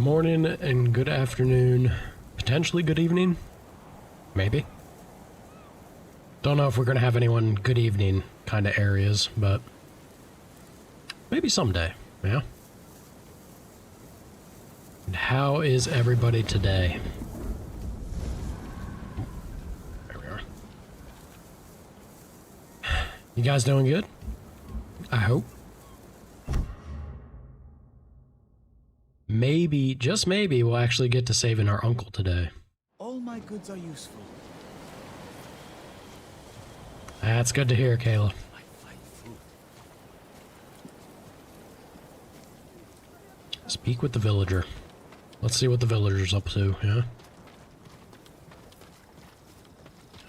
morning and good afternoon, potentially good evening, maybe. Don't know if we're gonna have anyone good evening kind of areas, but maybe someday, yeah. And how is everybody today? There we are. You guys doing good? I hope. Maybe, just maybe, we'll actually get to saving our uncle today. All my goods are useful. That's good to hear, Kayla. Speak with the villager. Let's see what the villager's up to, yeah?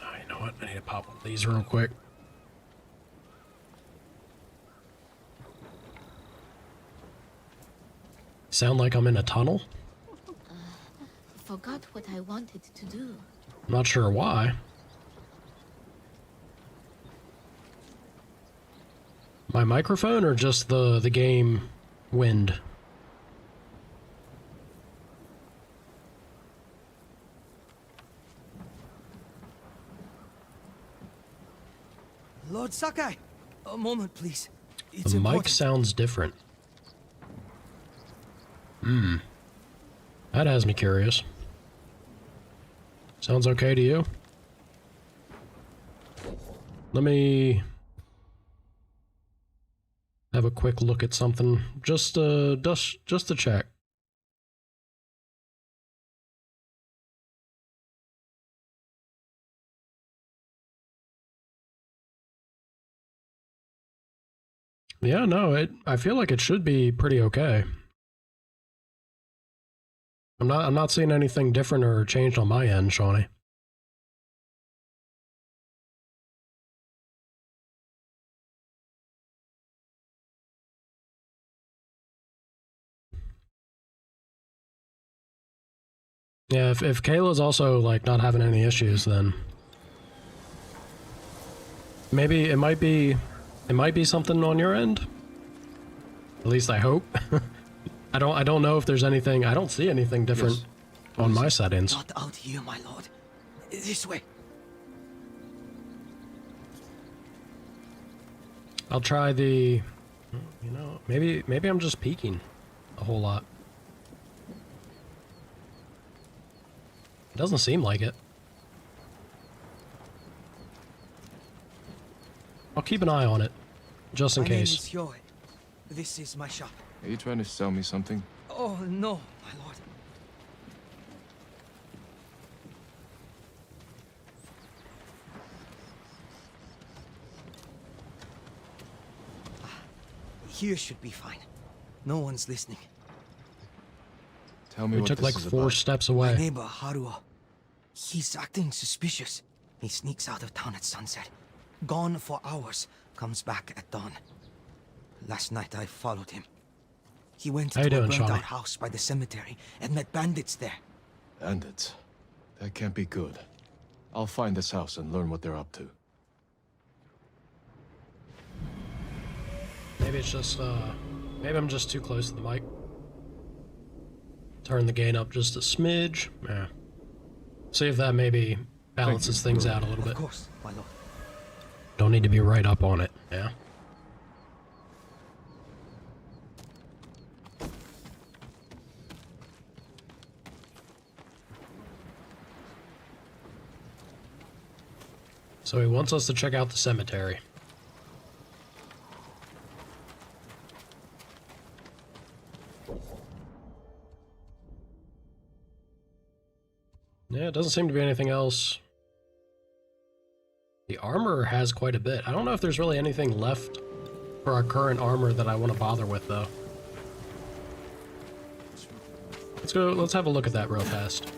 Oh, you know what? I need to pop one of these real quick. Sound like I'm in a tunnel? Forgot what I wanted to do. I'm not sure why. My microphone or just the game wind? Lord Sakai, a moment, please. The mic sounds different. That has me curious. Sounds okay to you? Let me have a quick look at something, just to check. Yeah, no, I feel like it should be pretty okay. I'm not seeing anything different or changed on my end, Shawnee. Yeah, if Kayla's also like not having any issues, then maybe it might be something on your end. At least I hope. I don't know if there's anything. I don't see anything different on my settings. Not out here, my lord. This way. I'll try the. You know, maybe I'm just peeking a whole lot. It doesn't seem like it. I'll keep an eye on it, just in case. My name is Hyoe. This is my shop. Are you trying to sell me something? Oh, no, my lord. Here should be fine. No one's listening. Tell me We what took this like is 4 about. steps My away. neighbor, Haruo. He's acting suspicious. He sneaks out of town at sunset. Gone for hours. Comes back at dawn. Last night I followed him. He went How you to a doing, burnt-out Shawnee? house by the cemetery and met bandits there. Bandits. That can't be good. I'll find this house and learn what they're up to. Maybe it's just maybe I'm just too close to the mic. Turn the gain up just a smidge. Yeah. See if that maybe balances things out a little bit. Of course, my lord. Don't need to be right up on it. Yeah. So he wants us to check out the cemetery. Yeah, it doesn't seem to be anything else. The armor has quite a bit. I don't know if there's really anything left for our current armor that I want to bother with, though. Let's have a look at that real fast.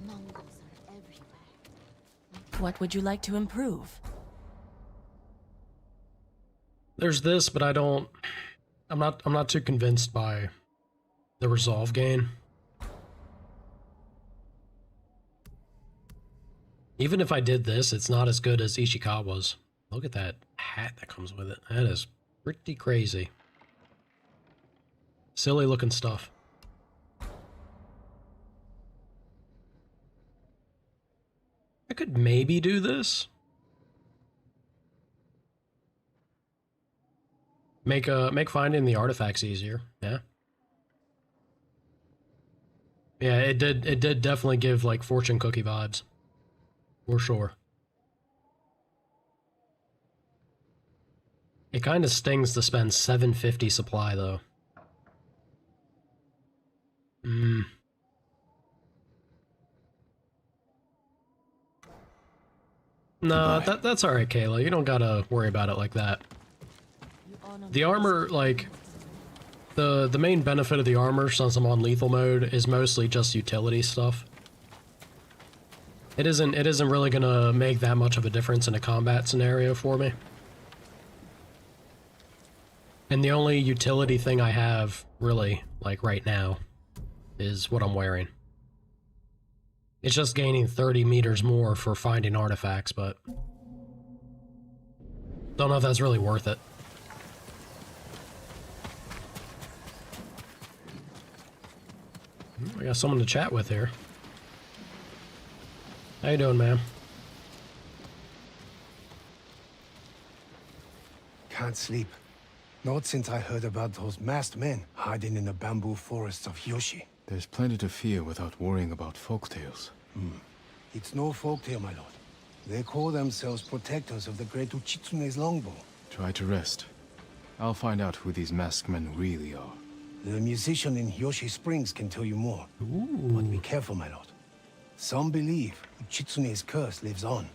Mongols are everywhere. What would you like to improve? There's this, but I'm not too convinced by the resolve gain. Even if I did this, it's not as good as Ishikawa's. Look at that hat that comes with it. That is pretty crazy. Silly looking stuff. I could maybe do this. Make finding the artifacts easier. Yeah. Yeah, it did definitely give like fortune cookie vibes. For sure. It kind of stings to spend 750 supply though. No, that's alright, Kayla. You don't gotta worry about it like that. The armor, like, the main benefit of the armor, since I'm on lethal mode, is mostly just utility stuff. It isn't really gonna make that much of a difference in a combat scenario for me. And the only utility thing I have, really, like right now, is what I'm wearing. It's just gaining 30 meters more for finding artifacts, but don't know if that's really worth it. I got someone to chat with here. How you doing, ma'am? Can't sleep. Not since I heard about those masked men hiding in the bamboo forests of Yoshi. There's plenty to fear without worrying about folktales. It's no folktale, my lord. They call themselves protectors of the great Uchitsune's longbow. Try to rest. I'll find out who these masked men really are. The musician in Yoshi Springs can tell you more. But be careful, my lord. Some believe Uchitsune's curse lives on.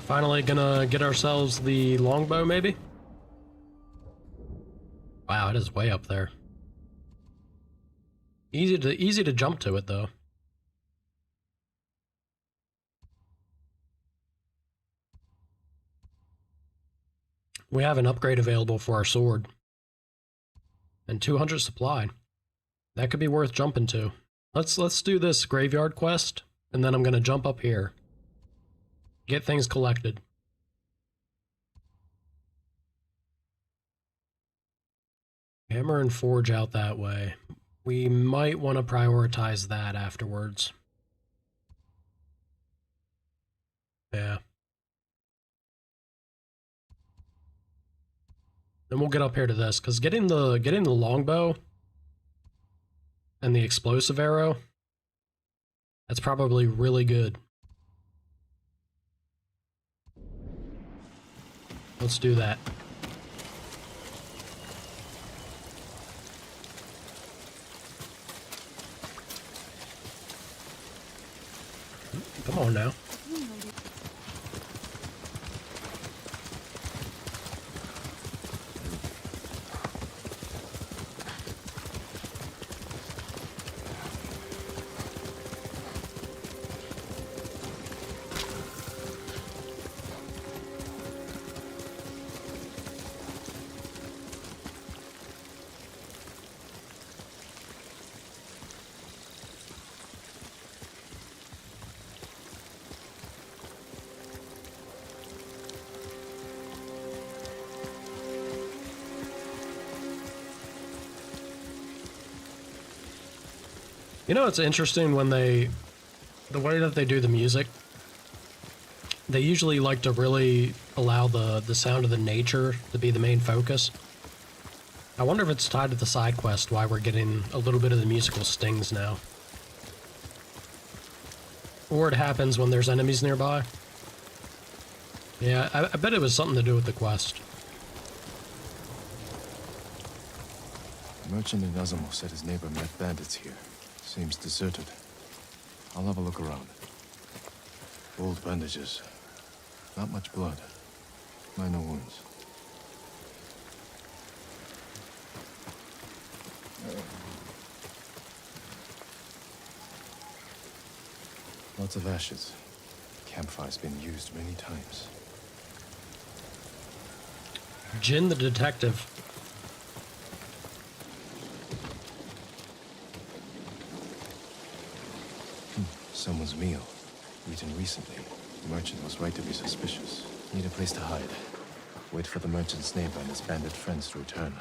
Finally gonna get ourselves the longbow, maybe? Wow, it is way up there. Easy to jump to it, though. We have an upgrade available for our sword. And 200 supply. That could be worth jumping to. Let's do this graveyard quest, and then I'm gonna jump up here. Get things collected. Hammer and forge out that way. We might want to prioritize that afterwards. Yeah. Then we'll get up here to this, because getting the longbow and the explosive arrow, that's probably really good. Let's do that. Come on now. You know, it's interesting when the way that they do the music, they usually like to really allow the sound of the nature to be the main focus. I wonder if it's tied to the side quest why we're getting a little bit of the musical stings now. Or it happens when there's enemies nearby. Yeah, I bet it was something to do with the quest. The merchant in Azumo said his neighbor met bandits here. Seems deserted. I'll have a look around. Old bandages. Not much blood. Minor wounds. Lots of ashes. Campfire's been used many times. Jin the detective. Someone's meal. Eaten recently. The merchant was right to be suspicious. Need a place to hide. Wait for the merchant's neighbor and his bandit friends to return.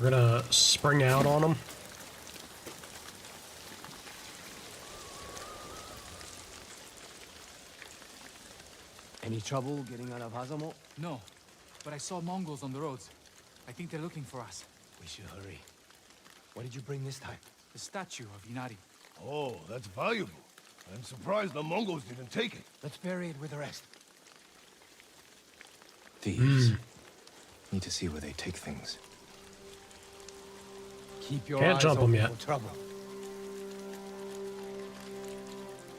We're gonna spring out on them. Any trouble getting out of Hazamo? No, but I saw Mongols on the roads. I think they're looking for us. We should hurry. What did you bring this time? The statue of Inari. Oh, that's valuable. I'm surprised the Mongols didn't take it. Let's bury it with the rest. Thieves. Need to see where they take things. Keep your Can't eyes jump 'em open yet. for trouble.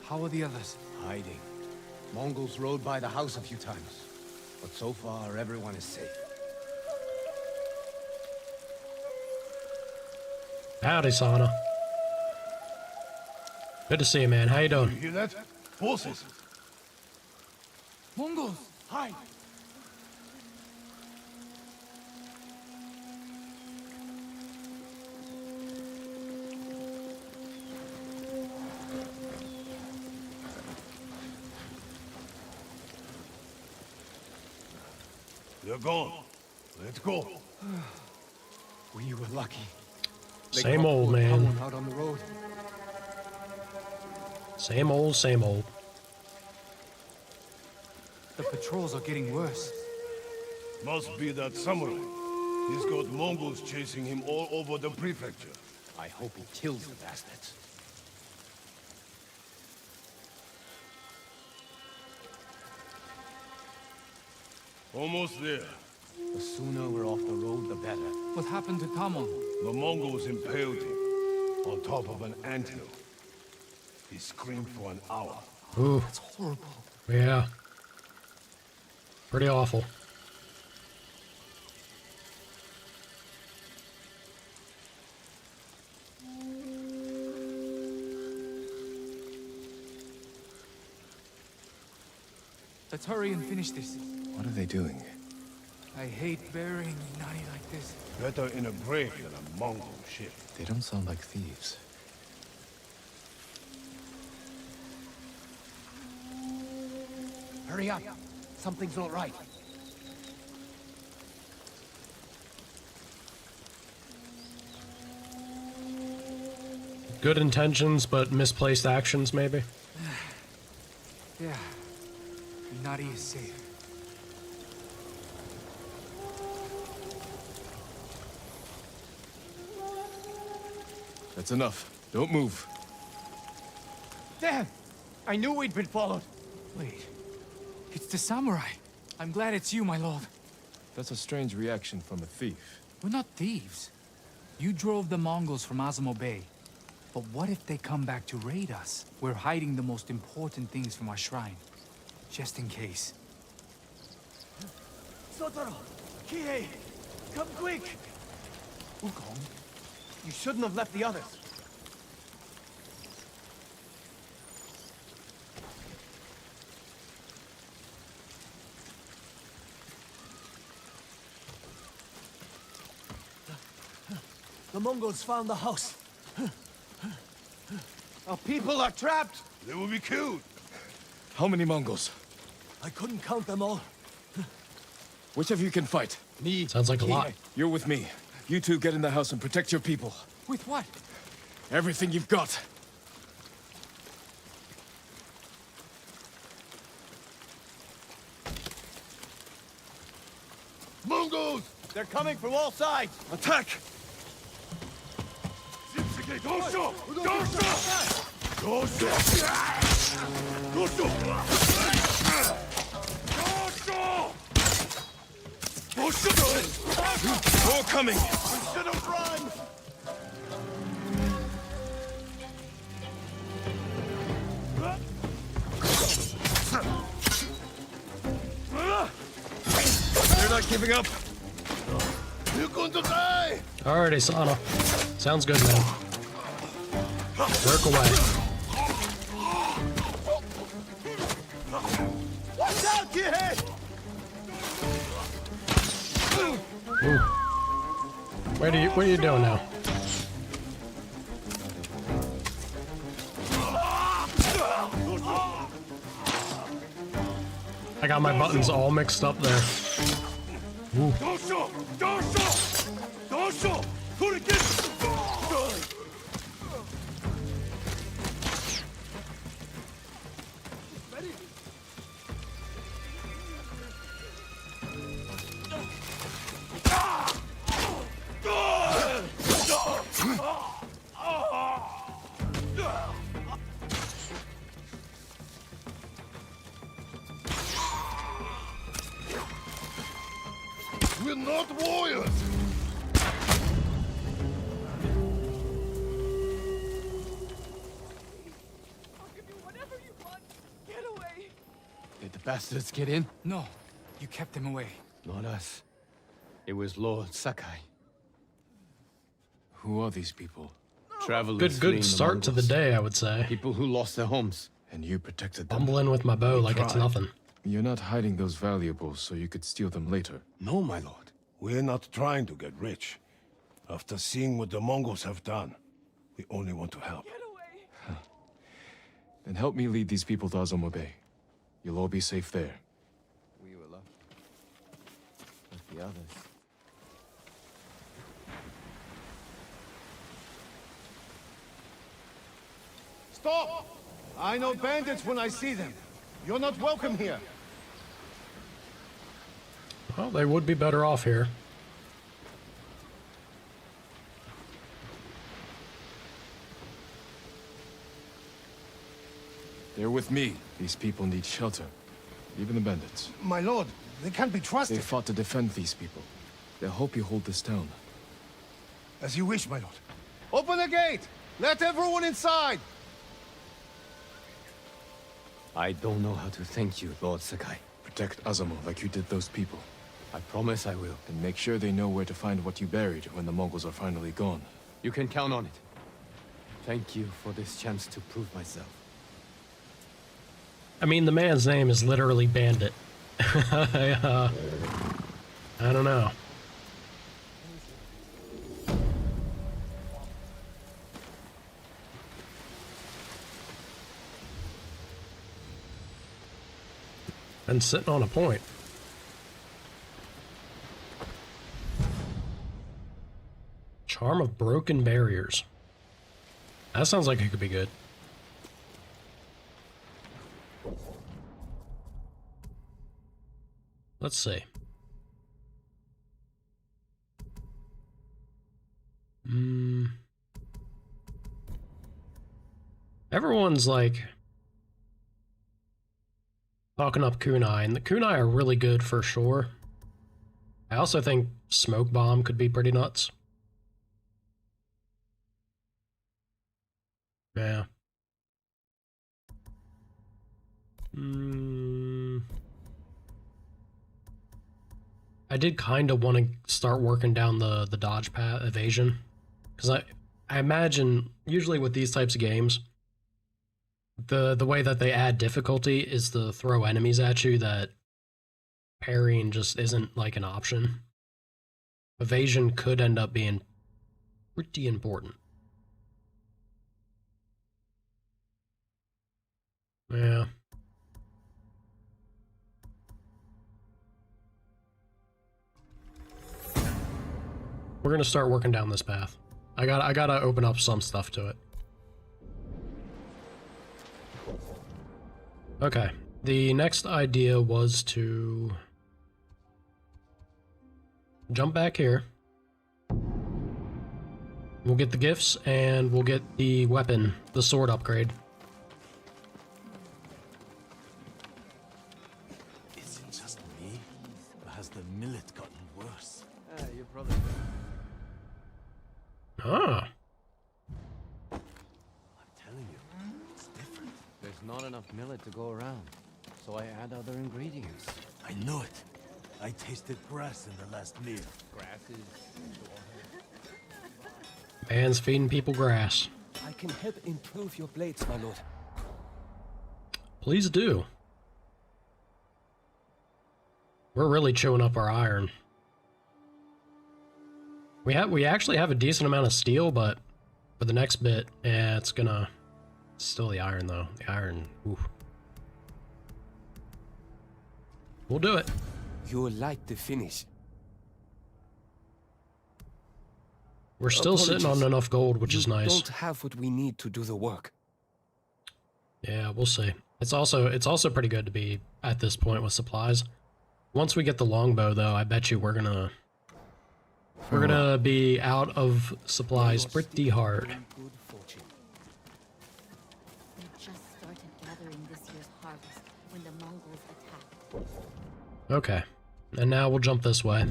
How are the others? Hiding. Mongols rode by the house a few times. But so far, everyone is safe. Howdy, Sana. Good to see you, man. How you You doing? hear that? Horses. Mongols! Hide! They're gone. Let's go. We were lucky. Same old, caught man. someone out on the road. Same old, same old. The patrols are getting worse. Must be that samurai. He's got Mongols chasing him all over the prefecture. I hope he kills the bastards. Almost there. The sooner we're off the road, the better. What happened to Tamon? The Mongols impaled him on top of an anthill. He screamed for an hour. Ooh, It's horrible. yeah. Pretty awful. Let's hurry and finish this. What are they doing? I hate burying Inari like this. Better in a grave than a Mongol ship. They don't sound like thieves. Hurry up! Something's not right. Good intentions, but misplaced actions, maybe? Yeah. Inari is safe. That's enough. Don't move. Damn! I knew we'd been followed. Wait. It's the samurai. I'm glad it's you, my lord. That's a strange reaction from a thief. We're not thieves. You drove the Mongols from Azamo Bay. But what if they come back to raid us? We're hiding the most important things from our shrine. Just in case. Sotaro! Kihei! Come quick! Wukong, you shouldn't have left the others. The Mongols found the house. Our people are trapped! They will be killed. How many Mongols? I couldn't count them all. Which of you can fight? Me. Sounds like a lot. You're with me. You two get in the house and protect your people. With what? Everything you've got. Mongols! They're coming from all sides! Attack! Dosho! Dosho! Dosho! Dosho! Dosho! More coming! Should have run! They're not giving up. You're going to die! Alrighty, Sana. Sounds good, man. Work away. Watch out, Kihei! Ooh. What are you doing now? I got my buttons all mixed up there. Ooh. We're not warriors! Did the bastards get in? No, you kept them away. Not us. It was Lord Sakai. Who are these people? Travelers Good fleeing the start to the Mongols. day, I would say. People who lost their homes. And you protected them. Bumbling with my bow like it's tried. nothing. You're not hiding those valuables so you could steal them later. No, my lord. We're not trying to get rich. After seeing what the Mongols have done, we only want to help. Then help me lead these people to Azamo Bay. You'll all be safe there. We were left. But the others. Stop! I know bandits when I see them. You're not welcome here. Well, they would be better off here. They're with me. These people need shelter. Even the bandits. My lord, they can't be They trusted. fought to defend these people. They'll help you hold this town. As you wish, my lord. Open the gate! Let everyone inside! I don't know how to thank you, Lord Sakai. Protect Azamo like you did those people. I promise I will. And make sure they know where to find what you buried when the Mongols are finally gone. You can count on it. Thank you for this chance to prove myself. I mean, the man's name is literally Bandit. I don't know. Been sitting on a point. Charm of Broken Barriers. That sounds like it could be good. Let's see. Everyone's like talking up kunai, and the kunai are really good for sure. I also think smoke bomb could be pretty nuts. Yeah. I did kind of want to start working down the dodge path evasion, because I imagine usually with these types of games, the way that they add difficulty is to throw enemies at you that parrying just isn't like an option. Evasion could end up being pretty important. Yeah. We're gonna start working down this path. I gotta open up some stuff to it. Okay. The next idea was to jump back here. We'll get the gifts and we'll get the weapon, the sword upgrade. Is it just me? Or has the millet gotten worse? You're probably... Ah. I'm telling you, it's different. There's not enough millet to go around, so I add other ingredients. I know it. I tasted grass in the last meal. Grasses. Man's feeding people grass. I can help improve your blades, my lord. Please do. We're really chewing up our iron. We actually have a decent amount of steel, but for the next bit, yeah, it's still the iron though. The iron, oof. We'll do it. You're like the finish. We're still sitting on enough gold, which is nice. You don't have what we need to do the work. Yeah, we'll see. It's also pretty good to be at this point with supplies. Once we get the longbow, though, I bet you we're gonna be out of supplies pretty hard. We just started gathering this year's harvest when the Mongols attacked. Okay, and now we'll jump this way.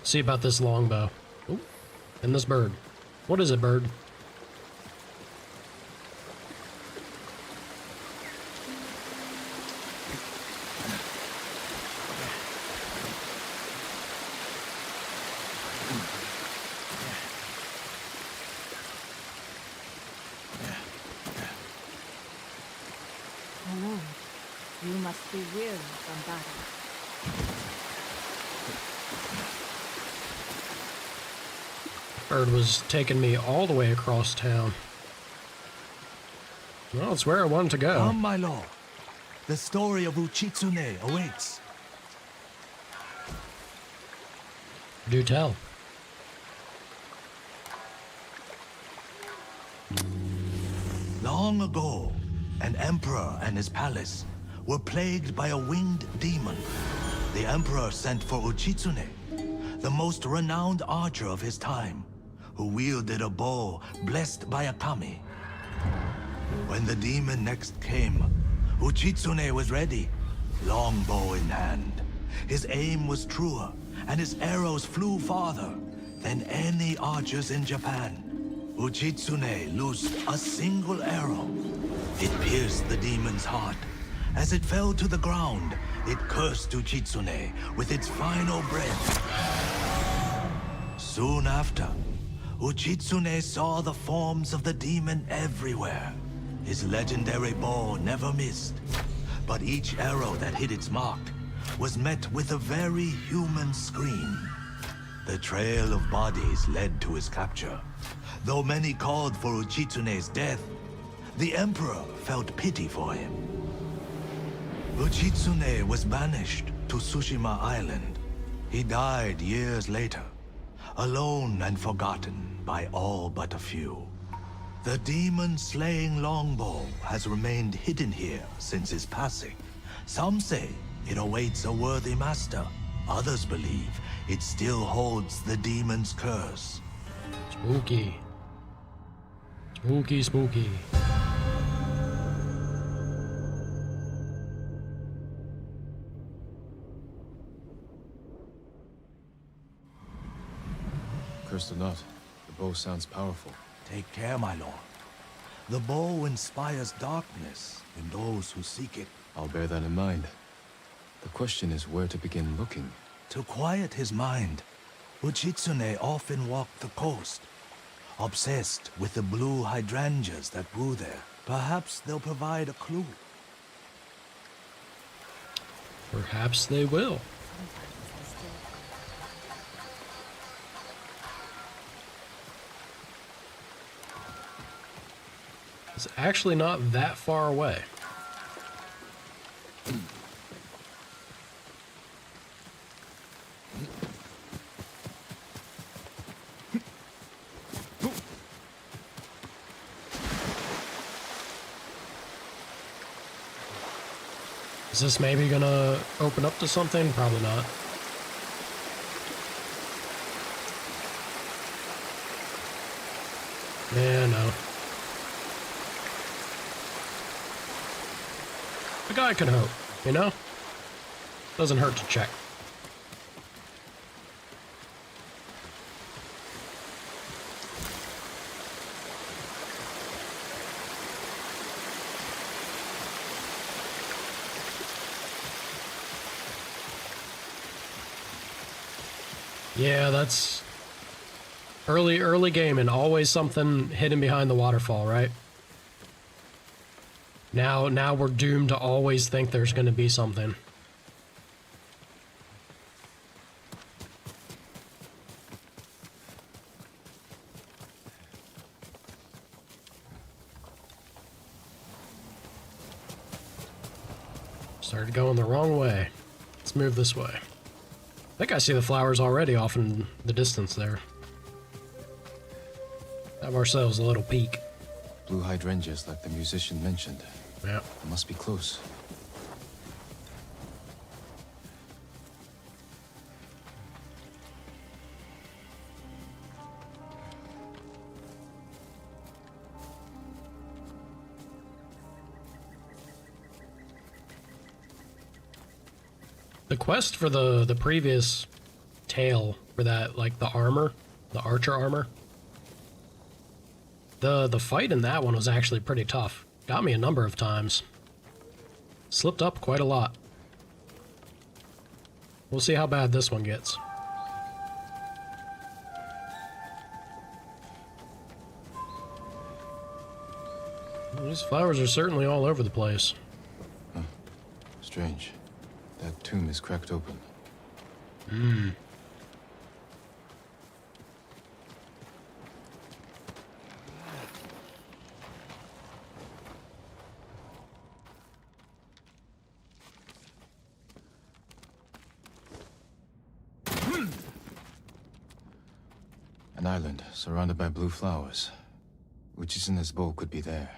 See about this longbow. Ooh, and this bird. What is it, bird? Oh, you must be weary from battle. Bird was taking me all the way across town. Well, it's where I wanted to go. Come, my lord. The story of Uchitsune awaits. Do tell. Long ago, an emperor and his palace were plagued by a winged demon. The emperor sent for Uchitsune, the most renowned archer of his time, who wielded a bow blessed by a kami. When the demon next came, Uchitsune was ready, longbow in hand. His aim was truer, and his arrows flew farther than any archers in Japan. Uchitsune loosed a single arrow. It pierced the demon's heart. As it fell to the ground, it cursed Uchitsune with its final breath. Soon after, Uchitsune saw the forms of the demon everywhere. His legendary bow never missed, but each arrow that hit its mark was met with a very human scream. The trail of bodies led to his capture. Though many called for Uchitsune's death, the emperor felt pity for him. Uchitsune was banished to Tsushima Island. He died years later, alone and forgotten by all but a few. The demon-slaying longbow has remained hidden here since his passing. Some say it awaits a worthy master. Others believe it still holds the demon's curse. Spooky. Spooky, spooky. Cursed or not, the bow sounds powerful. Take care, my lord. The bow inspires darkness in those who seek it. I'll bear that in mind. The question is where to begin looking. To quiet his mind, Uchitsune often walked the coast, obsessed with the blue hydrangeas that grew there. Perhaps they'll provide a clue. Perhaps they will. It's actually not that far away. Is this maybe gonna open up to something? Probably not. Yeah, no. A guy can hope, you know? Doesn't hurt to check. Yeah, that's early game and always something hidden behind the waterfall, right? Now we're doomed to always think there's going to be something. Started going the wrong way. Let's move this way. I think I see the flowers already off in the distance there. Have ourselves a little peek. Blue hydrangeas like the musician mentioned. Yeah. It must be close. The quest for the previous tale for that, like the armor, the archer armor. The fight in that one was actually pretty tough. Got me a number of times. Slipped up quite a lot. We'll see how bad this one gets. These flowers are certainly all over the place. Huh. Strange. That tomb is cracked open. Hmm. An island surrounded by blue flowers. Uchitsune's bow could be there.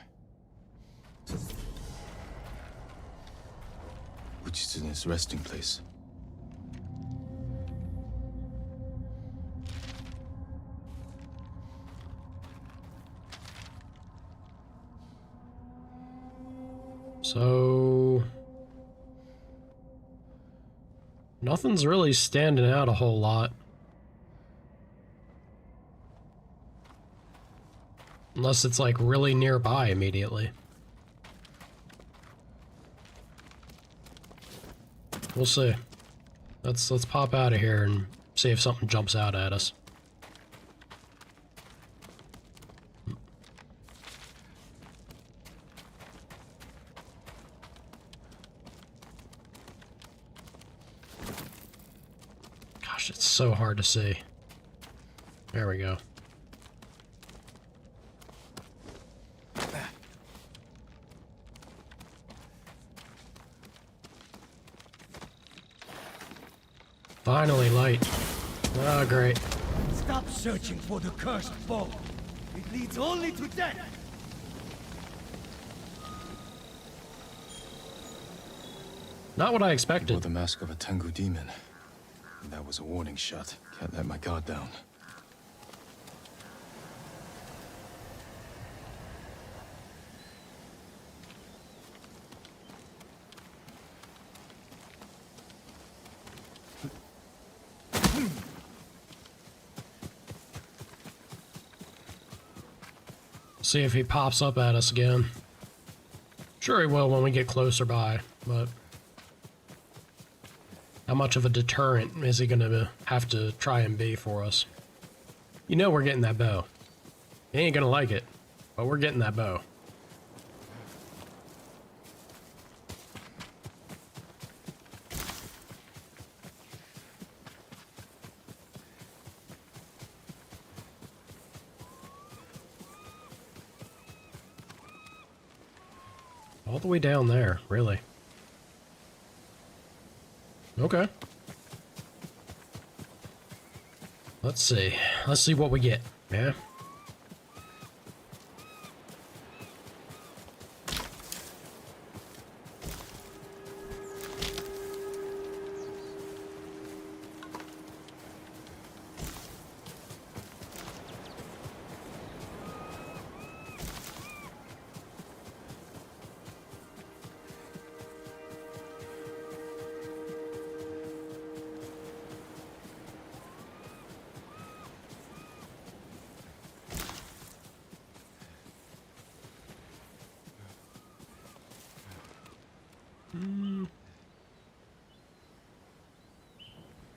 Uchitsune's resting place. So... nothing's really standing out a whole lot. Unless it's like really nearby immediately. We'll see. Let's pop out of here and see if something jumps out at us. Gosh, it's so hard to see. There we go. Finally, light. Oh, great. Stop searching for the cursed bow. It leads only to death. Not what I Wore expected. the mask of a Tengu demon. That was a warning shot. Can't let my guard down. See if he pops up at us again. Sure he will when we get closer by, but how much of a deterrent is he gonna have to try and be for us? You know we're getting that bow. He ain't gonna like it, but we're getting that bow. All the way down there, really. Okay. Let's see. Let's see what we get. Yeah.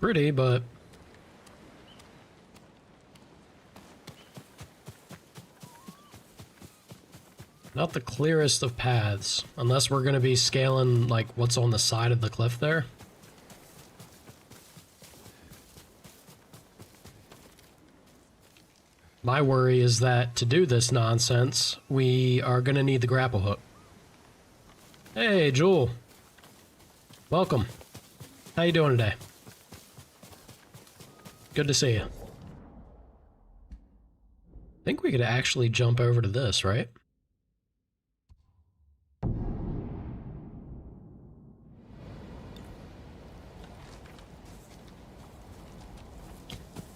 Pretty, but not the clearest of paths, unless we're going to be scaling like what's on the side of the cliff there. My worry is that to do this nonsense, we are going to need the grapple hook. Hey, Jewel. Welcome. How you doing today? Good to see you. I think we could actually jump over to this, right?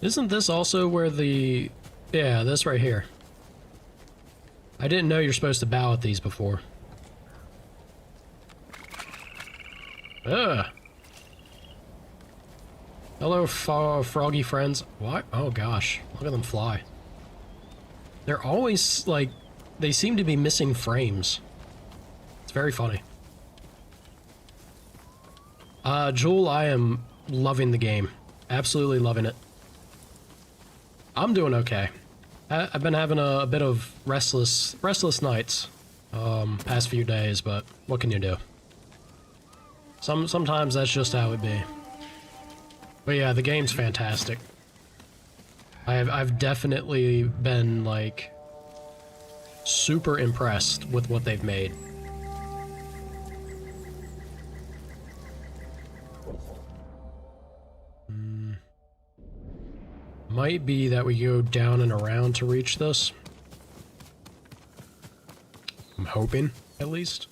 Isn't this also where the... Yeah, this right here. I didn't know you're supposed to bow at these before. Ugh. Hello, froggy friends. What? Oh gosh, look at them fly. They're always, like, they seem to be missing frames. It's very funny. Jewel, I am loving the game. Absolutely loving it. I'm doing okay. I've been having a bit of restless nights, past few days, but what can you do? Sometimes that's just how it be. But yeah, the game's fantastic. I've definitely been, like, super impressed with what they've made. Might be that we go down and around to reach this. I'm hoping, at least.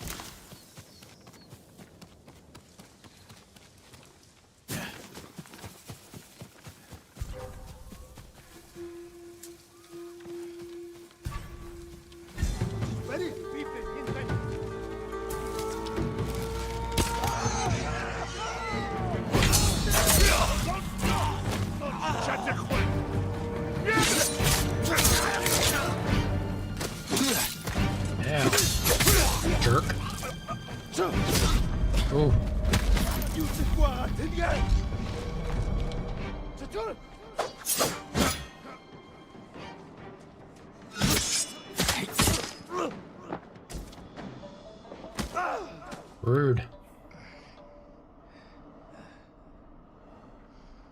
Rude.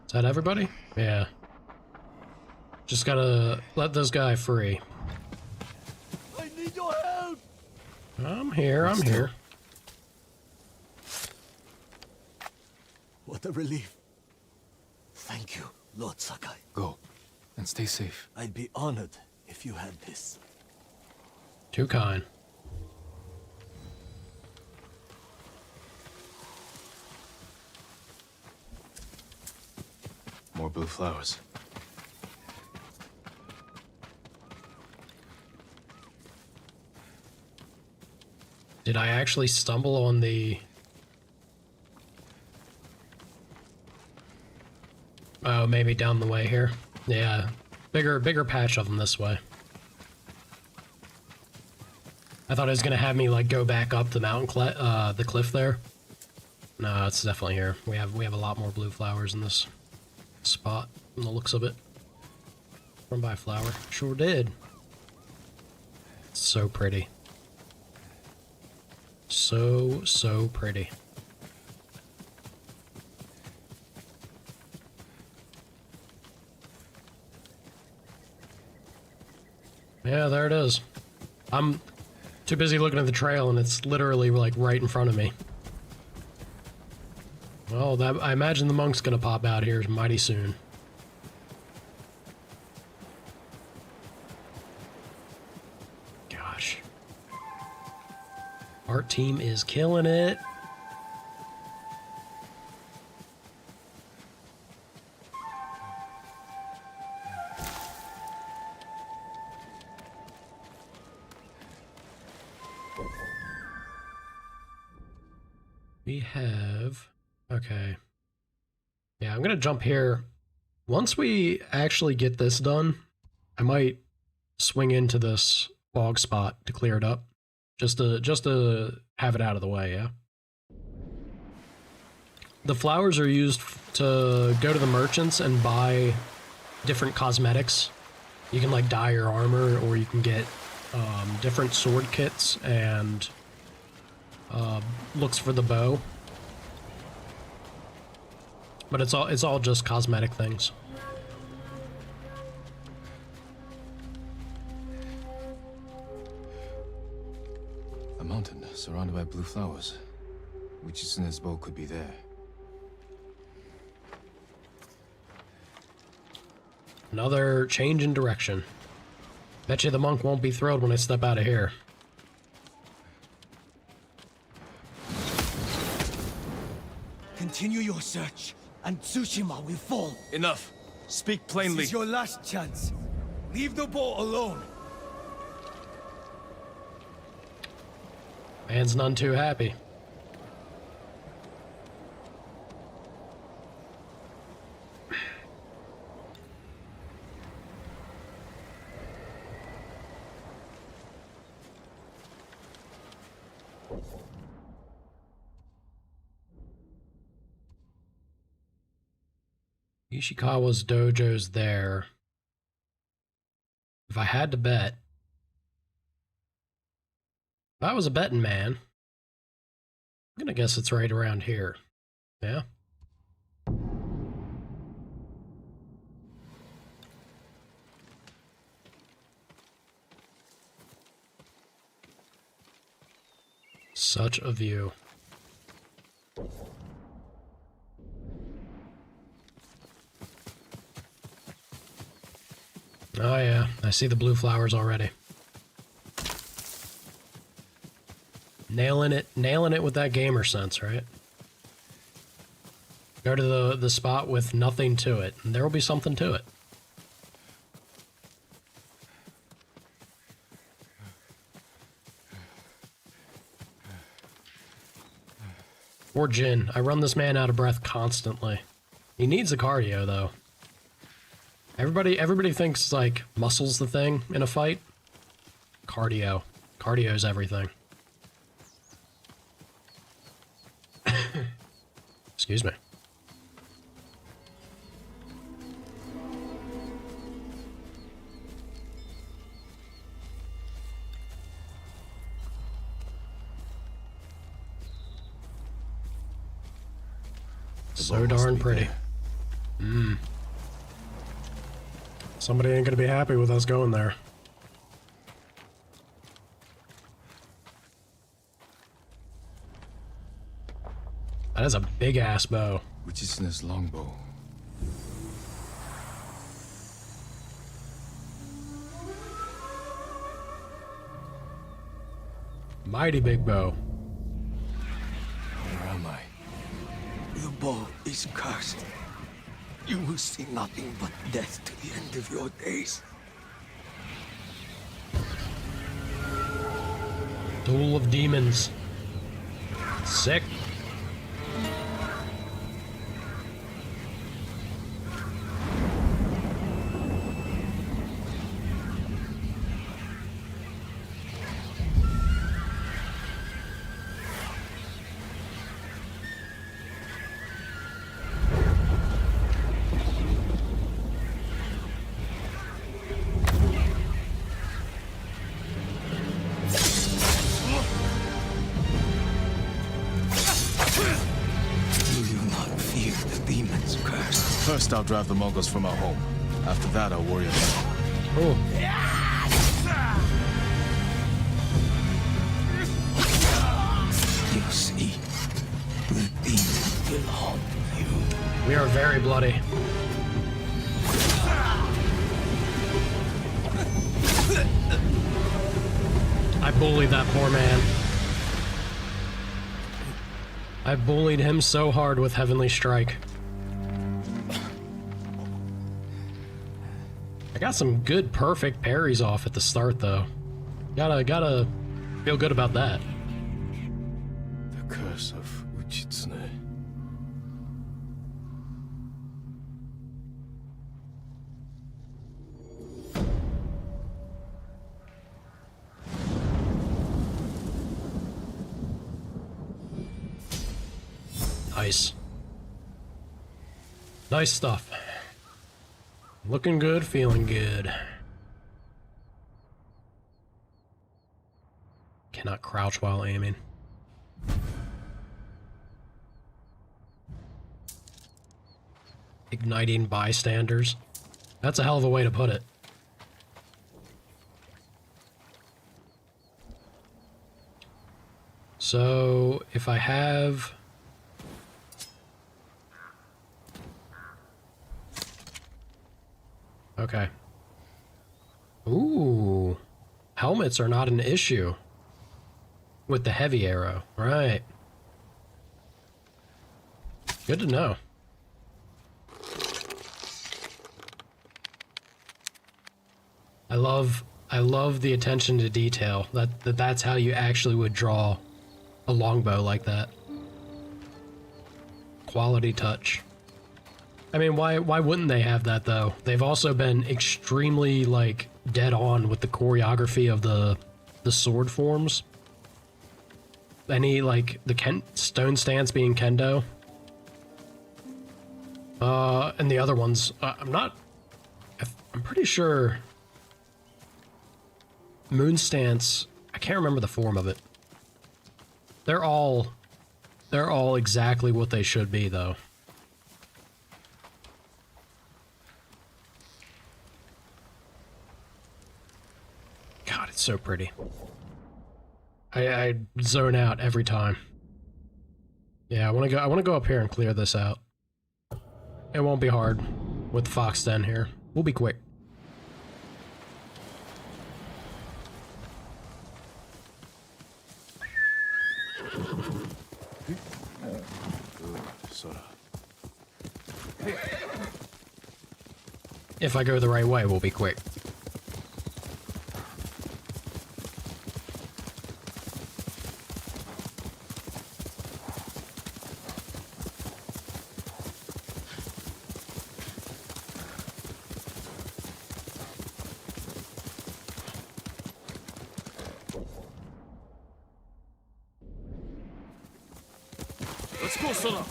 Is that everybody? Yeah. Just gotta let this guy free. I need your help! I'm here, I'm here. What a relief. Thank you, Lord Sakai. Go, and stay safe. I'd be honored if you had this. Too kind. More blue flowers. Did I actually stumble on the... Oh, maybe down the way here. Yeah, bigger patch of them this way. I thought it was gonna have me like go back up the mountain, the cliff there. No, it's definitely here. We have a lot more blue flowers in this spot, from the looks of it. Run by flower, sure did. It's so pretty. So pretty. Yeah, there it is. I'm too busy looking at the trail and it's literally like right in front of me. Well, I imagine the monk's gonna pop out here mighty soon. Gosh. Art team is killing it. We have... Okay. Yeah, I'm gonna jump here. Once we actually get this done, I might swing into this log spot to clear it up. Just to have it out of the way, yeah? The flowers are used to go to the merchants and buy different cosmetics. You can like dye your armor, or you can get different sword kits and looks for the bow. But it's all just cosmetic things. A mountain surrounded by blue flowers. Uchitsune's bow could be there. Another change in direction. Bet you the monk won't be thrilled when I step out of here. Continue your search, and Tsushima will fall. Enough. Speak plainly. This is your last chance. Leave the boat alone. Man's none too happy. Ishikawa's dojo's there. If I had to bet, if I was a betting man, I'm gonna guess it's right around here. Yeah? Such a view. Oh yeah, I see the blue flowers already. Nailing it with that gamer sense, right? Go to the spot with nothing to it, and there will be something to it. Poor Jin, I run this man out of breath constantly. He needs the cardio though. Everybody thinks like muscle's the thing in a fight. Cardio. Cardio's everything. Excuse me. So darn pretty. Somebody ain't gonna be happy with us going there. That is a big ass bow. Uchitsune's longbow. Mighty big bow. Where am I? The bow is cursed. You will see nothing but death to the end of your days. Duel of Demons. Sick. First, I'll drive the Mongols from our home. After that, I'll worry about it. Oh. You see, the demon will haunt you. We are very bloody. I bullied that poor man. I bullied him so hard with Heavenly Strike. I got some good, perfect parries off at the start, though. Gotta feel good about that. The curse of Uchitsune. Nice. Nice stuff. Looking good, feeling good. Cannot crouch while aiming. Igniting bystanders. That's a hell of a way to put it. So if I have... Okay. Ooh. Helmets are not an issue with the heavy arrow. Right. Good to know. I love the attention to detail. That's how you actually would draw a longbow like that. Quality touch. I mean, why wouldn't they have that though? They've also been extremely like dead on with the choreography of the sword forms. Any like the stone stance being kendo. And the other ones, I'm pretty sure moon stance, I can't remember the form of it. They're all exactly what they should be though. God, it's so pretty. I zone out every time. Yeah, I want to go up here and clear this out. It won't be hard with Fox Den here. We'll be quick. If I go the right way, we'll be quick. Let's go, Sona.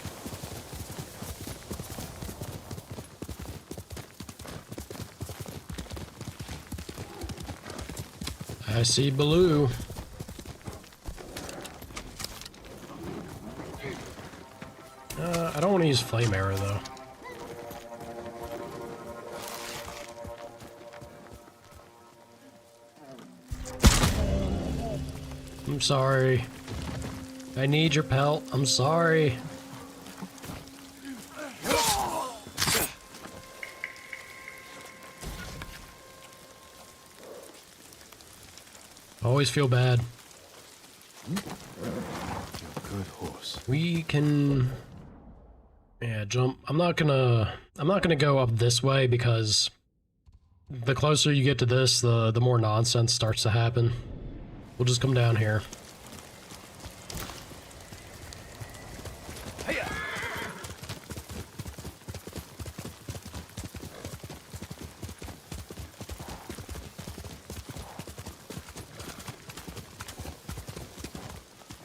I see blue. I don't want to use flame arrow though. I'm sorry. I need your pelt. I'm sorry. Always feel bad. You're a good horse. We can... Yeah, jump. I'm not gonna go up this way because the closer you get to this, the more nonsense starts to happen. We'll just come down here.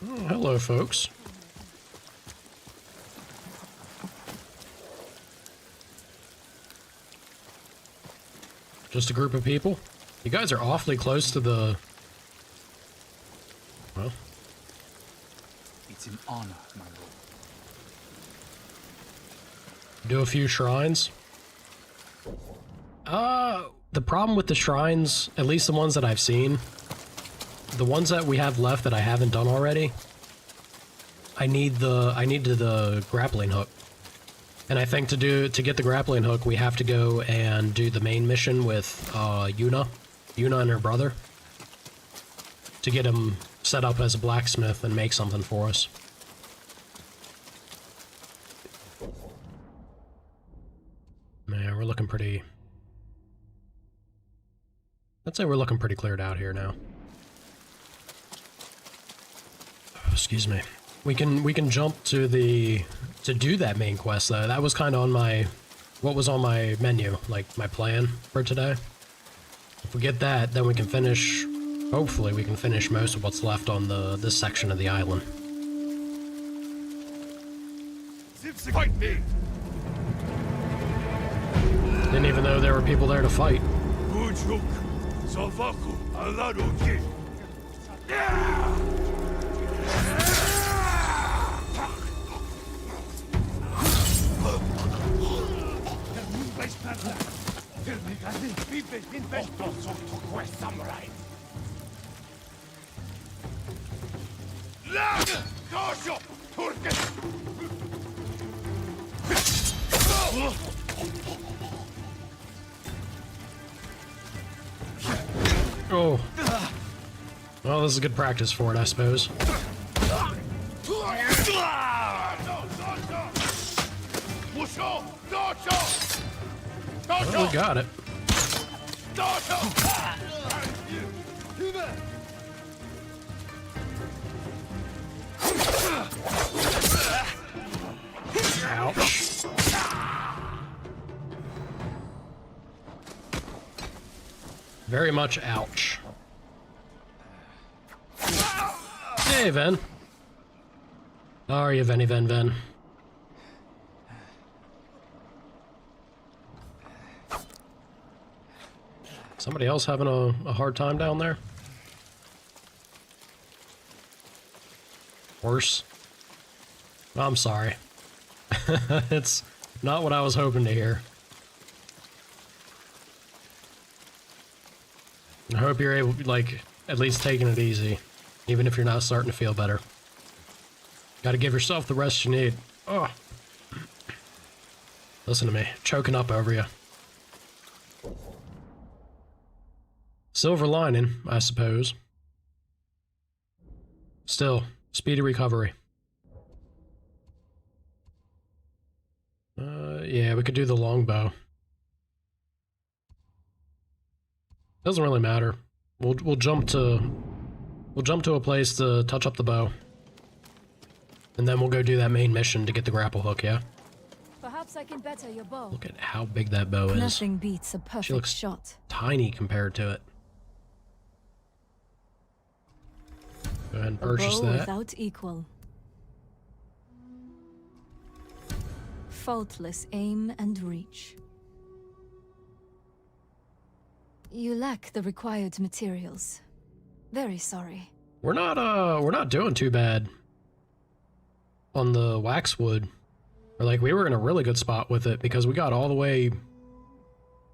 Oh, hello, folks. Just a group of people? You guys are awfully close to the... Well... It's an honor, my lord. Do a few shrines. The problem with the shrines, at least the ones that I've seen, the ones that we have left that I haven't done already, I need the grappling hook. And I think to get the grappling hook, we have to go and do the main mission with Yuna and her brother, to get him set up as a blacksmith and make something for us. Man, we're looking pretty... I'd say we're looking pretty cleared out here now. Excuse me. We can jump to do that main quest though. That was kind of on what was on my menu, like my plan for today. If we get that, then we can finish, hopefully we can finish most of what's left on this section of the island. Fight me! Didn't even know there were people there to fight. Bujuk, Salvaku, Alaruki. Oh. Well, this is good practice for it, I suppose. Well, we got it. Ouch. Very much ouch. Hey, Ven. How are you, Venny Ven? Somebody else having a hard time down there? Worse? I'm sorry. It's not what I was hoping to hear. I hope you're able, like, at least taking it easy, even if you're not starting to feel better. Gotta give yourself the rest you need. Oh. Listen to me, choking up over you. Silver lining, I suppose. Still, speedy recovery. Yeah, we could do the longbow. Doesn't really matter. We'll jump to a place to touch up the bow. And then we'll go do that main mission to get the grapple hook, yeah? Perhaps I can better your bow. Look at how big that bow is. Nothing beats a She perfect looks shot. tiny compared to it. Go ahead and purchase a bow that. Without equal. Faultless aim and reach. You lack the required materials. Very sorry. We're not doing too bad on the waxwood. Or like, we were in a really good spot with it because we got all the way,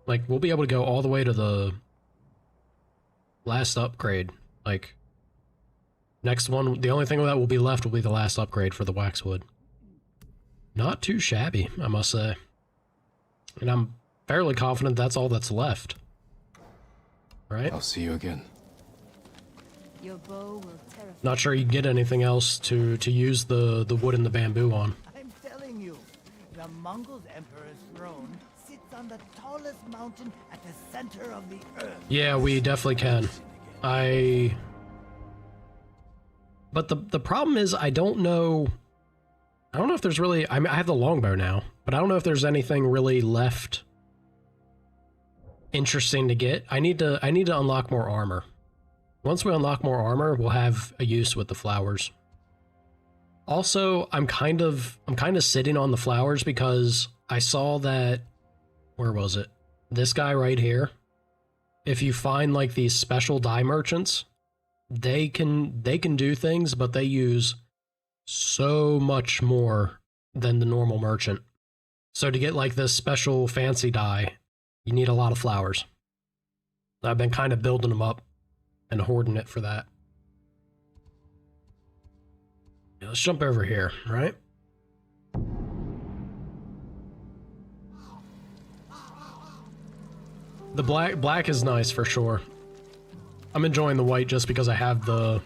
like, we'll be able to go all the way to the last upgrade. Like, next one, the only thing that will be left will be the last upgrade for the waxwood. Not too shabby, I must say. And I'm fairly confident that's all that's left. Right? I'll see you again. Your bow will terrify. Not sure you can get anything else to use the wood and the bamboo on. I'm telling you, the Mongol Emperor's throne sits on the tallest mountain at the center of the earth. Yeah, we definitely can. But the problem is I don't know if there's really, I have the longbow now, but I don't know if there's anything really left interesting to get. I need to unlock more armor. Once we unlock more armor, we'll have a use with the flowers. Also, I'm kind of sitting on the flowers because I saw that, where was it? This guy right here. If you find like these special dye merchants, they can do things, but they use so much more than the normal merchant. So to get like this special fancy dye, you need a lot of flowers. I've been kind of building them up and hoarding it for that. Yeah, let's jump over here, right? The black is nice for sure. I'm enjoying the white just because I have the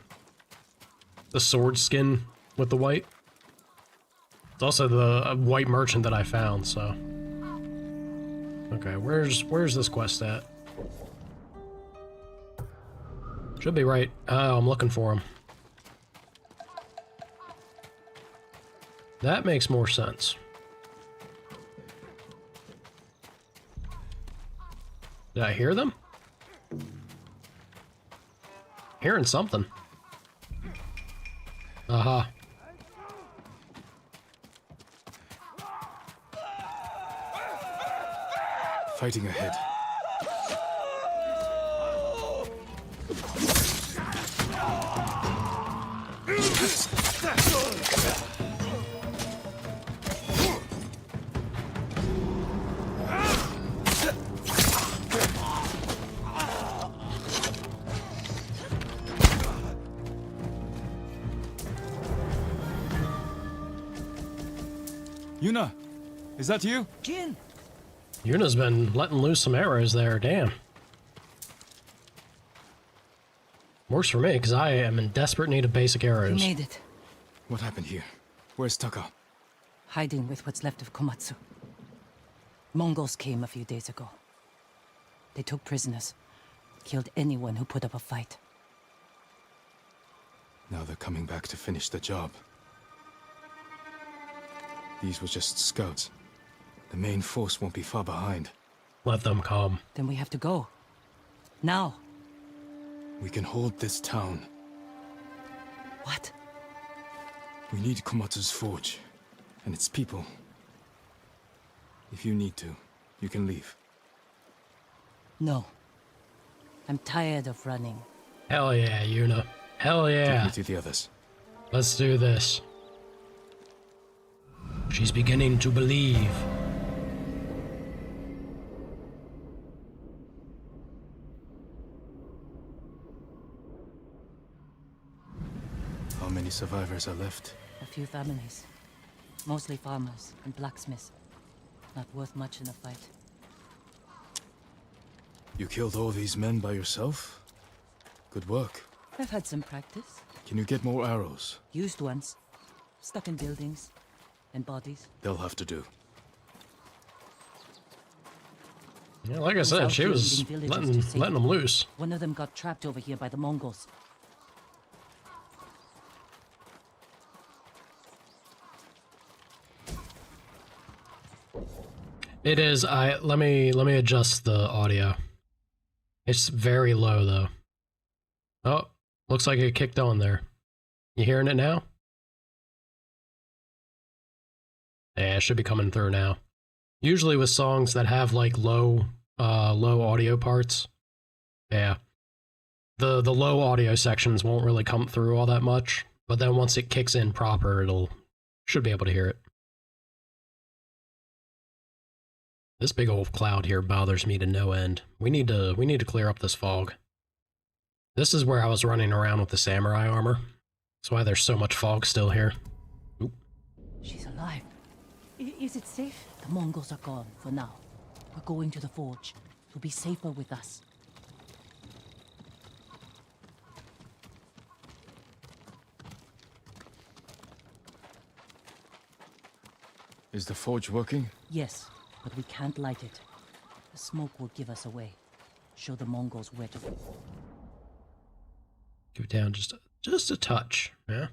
sword skin with the white. It's also the white merchant that I found, so. Okay, where's this quest at? Should be right. Oh, I'm looking for him. That makes more sense. Did I hear them? Hearing something. Aha. Fighting ahead. Yuna, is that you? Jin! Yuna's been letting loose some arrows there, damn. Works for me, because I am in desperate need of basic We arrows. made it. What happened here? Where's Taka? Hiding with what's left of Komatsu. Mongols came a few days ago. They took prisoners. Killed anyone who put up a fight. Now they're coming back to finish the job. These were just scouts. The main force won't be far behind. Let them come. Then we have to go. Now. We can hold this town. What? We need Komatsu's forge, and its people. If you need to, you can leave. No. I'm tired of running. Hell yeah, Yuna. Hell yeah. Take me to the others. Let's do this. She's beginning to believe. How many survivors are left? A few families. Mostly farmers and blacksmiths. Not worth much in a fight. You killed all these men by yourself? Good work. I've had some practice. Can you get more arrows? Used ones. Stuck in buildings. And bodies. They'll have to do. Yeah, like I said, she was letting them loose. One of them got trapped over here by the Mongols. It is. Let me adjust the audio. It's very low though. Oh, looks like it kicked on there. You hearing it now? Yeah, it should be coming through now. Usually with songs that have like low audio parts, yeah, the low audio sections won't really come through all that much. But then once it kicks in proper, should be able to hear it. This big old cloud here bothers me to no end. We need to clear up this fog. This is where I was running around with the samurai armor. That's why there's so much fog still here. Oop. She's alive. Is it safe? The Mongols are gone for now. We're going to the forge. You'll be safer with us. Is the forge working? Yes, but we can't light it. The smoke will give us away. Show the Mongols where to go. Give it down just a touch, yeah?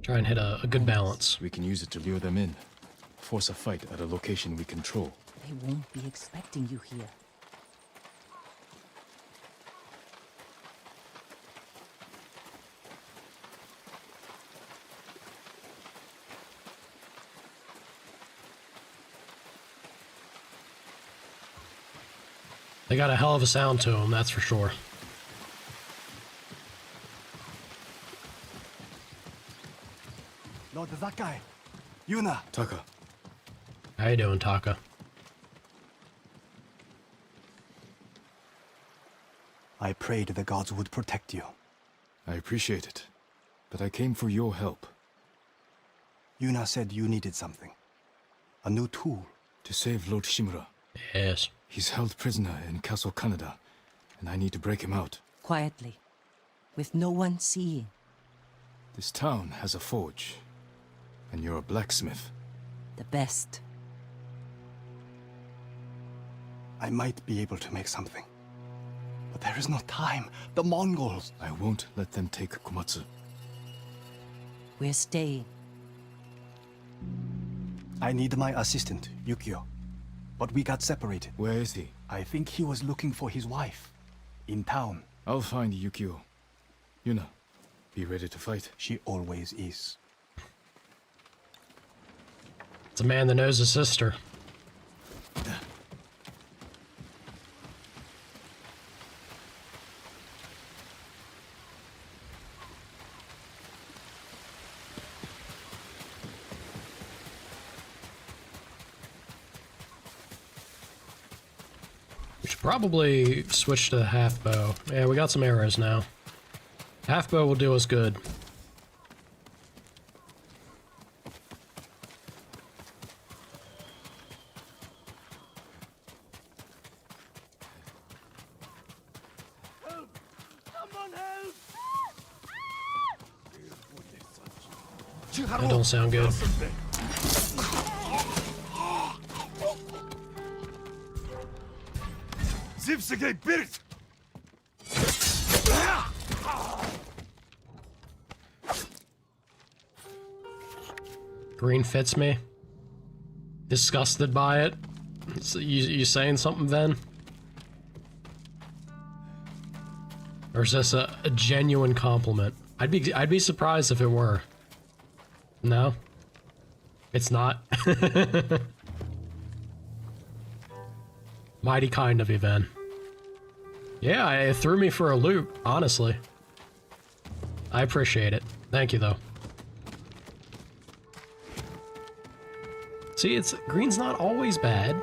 Try and hit a good balance. We can use it to lure them in. Force a fight at a location we control. They won't be expecting you here. They got a hell of a sound to them, that's for sure. Lord Zakai, Yuna. Taka. How you doing, Taka? I prayed the gods would protect you. I appreciate it, but I came for your help. Yuna said you needed something. A new tool. To save Lord Shimura. Yes. He's held prisoner in Castle Kaneda, and I need to break him out. Quietly. With no one seeing. This town has a forge, and you're a blacksmith. The best. I might be able to make something. But there is no time. The Mongols. I won't let them take Komatsu. We're staying. I need my assistant, Yukio. But we got separated. Where is he? I think he was looking for his wife. In town. I'll find Yukio. Yuna, be ready to fight. She always is. It's a man that knows his sister. We should probably switch to the half bow. Yeah, we got some arrows now. Half bow will do us good. That don't sound good. Zipsige Birt! Green fits me. Disgusted by it. So you saying something, then? Or is this a genuine compliment? I'd be surprised if it were. No? It's not? Mighty kind of you, Ven. Yeah, it threw me for a loop, honestly. I appreciate it. Thank you, though. See, green's not always bad.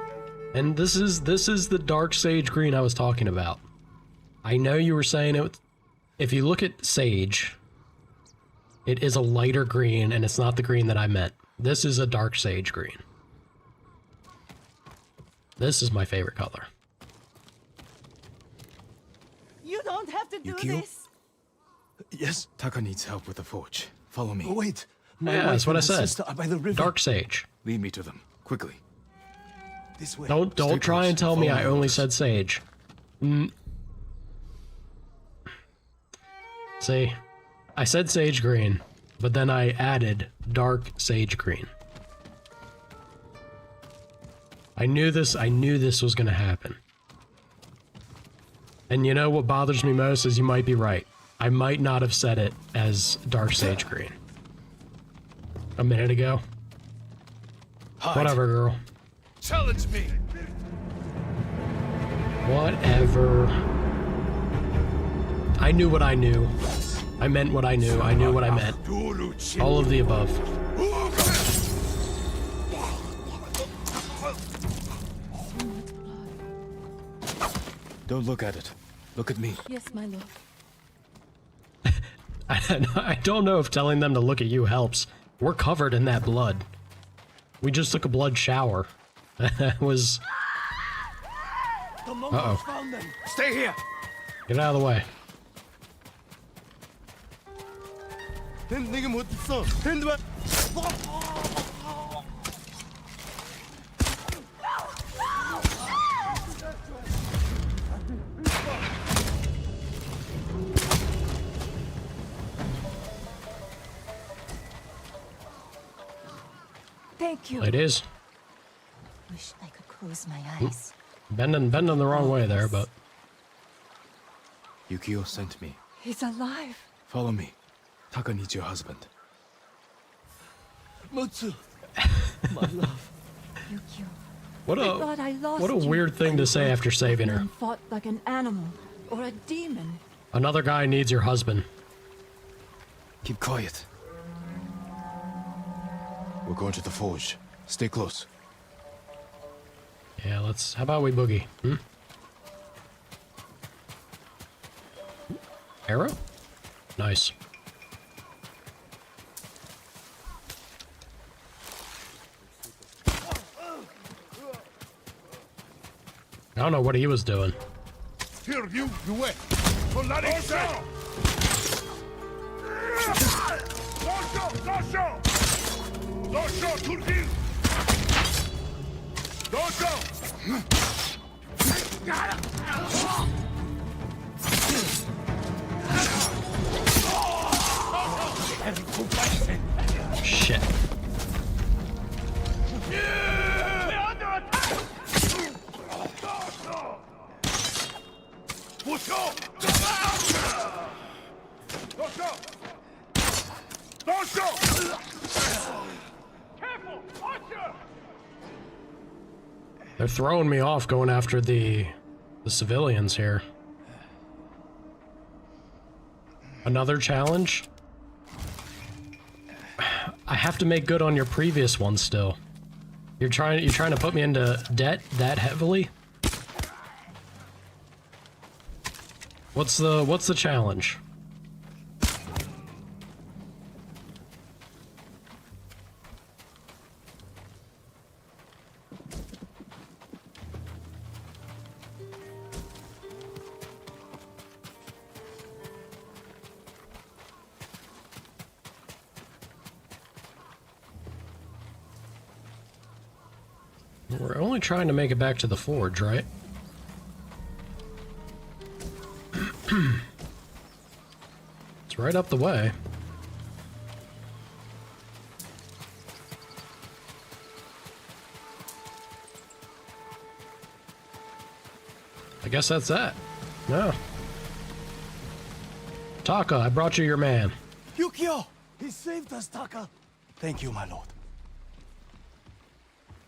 And this is the dark sage green I was talking about. I know you were saying it. If you look at sage, it is a lighter green, and it's not the green that I meant. This is a dark sage green. This is my favorite color. You don't have to do Yukio? this. Yes? Taka needs help with the forge. Follow me. Wait. Yeah, that's what I said. Sister are by the river. Dark sage. Lead me to them, quickly. This way. Don't Stay try close. and tell me Follow I my only orders. said sage. See, I said sage green, but then I added dark sage green. I knew this was gonna happen. And you know what bothers me most is you might be right. I might not have said it as dark sage green a minute ago. Hide. Whatever, girl. Challenge me! Whatever. I knew what I knew. I meant what I knew. I knew what I meant. All of the above. Don't look at it. Look at me. Yes, my lord. I don't know if telling them to look at you helps. We're covered in that blood. We just took a blood shower. That was... Uh-oh. Found them. Stay here! Get out of the way. Thank you. It is. Wish I could close my eyes. Bending the wrong way there, but... Yukio sent me. He's alive. Follow me. Taka needs your husband. Mutsu. My love. Yukio. What I thought I lost what a you. weird thing to say after saving her. And fought like an animal or a demon. Another guy needs your husband. Keep quiet. We're going to the forge. Stay close. Yeah, let's... How about we boogie? Hmm? Arrow? Nice. I don't know what he was doing. Here, you wait! Solari set! Dosho, Turki! Dosho! Shit. They're throwing me off going after the civilians here. Another challenge? I have to make good on your previous one still. You're trying to put me into debt that heavily? What's the challenge? We're only trying to make it back to the forge, right? It's right up the way. I guess that's that. No. Taka, I brought you your man. Yukio! He saved us, Taka! Thank you, my lord.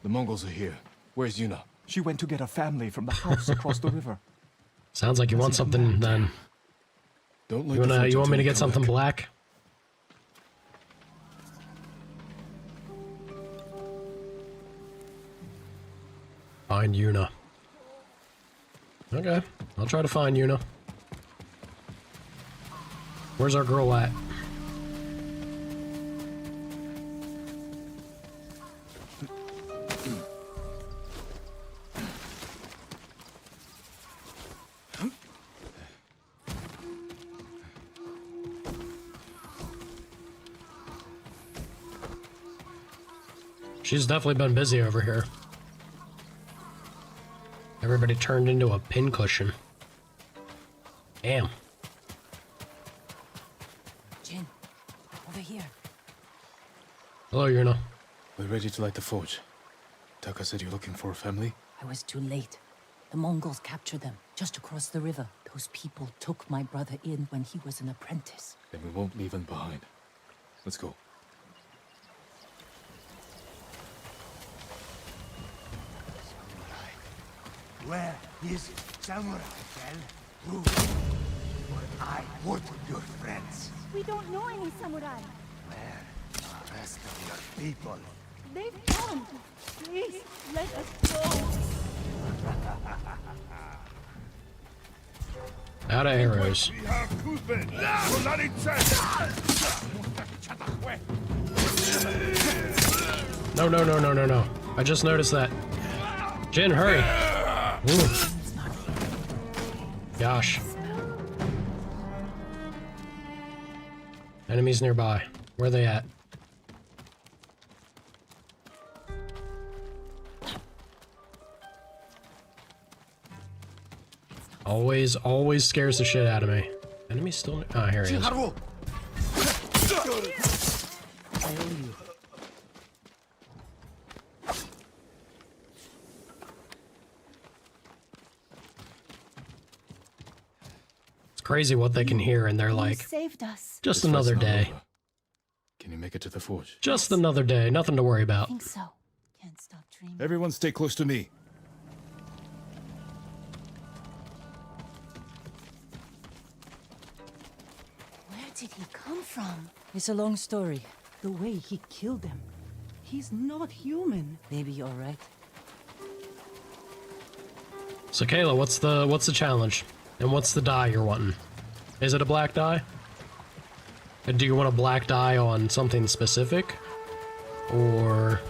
The Mongols are here. Where's Yuna? She went to get her family from the house across the river. Sounds like you want something then. Don't You want me to get something black? Find Yuna. Okay, I'll try to find Yuna. Where's our girl at? She's definitely been busy over here. Everybody turned into a pincushion. Damn. Jin, over here. Hello, Yuna. We're ready to light the forge. Taka said you're looking for a family? I was too late. The Mongols captured them, just across the river. Those people took my brother in when he was an apprentice. Then we won't leave him behind. Let's go. Where is Samurai, Kel? Prove it, or I would your friends. We don't know any samurai. Where are the rest of your people? They've gone. Please, let us go. Out of arrows. No, no, no, no, no, no. I just noticed that. Jin, hurry. Ooh. Gosh. Enemies nearby. Where are they at? Always scares the shit out of me. Enemies still... Oh, here he is. I owe you. It's crazy what they can hear, and they're like, saved us. just another day. Can you make it to the forge? Just another day. Nothing to worry about. I think so. Can't stop dreaming. Everyone stay close to me. Where did he come from? It's a long story. The way he killed them. He's not human. Maybe you're right. So Kayla, what's the challenge? And what's the dye you're wanting? Is it a black dye? And do you want a black dye on something specific? Or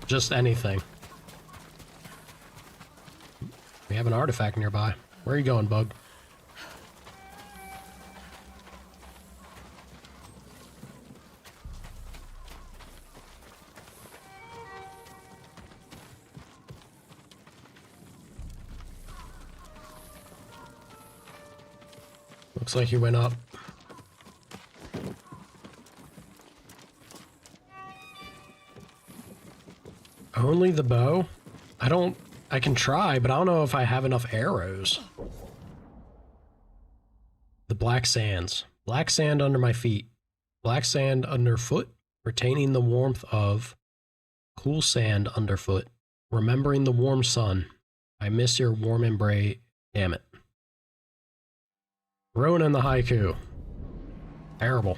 just anything? We have an artifact nearby. Where are you going, bug? Looks like you went up. Only the bow? I can try, but I don't know if I have enough arrows. The black sands. Black sand under my feet. Black sand underfoot, retaining the warmth of cool sand underfoot. Remembering the warm sun. I miss your warm embrace. Damn it. Ruining the haiku. Terrible.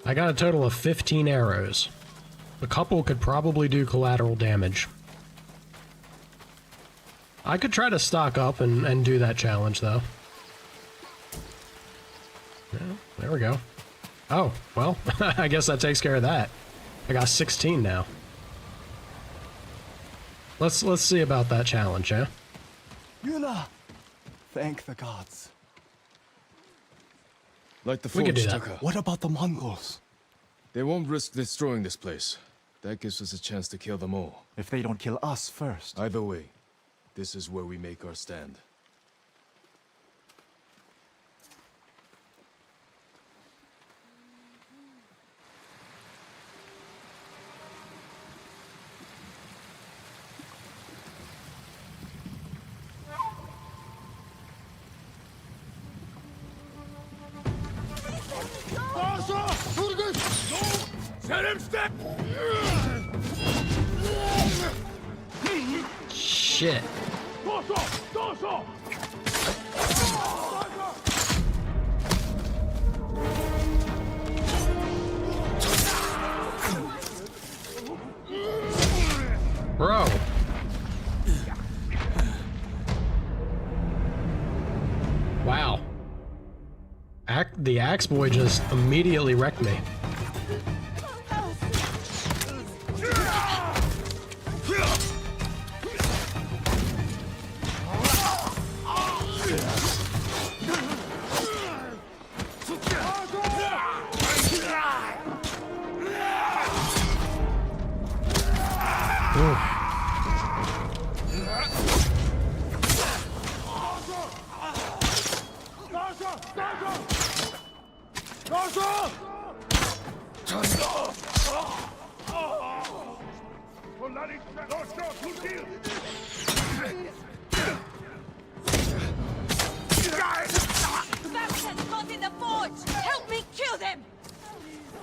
I got a total of 15 arrows. A couple could probably do collateral damage. I could try to stock up and do that challenge, though. Yeah, there we go. Oh, well, I guess that takes care of that. I got 16 now. Let's see about that challenge, yeah? Yuna! Thank the gods. Light the We can forge, do that. Taka. What about the Mongols? They won't risk destroying this place. That gives us a chance to kill them all. If they don't kill us first. Either way, this is where we make our stand. Set him step! Shit. Bro. Wow. The axe boy just immediately wrecked me.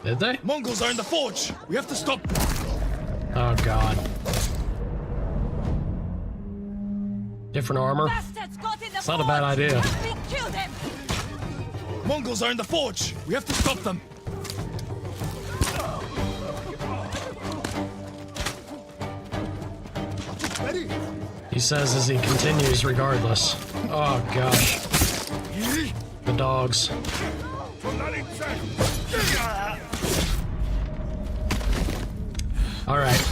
Did they? Mongols are in the forge! We have to stop. Oh god. Different armor? It's not a bad idea. Mongols are in the forge! We have to stop them! He says as he continues regardless. Oh gosh. The dogs. Alright.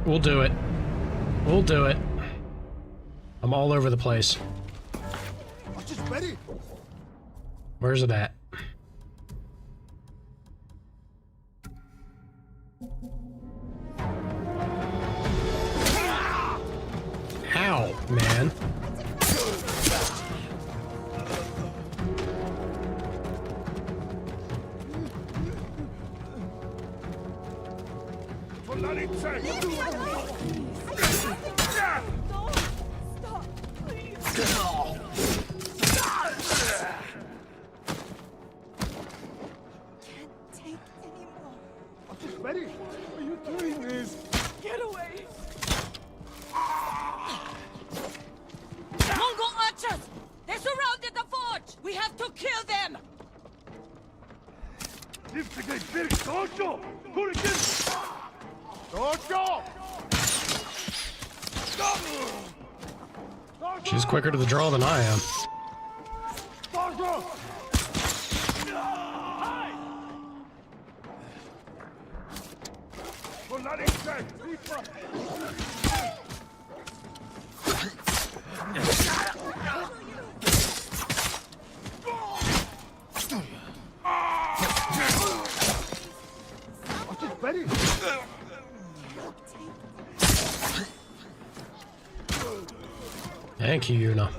We'll do it. We'll do it. I'm all over the place. Where's it at? Ow, man. Mongol archers! They surrounded the forge! We have to kill them! She's quicker to the draw than I am. Thank you, Yuna.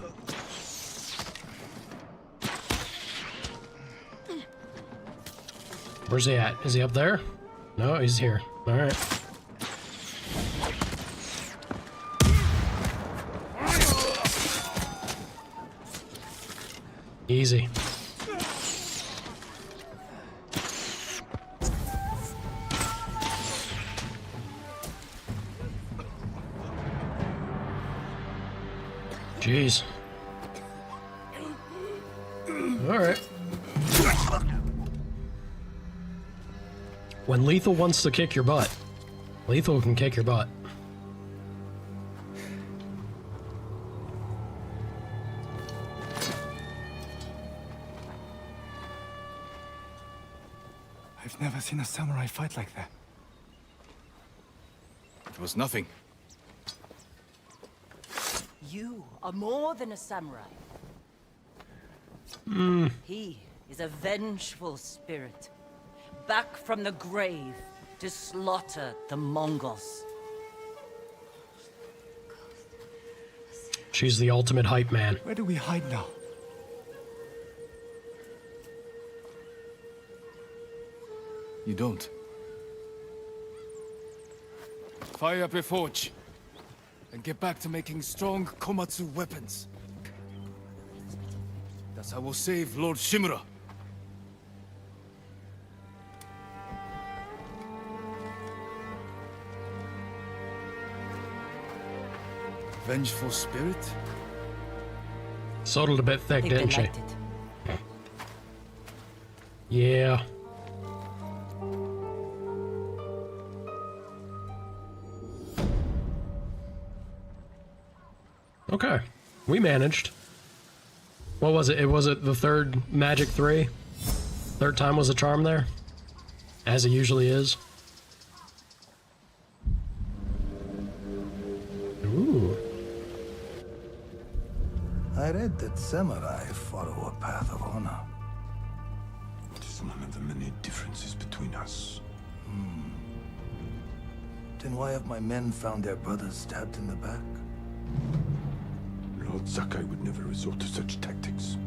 Where's he at? Is he up there? No, he's here. Alright. Easy. Jeez. Alright. When Lethal wants to kick your butt, Lethal can kick your butt. I've never seen a samurai fight like that. It was nothing. You are more than a samurai. He is a vengeful spirit, back from the grave to slaughter the Mongols. She's the ultimate hype man. Where do we hide now? You don't. Fire up a forge. And get back to making strong Komatsu weapons. That's how we'll save Lord Shimura. Vengeful spirit? Sodded a bit thick, I think didn't they she? liked it. Yeah. Okay. We managed. What was it? Was it the third Magic 3? Third time was a charm there? As it usually is. Ooh. I read that samurai follow a path of honor. It is one of the many differences between us. Then why have my men found their brothers stabbed in the back? Lord Sakai would never resort to such tactics.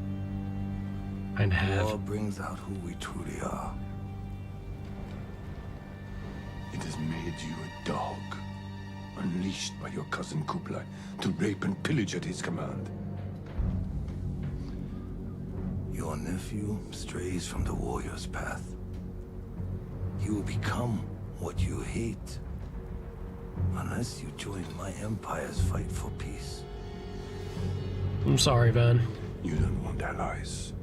And have. War brings out who we truly are. It has made you a dog, unleashed by your cousin Kublai to rape and pillage at his command. Your nephew strays from the warrior's path. He will become what you hate. Unless you join my empire's fight for peace. I'm sorry, Van. You don't want allies.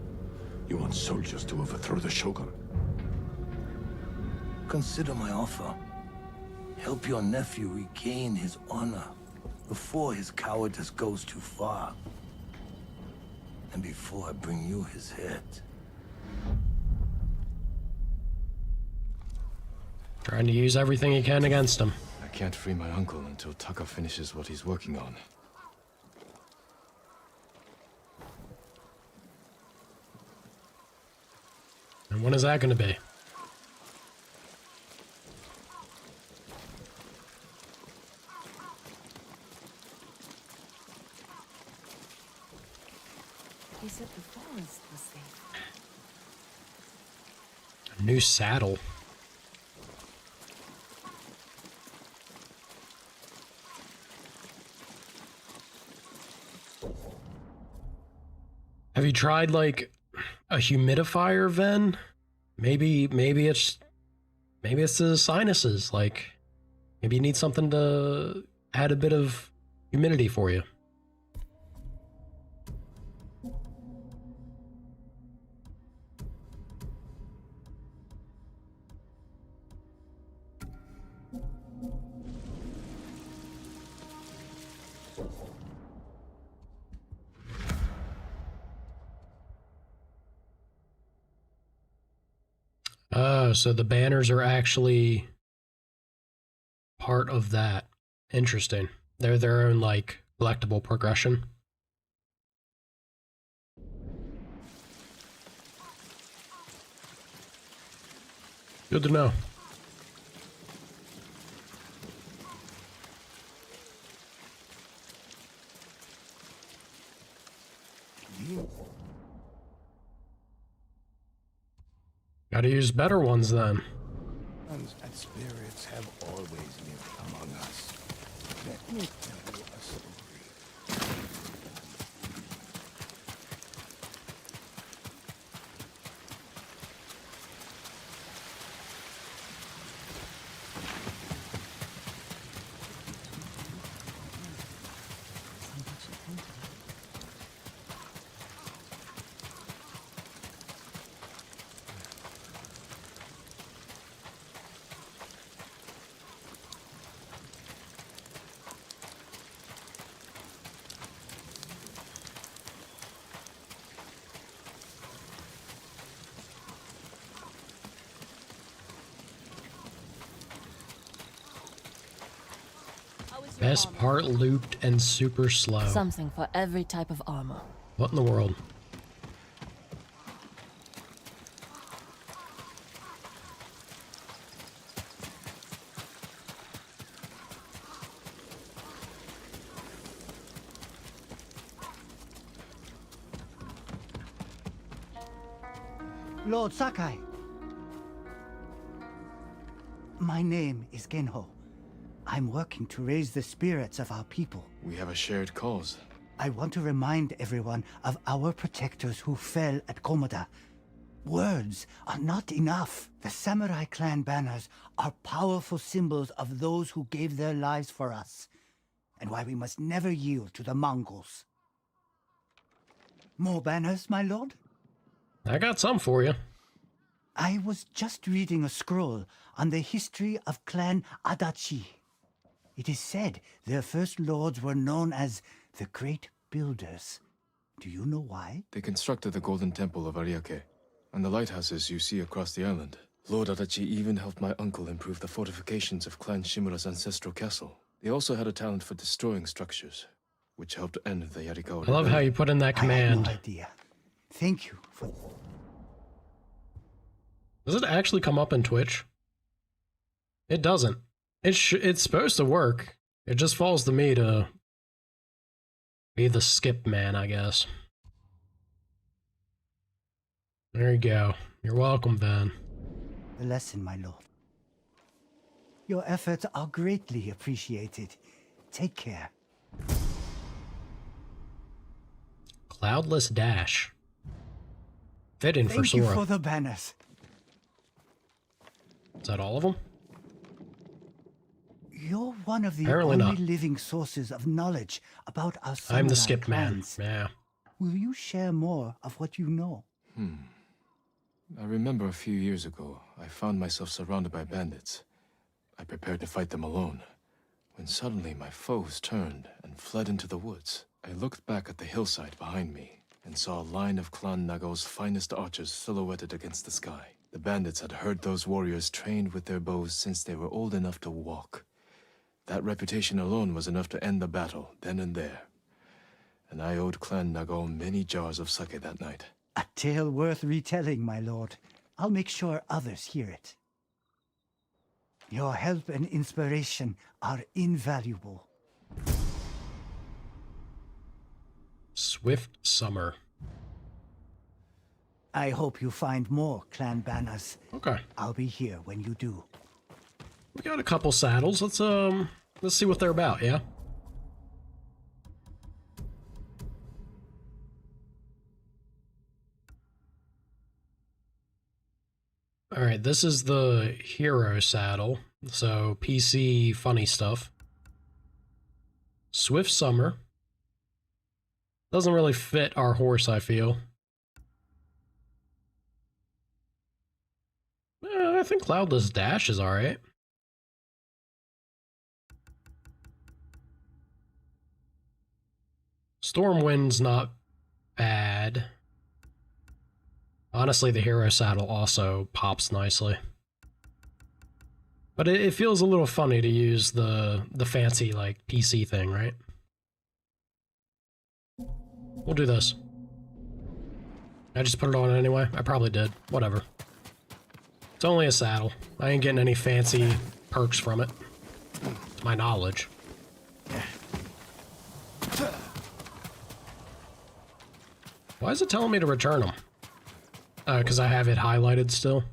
You want soldiers to overthrow the Shogun. Consider my offer. Help your nephew regain his honor before his cowardice goes too far. And before I bring you his head. Trying to use everything he can against him. I can't free my uncle until Taka finishes what he's working on. And when is that going to be? He said the forest was safe. A new saddle. Have you tried like a humidifier, Ven? Maybe it's the sinuses. Like maybe you need something to add a bit of humidity for you. Oh, so the banners are actually part of that. Interesting. They're their own, like, collectible progression. Good to know. Gotta use better ones then. And spirits have always lived among us. Let me tell you a story. Best part looped and super slow. Something for every type of armor. What in the world? Lord Sakai. My name is Genho. I'm working to raise the spirits of our people. We have a shared cause. I want to remind everyone of our protectors who fell at Komoda. Words are not enough. The samurai clan banners are powerful symbols of those who gave their lives for us, and why we must never yield to the Mongols. More banners, my lord? I got some for you. I was just reading a scroll on the history of Clan Adachi. It is said their first lords were known as the Great Builders. Do you know why? They constructed the Golden Temple of Ariake and the lighthouses you see across the island. Lord Adachi even helped my uncle improve the fortifications of Clan Shimura's ancestral castle. They also had a talent for destroying structures, which helped end the Yarikawa. I love how you put in that command. I had no idea. Thank you for... Does it actually come up in Twitch? It doesn't. It's supposed to work. It just falls to me to be the skip man, I guess. There you go. You're welcome, Van. The lesson, my lord. Your efforts are greatly appreciated. Take care. Cloudless Dash. Fitting for Sora. Thank you for the banners. Is that all of them? You're one of the Apparently only not. living sources of knowledge about our samurai I'm the skip clans. man. Yeah. Will you share more of what you know? I remember a few years ago, I found myself surrounded by bandits. I prepared to fight them alone, when suddenly my foes turned and fled into the woods. I looked back at the hillside behind me and saw a line of Clan Nagao's finest archers silhouetted against the sky. The bandits had heard those warriors trained with their bows since they were old enough to walk. That reputation alone was enough to end the battle, then and there. And I owed Clan Nagao many jars of sake that night. A tale worth retelling, my lord. I'll make sure others hear it. Your help and inspiration are invaluable. Swift Summer. I hope you find more clan banners. Okay. I'll be here when you do. We got a couple saddles. Let's see what they're about, yeah? Alright, this is the hero saddle. So, PC funny stuff. Swift Summer. Doesn't really fit our horse, I feel. I think Cloudless Dash is alright. Stormwind's not bad. Honestly, the hero saddle also pops nicely. But it feels a little funny to use the fancy, like, PC thing, right? We'll do this. I just put it on anyway. I probably did. Whatever. It's only a saddle. I ain't getting any fancy perks from it. To my knowledge. Why is it telling me to return them? Because I have it highlighted still.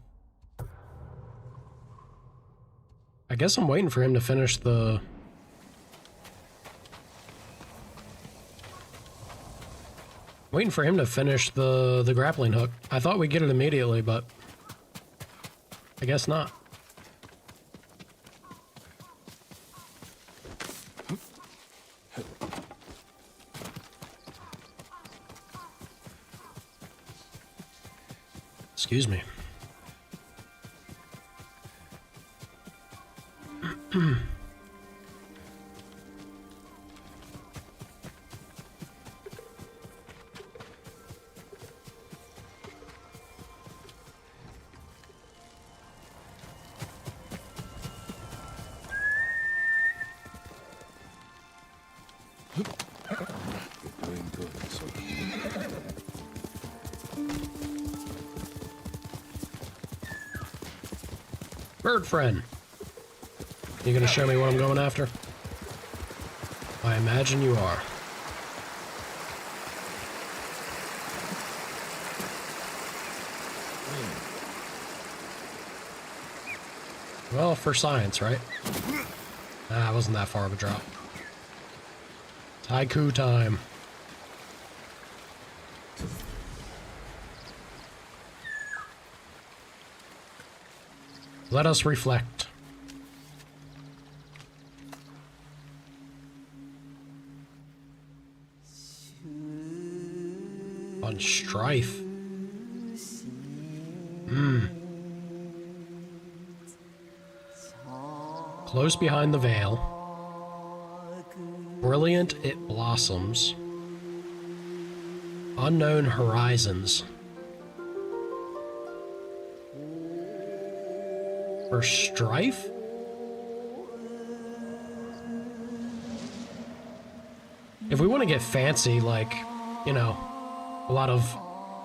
I guess I'm waiting for him to finish the... Waiting for him to finish the grappling hook. I thought we'd get it immediately, but... I guess not. Excuse me. Bird friend. You gonna show me what I'm going after? I imagine you are. Well, for science, right? Ah, it wasn't that far of a drop. Haiku time. Let us reflect. On strife. Close behind the veil. Brilliant it blossoms. Unknown horizons. For strife? If we want to get fancy, like, you know, a lot of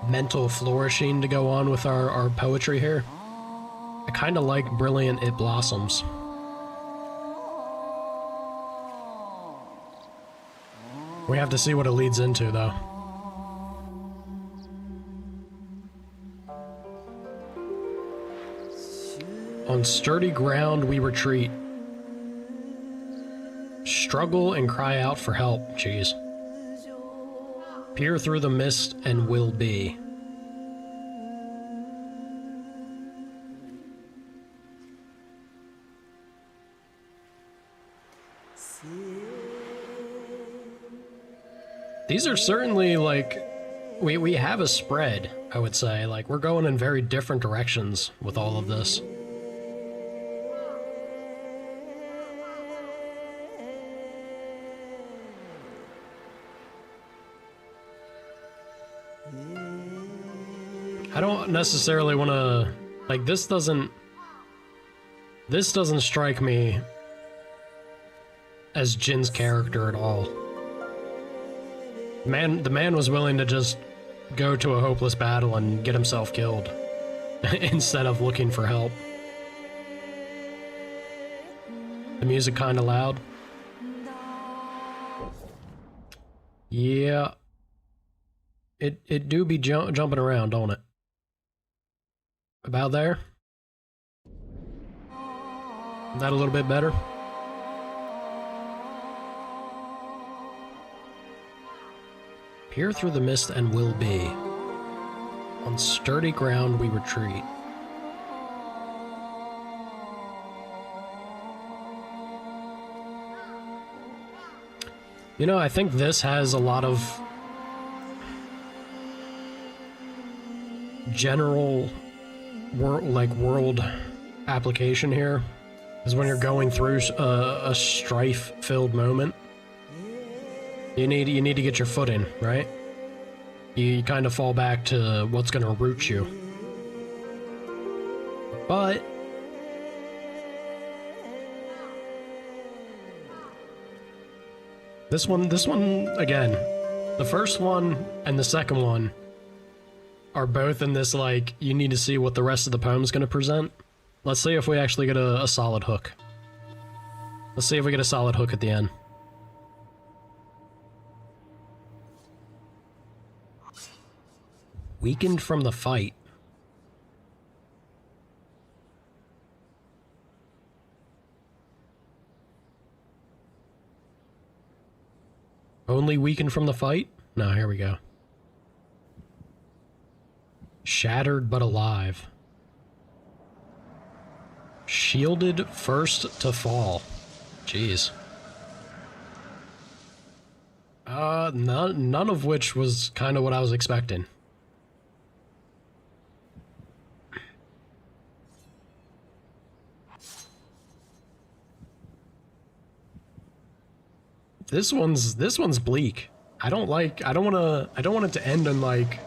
mental flourishing to go on with our poetry here, I kind of like Brilliant It Blossoms. We have to see what it leads into, though. On sturdy ground we retreat. Struggle and cry out for help, jeez. Peer through the mist and will be. These are certainly, like, we have a spread, I would say. Like, we're going in very different directions with all of this. I don't necessarily want to, like, this doesn't strike me as Jin's character at all. The man was willing to just go to a hopeless battle and get himself killed instead of looking for help. The music kind of loud. Yeah. It do be jumping around, don't it? About there? Is that a little bit better? Peer through the mist and will be. On sturdy ground we retreat. You know, I think this has a lot of general world application here. Is when you're going through a strife-filled moment, you need to get your footing, right? You kind of fall back to what's going to root you. But this one again, the first one and the second one are both in this, like, you need to see what the rest of the poem's going to present. Let's see if we actually get a solid hook. Let's see if we get a solid hook at the end. Weakened from the fight. Only weakened from the fight? No, here we go. Shattered but alive. Shielded first to fall. Jeez. None of which was kind of what I was expecting. This one's bleak. I don't want it to end on, like,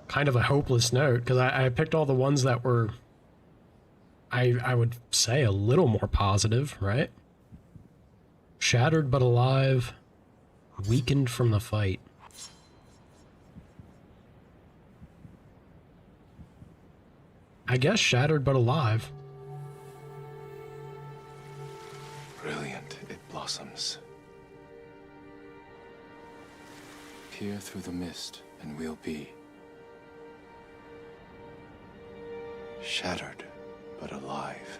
kind of a hopeless note, because I picked all the ones that were, I would say, a little more positive, right? Shattered but alive, weakened from the fight. I guess shattered but alive. Brilliant, it blossoms. Peer through the mist, and we'll be shattered but alive.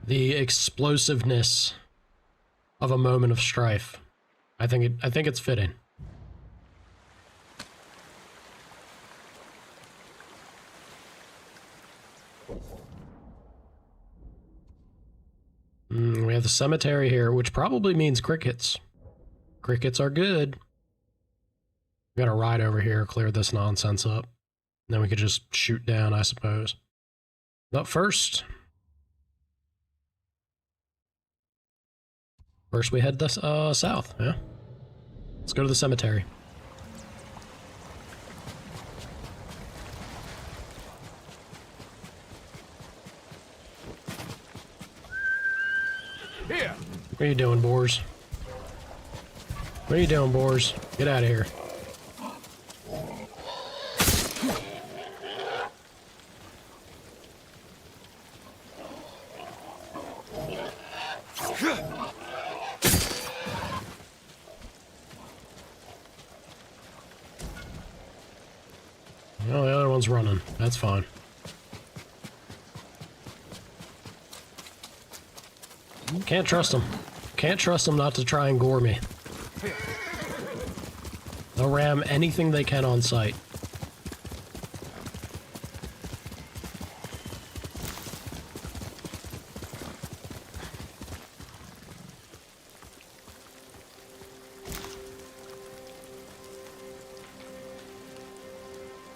The explosiveness of a moment of strife. I think it's fitting. We have the cemetery here, which probably means crickets. Crickets are good. We gotta ride over here, clear this nonsense up. Then we could just shoot down, I suppose. But first we head south, yeah? Let's go to the cemetery. Here. What are you doing, Boars? What are you doing, Boars? Get out of here. Oh, the other one's running. That's fine. Can't trust them. Can't trust them not to try and gore me. They'll ram anything they can on sight.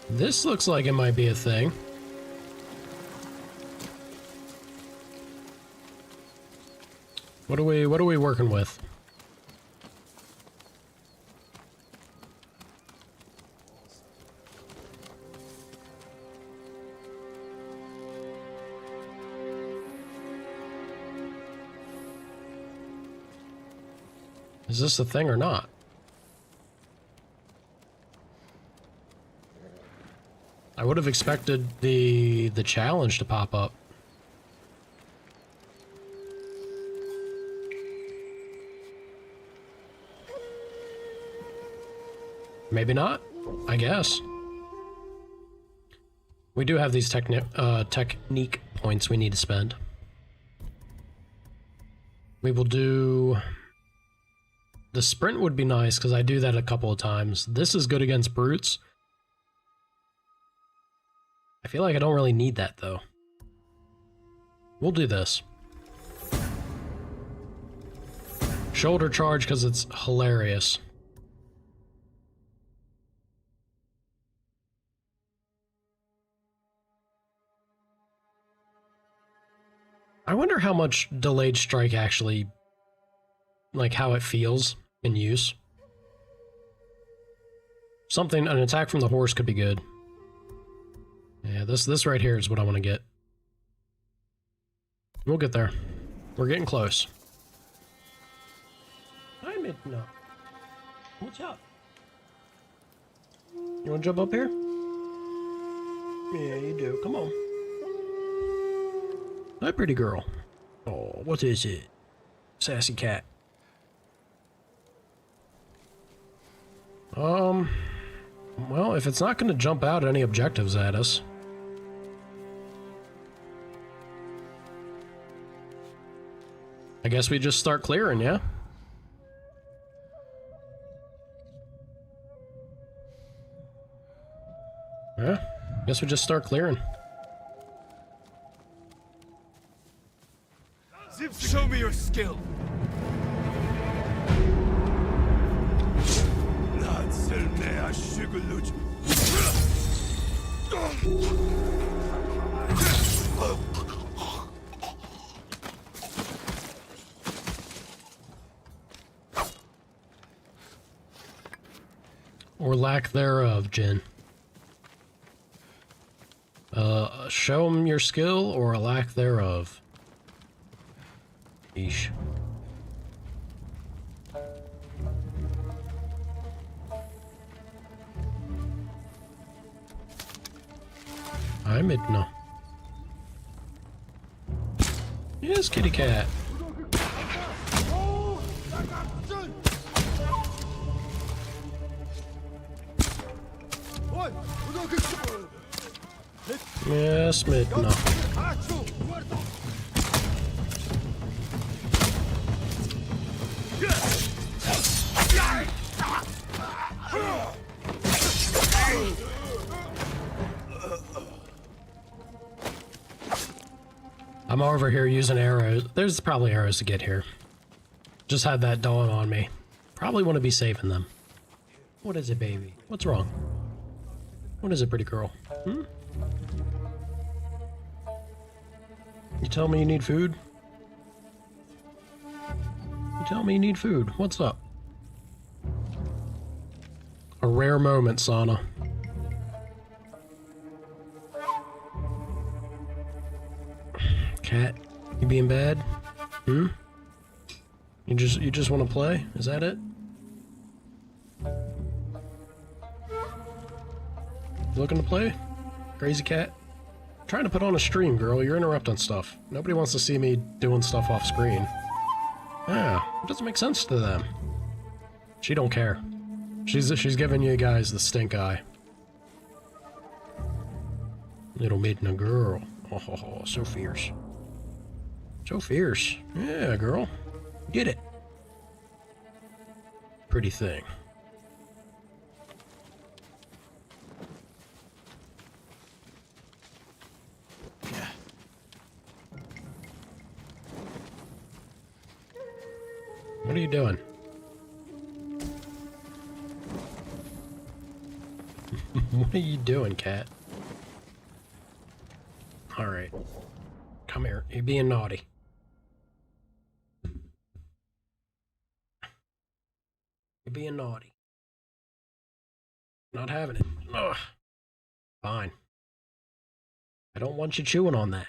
This looks like it might be a thing. What are we working with? Is this a thing or not? I would have expected the challenge to pop up. Maybe not, I guess. We do have these technique points we need to spend. We will do... The sprint would be nice, because I do that a couple of times. This is good against brutes. I feel like I don't really need that, though. We'll do this. Shoulder charge, because it's hilarious. I wonder how much delayed strike actually, like how it feels in use. An attack from the horse could be good. Yeah, this right here is what I want to get. We'll get there. We're getting close. Hi, Midna. What's up? You want to jump up here? Yeah, you do. Come on. Hi, pretty girl. Oh, what is it? Sassy cat. Well, if it's not going to jump out any objectives at us. I guess we just start clearing, yeah? Yeah, guess we just start clearing. Show me your skill. Or lack thereof, Jin. Show them your skill or a lack thereof. Eesh. Hi, Midna. Yes, kitty cat. Yes, Midna. I'm over here using arrows. There's probably arrows to get here. Just had that dawn on me. Probably want to be saving them. What is it, baby? What's wrong? What is it, pretty girl? Hmm? You tell me you need food? You tell me you need food. What's up? A rare moment, Sana. Cat, you being bad? Hmm? You just want to play? Is that it? Looking to play? Crazy cat? I'm trying to put on a stream, girl. You're interrupting stuff. Nobody wants to see me doing stuff off screen. Yeah, it doesn't make sense to them. She don't care. She's giving you guys the stink eye. Little Midna girl. Oh, so fierce. So fierce. Yeah, girl. Get it. Pretty thing. Yeah. What are you doing? What are you doing, cat? Alright. Come here. You're being naughty. You're being naughty. Not having it. Ugh. Fine. I don't want you chewing on that.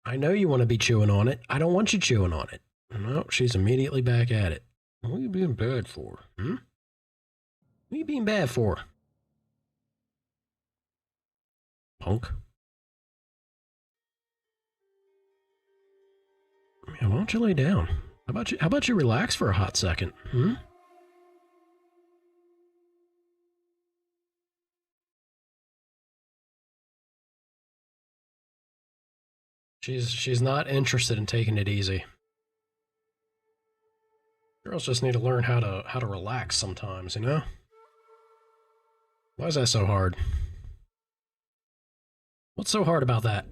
I know you want to be chewing on it. I don't want you chewing on it. No, she's immediately back at it. What are you being bad for? Hmm? What are you being bad for? Punk. Yeah, why don't you lay down? How about you relax for a hot second? Hmm? She's not interested in taking it easy. Girls just need to learn how to relax sometimes, you know? Why is that so hard? What's so hard about that?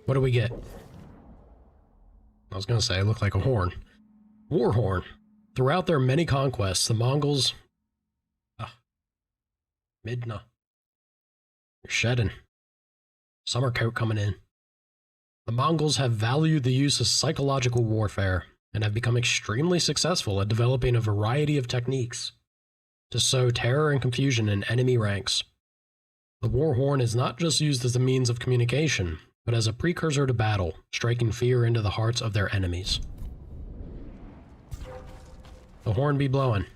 What do we get? I was gonna say, it looked like a horn. War horn. Throughout their many conquests, the Mongols... Midna. You're shedding. Summer coat coming in. The Mongols have valued the use of psychological warfare and have become extremely successful at developing a variety of techniques to sow terror and confusion in enemy ranks. The war horn is not just used as a means of communication, but as a precursor to battle, striking fear into the hearts of their enemies. The horn be blowing.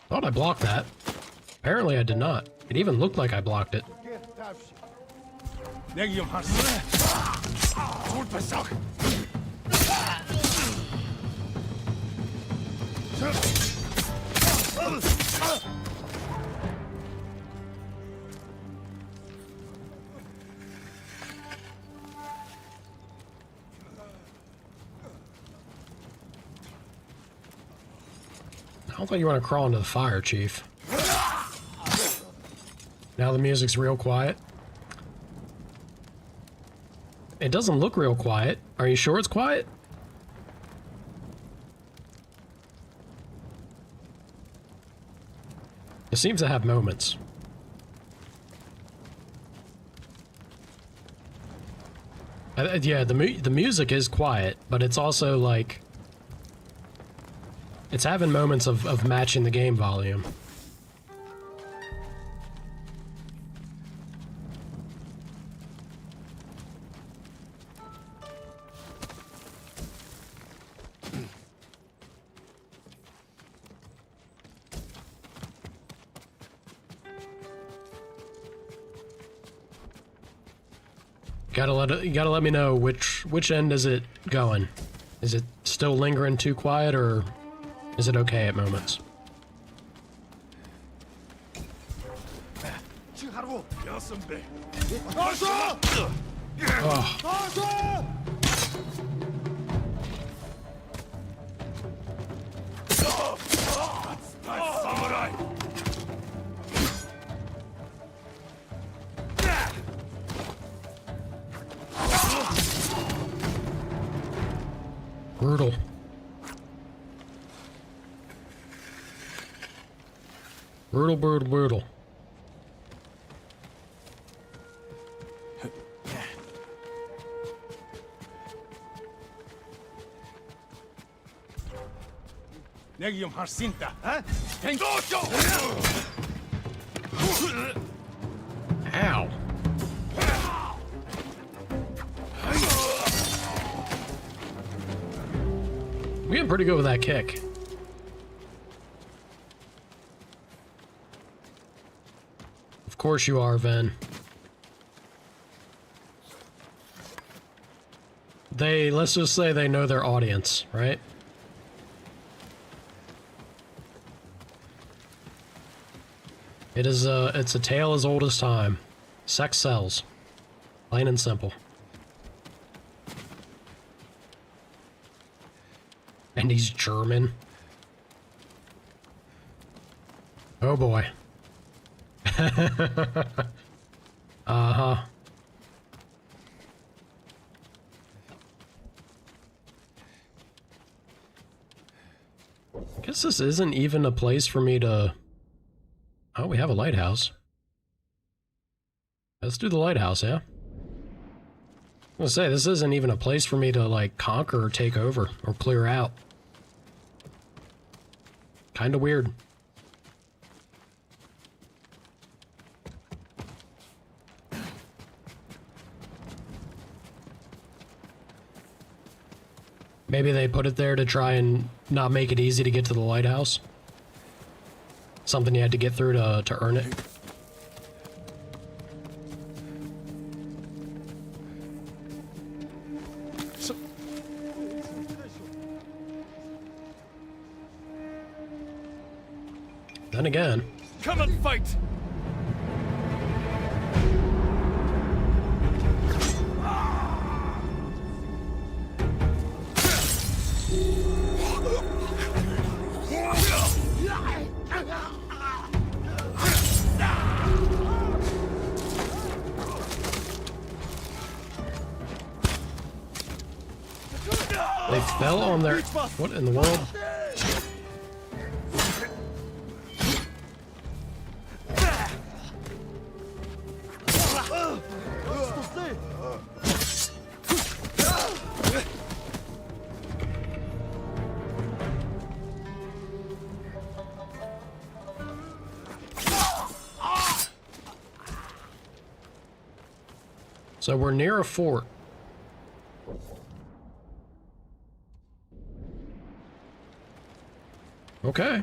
Thought I blocked that. Apparently I did not. It even looked like I blocked it. I don't think you want to crawl into the fire, Chief. Now the music's real quiet. It doesn't look real quiet. Are you sure it's quiet? It seems to have moments. Yeah, the music is quiet, but it's also like... It's having moments of matching the game volume. You gotta let me know which end is it going. Is it still lingering too quiet, or is it okay at moments? Oh. Samurai! Brutal. Brutal, brutal, brutal. Negium Harsinta, huh? Ow. I'm getting pretty good with that kick. Of course you are, Ven. Let's just say they know their audience, right? It's a tale as old as time. Sex sells. Plain and simple. And he's German. Oh boy. Uh-huh. I guess this isn't even a place for me to... Oh, we have a lighthouse. Let's do the lighthouse, yeah? I was gonna say, this isn't even a place for me to, like, conquer or take over or clear out. Kinda weird. Maybe they put it there to try and not make it easy to get to the lighthouse. Something you had to get through to earn it. Then again... Come and fight! They fell on their... What in the world? So we're near a fort. Okay.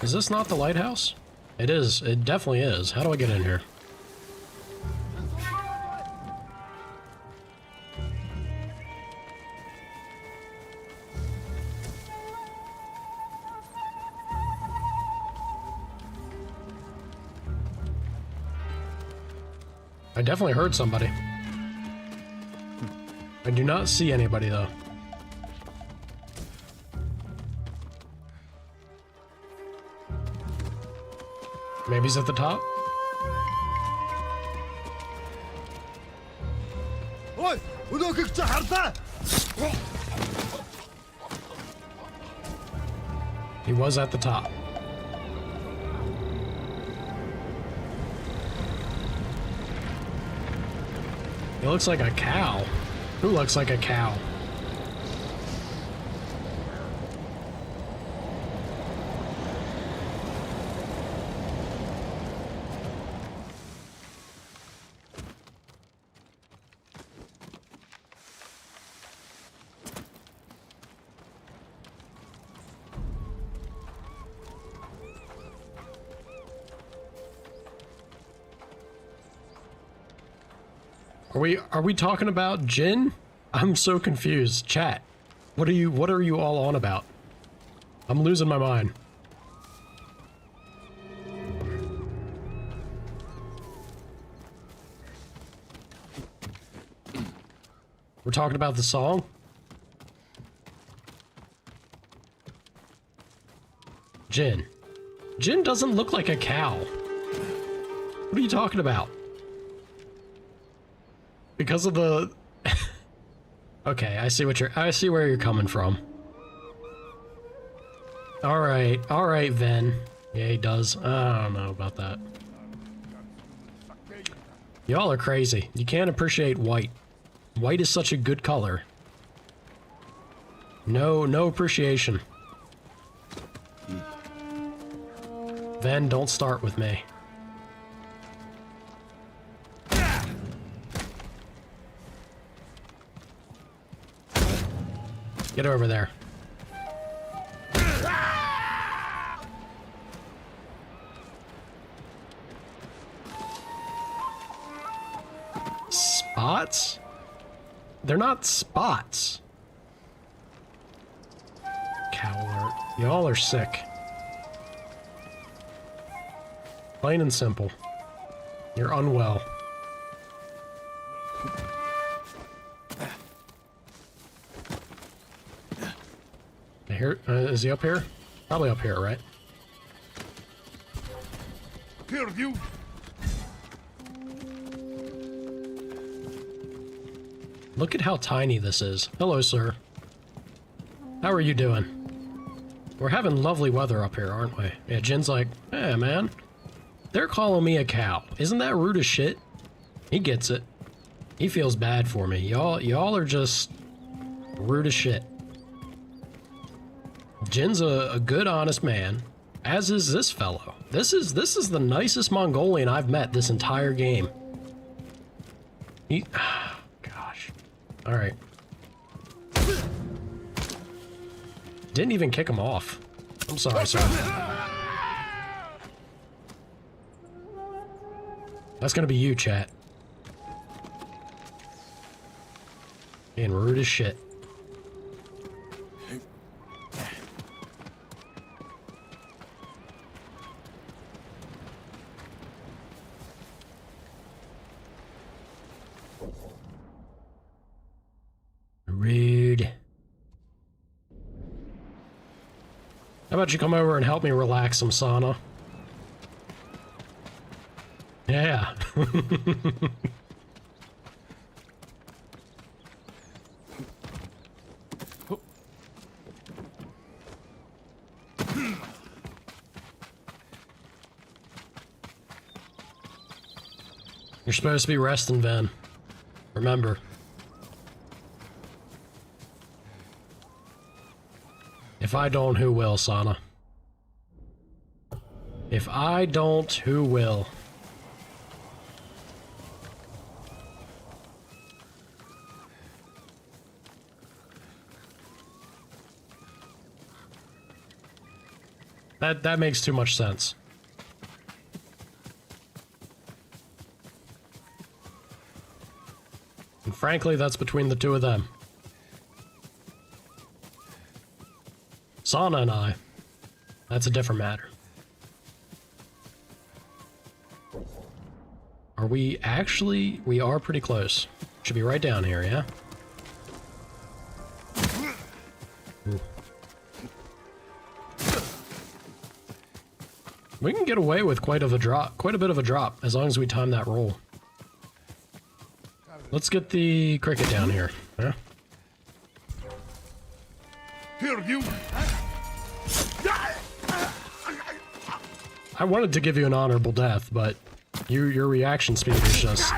Is this not the lighthouse? It is. It definitely is. How do I get in here? I definitely heard somebody. I do not see anybody though. Maybe he's at the top? He was at the top. He looks like a cow. Who looks like a cow? Are we talking about Jin? I'm so confused. Chat. What are you all on about? I'm losing my mind. We're talking about the song? Jin. Jin doesn't look like a cow. What are you talking about? Because of the... Okay, I see where you're coming from. Alright, Ven. Yeah, he does. I don't know about that. Y'all are crazy. You can't appreciate white. White is such a good color. No appreciation. Ven, don't start with me. Get over there. Spots? They're not spots. Cow alert. Y'all are sick. Plain and simple. You're unwell. Here, is he up here? Probably up here, right? Here, you. Look at how tiny this is. Hello, sir. How are you doing? We're having lovely weather up here, aren't we? Yeah, Jin's like, hey, man. They're calling me a cow. Isn't that rude as shit? He gets it. He feels bad for me. Y'all are just rude as shit. Jin's a good, honest man, as is this fellow. This is the nicest Mongolian I've met this entire game. Gosh. All right. Didn't even kick him off. I'm sorry, sir. That's gonna be you, chat. Being rude as shit. Rude. How about you come over and help me relax some sauna? Yeah. You're supposed to be resting, Ven. Remember. If I don't, who will, Sana? If I don't, who will? That makes too much sense. And frankly, that's between the two of them. Sana and I, that's a different matter. Are we actually? We are pretty close. Should be right down here, yeah? Ooh. We can get away with quite a bit of a drop, as long as we time that roll. Let's get the cricket down here, yeah? Here, you. I wanted to give you an honorable death, but your reaction speed is just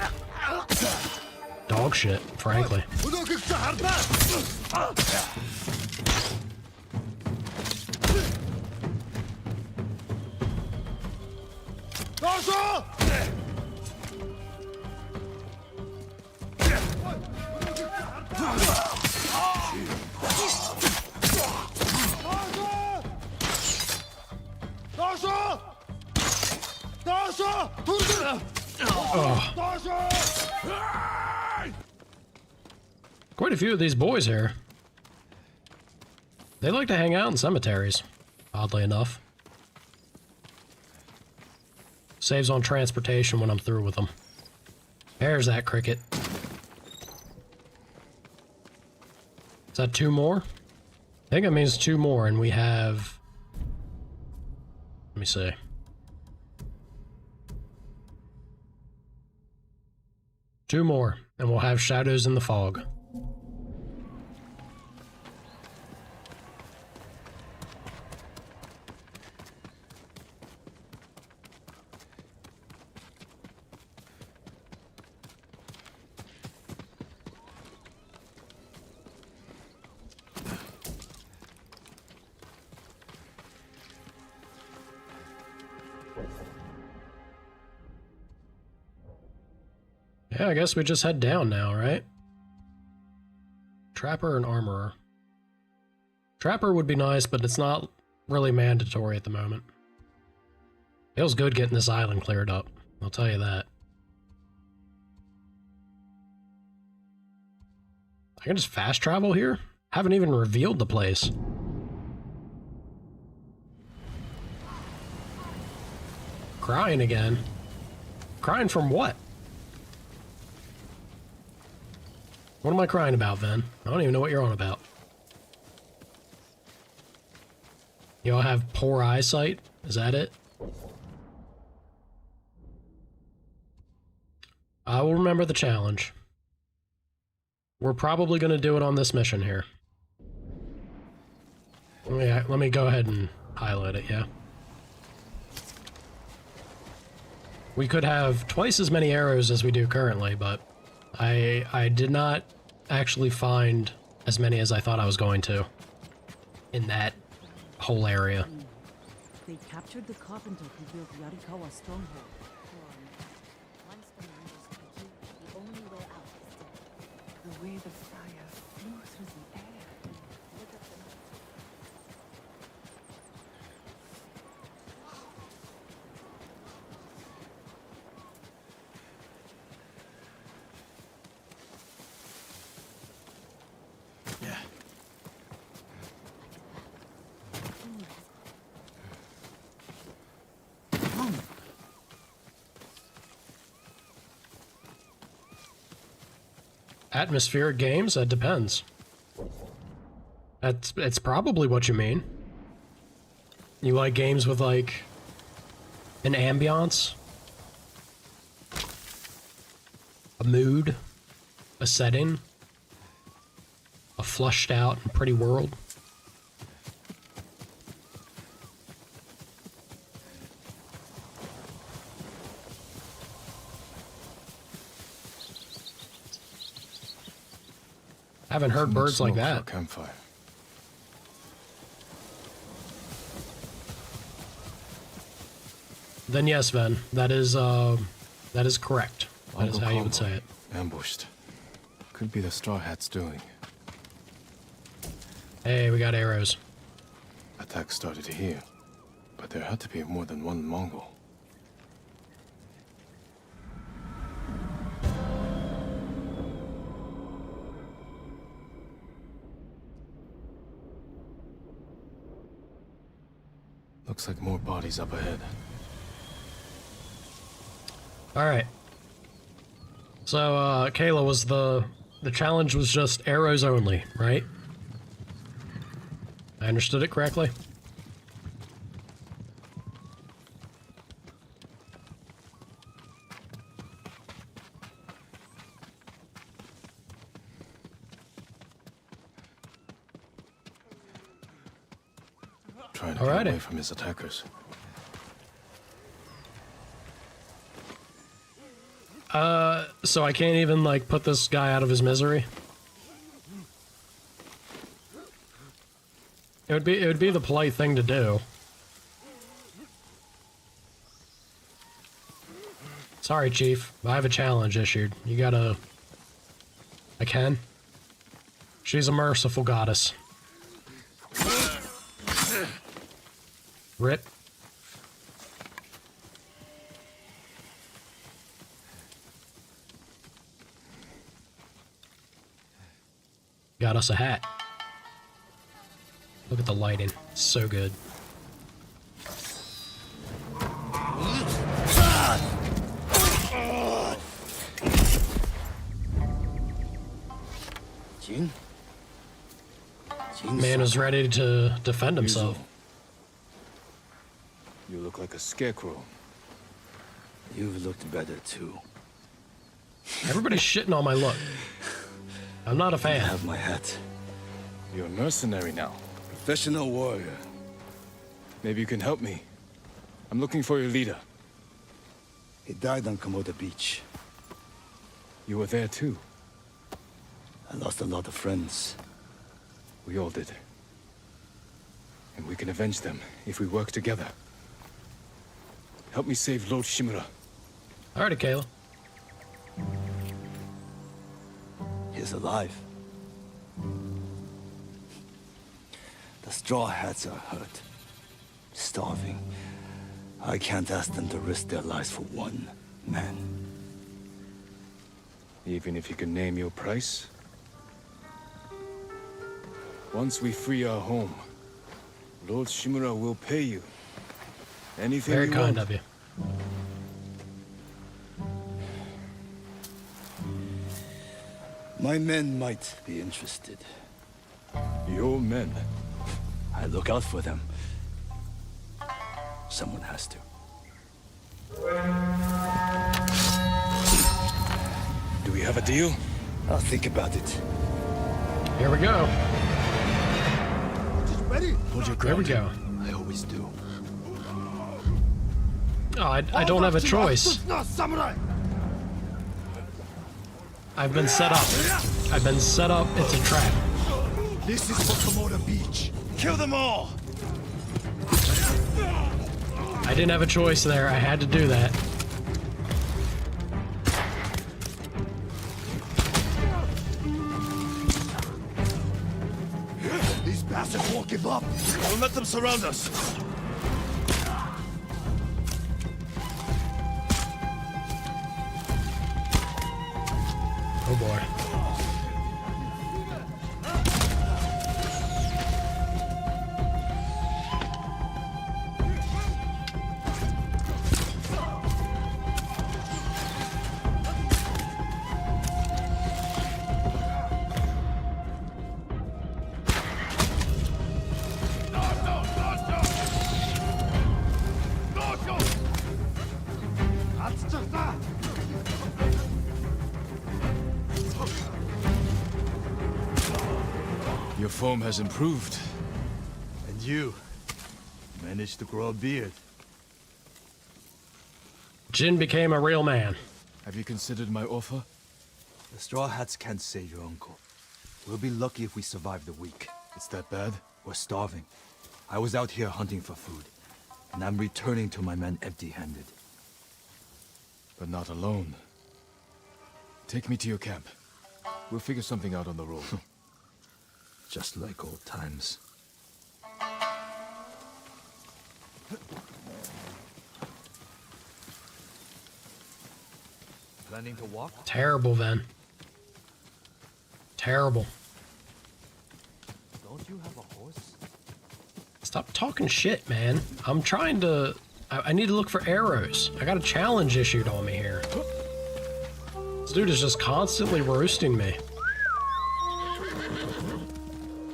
dog shit, frankly. Oh. Quite a few of these boys here. They like to hang out in cemeteries, oddly enough. Saves on transportation when I'm through with them. There's that cricket. Is that 2 more? I think that means 2 more, and we have... Let me see. Two more, and we'll have Shadows in the Fog. Yeah, I guess we just head down now, right? Trapper and Armorer. Trapper would be nice, but it's not really mandatory at the moment. Feels good getting this island cleared up, I'll tell you that. I can just fast travel here? Haven't even revealed the place. Crying again? Crying from what? What am I crying about, Ven? I don't even know what you're on about. You all have poor eyesight? Is that it? I will remember the challenge. We're probably going to do it on this mission here. Let me go ahead and highlight it, yeah. We could have twice as many arrows as we do currently, but I did not actually find as many as I thought I was going to in that whole area. They captured the carpenter who built Yarikawa stronghold. Once the Mongols take you, the only way out is death. The way the fire flew through the air. Look at the Atmospheric games? That depends. It's probably what you mean. You like games with, like, an ambiance? A mood? A setting? A flushed out and pretty world? Haven't heard birds like that. Campfire. Then yes, Ven, that is correct. That is how you would say it. Ambushed. Could be the Straw Hats doing. Hey, we got arrows. Attack started here, but there had to be more than one Mongol. Looks like more bodies up ahead. Alright. So, Kayla, was the challenge was just arrows only, right? I understood it correctly? Trying to get away from his attackers. So I can't even, like, put this guy out of his misery? It would be the polite thing to do. Sorry, Chief. I have a challenge issued. You gotta... I can? She's a merciful goddess. Rip. got us a hat. Look at the lighting. So good. Man is ready to defend himself. You look like a scarecrow. You've looked better too. Everybody's shitting on my look. I'm not a fan. I have my hat. You're a mercenary now. Professional warrior. Maybe you can help me. I'm looking for your leader. He died on Komoda Beach. You were there too. I lost a lot of friends. We all did. And we can avenge them if we work together. Help me save Lord Shimura. Alrighty, Kayla. He's alive. The Straw Hats are hurt. Starving. I can't ask them to risk their lives for one man. Even if you can name your price? Once we free our home, Lord Shimura will pay you. Anything Very you kind want. of you. My men might be interested. Your men? I look out for them. Someone has to. Do we have a deal? I'll think about it. Here we go. Ready? Hold your There we ground. go. I always do. Oh, I don't have a choice. I've been set up. I've been set up. It's a trap. This is for Komoda Beach. Kill them all! I didn't have a choice there. I had to do that. These bastards won't give up. Don't let them surround us. Oh boy. Your form has improved. And you managed to grow a beard. Jin became a real man. Have you considered my offer? The Straw Hats can't save your uncle. We'll be lucky if we survive the week. It's that bad? We're starving. I was out here hunting for food, and I'm returning to my men empty-handed. But not alone. Take me to your camp. We'll figure something out on the road. Just like old times. Planning to walk? Terrible, then. Terrible. Don't you have a horse? Stop talking shit, man. I'm trying to... I need to look for arrows. I got a challenge issued on me here. This dude is just constantly roasting me.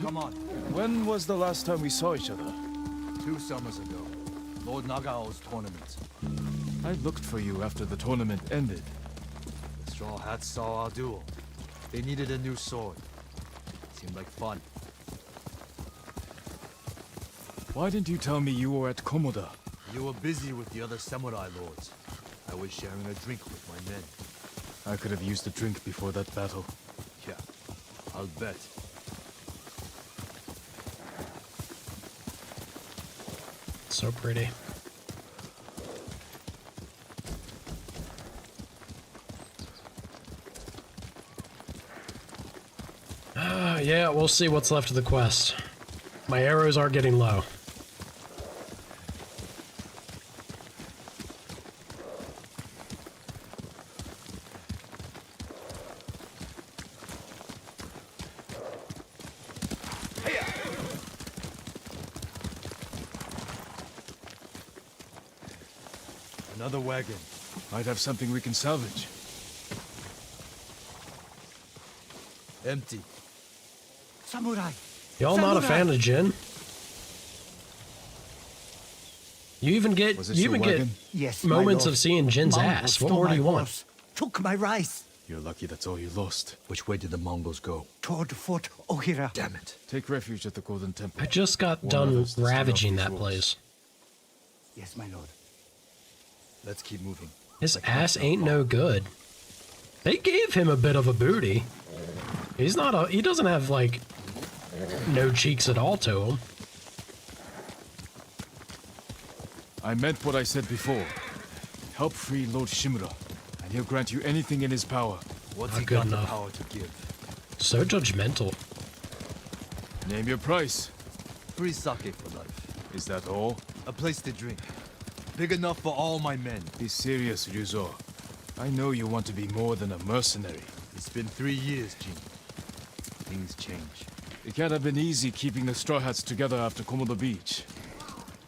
Come on. When was the last time we saw each other? 2 summers ago. Lord Nagao's tournament. I looked for you after the tournament ended. The Straw Hats saw our duel. They needed a new sword. Seemed like fun. Why didn't you tell me you were at Komoda? You were busy with the other samurai lords. I was sharing a drink with my men. I could have used a drink before that battle. Yeah, I'll bet. So pretty. Yeah, we'll see what's left of the quest. My arrows are getting low. Another wagon. Might have something we can salvage. Empty. Samurai! Y'all not a Samurai! fan of Jin? You even get Yes, moments my lord. of seeing Jin's Mongols ass. What stole more do my you want? horse, took my rice. You're lucky that's all you lost. Which way did the Mongols go? Toward Fort Ohira. Damn it. Take refuge at the Golden Temple. I just got Warn done others to stay off ravaging these that roads. place. Yes, my lord. Let's keep moving. His ass ain't no good. They gave him a bit of a booty. He's not a. He doesn't have like no cheeks at all to him. I meant what I said before. Help free Lord Shimura, and he'll grant you anything in his power. What's Not he good got enough. the power to give? So judgmental. Name your price. Free sake for life. Is that all? A place to drink. Big enough for all my men. Be serious, Ryuzo. I know you want to be more than a mercenary. It's been 3 years, Jin. Things change. It can't have been easy keeping the Straw Hats together after Komodo Beach.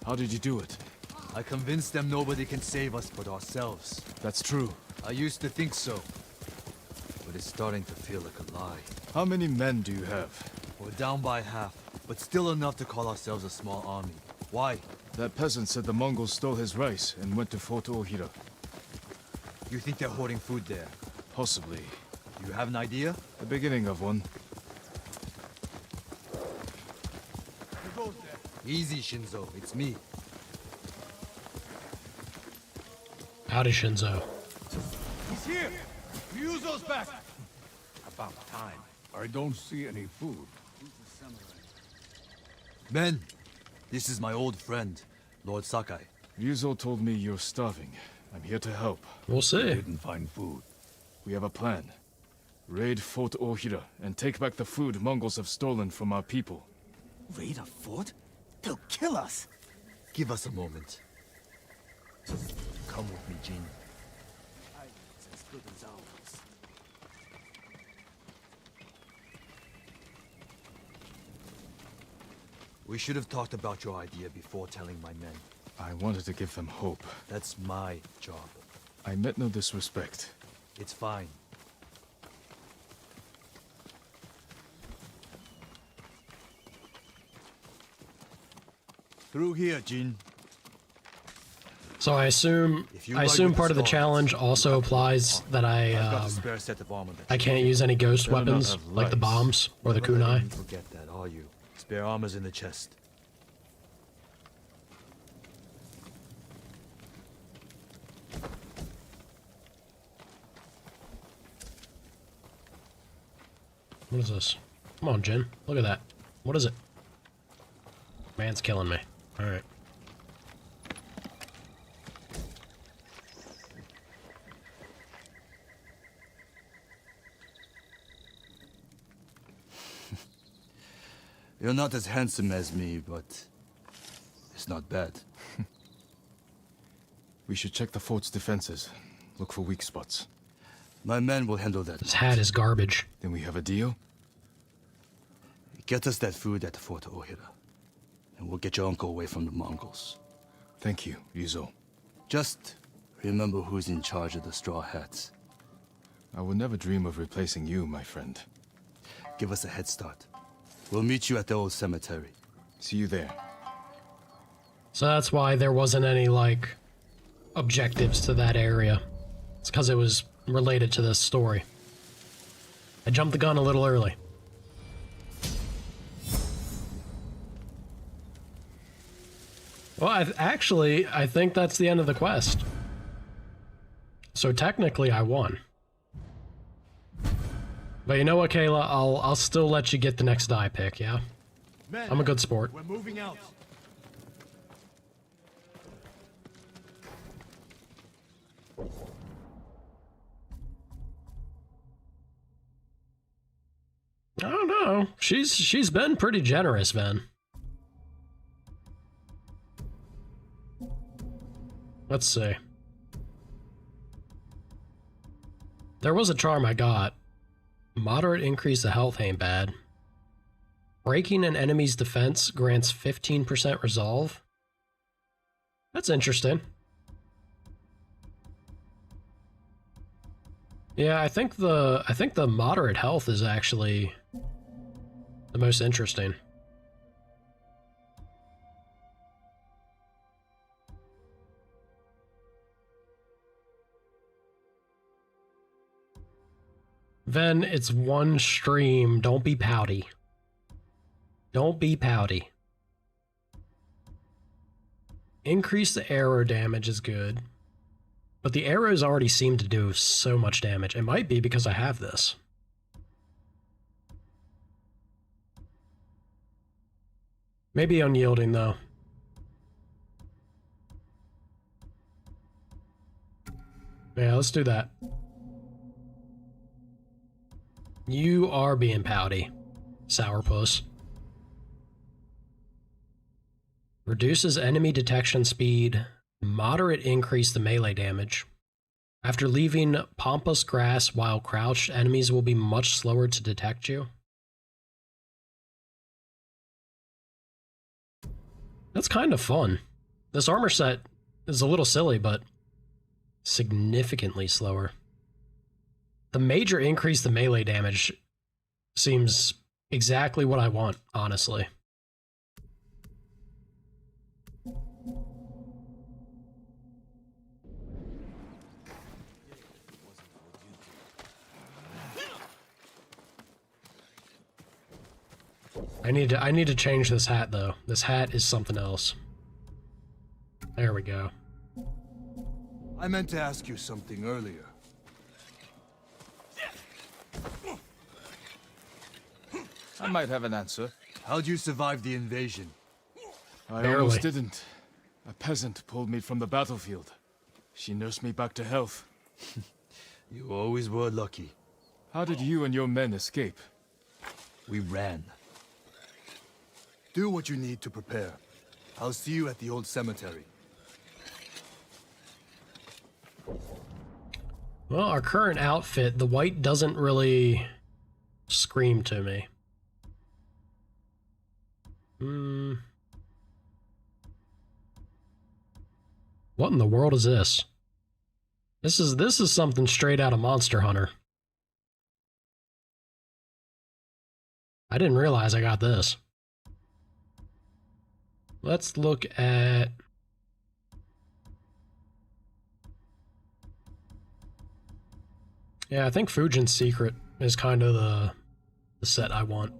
How did you do it? I convinced them nobody can save us but ourselves. That's true. I used to think so. But it's starting to feel like a lie. How many men do you have? We're down by half, but still enough to call ourselves a small army. Why? That peasant said the Mongols stole his rice and went to Fort Ohira. You think they're hoarding food there? Possibly. You have an idea? The beginning of one. Easy, Shinzo. It's me. Howdy, Shinzo. He's here! Ryuzo's back! About time. I don't see any food. Men, this is my old friend, Lord Sakai. Ryuzo told me you're starving. I'm here to help. We'll see. Didn't find food. We have a plan. Raid Fort Ohira and take back the food Mongols have stolen from our people. Raid a fort? They'll kill us. Give us a moment. Come with me, Jin. As good as ours. We should have talked about your idea before telling my men. I wanted to give them hope. That's my job. I meant no disrespect. It's fine. Through here, Jin. So I assume part of the challenge also applies that I've got a spare set of armor that I can't use any ghost Better not weapons have like the lights. bombs or the Never let kunai. me forget that, are you? Spare armor's in the chest. What is this? Come on, Jin. Look at that. What is it? Man's killing me. Alright. You're not as handsome as me, but it's not bad. We should check the fort's defenses. Look for weak spots. My men will handle that. This hat is garbage. Then we have a deal? Get us that food at Fort Ohira, and we'll get your uncle away from the Mongols. Thank you, Ryuzo. Just remember who's in charge of the Straw Hats. I would never dream of replacing you, my friend. Give us a head start. We'll meet you at the old cemetery. See you there. So that's why there wasn't any, like, objectives to that area. It's because it was related to this story. I jumped the gun a little early. Well, I think that's the end of the quest. So technically, I won. But you know what, Kayla? I'll still let you get the next die pick, yeah? Men, I'm a good sport. we're moving out. I don't know. She's been pretty generous, Ven. Let's see. There was a charm I got. Moderate increase of health ain't bad. Breaking an enemy's defense grants 15% resolve. That's interesting. Yeah, I think the moderate health is actually the most interesting. Ven, it's one stream. Don't be pouty. Don't be pouty. Increase the arrow damage is good. But the arrows already seem to do so much damage. It might be because I have this. Maybe unyielding though. Yeah, let's do that. You are being pouty, sourpuss. Reduces enemy detection speed. Moderate increase the melee damage. After leaving pampas grass while crouched, enemies will be much slower to detect you. That's kind of fun. This armor set is a little silly, but significantly slower. The major increase to melee damage seems exactly what I want, honestly. I need to change this hat though. This hat is something else. There we go. I meant to ask you something earlier. I might have an answer. How'd you survive the invasion? I almost didn't. A peasant pulled me from the battlefield. She nursed me back to health. You always were lucky. How did you and your men escape? We ran. Do what you need to prepare. I'll see you at the old cemetery. Well, our current outfit, the white doesn't really scream to me. What in the world is this? This is something straight out of Monster Hunter. I didn't realize I got this. Let's look at... Yeah, I think Fujin's Secret is kind of the set I want.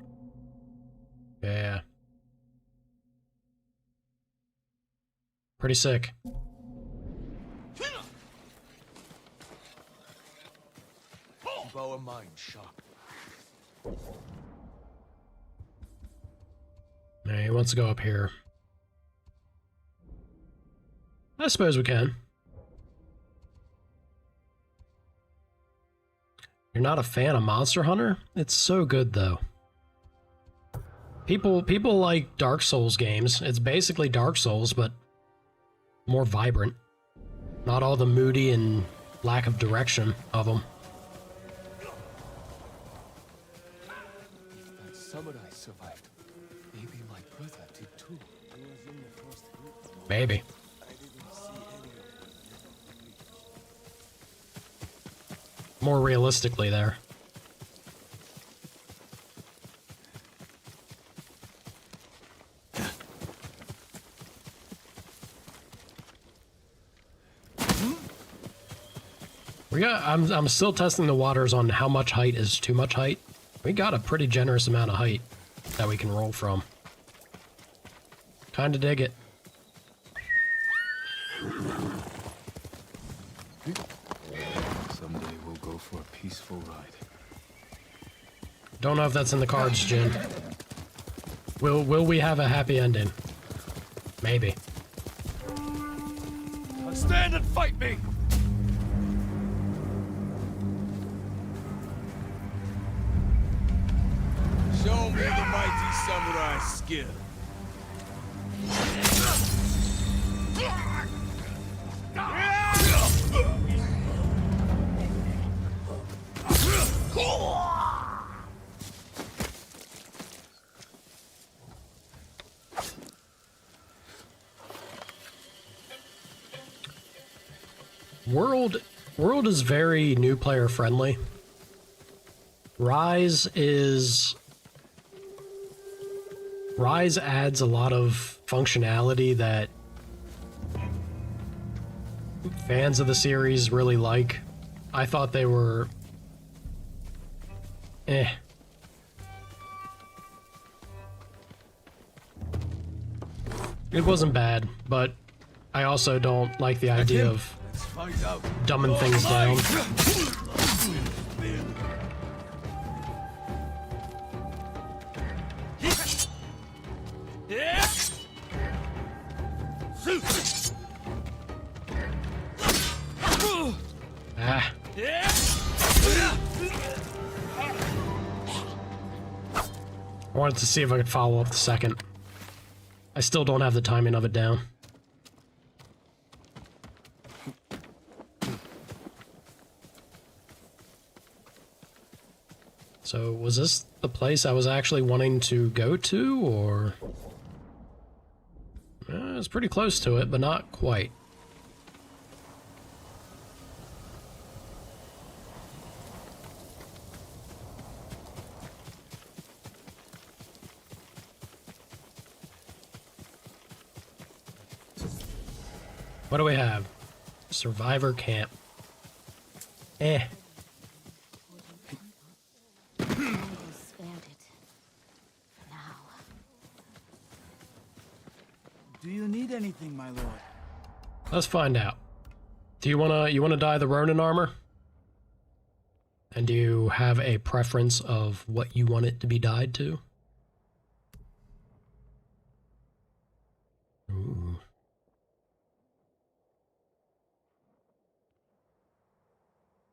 Yeah. Pretty sick. Keep our mind sharp. Yeah, he wants to go up here. I suppose we can. You're not a fan of Monster Hunter? It's so good though. People like Dark Souls games. It's basically Dark Souls, but more vibrant. Not all the moody and lack of direction of them. That samurai survived. Maybe my brother did too. Maybe. More realistically there. I'm still testing the waters on how much height is too much height. We got a pretty generous amount of height that we can roll from. Kinda dig it. Someday we'll go for a peaceful ride. Don't know if that's in the cards, Jin. Will we have a happy ending? Maybe. Stand and fight me! Show me the mighty samurai skill. world is very new player friendly. Rise adds a lot of functionality that fans of the series really like. I thought they were eh. It wasn't bad, but I also don't like the idea of dumbing things down. Ah. I wanted to see if I could follow up the second. I still don't have the timing of it down. So, was this the place I was actually wanting to go to, or? It's pretty close to it, but not quite. What do we have? Survivor camp. Eh. Do you need anything, my lord? Let's find out. Do you wanna dye the Ronin armor? And do you have a preference of what you want it to be dyed to? Ooh.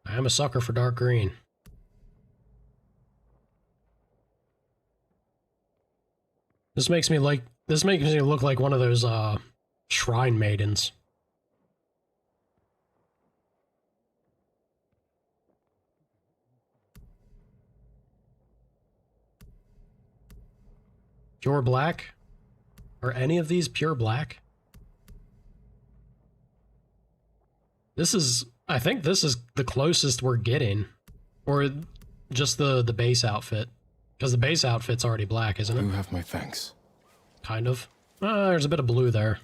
I am a sucker for dark green. This makes me look like one of those shrine maidens. Pure black? Are any of these pure black? I think this is the closest we're getting. Or just the base outfit. Because the base outfit's already black, isn't it? You have my thanks. Kind of. There's a bit of blue there.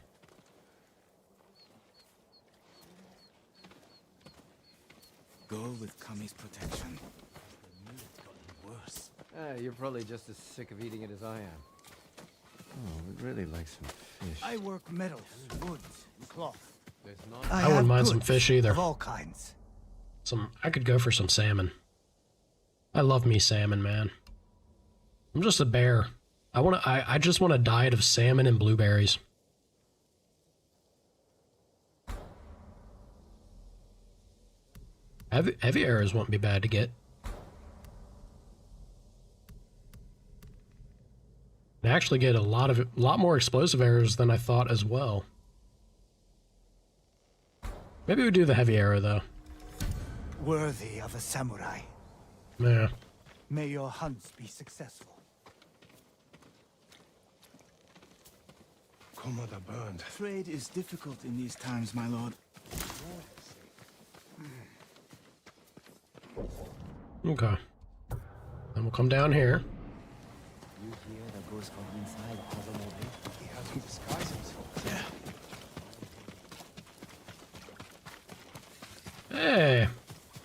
Go with Kami's protection. Worse. You're probably just as sick of eating it as I am. Oh, we'd really like some fish. I work metals, woods, and cloth. There's not. I wouldn't mind some fish either. Of all kinds. I could go for some salmon. I love me salmon, man. I'm just a bear. I just want a diet of salmon and blueberries. Heavy arrows won't be bad to get. I actually get a lot more explosive arrows than I thought as well. Maybe we do the heavy arrow though. Worthy of a samurai. Yeah. May your hunts be successful. Komoda burned. Trade is difficult in these times, my lord. Okay. Then we'll come down here. You hear the ghost from inside Azamo Bay? He hasn't disguised himself. Yeah. Hey.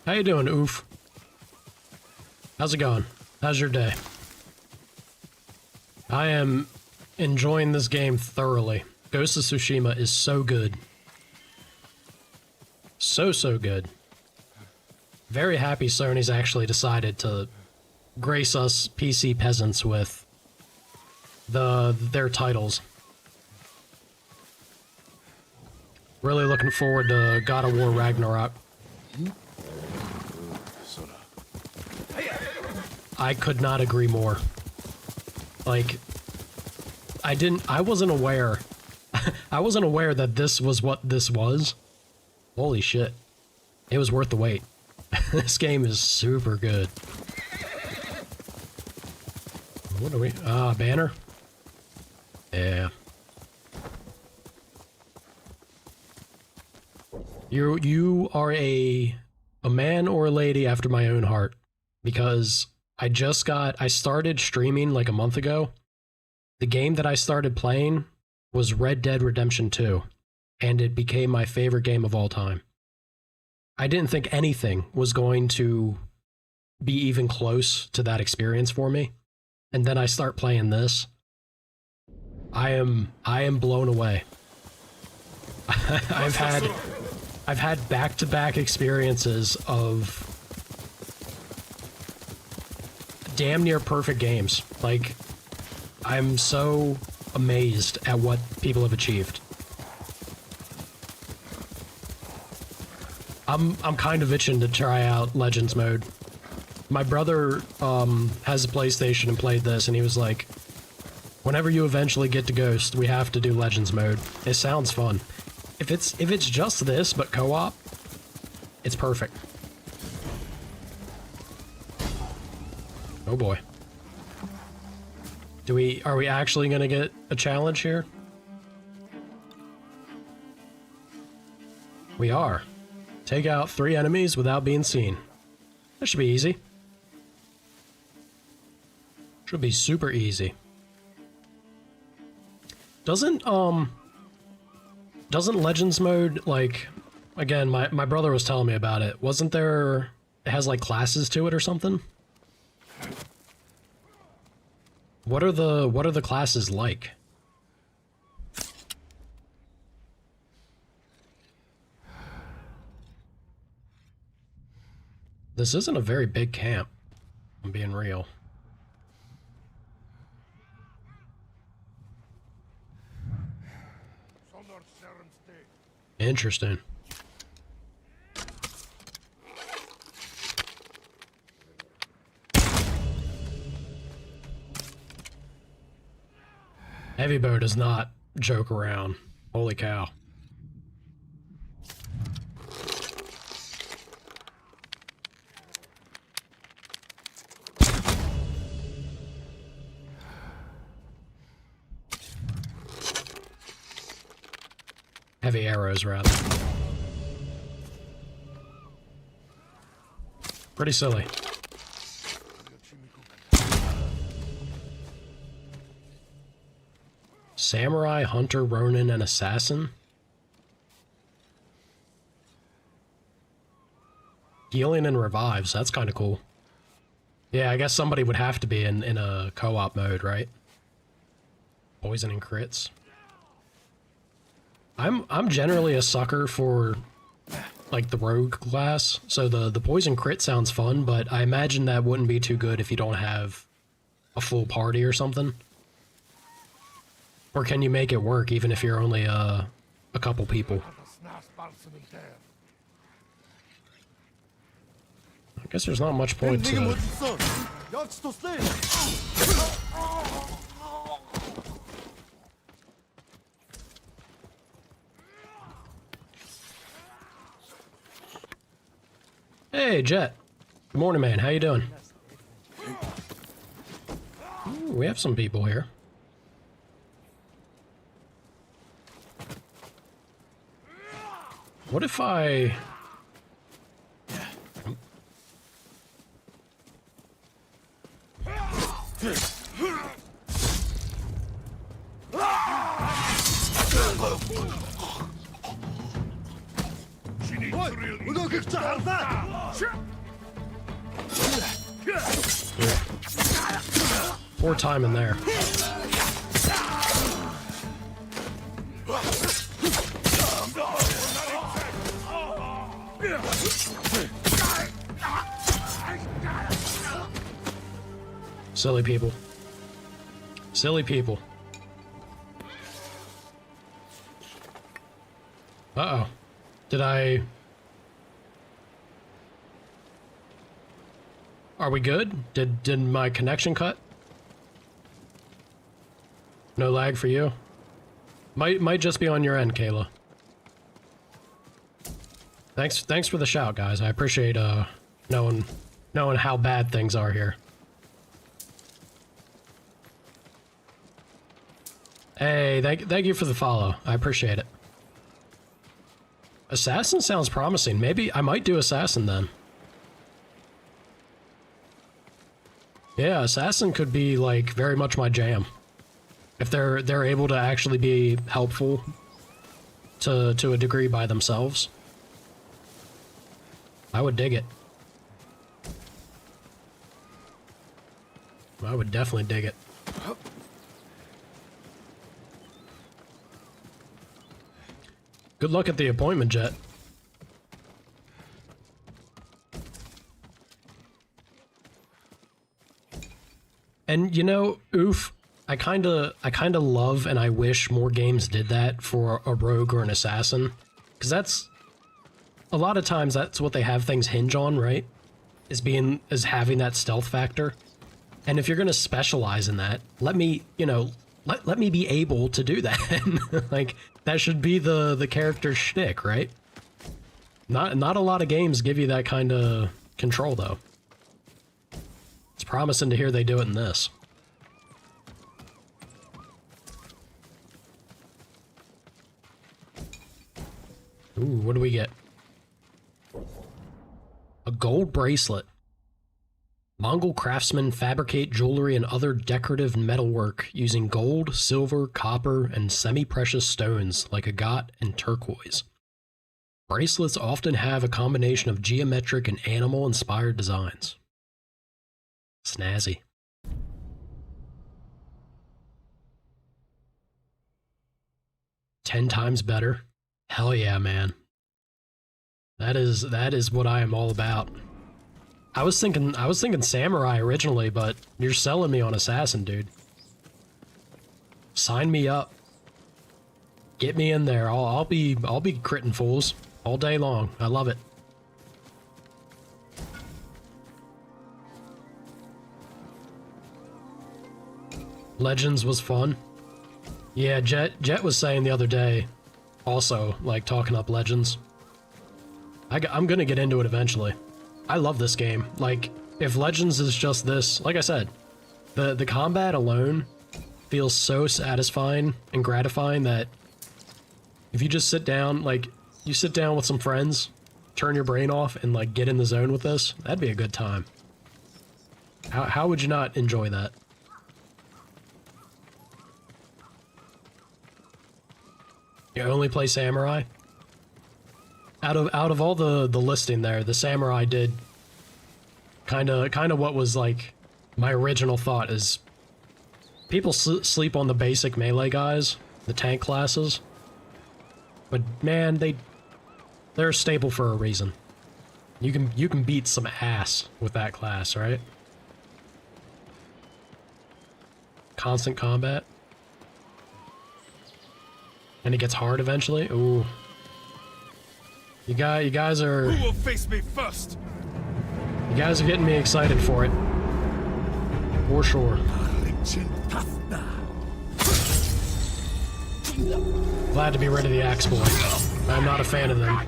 How you doing, Oof? How's it going? How's your day? I am enjoying this game thoroughly. Ghost of Tsushima is so good. So good. Very happy Sony's actually decided to grace us PC peasants with their titles. Really looking forward to God of War Ragnarok. I could not agree more. Like, I wasn't aware. I wasn't aware that this was what this was. Holy shit. It was worth the wait. This game is super good. What are we? Banner? Yeah. You are a man or a lady after my own heart, because I started streaming like a month ago. The game that I started playing was Red Dead Redemption 2, and it became my favorite game of all time. I didn't think anything was going to be even close to that experience for me. And then I start playing this. I am blown away. I've had back-to-back experiences of damn near perfect games. Like, I'm so amazed at what people have achieved. I'm kind of itching to try out Legends mode. My brother has a PlayStation and played this, and he was like, whenever you eventually get to Ghost, we have to do Legends mode. It sounds fun. If it's just this but co-op, it's perfect. Oh boy. Are we actually gonna get a challenge here? We are. Take out 3 enemies without being seen. That should be easy. Should be super easy. Doesn't Legends mode, like, again, my brother was telling me about it. Wasn't there, it has like classes to it or something? What are the classes like? This isn't a very big camp, I'm being real. Interesting. Heavy bow does not joke around. Holy cow. Heavy arrows, rather. Pretty silly. Samurai, hunter, ronin, and assassin? Healing and revives, that's kind of cool. Yeah, I guess somebody would have to be in a co-op mode, right? Poison and crits. I'm generally a sucker for like the rogue class, so the poison crit sounds fun, but I imagine that wouldn't be too good if you don't have a full party or something. Or can you make it work even if you're only a couple people? I guess there's not much point to... Hey, Jet. Good morning, man. How you doing? Ooh, we have some people here. What if I... Poor time in there. Silly people. Silly people. Uh-oh. Did I... Are we good? Did my connection cut? No lag for you? Might just be on your end, Kayla. Thanks for the shout, guys. I appreciate knowing how bad things are here. Hey, thank you for the follow. I appreciate it. Assassin sounds promising. Maybe I might do Assassin then. Yeah, Assassin could be like very much my jam. If they're able to actually be helpful to a degree by themselves. I would dig it. I would definitely dig it. Good luck at the appointment, Jet. And you know, oof, I kinda love and I wish more games did that for a rogue or an assassin. Cause that's a lot of times that's what they have things hinge on, right? Is having that stealth factor. And if you're gonna specialize in that, let me, you know, let me be able to do that. Like, that should be the character's shtick, right? Not a lot of games give you that kind of control, though. It's promising to hear they do it in this. Ooh, what do we get? A gold bracelet. Mongol craftsmen fabricate jewelry and other decorative metalwork using gold, silver, copper, and semi-precious stones like agate and turquoise. Bracelets often have a combination of geometric and animal-inspired designs. Snazzy. "10 times better? Hell yeah, man. That is what I am all about. I was thinking samurai originally, but you're selling me on assassin, dude. Sign me up. Get me in there. I'll be critting fools all day long. I love it. Legends was fun. Yeah, Jet was saying the other day, also, like, talking up Legends. I'm gonna get into it eventually. I love this game. Like, if Legends is just this, like I said, the combat alone feels so satisfying and gratifying that if you just sit down, like, you sit down with some friends, turn your brain off, and, like, get in the zone with this, that'd be a good time. How would you not enjoy that? You only play samurai? Out of all the listing there, the samurai did kind of what was like my original thought is people sleep on the basic melee guys, the tank classes, but man, they're a staple for a reason. You can beat some ass with that class, right? Constant combat. And it gets hard eventually. Ooh. You guys are... Who will face me first? You guys are getting me excited for it. For sure. Glad to be rid of the axe boy. I'm not a fan of them.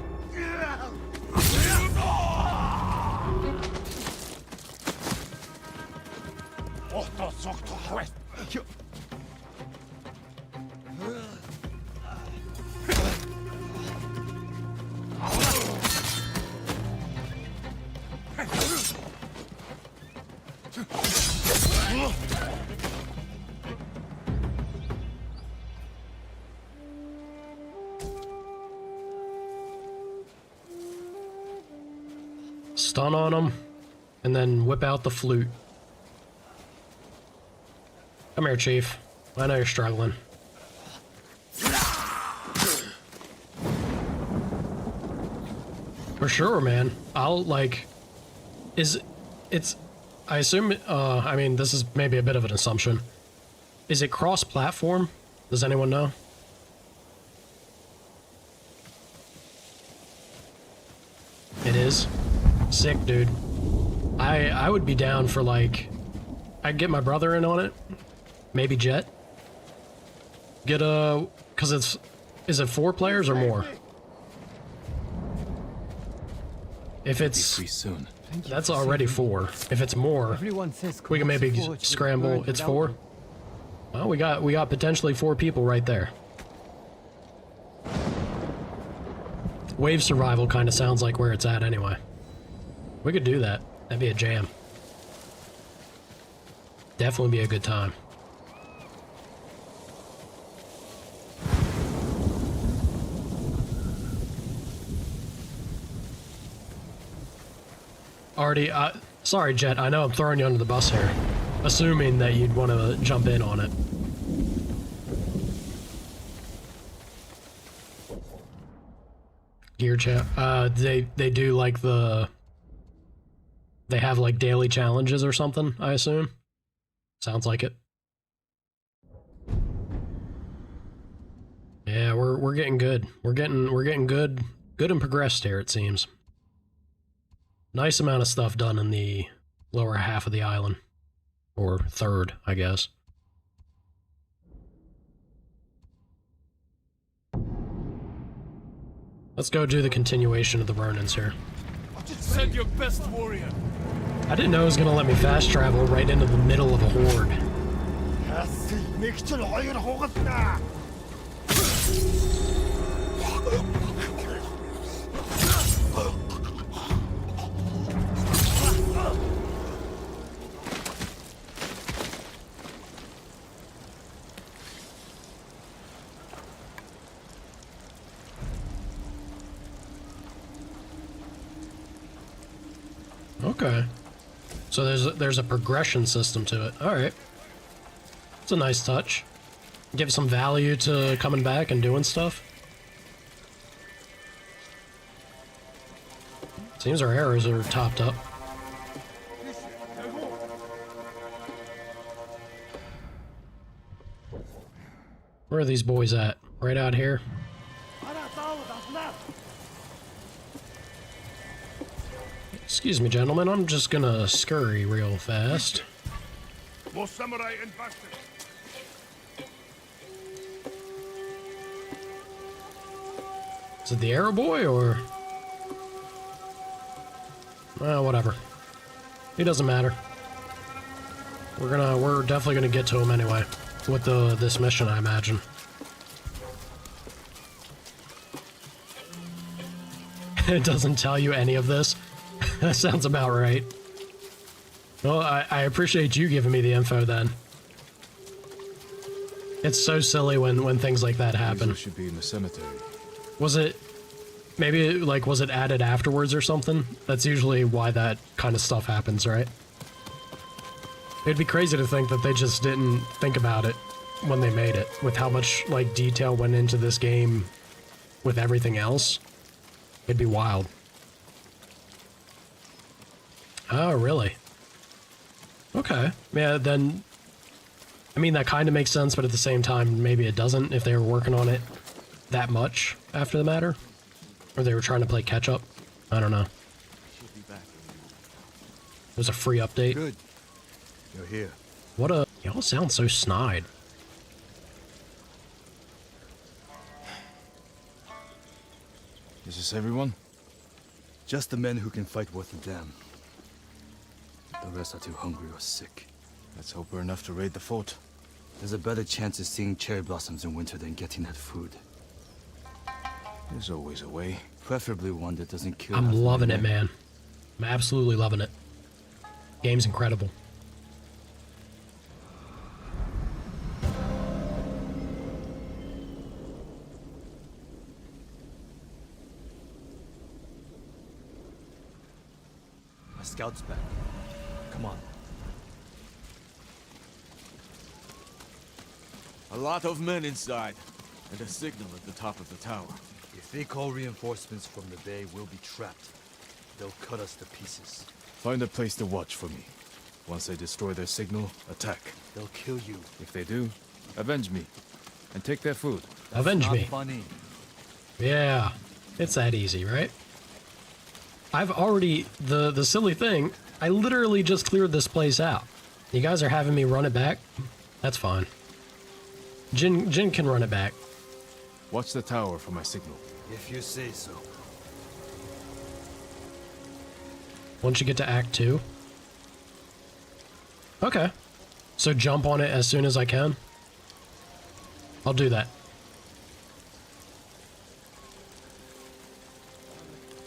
Stun on them, and then whip out the flute. Come here, Chief. I know you're struggling. For sure, man. I'll, like... I assume, I mean, this is maybe a bit of an assumption. Is it cross-platform? Does anyone know? It is? Sick, dude. I would be down for, like... I'd get my brother in on it. Maybe Jet. Get a... Because it's... Is it 4 players or more? If it's... Free soon. That's already 4. If it's more, we can maybe scramble. It's 4? Well, we got potentially 4 people right there. Wave survival kind of sounds like where it's at anyway. We could do that. That'd be a jam. Definitely be a good time. Already, sorry, Jet, I know I'm throwing you under the bus here. Assuming that you'd want to jump in on it. Gear chat. They do like they have like daily challenges or something, I assume. Sounds like it. Yeah, we're getting good. We're getting good and progressed here, it seems. Nice amount of stuff done in the lower half of the island. Or third, I guess. Let's go do the continuation of the Ronins here. Send your best warrior. I didn't know it was gonna let me fast travel right into the middle of a horde. Okay. So there's a progression system to it. Alright. It's a nice touch. Give some value to coming back and doing stuff. Seems our arrows are topped up. Where are these boys at? Right out here? Excuse me, gentlemen. I'm just gonna scurry real fast. More samurai and bastards. Is it the arrow boy or? Well, whatever. It doesn't matter. We're definitely gonna get to him anyway with this mission, I imagine. It doesn't tell you any of this. That sounds about right. Well, I appreciate you giving me the info then. It's so silly when things like that happen. Should be in the cemetery. Was it maybe like was it added afterwards or something? That's usually why that kind of stuff happens, right? It'd be crazy to think that they just didn't think about it when they made it, with how much like detail went into this game with everything else. It'd be wild. Oh, really? Okay. Yeah, then I mean that kind of makes sense, but at the same time maybe it doesn't if they were working on it that much after the matter, or they were trying to play catch up. I don't know. It was a free update. Good. You're here. What a... Y'all sound so snide. Is this everyone? Just the men who can fight worth a damn. The rest are too hungry or sick. Let's hope we're enough to raid the fort. There's a better chance of seeing cherry blossoms in winter than getting that food. There's always a way. Preferably one that doesn't kill. I'm loving it, man. I'm absolutely loving it. Game's incredible. My scout's back. Come on. A lot of men inside, and a signal at the top of the tower. If they call reinforcements from the bay, we'll be trapped. They'll cut us to pieces. Find a place to watch for me. Once they destroy their signal, attack. They'll kill you. If they do, avenge me. And take their food. Avenge me. Funny. Yeah. It's that easy, right? I've already... The silly thing, I literally just cleared this place out. You guys are having me run it back? That's fine. Jin can run it back. Watch the tower for my signal. If you say so. Once you get to Act 2. Okay. So jump on it as soon as I can. I'll do that.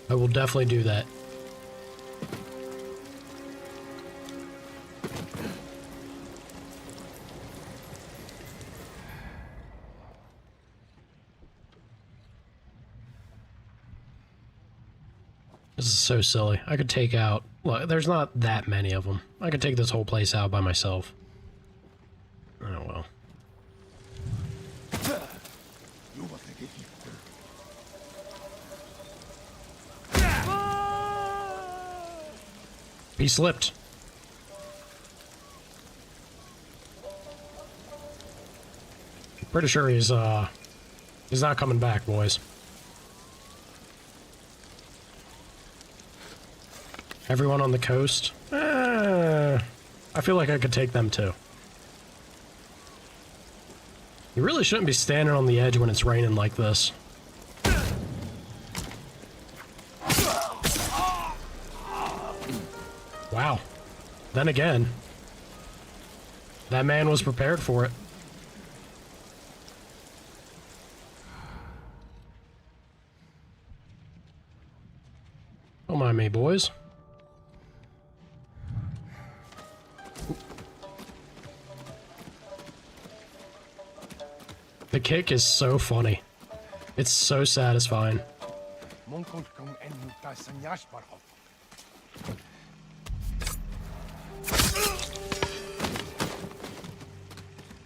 I will definitely do that. This is so silly. I could take out... Look, there's not that many of them. I could take this whole place out by myself. Oh, well. He slipped. Pretty sure he's not coming back, boys. Everyone on the coast? I feel like I could take them too. You really shouldn't be standing on the edge when it's raining like this. Wow. Then again, that man was prepared for it. Don't mind me, boys. The kick is so funny. It's so satisfying.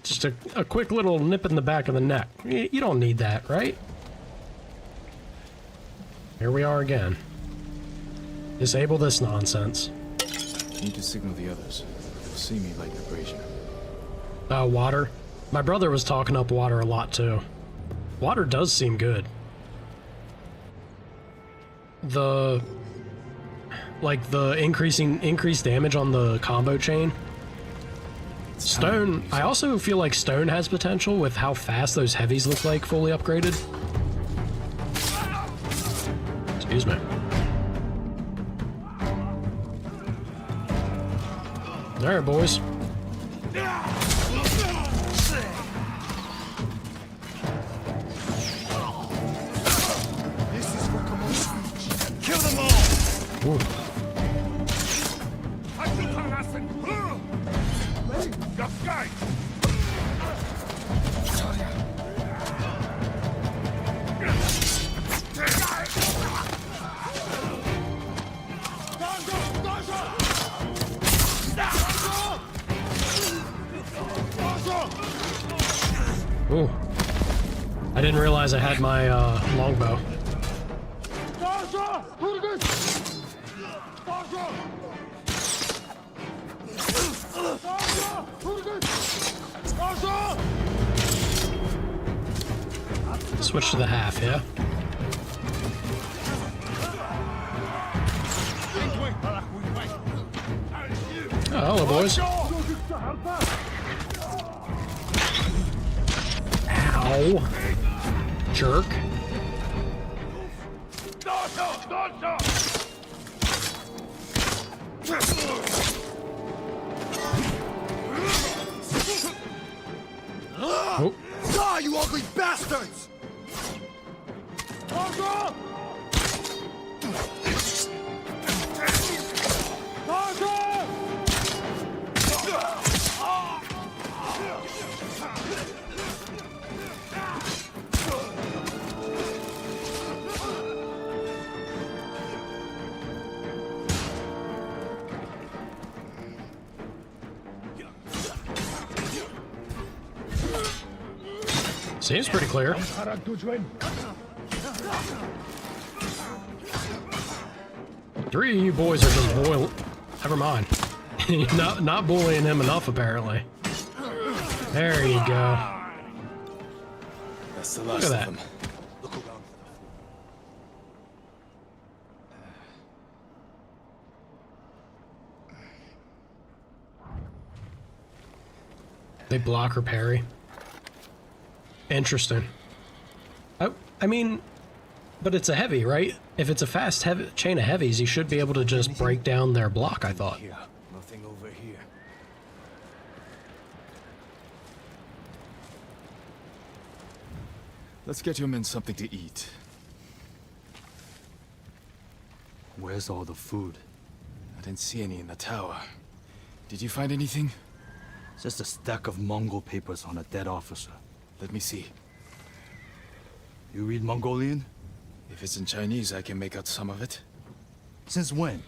Just a quick little nip in the back of the neck. You don't need that, right? Here we are again. Disable this nonsense. Need to signal the others. They'll see me light the brazier. Water. My brother was talking up water a lot too. Water does seem good. The increased damage on the combo chain. Stone, I also feel like Stone has potential with how fast those heavies look like fully upgraded. Excuse me. Alright, boys. Kill them all! Ooh. Ooh. I didn't realize I had my longbow. Switch to the half, yeah? Oh, hello, boys. Ow. Jerk. Oh. Die, you ugly bastards! Seems pretty clear. Three of you boys are just boil. Never mind. not bullying him enough, apparently. There you go. That's the Look last at of that. them. They block or parry. Interesting. I mean, but it's a heavy, right? If it's a fast chain of heavies, you should be able to just break down their block, I thought. Here, nothing over here. Let's get your men something to eat. Where's all the food? I didn't see any in the tower. Did you find anything? Just a stack of Mongol papers on a dead officer. Let me see. You read Mongolian? If it's in Chinese, I can make out some of it. Since when?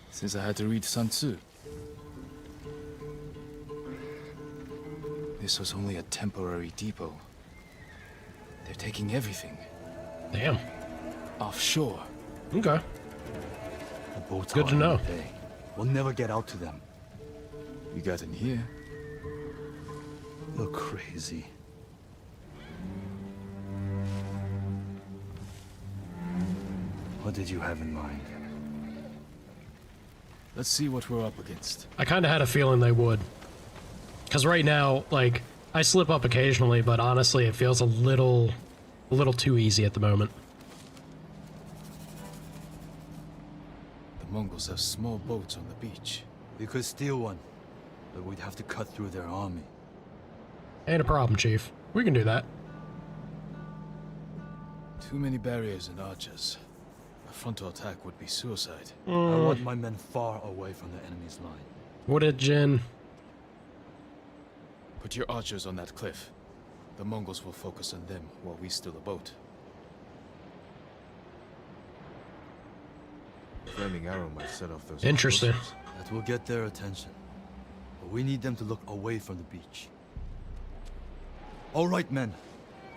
Since I had to read Sun Tzu. This was only a temporary depot. They're taking everything. Damn. Offshore. Okay. The boats Good are to know. in the bay. We'll never get out to them. You got in here. You're crazy. What did you have in mind? Let's see what we're up against. I kind of had a feeling they would. Because right now, like, I slip up occasionally, but honestly, it feels a little too easy at the moment. The Mongols have small boats on the beach. We could steal one, but we'd have to cut through their army. Ain't a problem, Chief. We can do that. Too many barriers and archers. A frontal attack would be suicide. I want my men far away from the enemy's line. What did Jin? Put your archers on that cliff. The Mongols will focus on them while we steal the boat. Flaming arrow might set off those. Interesting. explosives. That will get their attention. But we need them to look away from the beach. All right, men.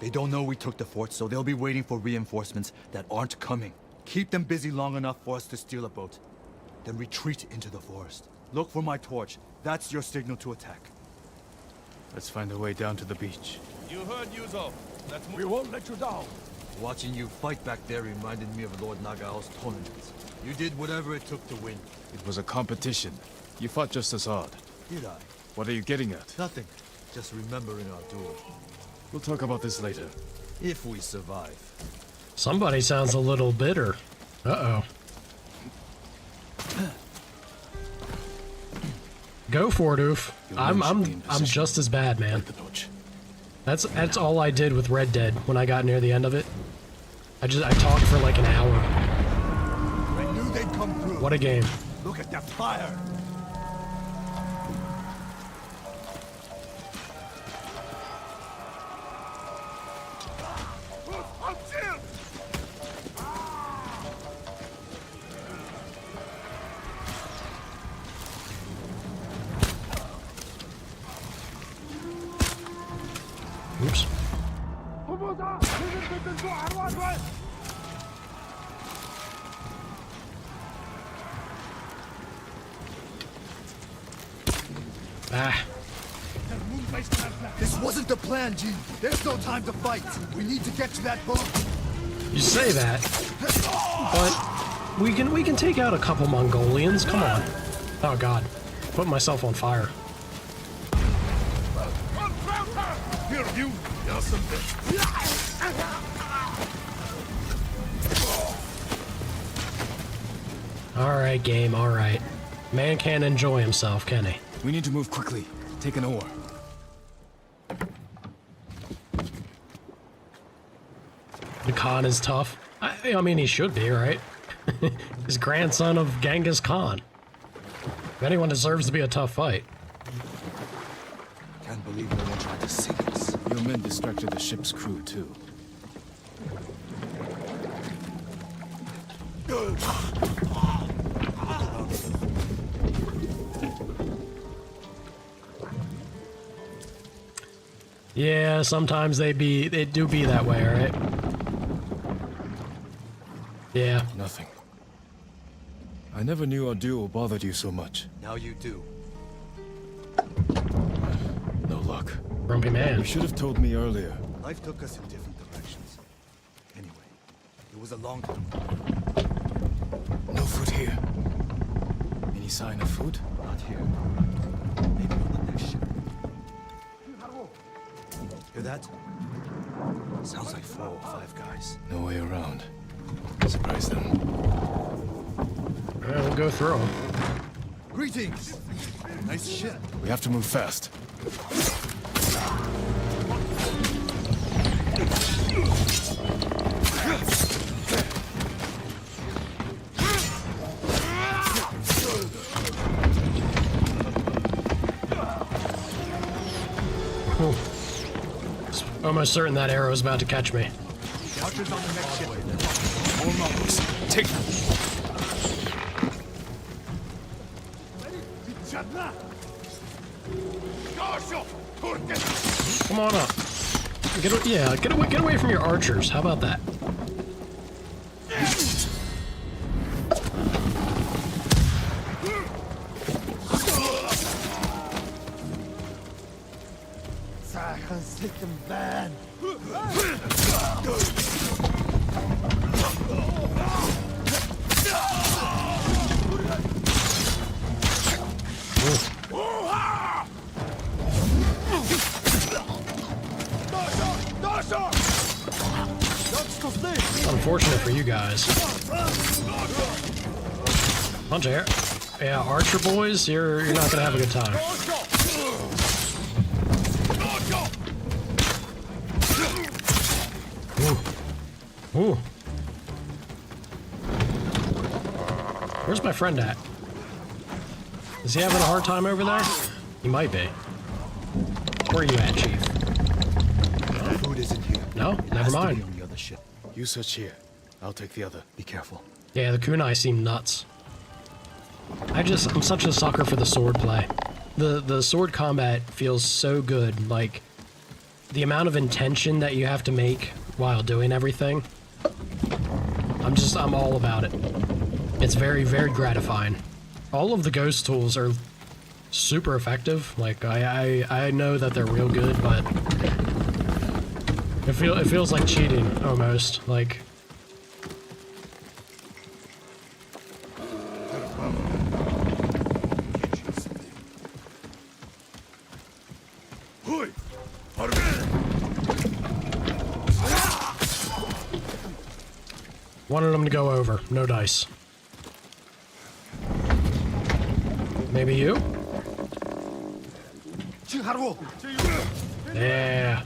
They don't know we took the fort, so they'll be waiting for reinforcements that aren't coming. Keep them busy long enough for us to steal a boat. Then retreat into the forest. Look for my torch. That's your signal to attack. Let's find a way down to the beach. You heard Yuzo. We won't let you down. Watching you fight back there reminded me of Lord Nagao's tournaments. You did whatever it took to win. It was a competition. You fought just as hard. Did I? What are you getting at? Nothing. Just remembering our duel. We'll talk about this later. If we survive. Somebody sounds a little bitter. Uh-oh. Go for it, Oof. I'm just as bad, man. That's all I did with Red Dead when I got near the end of it. I talked for like an hour. I knew they'd come through. What a game. Look at that fire. Oops. Ah. This wasn't the plan, Jin. There's no time to fight. We need to get to that boat. You say that, but we can take out a couple Mongolians. Come on. Oh God, putting myself on fire. Here, you. All right, game. All right. Man can't enjoy himself, can he? We need to move quickly. Take an oar. The Khan is tough. I mean, he should be, right? He's grandson of Genghis Khan. If anyone deserves to be a tough fight. Can't believe no one tried to sink us. Your men distracted the ship's crew, too. Yeah, sometimes they do be that way, right? Yeah. Nothing. I never knew our duel bothered you so much. Now you do. No luck. Grumpy man. You should have told me earlier. Life took us in different directions. Anyway, it was a long time. No food here. Any sign of food? Not here. Maybe on the next ship. Hear that? Sounds like 4 or 5 guys. No way around. Surprise them. Alright, we'll go through them. Greetings! Nice ship. We have to move fast. Almost certain that arrow is about to catch me. Archers on the next ship. More Mongols. Take them. Come on up. Get away from your archers. How about that? Unfortunate for you guys. Bunch of yeah, archer boys, you're not gonna have a good time. Ooh. Ooh. Where's my friend at? Is he having a hard time over there? He might be. Where are you at, Chief? Food isn't here. No? Never mind. On the other ship. You search here. I'll take the other. Be careful. Yeah, the kunai seem nuts. I'm such a sucker for the sword play. The sword combat feels so good, like, the amount of intention that you have to make while doing everything. I'm all about it. It's very, very gratifying. All of the ghost tools are super effective. Like, I know that they're real good, but it feels like cheating, almost. Like, wanted them to go over. No dice. Maybe you? Yeah.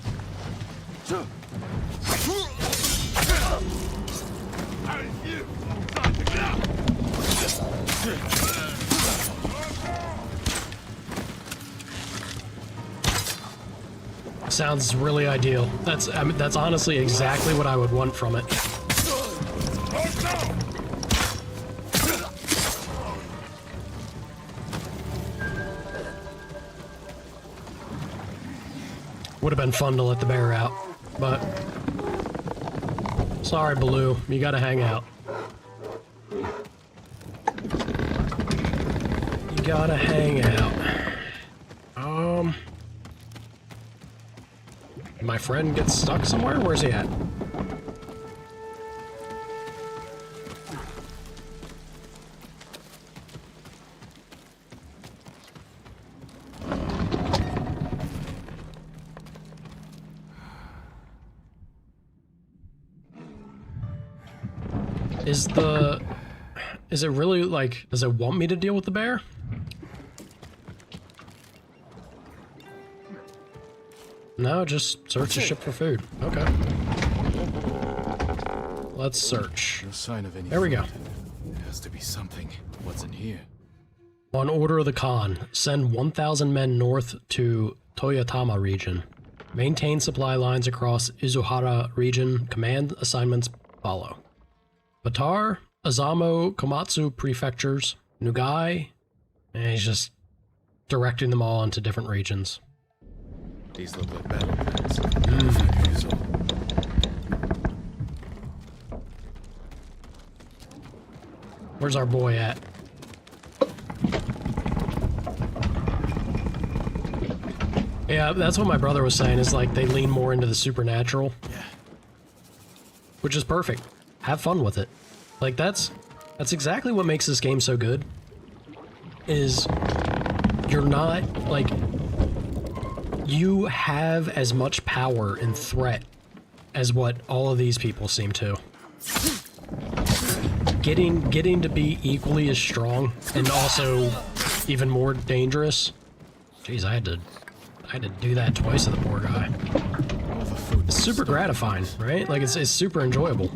Sounds really ideal. That's honestly exactly what I would want from it. Would have been fun to let the bear out, but sorry, Baloo, you gotta hang out. You gotta hang out. My friend gets stuck somewhere? Where's he at? Is it really, like, does it want me to deal with the bear? No, just search the ship for food. Okay. Let's search. No sign of any there we go. There has to be something. What's in here? On order of the Khan, send 1,000 men north to Toyotama region. Maintain supply lines across Izuhara region. Command assignments follow. Batar, Azamo, Komatsu prefectures, Nugai, and he's just directing them all into different regions. These look like battle plans. Where's our boy at? Yeah, that's what my brother was saying, is like they lean more into the supernatural. Yeah. Which is perfect. Have fun with it. Like, that's exactly what makes this game so good. Is you're not, like, you have as much power and threat as what all of these people seem to. Getting to be equally as strong and also even more dangerous. Jeez, I had to do that twice to the poor guy. It's super gratifying, right? Like, it's super enjoyable.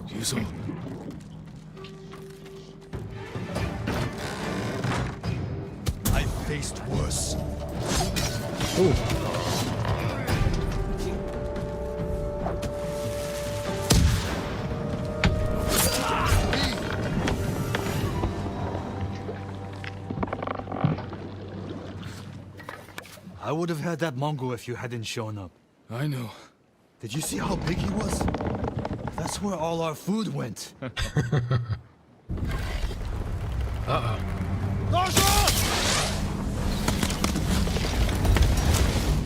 I faced worse. Ooh. I would have had that Mongol if you hadn't shown up. I know. Did you see how big he was? That's where all our food went. Uh-oh.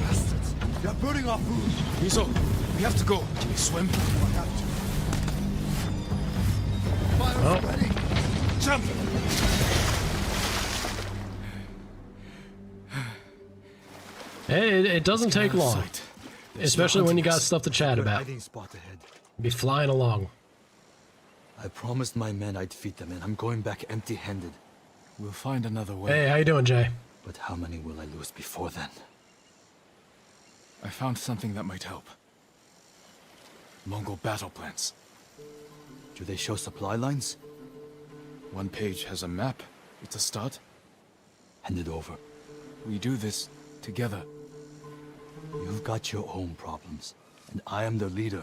Bastards! They're burning our food! Miso, we have to go. Can you swim? Fire's ready! Jump! It doesn't take long. Especially when you got stuff to chat about. Hiding spot ahead. Be flying along. I promised my men I'd feed them, and I'm going back empty-handed. We'll find another way. Hey, how you doing, Jay? But how many will I lose before then? I found something that might help. Mongol battle plans. Do they show supply lines? One page has a map. It's a start. Hand it over. We do this together. You've got your own problems, and I am the leader.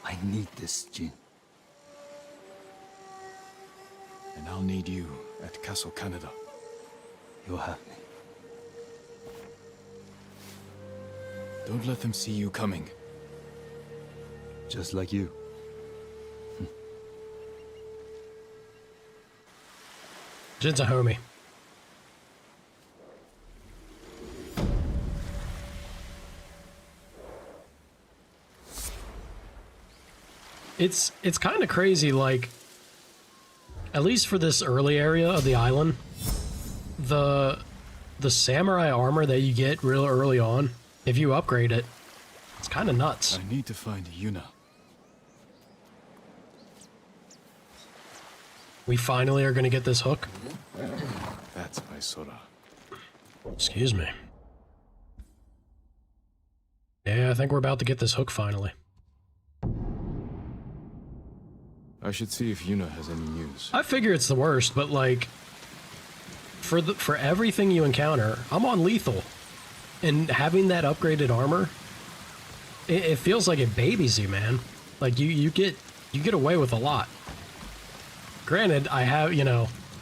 I need this, Jin. And I'll need you at Castle Canada. You'll have me. Don't let them see you coming. Just like you. Jin's a homie. It's kind of crazy, like, at least for this early area of the island, the samurai armor that you get real early on, if you upgrade it, it's kind of nuts. I need to find Yuna. We finally are going to get this hook. That's my Sora. Excuse me. Yeah, I think we're about to get this hook finally. I should see if Yuna has any news. I figure it's the worst, but like, for everything you encounter, I'm on lethal, and having that upgraded armor, it feels like it babies you, man. Like you get away with a lot. Granted, I have,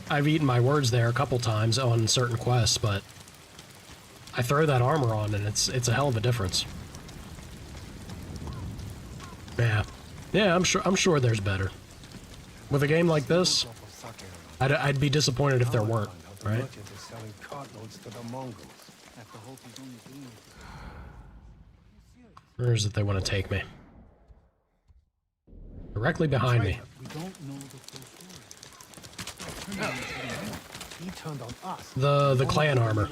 I've eaten my words there a couple times on certain quests, but I throw that armor on and it's a hell of a difference. Yeah, I'm sure there's better. With a game like this, I'd be disappointed if there weren't, right? Where is it they want to take me? Directly behind me. The clan armor.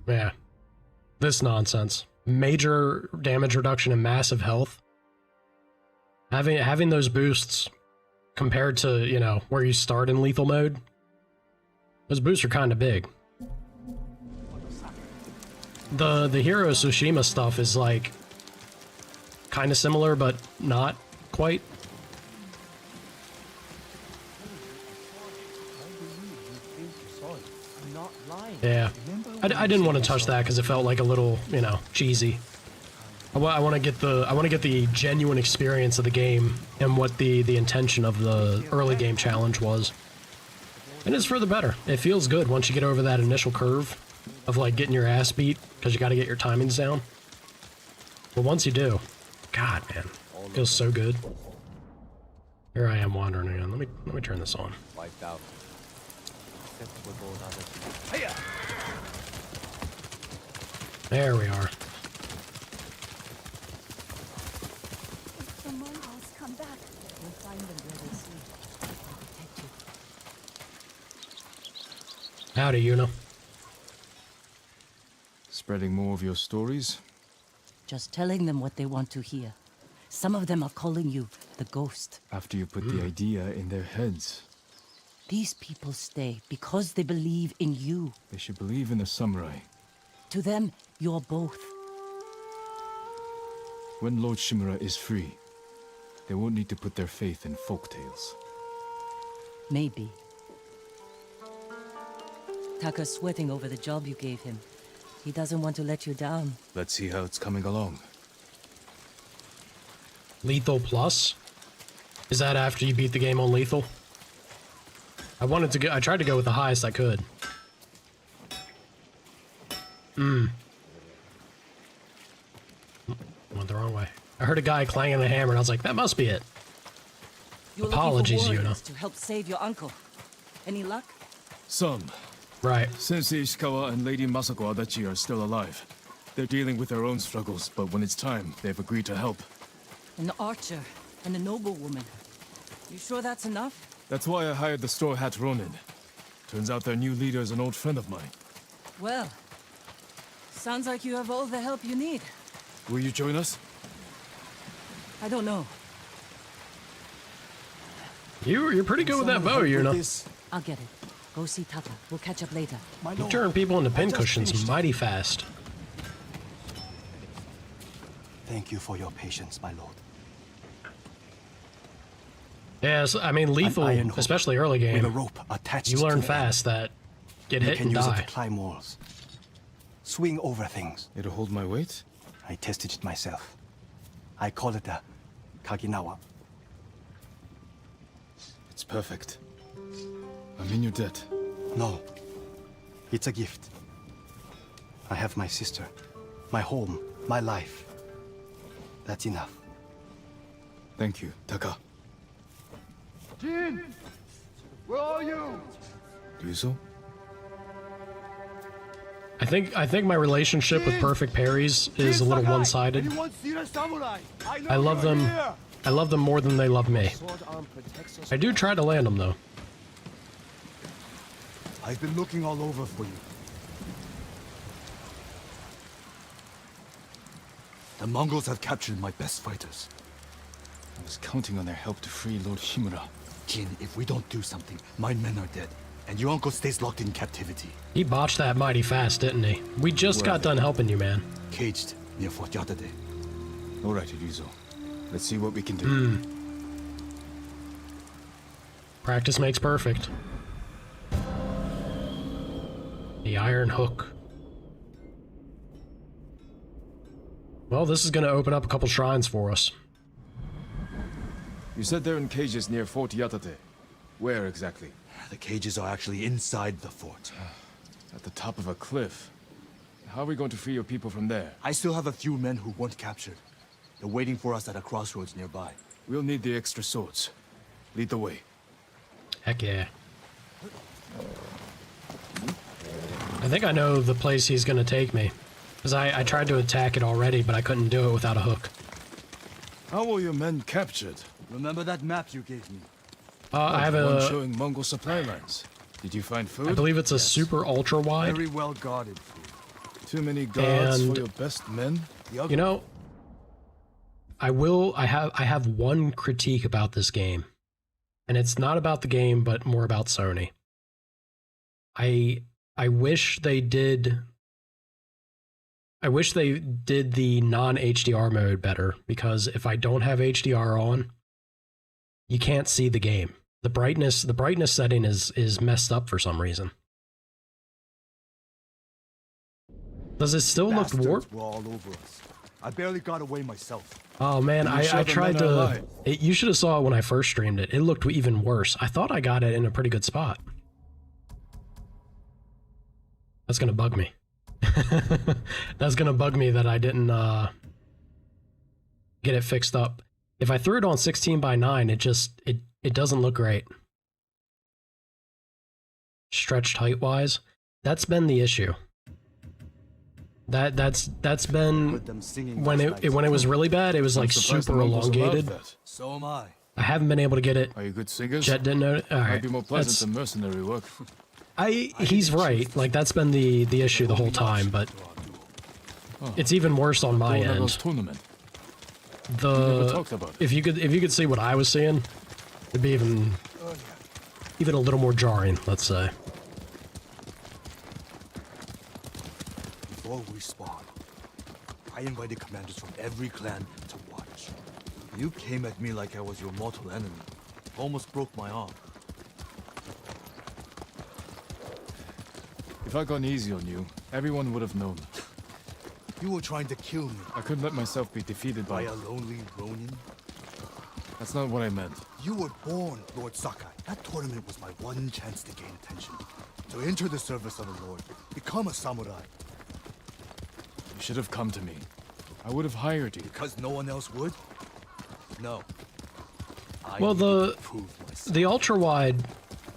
Yeah. This nonsense. Major damage reduction and massive health. Having those boosts compared to, where you start in lethal mode, those boosts are kind of big. The Hero of Tsushima stuff is like kind of similar, but not quite. Yeah, I didn't want to touch that because it felt like a little, cheesy. I want to get the genuine experience of the game and what the intention of the early game challenge was. And it's for the better. It feels good once you get over that initial curve of like getting your ass beat because you got to get your timings down. But once you do, God, man, it feels so good. Here I am wandering again. Let me turn this on. Wiped out. There we are. If the Mongols come back, we'll find them where they sleep. I'll protect you. Howdy, Yuna. Spreading more of your stories? Just telling them what they want to hear. Some of them are calling you the Ghost. After you put the idea in their heads. These people stay because they believe in you. They should believe in the samurai. To them, you're both. When Lord Shimura is free, they won't need to put their faith in folktales. Maybe. Taka's sweating over the job you gave him. He doesn't want to let you down. Let's see how it's coming along. Lethal Plus? Is that after you beat the game on Lethal? I tried to go with the highest I could. Went the wrong way. I heard a guy clanging the hammer and I was like, that must be it. You were Apologies, looking for Yuna. warriors to help save your uncle. Any luck? Some. Right. Sensei Ishikawa and Lady Masako Adachi are still alive. They're dealing with their own struggles, but when it's time, they've agreed to help. An archer and a noblewoman. You sure that's enough? That's why I hired the Straw Hat Ronin. Turns out their new leader is an old friend of mine. Well, sounds like you have all the help you need. Will you join us? I don't know. You're pretty good with that bow, Yuna. I'll get it. Go see Tata. We'll catch up later. You turn people into pincushions mighty fast. Thank you for your patience, my lord. Yes, I mean lethal, especially early game. With a rope attached you learn to fast that get hit and use die. it to climb walls, swing over things. It'll hold my weight? I tested it myself. I call it a Kaginawa. It's perfect. I'm in your debt. No. It's a gift. I have my sister, my home, my life. That's enough. Thank you, Taka. Jin! Where are you? Ryuzo? I think my relationship with perfect parries is a little one-sided. I love them. I love them more than they love me. I do try to land them though. I've been looking all over for you. The Mongols have captured my best fighters. I was counting on their help to free Lord Shimura. Jin, if we don't do something, my men are dead, and your uncle stays locked in captivity. He botched that mighty fast, didn't he? We just got done helping you, man. Caged near Fort Yatate. All right, Ryuzo. Let's see what we can do. Practice makes perfect. The iron hook. Well, this is going to open up a couple shrines for us. You said they're in cages near Fort Yatate. Where exactly? The cages are actually inside the fort. At the top of a cliff. How are we going to free your people from there? I still have a few men who weren't captured. They're waiting for us at a crossroads nearby. We'll need the extra swords. Lead the way. Heck yeah. I think I know the place he's going to take me. Because I tried to attack it already, but I couldn't do it without a hook. How were your men captured? Remember that map you gave me? I have one a... showing Mongol supply lines. Did you find food? I believe it's a super ultra wide. Very well guarded food. Too many guards And, for your best men? You know, I have one critique about this game. And it's not about the game, but more about Sony. I wish they did the non-HDR mode better, because if I don't have HDR on, you can't see the game. The brightness setting is messed up for some reason. Does it still look warped? Were all over us. I barely got away myself. Oh man, I tried to... you should have saw it when I first streamed it. It looked even worse. I thought I got it in a pretty good spot. That's gonna bug me. That's gonna bug me that I didn't get it fixed up. If I threw it on 16:9, it doesn't look great. Stretched height wise, that's been the issue. That's been when it was really bad. It was like super elongated. So am I. I haven't been able to get it. Are you good singers? Jet didn't know. All right, Might be more pleasant than mercenary work. He's right. Like that's been the issue the whole time, but it's even worse on my end. Tournament. If you could see what I was seeing, it'd be even a little more jarring, let's say. Before we spawned, I invited commanders from every clan to watch. You came at me like I was your mortal enemy. Almost broke my arm. If I'd gone easy on you, everyone would have known. You were trying to kill me. I couldn't let myself be defeated by a lonely Ronin? That's not what I meant. You were born, Lord Sakai. That tournament was my one chance to gain attention. To enter the service of the Lord, become a samurai. You should have come to me. I would have hired you. Because no one else would? No. Well, the ultra wide.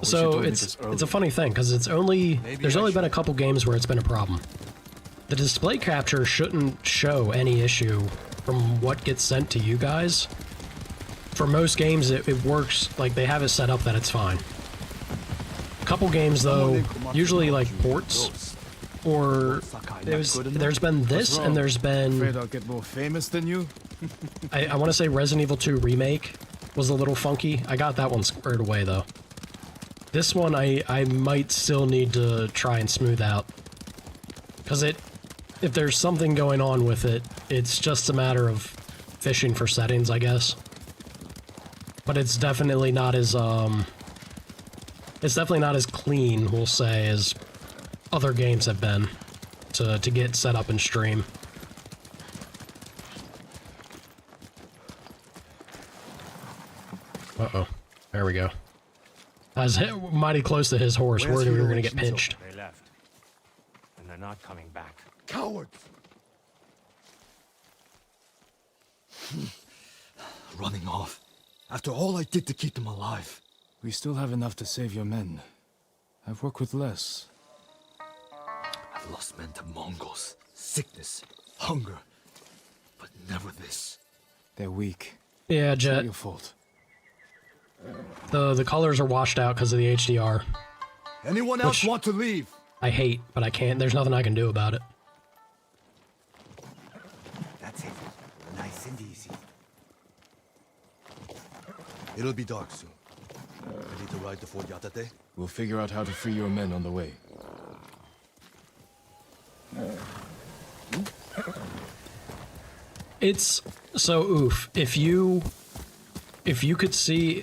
So it's a funny thing because there's only been a couple games where it's been a problem. The display capture shouldn't show any issue from what gets sent to you guys. For most games, it works, like they have it set up that it's fine. A couple games though, usually like ports, or there's been this and there's been. Afraid I'll get more famous than you? I want to say Resident Evil 2 Remake was a little funky. I got that one squared away though. This one I might still need to try and smooth out. Because if there's something going on with it, it's just a matter of fishing for settings, I guess. But it's definitely not as clean, we'll say, as other games have been to get set up and stream. Uh-oh. There we go. I was mighty close to his horse, worried we were going to get pinched. They left. And they're not coming back. Cowards! Running off. After all I did to keep them alive. We still have enough to save your men. I've worked with less. I've lost men to Mongols, sickness, hunger. But never this. They're weak. Yeah, It's Jet. not your fault. The colors are washed out because of the HDR. Anyone else want to leave? I hate, but I can't. There's nothing I can do about it. That's it. Nice and easy. It'll be dark soon. Ready to ride to Fort Yatate? We'll figure out how to free your men on the way. It's so oof. If you could see,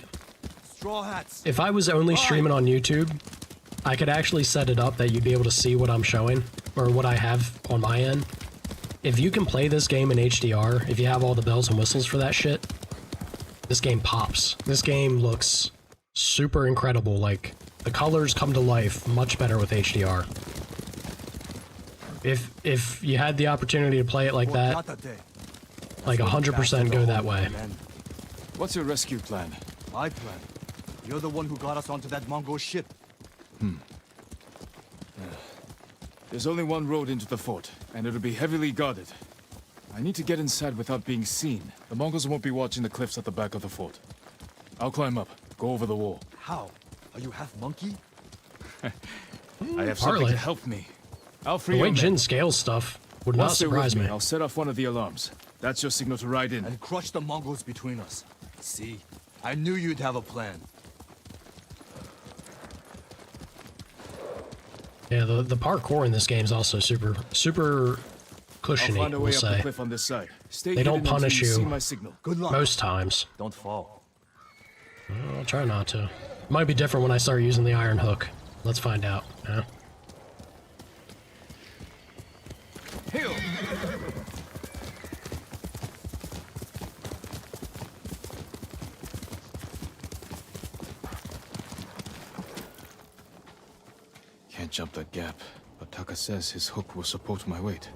Straw hats. if I was only streaming on YouTube, I could actually set it up that you'd be able to see what I'm showing or what I have on my end. If you can play this game in HDR, if you have all the bells and whistles for that shit, this game pops. This game looks super incredible. Like, the colors come to life much better with HDR. If you had the opportunity to play it like that, like 100% go that way. What's your rescue plan? My plan. You're the one who got us onto that Mongol ship. There's only one road into the fort, and it'll be heavily guarded. I need to get inside without being seen. The Mongols won't be watching the cliffs at the back of the fort. I'll climb up, go over the wall. How? Are you half monkey? I have something Partly. to help me. I'll free The way your men. Jin scales stuff would not Once they're surprise with me. I'll set off one of the alarms. That's your signal to ride in. And crush the Mongols between us. See? I knew you'd have a plan. Yeah, the parkour in this game is also super I'll cushiony, find a we'll way up the say. cliff on this side. Stay They don't hidden until punish you see you my signal. Good luck. most times. Don't fall. I'll try not to. Might be different when I start using the iron hook. Let's find out. Yeah. Hill. Can't jump that gap, but Taka says his hook will support my weight.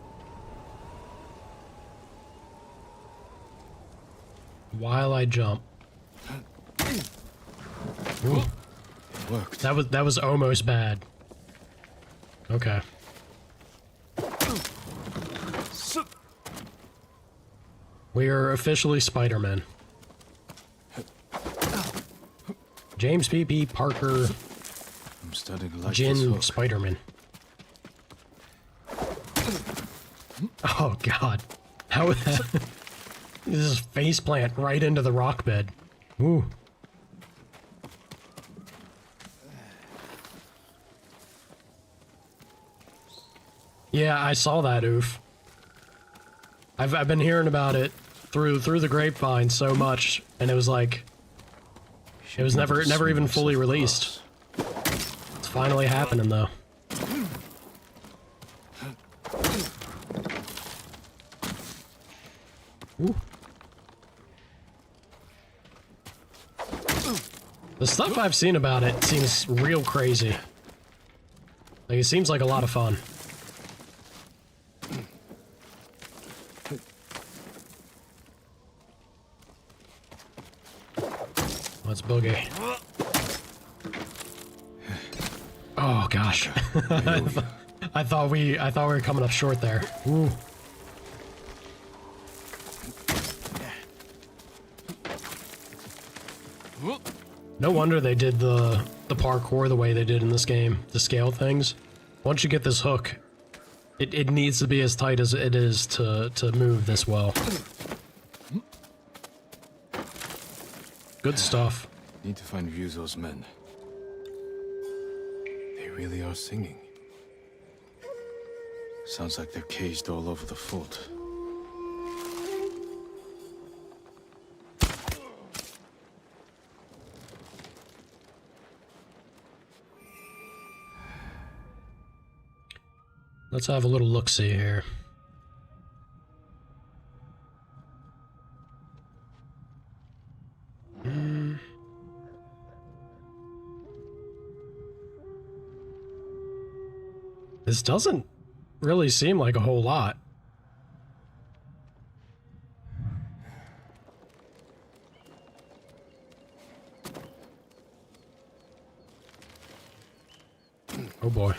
While I jump. Ooh. It worked. That was almost bad. Okay. We are officially Spider-Man. James P.P. Parker, I'm starting to like this Jin hook. Spider-Man. Oh god. How would that... This is face plant right into the rock bed. Ooh. Yeah, I saw that, oof. I've been hearing about it through the grapevine so much, and it was like it was never even fully released. It's finally happening though. Ooh. The stuff I've seen about it seems real crazy. Like, it seems like a lot of fun. Let's boogie. Oh gosh. I thought we were coming up short there. Ooh. No wonder they did the parkour the way they did in this game, to scale things. Once you get this hook, it needs to be as tight as it is to move this well. Good stuff. Need to find Ryuzo's men. They really are singing. Sounds like they're caged all over the fort. Let's have a little look-see here. This doesn't really seem like a whole lot. Oh boy.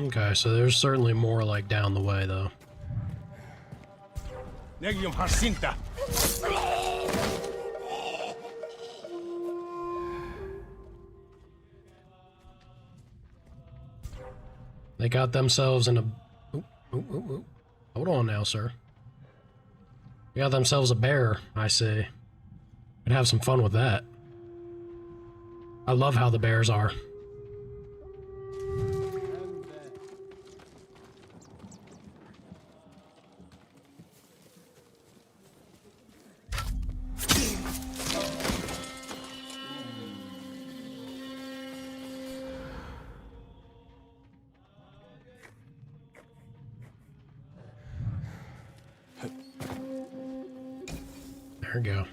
Okay, so there's certainly more like down the way though. Negium Harsinta. They got themselves in a... Hold on now, sir. They got themselves a bear, I see. Could have some fun with that. I love how the bears are. There we go.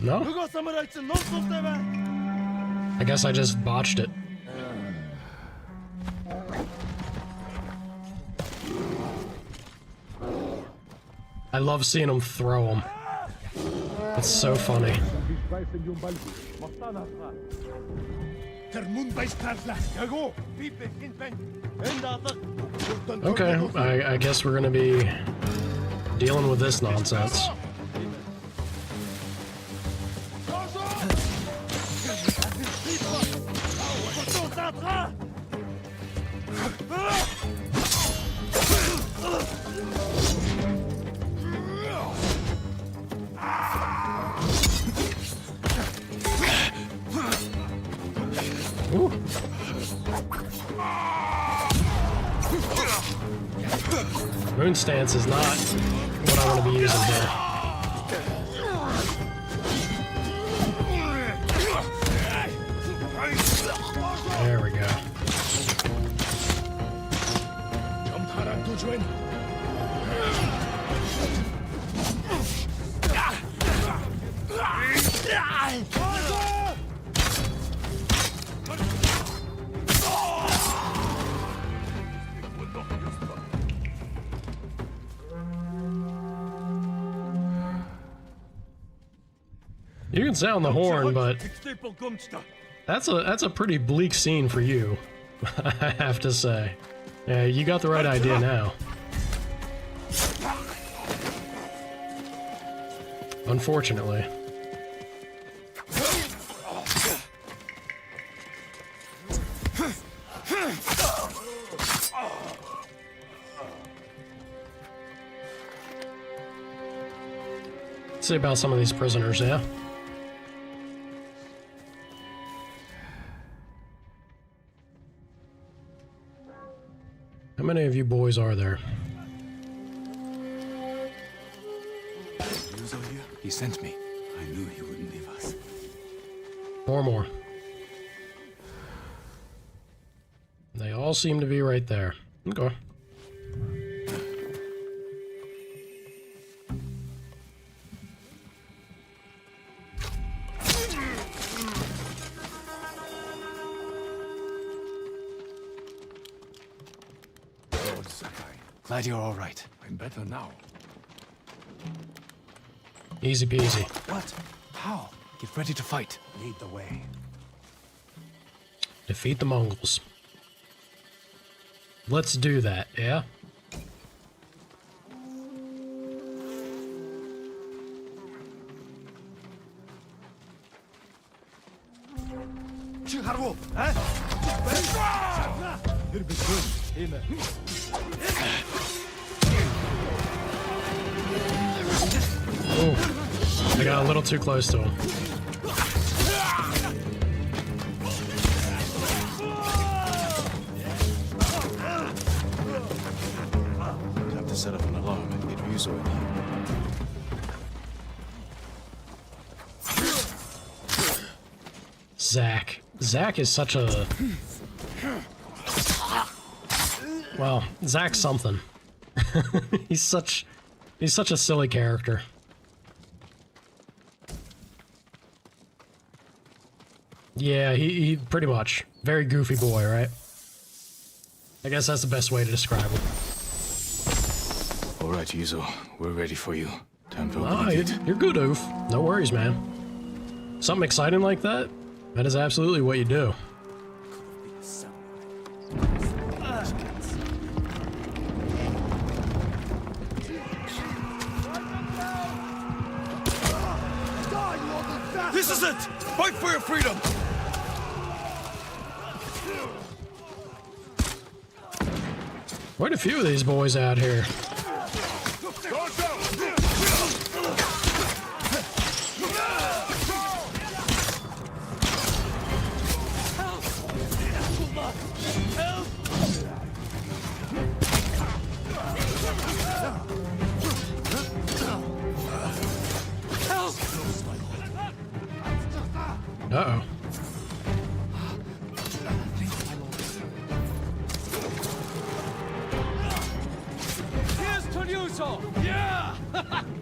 No? I guess I just botched it. I love seeing him throw them. It's so funny. Okay, I guess we're gonna be dealing with this nonsense. Moon stance is not what I want to be using here. There we go. You can sound the horn, but that's a pretty bleak scene for you, I have to say. Yeah, you got the right idea now. Unfortunately. Let's see about some of these prisoners, yeah? How many of you boys are there? Yuzo here? He sent me. I knew he wouldn't leave us. Four more. They all seem to be right there. Okay. Lord Sakai. Glad you're all right. I'm better now. Easy peasy. What? How? Get ready to fight. Lead the way. Defeat the Mongols. Let's do that, yeah? Oh, I got a little too close to him. Time to set up an alarm and get Ryuzo in here. Zack is such a... Well, Zack's something. he's such a silly character. Yeah, he pretty much. Very goofy boy, right? I guess that's the best way to describe him. All right, Yuzo, we're ready for you. Time to open Ah, the gate. you're good, Oof. No worries, man. Something exciting like that? That is absolutely what you do. This is it! Fight for your freedom! Quite a few of these boys out here. Uh-oh. Here's to Ryuzo! Yeah!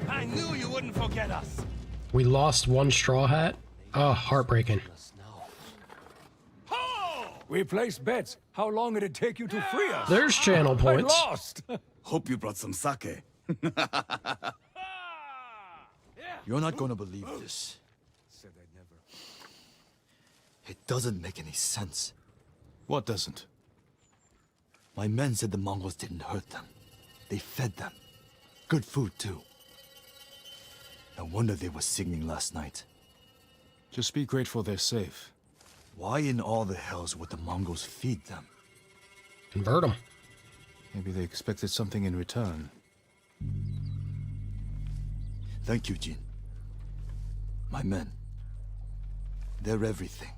I knew you wouldn't forget us! We lost one straw hat? Oh, heartbreaking. We placed bets. How long it'd take you to free us? There's channel points. I lost! Hope you brought some sake. You're not gonna believe this. It doesn't make any sense. What doesn't? My men said the Mongols didn't hurt them. They fed them. Good food, too. No wonder they were singing last night. Just be grateful they're safe. Why in all the hells would the Mongols feed them? Convert them. Maybe they expected something in return. Thank you, Jin. My men. They're everything.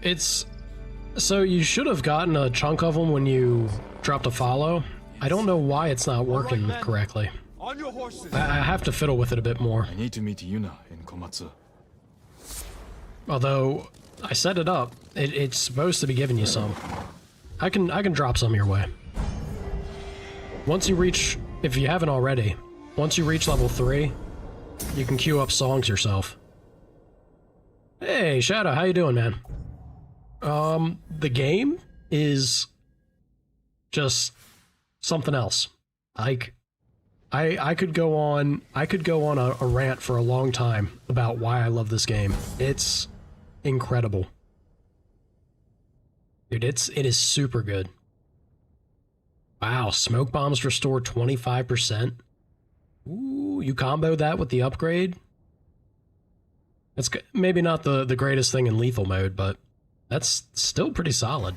It's... So you should have gotten a chunk of them when you dropped a follow. I don't know why it's not working correctly. On your horses! I have to fiddle with it a bit more. I need to meet Yuna in Komatsu. Although, I set it up. It's supposed to be giving you some. I can drop some your way. Once you reach, if you haven't already, once you reach level 3, you can queue up songs yourself. Hey, Shadow, how you doing, man? The game is just something else. Like, I could go on a rant for a long time about why I love this game. It's incredible. Dude, it is super good. Wow, smoke bombs restore 25%. Ooh, you combo that with the upgrade? That's maybe not the greatest thing in lethal mode, but that's still pretty solid.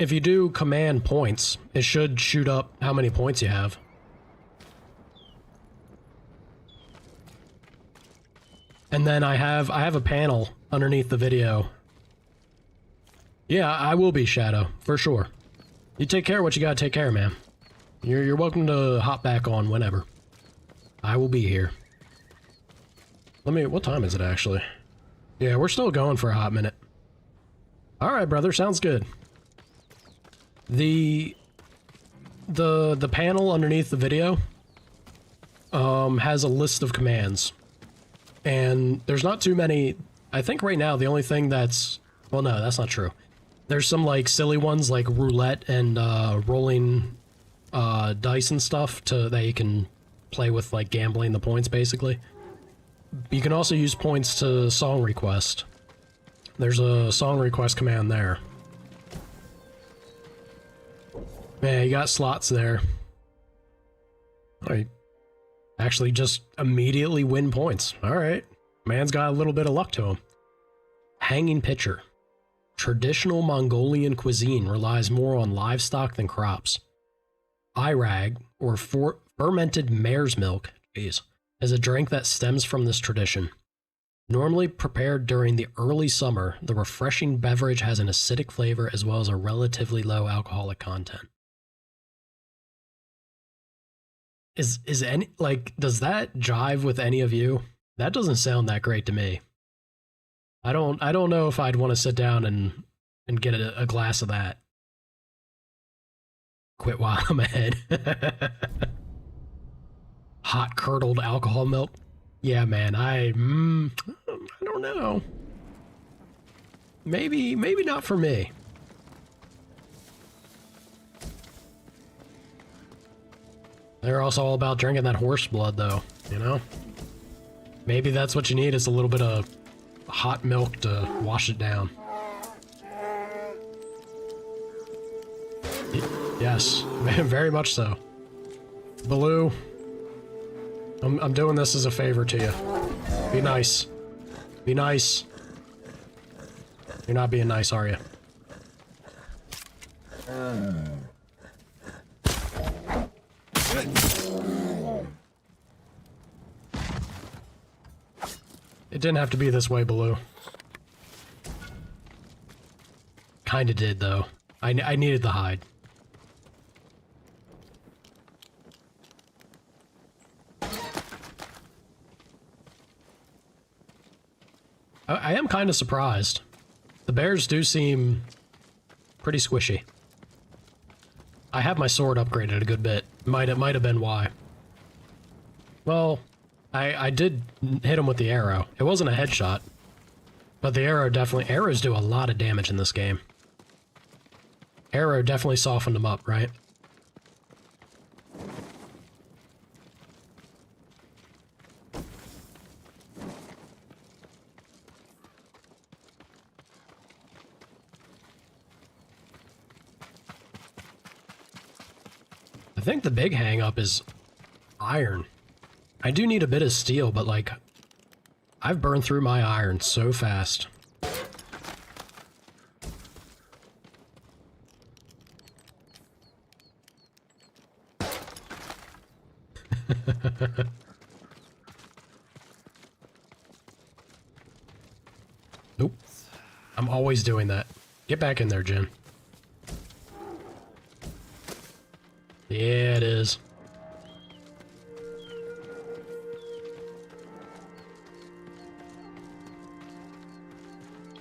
if you do command points, it should shoot up how many points you have. And then I have a panel underneath the video. Yeah, I will be Shadow, for sure. You take care of what you gotta take care of, man. You're welcome to hop back on whenever. I will be here. What time is it actually? Yeah, we're still going for a hot minute. Alright, brother, sounds good. The panel underneath the video has a list of commands. And there's not too many. I think right now the only thing that's... Well, no, that's not true. There's some, like, silly ones like roulette and rolling dice and stuff that you can play with, like, gambling the points, basically. You can also use points to song request. There's a song request command there. Man, you got slots there. Alright. Actually just immediately win points. Alright. Man's got a little bit of luck to him. Hanging pitcher. Traditional Mongolian cuisine relies more on livestock than crops. Irag, or fermented mare's milk, is a drink that stems from this tradition. Normally prepared during the early summer, the refreshing beverage has an acidic flavor as well as a relatively low alcoholic content. Is any, like, does that jive with any of you? That doesn't sound that great to me. I don't know if I'd want to sit down and get a glass of that. Quit while I'm ahead. Hot curdled alcohol milk. Yeah, man, I don't know. Maybe not for me. They're also all about drinking that horse blood, though, you know? Maybe that's what you need, is a little bit of hot milk to wash it down. Yes, very much so. Baloo, I'm doing this as a favor to you. Be nice. Be nice. You're not being nice, are you? It didn't have to be this way, Baloo. Kinda did, though. I needed the hide. I am kind of surprised. The bears do seem pretty squishy. I have my sword upgraded a good bit. Might have been why. Well, I did hit him with the arrow. It wasn't a headshot, but the arrows do a lot of damage in this game. Arrow definitely softened him up, right? I think the big hang-up is iron. I do need a bit of steel, but, like, I've burned through my iron so fast. Nope. I'm always doing that. Get back in there, Jin. Yeah, it is.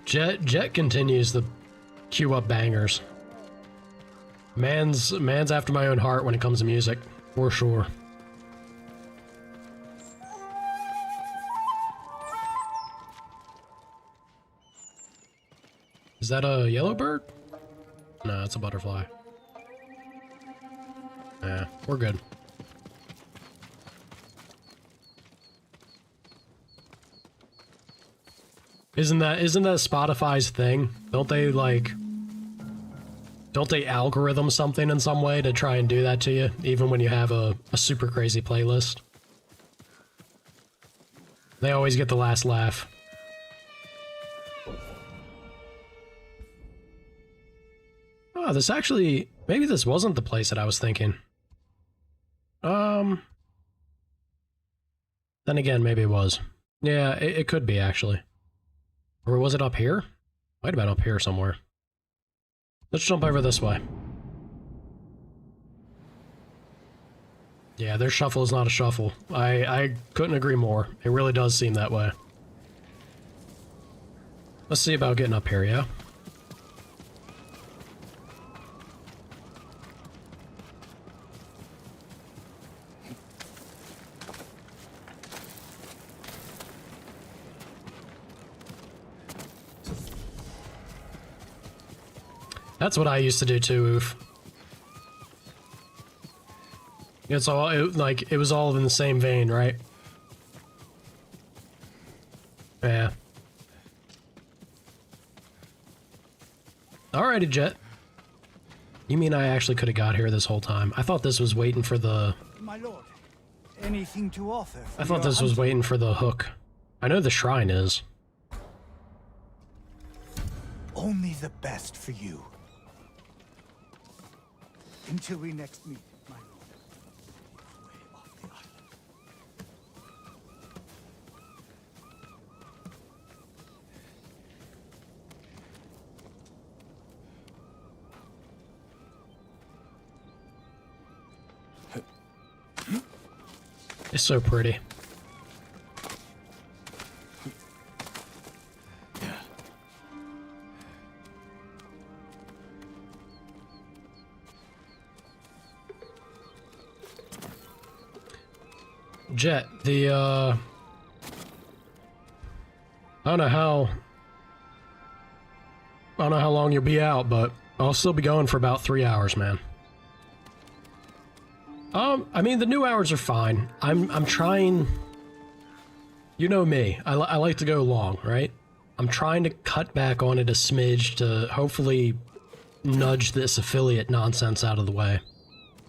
Jet continues to queue up bangers. Man's after my own heart when it comes to music, for sure. Is that a yellow bird? No, it's a butterfly. Yeah, we're good. Isn't that Spotify's thing? Don't they algorithm something in some way to try and do that to you, even when you have a super crazy playlist? They always get the last laugh. Oh, this actually... Maybe this wasn't the place that I was thinking. Then again, maybe it was. Yeah, it could be, actually. Or was it up here? Might have been up here somewhere. Let's jump over this way. Yeah, their shuffle is not a shuffle. I couldn't agree more. It really does seem that way. Let's see about getting up here, yeah? That's what I used to do too, Oof. It's all, like, it was all in the same vein, right? Yeah. Alrighty, Jet. You mean I actually could have got here this whole time? I thought this was waiting for the... My lord, anything to offer? I thought this was waiting for the hook. I know the shrine is. Only the best for you. Until we next meet, my lord. Way off the island. It's so pretty. Jet, the, I don't know how long you'll be out, but I'll still be going for about 3 hours, man. I mean, the new hours are fine. I'm trying, you know me, I like to go long, right? I'm trying to cut back on it a smidge to hopefully nudge this affiliate nonsense out of the way.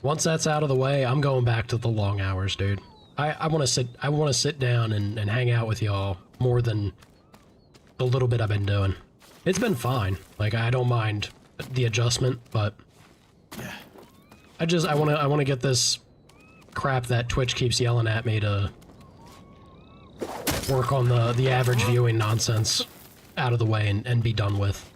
Once that's out of the way, I'm going back to the long hours, dude. I want to sit down and hang out with y'all more than the little bit I've been doing. It's been fine. Like, I don't mind the adjustment, but I want to get this crap that Twitch keeps yelling at me to work on the average viewing nonsense out of the way and be done with.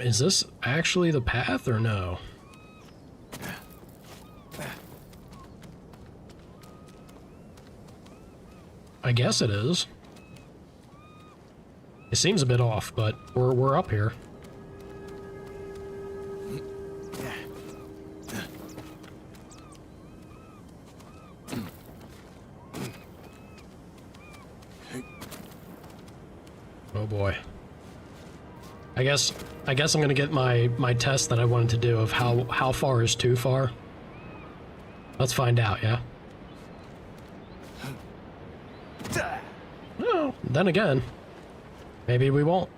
Is this actually the path or no? I guess it is. It seems a bit off, but we're up here. Oh boy. I guess I'm gonna get my test that I wanted to do of how far is too far. Let's find out, yeah? Well, then again, maybe we won't.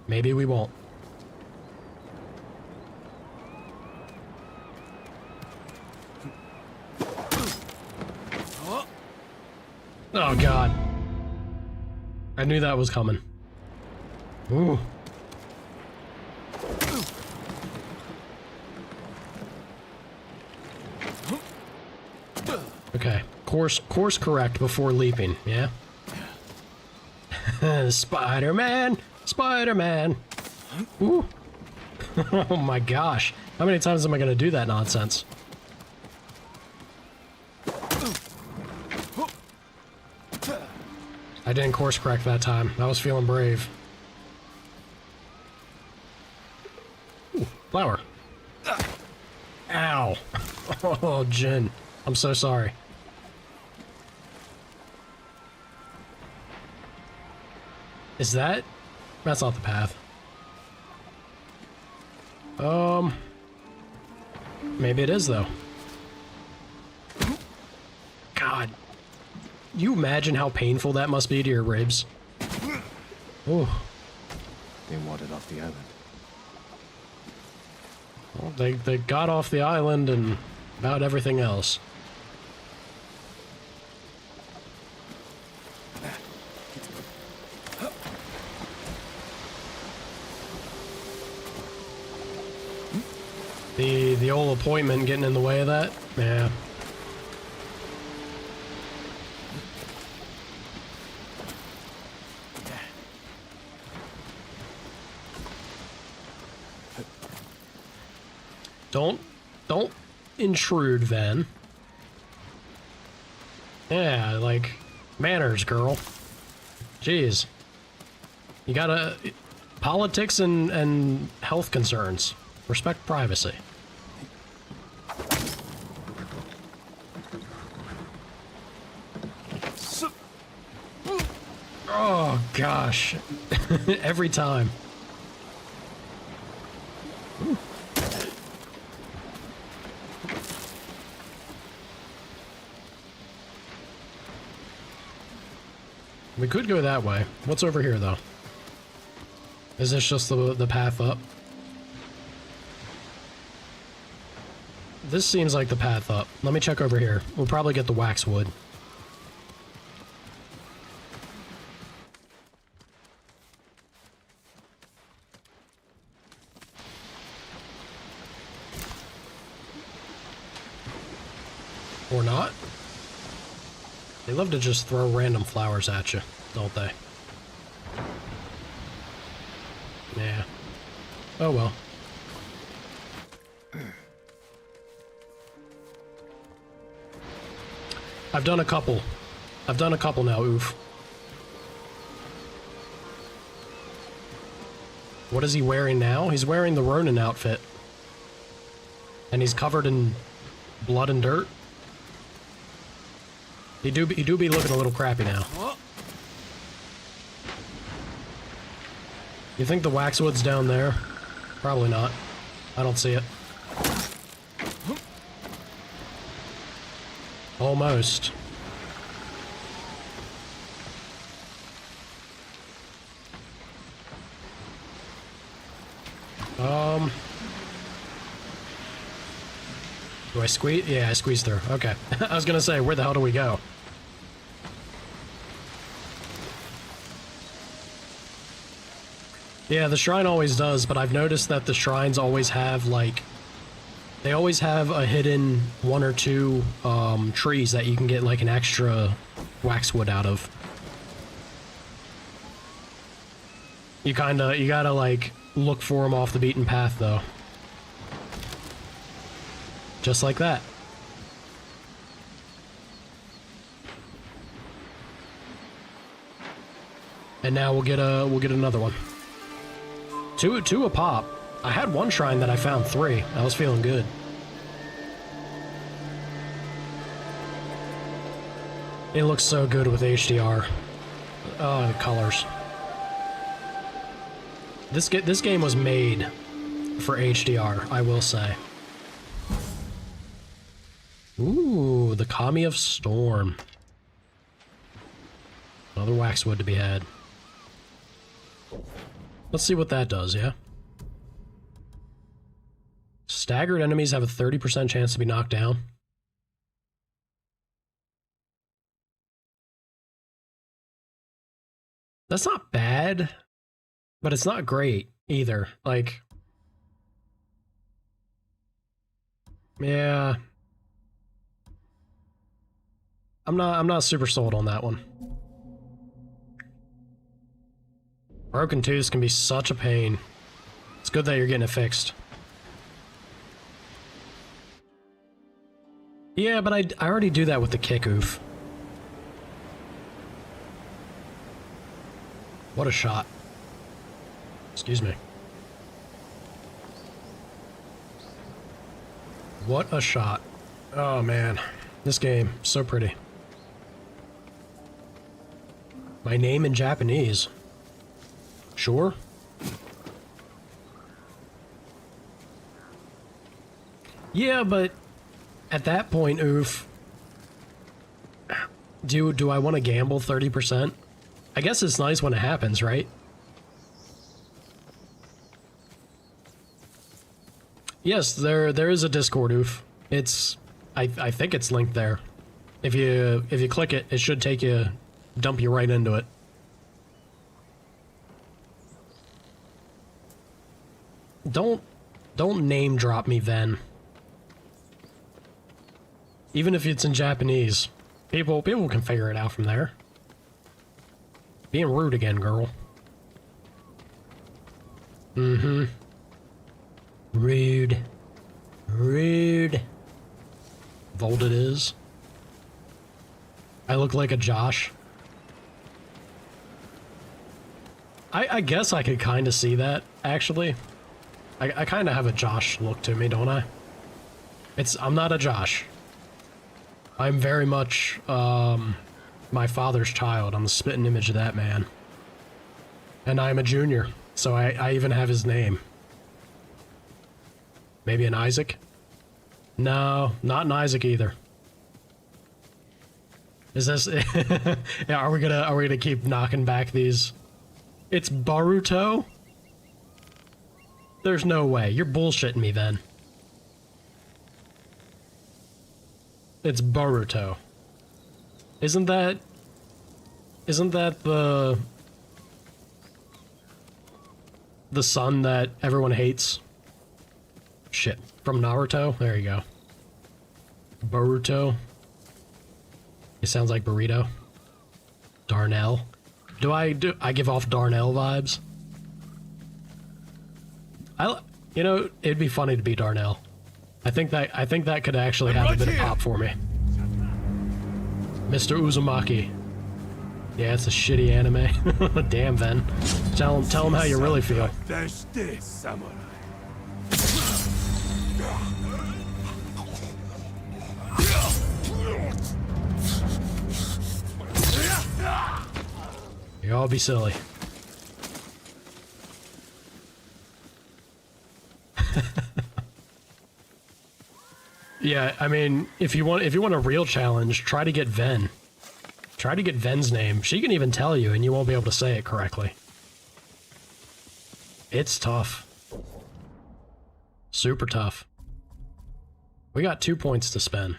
Maybe we won't. Oh god. I knew that was coming. Ooh. Okay. Course correct before leaping, yeah? Spider-Man! Spider-Man! Ooh. Oh my gosh. How many times am I gonna do that nonsense? I didn't course correct that time. I was feeling brave. Ooh, flower. Ow. Oh, Jin. I'm so sorry. Is that... That's not the path. Maybe it is, though. God. You imagine how painful that must be to your ribs? Oh. They wandered off the island. Well, they got off the island and about everything else. The old appointment getting in the way of that? Yeah. Don't intrude, Van. Yeah, like, manners, girl. Jeez. You gotta... Politics and health concerns. Respect privacy. Oh, gosh. Every time. We could go that way. What's over here, though? Is this just the path up? This seems like the path up. Let me check over here. We'll probably get the waxwood. Or not. They love to just throw random flowers at you, don't they? Yeah. Oh well. I've done a couple. I've done a couple now, oof. What is he wearing now? He's wearing the Ronin outfit. And he's covered in blood and dirt. He do be looking a little crappy now. You think the waxwood's down there? Probably not. I don't see it. Almost. Do I squeeze? Yeah, I squeeze through. Okay. I was gonna say, where the hell do we go? Yeah, the shrine always does, but I've noticed that the shrines always have, like... They always have a hidden one or two trees that you can get, like, an extra waxwood out of. You gotta, like, look for them off the beaten path, though. Just like that. And now we'll get another one. Two a pop. I had one shrine that I found 3. I was feeling good. It looks so good with HDR. Oh, the colors. This game was made for HDR, I will say. Ooh, the Kami of Storm. Another waxwood to be had. Let's see what that does, yeah? Staggered enemies have a 30% chance to be knocked down. That's not bad, but it's not great either. Like, yeah. I'm not super sold on that one. Broken tooths can be such a pain. It's good that you're getting it fixed. Yeah, but I already do that with the kick oof. What a shot. Excuse me. What a shot. Oh man, this game, so pretty. My name in Japanese. Sure. Yeah, but at that point, oof. Do I want to gamble 30%? I guess it's nice when it happens, right? Yes, there is a Discord, oof. It's I think it's linked there. If you click it, it should take you, dump you right into it. Don't name drop me, Ven. Even if it's in Japanese, people can figure it out from there. Being rude again, girl. Mm-hmm. Rude. Rude. Volt it is. I look like a Josh. I guess I could kind of see that, actually. I kind of have a Josh look to me, don't I? I'm not a Josh. I'm very much, my father's child. I'm the spitting image of that man. And I'm a junior, so I even have his name. Maybe an Isaac? No, not an Isaac either. Is this... yeah, are we gonna keep knocking back these... It's Baruto? There's no way. You're bullshitting me, then. It's Baruto. Isn't that the son that everyone hates? Shit. From Naruto? There you go. Baruto. It sounds like burrito. Darnell. Do I give off Darnell vibes? You know, it'd be funny to be Darnell. I think that could actually have a bit of pop for me. Mr. Uzumaki. Yeah, it's a shitty anime. Damn, Ven. Tell him how you really feel. Thirsty samurai. You all be silly. Yeah, I mean, if you want a real challenge, try to get Ven. Try to get Ven's name. She can even tell you, and you won't be able to say it correctly. It's tough. Super tough. We got 2 points to spend.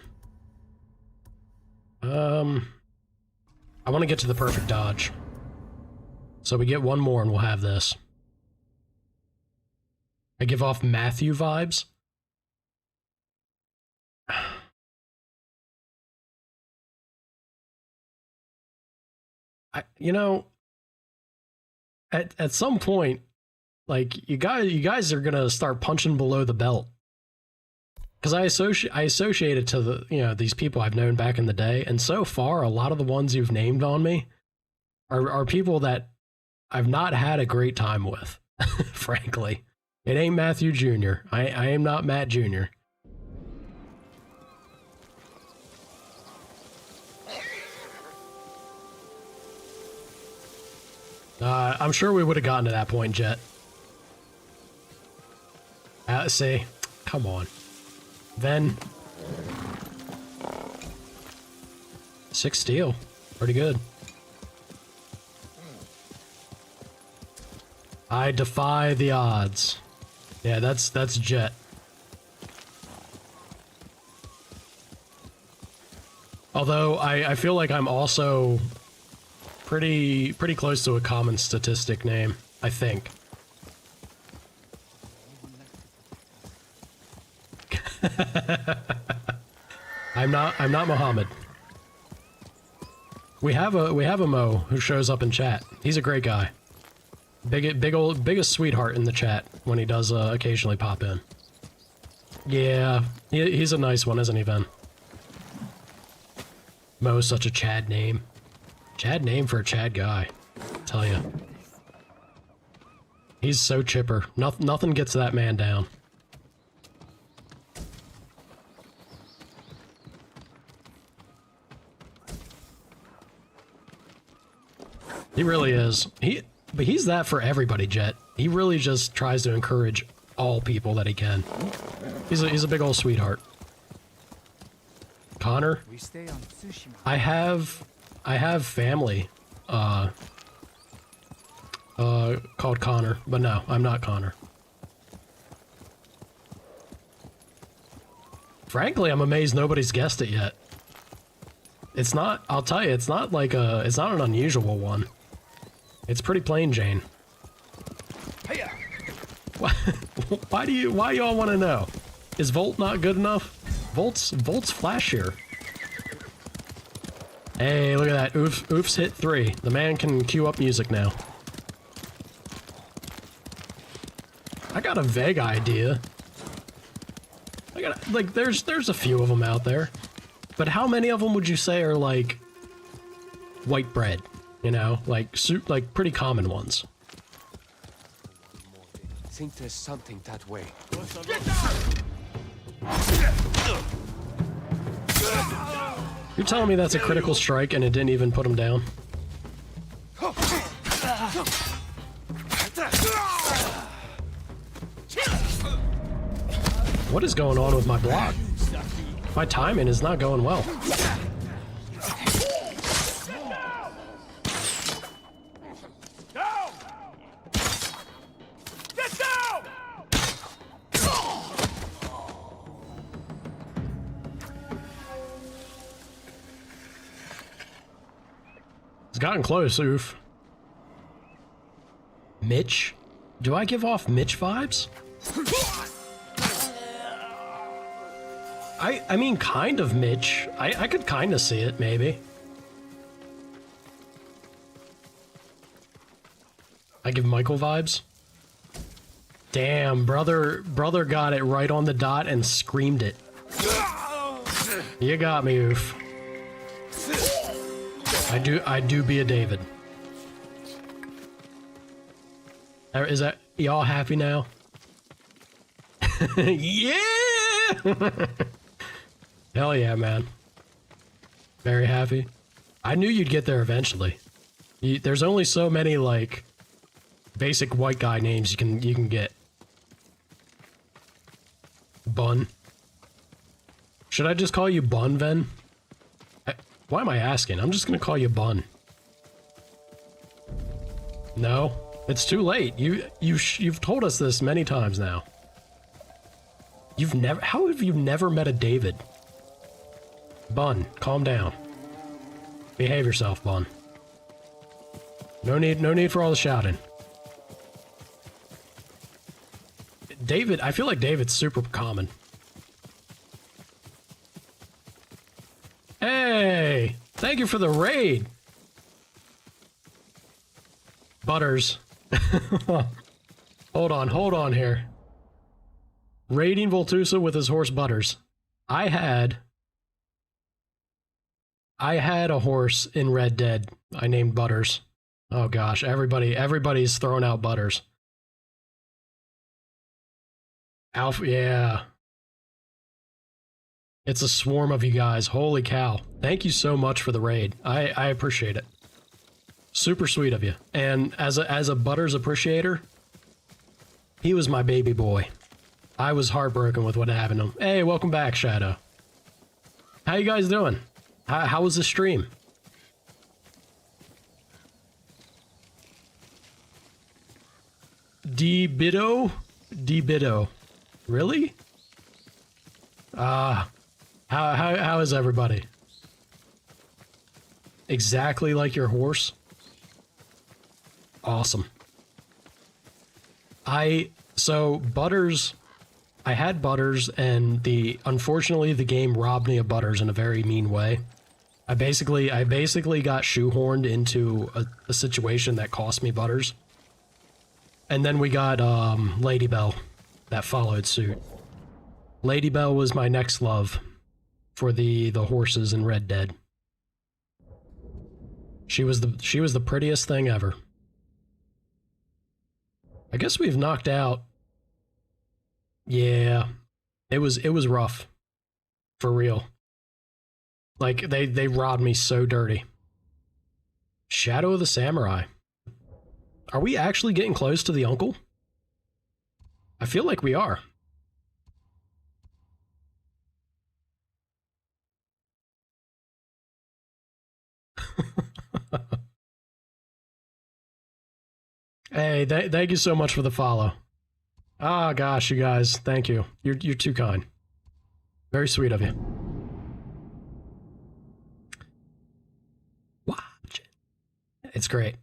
I want to get to the perfect dodge. So we get one more and we'll have this. I give off Matthew vibes. You know, at some point, like you guys are gonna start punching below the belt. Because I associate it to the these people I've known back in the day, and so far a lot of the ones you've named on me are people that I've not had a great time with. Frankly, it ain't Matthew Jr. I am not Matt Jr. I'm sure we would have gotten to that point, Jet. See, come on. Then 6 steel, pretty good. I defy the odds. Yeah, that's Jet. Although I feel like I'm also pretty close to a common statistic name, I think. I'm not Muhammad. We have a Mo who shows up in chat. He's a great guy. Biggest sweetheart in the chat when he does occasionally pop in. Yeah, he's a nice one, isn't he, Ben? Mo's such a Chad name. Chad name for a Chad guy. Tell ya. He's so chipper. Nothing gets that man down. He really is. But he's that for everybody, Jet. He really just tries to encourage all people that he can. He's a big old sweetheart. Connor? We stay on Tsushima. I have family called Connor, but no, I'm not Connor. Frankly, I'm amazed nobody's guessed it yet. It's not, I'll tell you, it's not an unusual one. It's pretty plain Jane. What? Why y'all want to know? Is Volt not good enough? Volt's flashier. Hey, look at that. Oof's hit 3. The man can cue up music now. I got a vague idea. Like, there's a few of them out there. But how many of them would you say are, like, white bread? You know? Like, pretty common ones. I think there's something that way. You're telling me that's a critical strike and it didn't even put him down? What is going on with my block? My timing is not going well. It's gotten close, oof. Mitch? Do I give off Mitch vibes? I mean, kind of Mitch. I could kind of see it, maybe. I give Michael vibes. Damn, brother got it right on the dot and screamed it. You got me, oof. I do be a David. Is that y'all happy now? Yeah! Hell yeah, man. Very happy. I knew you'd get there eventually. There's only so many, like, basic white guy names you can get. Bun. Should I just call you Bun, Ven? Why am I asking? I'm just gonna call you Bun. No, it's too late. You've told us this many times now. How have you never met a David? Bun, calm down. Behave yourself, Bun. No need for all the shouting. David, I feel like David's super common. Hey, thank you for the raid. Butters. Hold on here. Raiding Voltusa with his horse Butters. I had a horse in Red Dead I named Butters. Oh gosh, everybody's throwing out Butters. Alpha, yeah. It's a swarm of you guys. Holy cow. Thank you so much for the raid. I appreciate it. Super sweet of you. And as a Butters appreciator, he was my baby boy. I was heartbroken with what happened to him. Hey, welcome back, Shadow. How you guys doing? How was the stream? D-Biddo? D-Biddo. Really? How is everybody? Exactly like your horse? Awesome. So Butters, I had Butters, and unfortunately the game robbed me of Butters in a very mean way. I basically got shoehorned into a situation that cost me Butters. And then we got Lady Bell that followed suit. Lady Bell was my next love for the horses in Red Dead. She was the prettiest thing ever. I guess we've knocked out. Yeah. It was rough. For real. Like they robbed me so dirty. Shadow of the Samurai. Are we actually getting close to the uncle? I feel like we are. Hey, thank you so much for the follow. Ah, gosh, you guys, thank you. You're too kind. Very sweet of you. Watch it. It's great.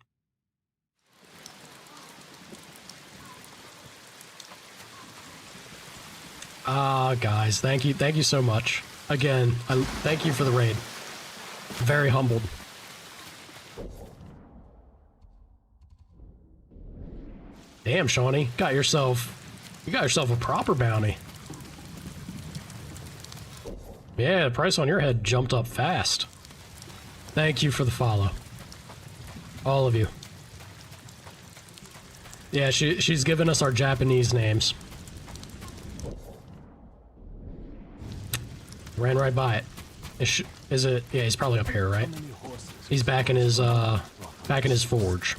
Ah, guys, thank you so much. Again, thank you for the raid. Very humbled. Damn, Shawnee, you got yourself a proper bounty. Yeah, the price on your head jumped up fast. Thank you for the follow. All of you. Yeah, she's given us our Japanese names. Ran right by it. Is it? Yeah, he's probably up here, right? He's back in his forge.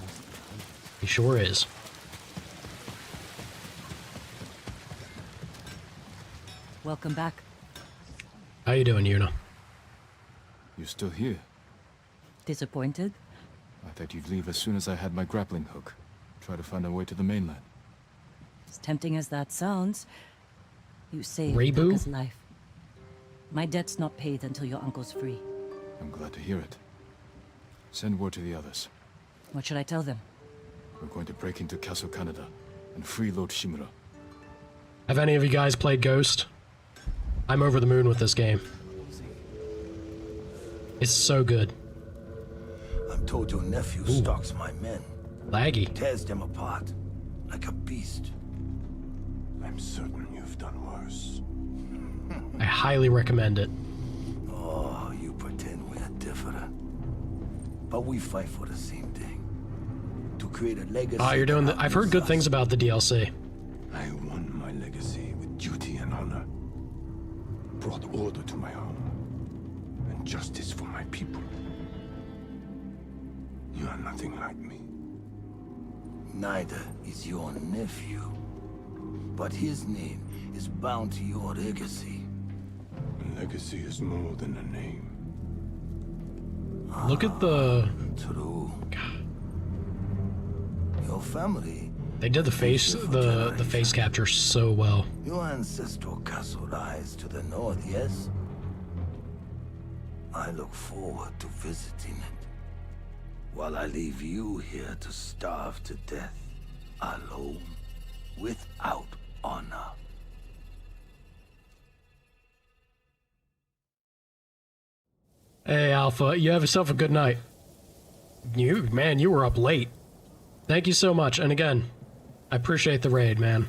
He sure is. Welcome back. How you doing, Yuna? You're still here? Disappointed? I thought you'd leave as soon as I had my grappling hook. Try to find a way to the mainland. As tempting as that sounds, you saved Rebu? Taka's life. My debt's not paid until your uncle's free. I'm glad to hear it. Send word to the others. What should I tell them? We're going to break into Castle Canada and free Lord Shimura. Have any of you guys played Ghost? I'm over the moon with this game. It's so good. I'm told your nephew stalks my men. Laggy. Tears them apart like a beast. I'm certain you've done worse. I highly recommend it. Oh, you pretend we're different. But we fight for the same thing. To create a legacy. Oh, you're doing I've heard good things about the DLC. I won my legacy with duty and honor. Brought order to my home. And justice for my people. You are nothing like me. Neither is your nephew. But his name is bound to your legacy. A legacy is more than a name. Look at the... True. Your family... They did the face capture so well. Your ancestral castle lies to the north, yes? I look forward to visiting it. While I leave you here to starve to death, alone, without honor. Hey, Alpha, you have yourself a good night. Man, you were up late. Thank you so much, and again, I appreciate the raid, man.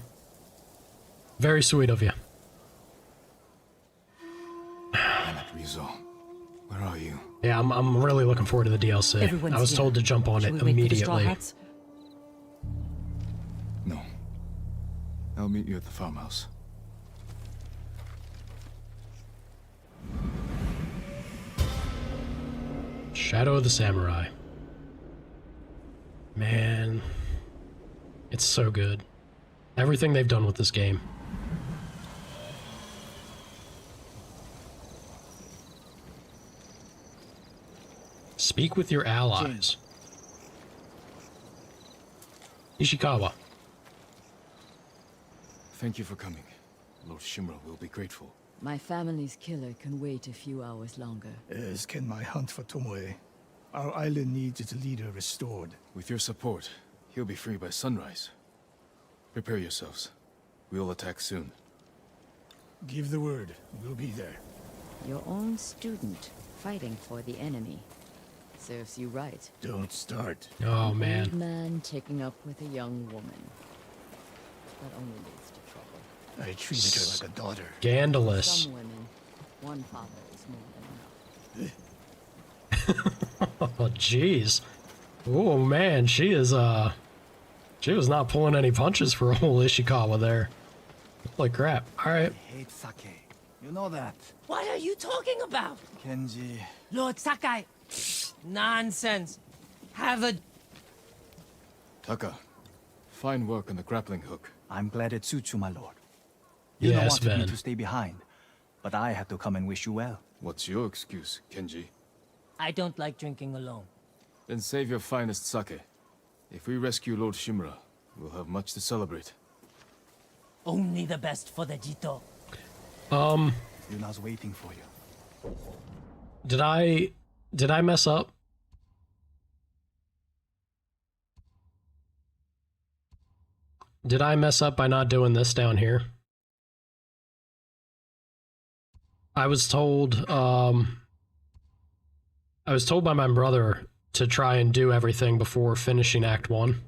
Very sweet of you. Damn it, Rizzo. Where are you? Yeah, I'm really looking forward to the DLC. Everyone's I was here. told to jump on Should it we wait for the Straw immediately. Hats? No. I'll meet you at the farmhouse. Shadow of the Samurai. Man, it's so good. Everything they've done with this game. Speak with your allies. Ishikawa. Thank you for coming. Lord Shimura will be grateful. My family's killer can wait a few hours longer. As can my hunt for Tomoe. Our island needs its leader restored. With your support, he'll be free by sunrise. Prepare yourselves. We'll attack soon. Give the word. We'll be there. Your own student fighting for the enemy. Serves you right. Don't start. Oh, An man. old man taking up with a young woman. That only leads to trouble. I treated her like a daughter. Scandalous. Some women, one father is more than enough. Oh, jeez. Oh, man, she was not pulling any punches for old Ishikawa there. Holy crap. Alright. Hate sake. You know that. What are you talking about? Kenji. Lord Sakai. Nonsense. Have a... Taka, fine work on the grappling hook. I'm glad it suits you, my lord. You don't Yes, wanted me Ben. to stay behind, but I had to come and wish you well. What's your excuse, Kenji? I don't like drinking alone. Then save your finest sake. If we rescue Lord Shimura, we'll have much to celebrate. Only the best for the Jito. Yuna's waiting for you. Did I mess up? Did I mess up by not doing this down here? I was told by my brother to try and do everything before finishing Act 1.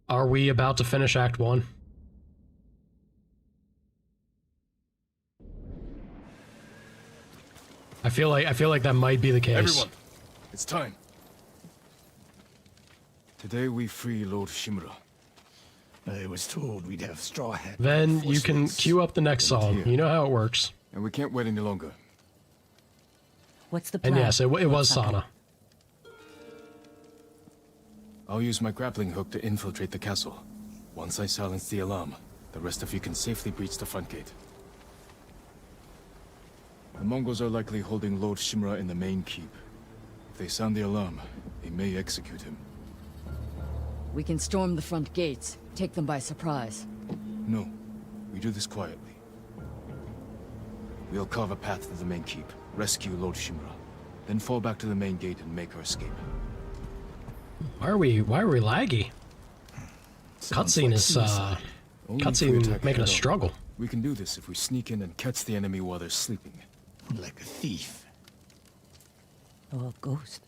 Are we about to finish Act 1? I feel like that might be the case. Everyone, it's time. Today we free Lord Shimura. I was told we'd have straw hat. Then you can cue up the next song. You know how it works. And we can't wait any longer. What's the plan? And yes, it was Sana. I'll use my grappling hook to infiltrate the castle. Once I silence the alarm, the rest of you can safely breach the front gate. The Mongols are likely holding Lord Shimura in the main keep. If they sound the alarm, they may execute him. We can storm the front gates, take them by surprise. No, we do this quietly. We'll carve a path to the main keep, rescue Lord Shimura, then fall back to the main gate and make our escape. Why are we laggy? Cutscene is cutscene making us struggle. We can do this if we sneak in and catch the enemy while they're sleeping. Like a thief. Or a ghost.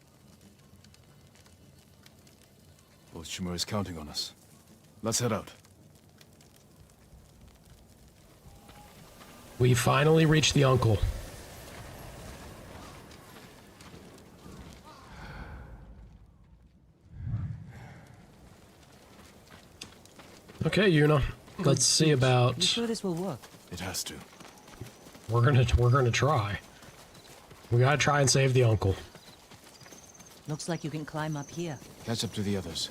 Lord Shimura is counting on us. Let's head out. We finally reached the uncle. Okay, Yuna. Let's see about. You sure this will work? It has to. We're gonna try. We gotta try and save the uncle. Looks like you can climb up here. Catch up to the others.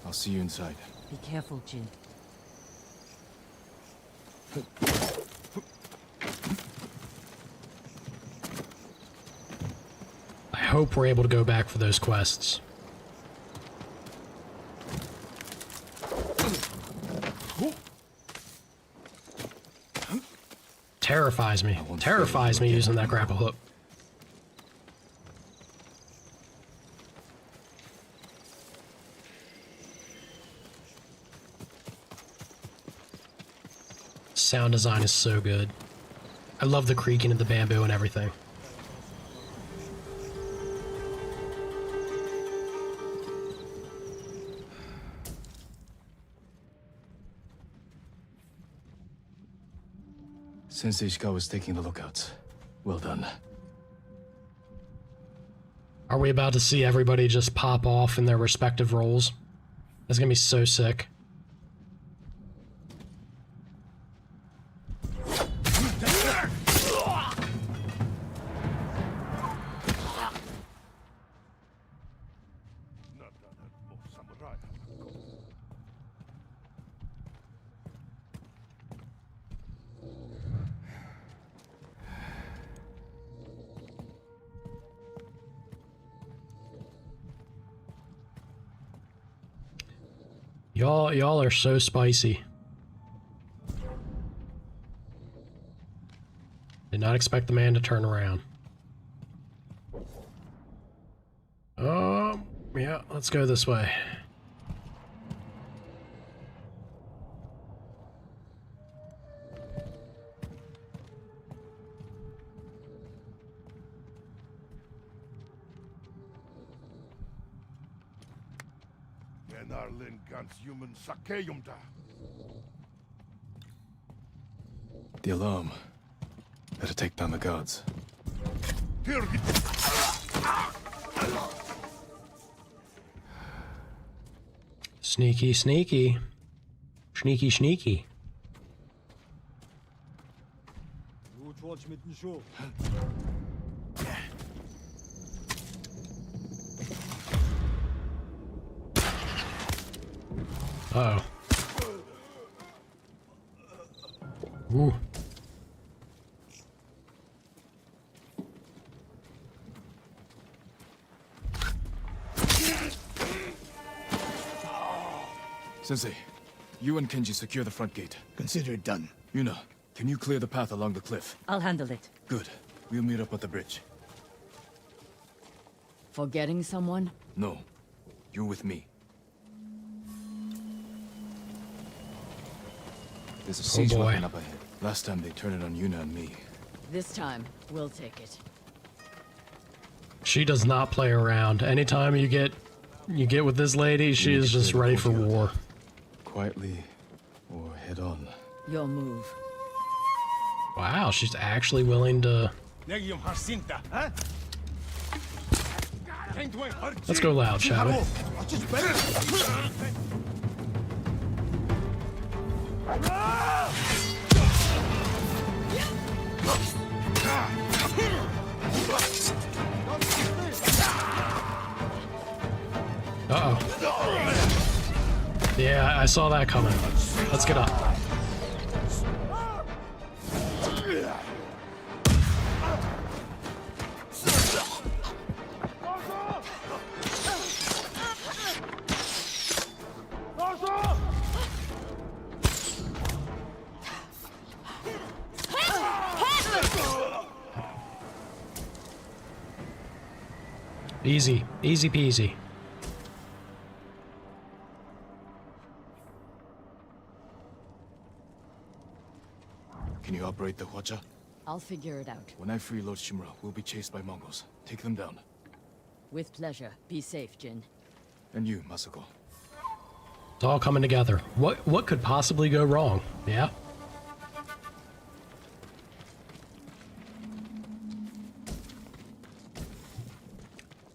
I'll see you inside. Be careful, Jin. I hope we're able to go back for those quests. Terrifies me. Terrifies me using that grapple hook. Sound design is so good. I love the creaking of the bamboo and everything. Sensei Ishikawa's taking the lookouts. Well done. Are we about to see everybody just pop off in their respective roles? That's gonna be so sick. Y'all are so spicy. Did not expect the man to turn around. Yeah, let's go this way. The alarm. Better take down the guards. Sneaky, sneaky. Sneaky, sneaky. Uh-oh. Ooh. Sensei, you and Kenji secure the front gate. Consider it done. Yuna, can you clear the path along the cliff? I'll handle it. Good. We'll meet up at the bridge. Forgetting someone? No. You're with me. There's a siege weapon up ahead. Last time they turned it on Yuna and me. This time, we'll take it. She does not play around. Anytime you get with this lady, she is just ready for war. Quietly or head on. Your move. Wow, she's actually willing to... Let's go loud, shall we? Uh-oh. Yeah, I saw that coming. Let's get up. Easy. Easy peasy. Can you operate the Hwacha? I'll figure it out. When I free Lord Shimura, we'll be chased by Mongols. Take them down. With pleasure. Be safe, Jin. And you, Masako. It's all coming together. What could possibly go wrong? Yeah?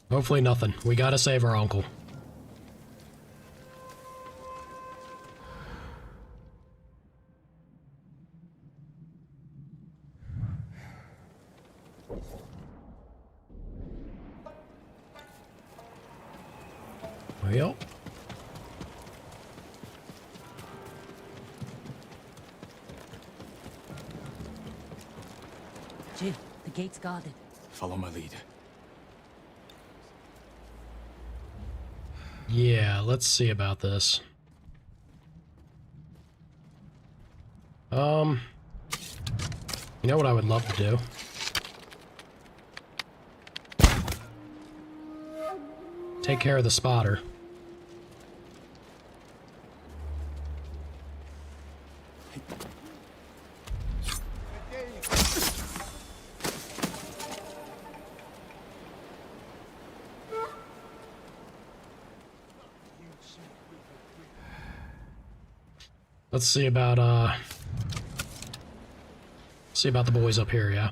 Hopefully nothing. We gotta save our uncle. Well. Jin, the gate's guarded. Follow my lead. Yeah, let's see about this. You know what I would love to do? Take care of the spotter. Let's see about the boys up here, yeah?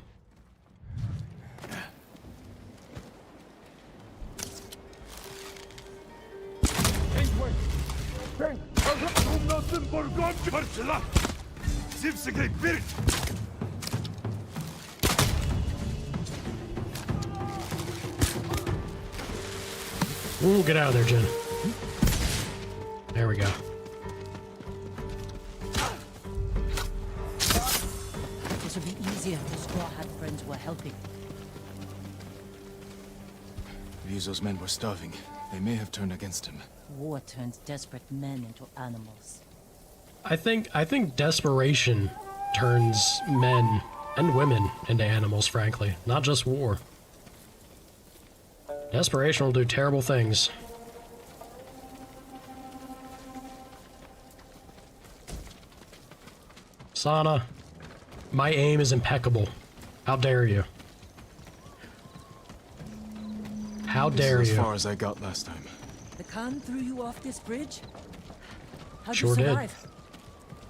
Ooh, get out of there, Jin. There we go. This would be easier if the Straw Hat friends were helping. Ryuzo's men were starving. They may have turned against him. War turns desperate men into animals. I think desperation turns men and women into animals, frankly. Not just war. Desperation will do terrible things. Sana, my aim is impeccable. How dare you? How dare you? As far as I got last time. The Khan threw you off this bridge? How'd Sure you did. survive?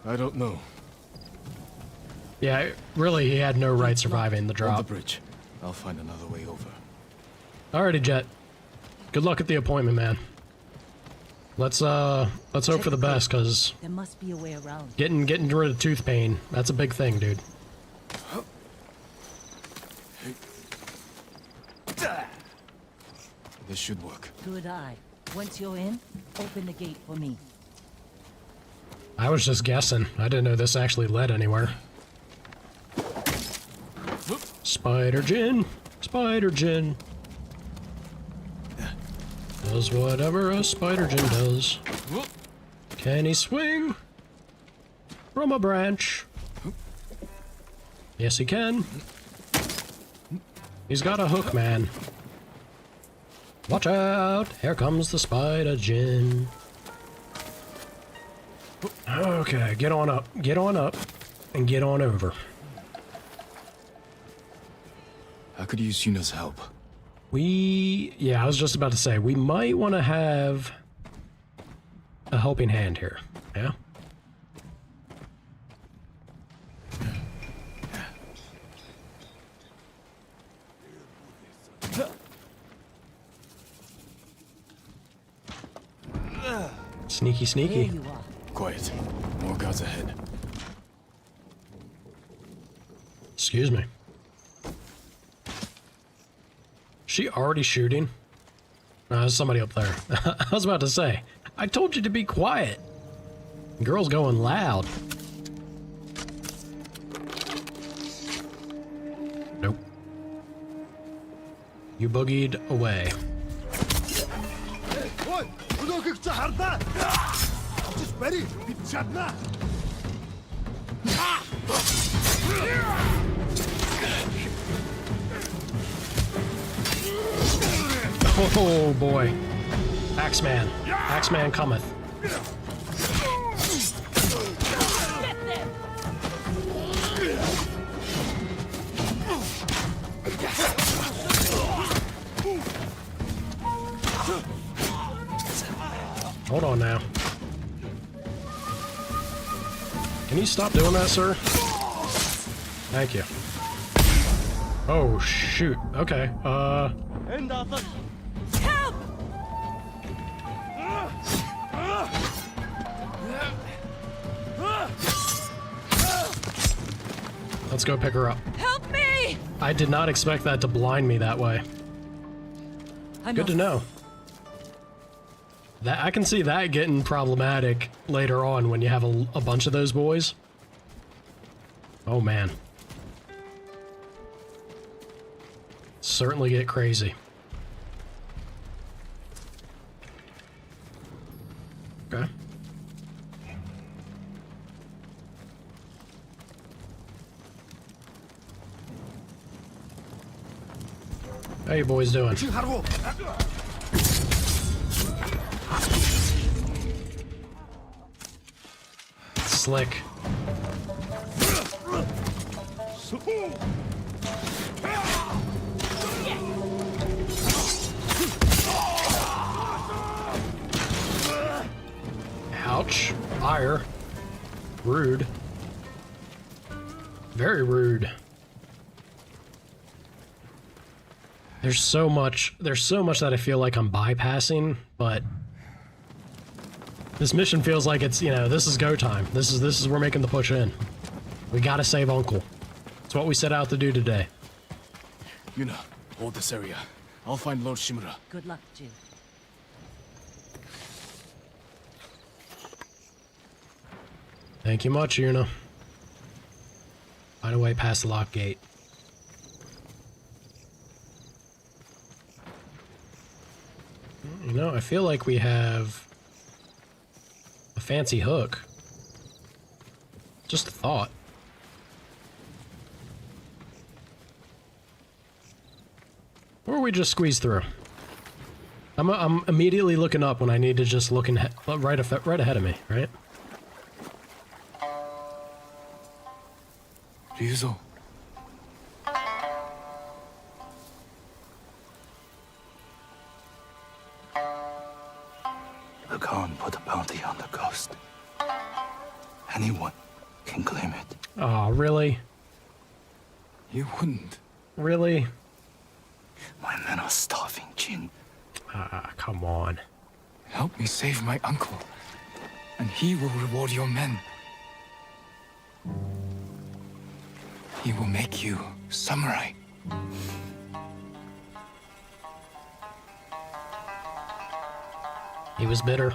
I don't know. Yeah, really, he had no right surviving the Hold drop. the bridge. I'll find another way over. Alrighty, Jet. Good luck at the appointment, man. Let's hope for the best, cause There must be a way around. getting rid of tooth pain, that's a big thing, dude. This should work. Good eye. Once you're in, open the gate for me. I was just guessing. I didn't know this actually led anywhere. Spider Jin. Spider Jin. Does whatever a Spider Jin does. Can he swing from a branch? Yes, he can. He's got a hook, man. Watch out! Here comes the Spider Jin. Okay, get on up, and get on over. I could use Yuna's help. Yeah, I was just about to say, we might want to have a helping hand here, yeah? Sneaky, sneaky. Here you are. Quiet. More guards ahead. Excuse me. She already shooting? No, there's somebody up there. I was about to say, I told you to be quiet. Girl's going loud. Nope. You boogied away. Oh boy. Axeman. Axeman cometh. Hold on now. Can you stop doing that, sir? Thank you. Oh, shoot. Okay, Help! Let's go pick her up. Help me! I did not expect that to blind me that way. Good to know. That I can see that getting problematic later on when you have a bunch of those boys. Oh man. Certainly get crazy. Okay. How you boys doing? Slick. Ouch. Fire. Rude. Very rude. There's so much that I feel like I'm bypassing, but this mission feels like it's, you know, this is go time. This is we're making the push in. We gotta save Uncle. It's what we set out to do today. Yuna, hold this area. I'll find Lord Shimura. Good luck, Jill. Thank you much, Yuna. Find a way past the lock gate. You know, I feel like we have a fancy hook. Just a thought. Or we just squeeze through. I'm immediately looking up when I need to just look right ahead of me, right? Ryuzo. The Khan put a bounty on the ghost. Anyone can claim it. Oh, really? You wouldn't. Really? My men are starving, Jin. Come on. Help me save my uncle, and he will reward your men. He will make you samurai. He was bitter.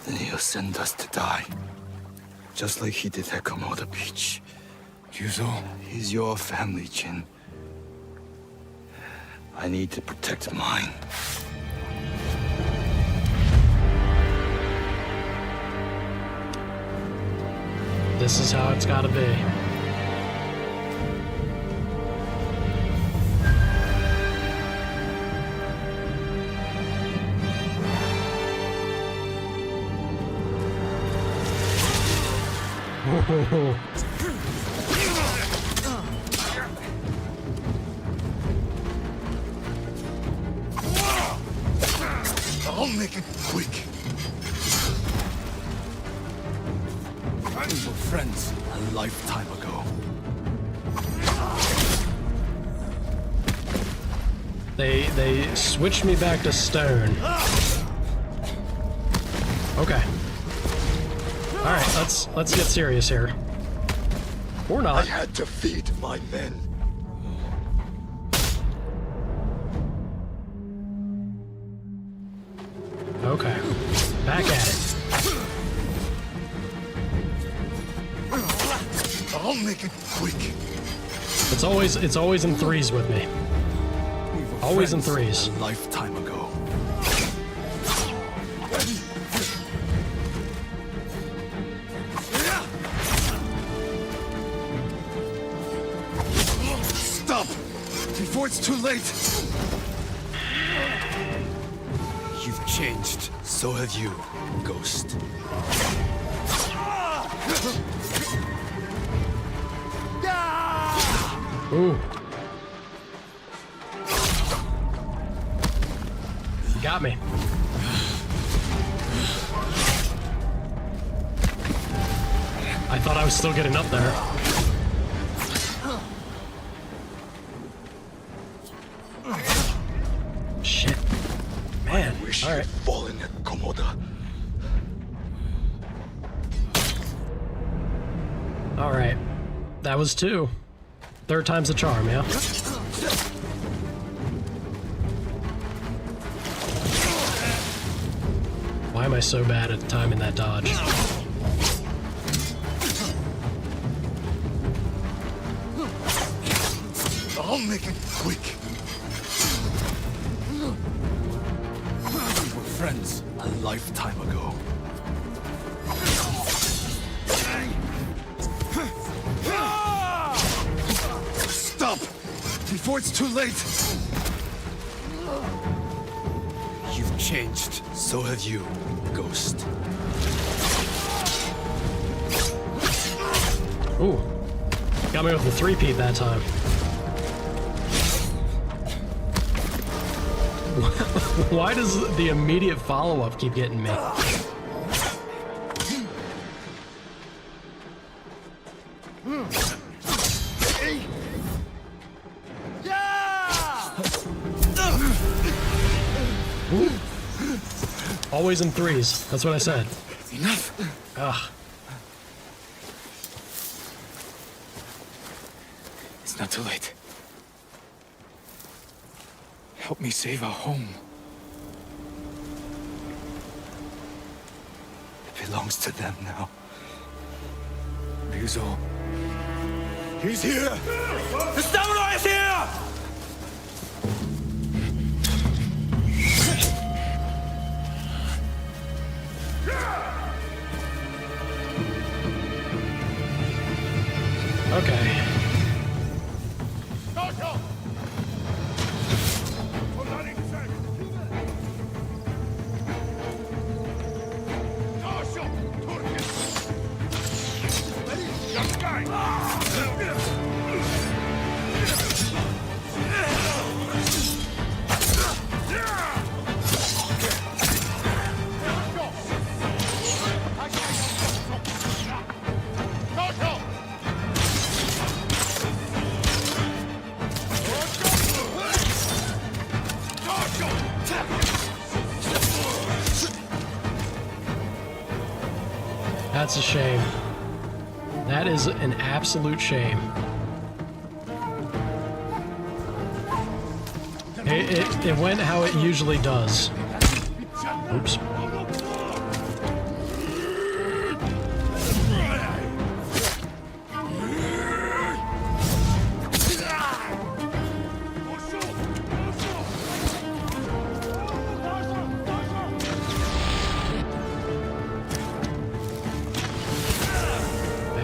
Then he'll send us to die. Just like he did at Komoda Beach. Ryuzo. He's your family, Jin. I need to protect mine. This is how it's gotta be. I'll make it quick. We were friends a lifetime ago. They switched me back to stone. Okay. All right, let's get serious here. Or not. I had to feed my men. Okay. Back at it. I'll make it quick. It's always in threes with me. Always in threes. A lifetime ago. Stop! Before it's too late! You've changed. So have you, Ghost. Ooh. Got me. I thought I was still getting up there. Shit. Man. I wish all right. you'd fallen at Komoda. All right. That was 2. Third time's the charm, yeah? Why am I so bad at timing that dodge? I'll make it quick. We were friends a lifetime ago. Stop! Before it's too late! You've changed. So have you, Ghost. Ooh. Got me with the 3-peat that time. Why does the immediate follow-up keep getting me? Ooh. Always in threes. That's what I said. Enough. Ugh. It's not too late. Help me save our home. It belongs to them now. Ryuzo. He's here! The samurai is here! Okay. That's a shame. That is an absolute shame. It went how it usually does. Oops.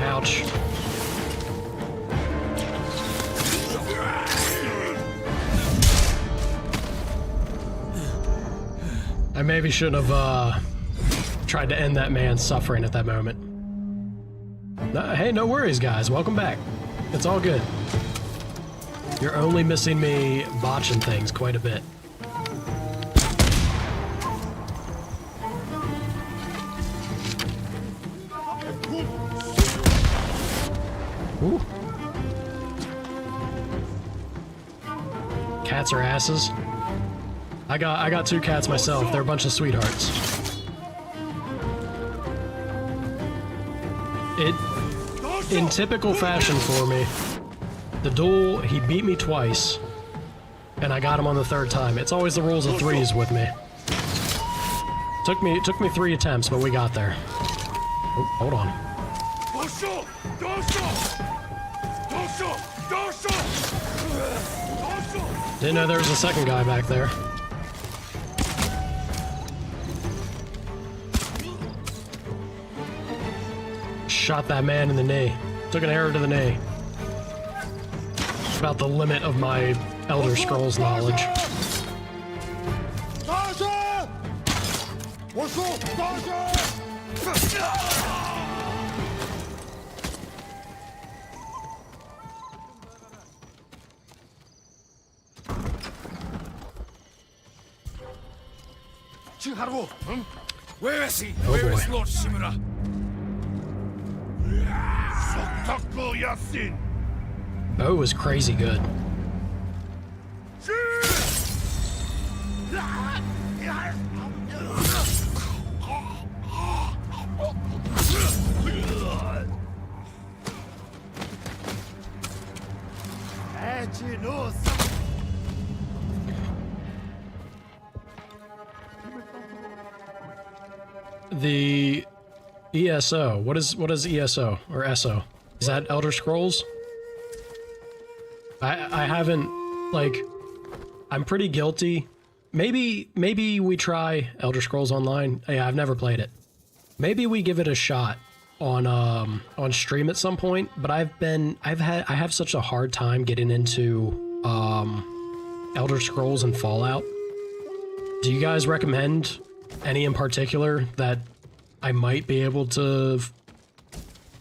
Ouch. I maybe shouldn't have tried to end that man's suffering at that moment. Hey, no worries, guys. Welcome back. It's all good. You're only missing me botching things quite a bit. Ooh. Cats are asses. I got 2 cats myself. They're a bunch of sweethearts. In typical fashion for me, the duel, he beat me twice, and I got him on the 3rd time. It's always the rules of 3s with me. It took me 3 attempts, but we got there. Oh, hold on. Didn't know there was a second guy back there. Shot that man in the knee. Took an arrow to the knee. About the limit of my Elder Scrolls knowledge. Where is he? Oh, Where is boy. Lord Shimura? Bo was crazy good. The ESO. What is ESO or SO? Is that Elder Scrolls? I haven't, like, I'm pretty guilty. Maybe we try Elder Scrolls Online. Yeah, I've never played it. Maybe we give it a shot on stream at some point, but I have such a hard time getting into Elder Scrolls and Fallout. Do you guys recommend any in particular that I might be able to,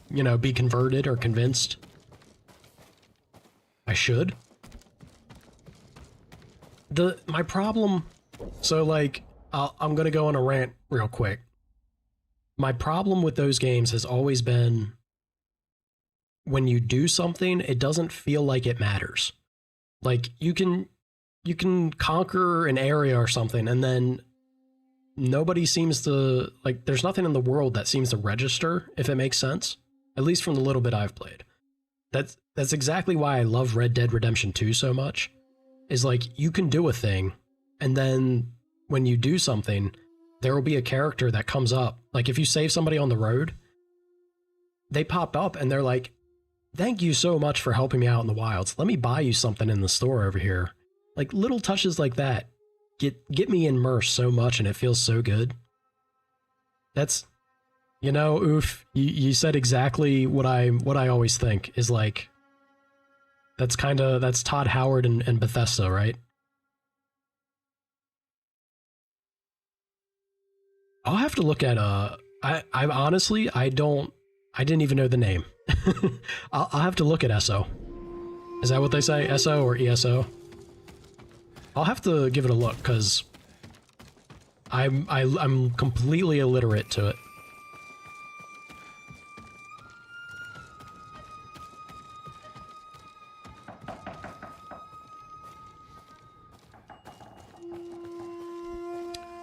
you know, be converted or convinced I should? My problem, so like, I'm gonna go on a rant real quick. My problem with those games has always been when you do something, it doesn't feel like it matters. Like, you can conquer an area or something, and then nobody seems to, like, there's nothing in the world that seems to register, if it makes sense. At least from the little bit I've played. That's exactly why I love Red Dead Redemption 2 so much. Is like, you can do a thing, and then when you do something, there will be a character that comes up. Like, if you save somebody on the road, they pop up and they're like, thank you so much for helping me out in the wilds. Let me buy you something in the store over here. Like, little touches like that get me immersed so much, and it feels so good. That's, you know, Oof, you said exactly what I always think is like, that's Todd Howard and Bethesda, right? I'll have to look at I honestly I didn't even know the name. I'll have to look at SO. Is that what they say? SO or ESO? I'll have to give it a look because I'm completely illiterate to it.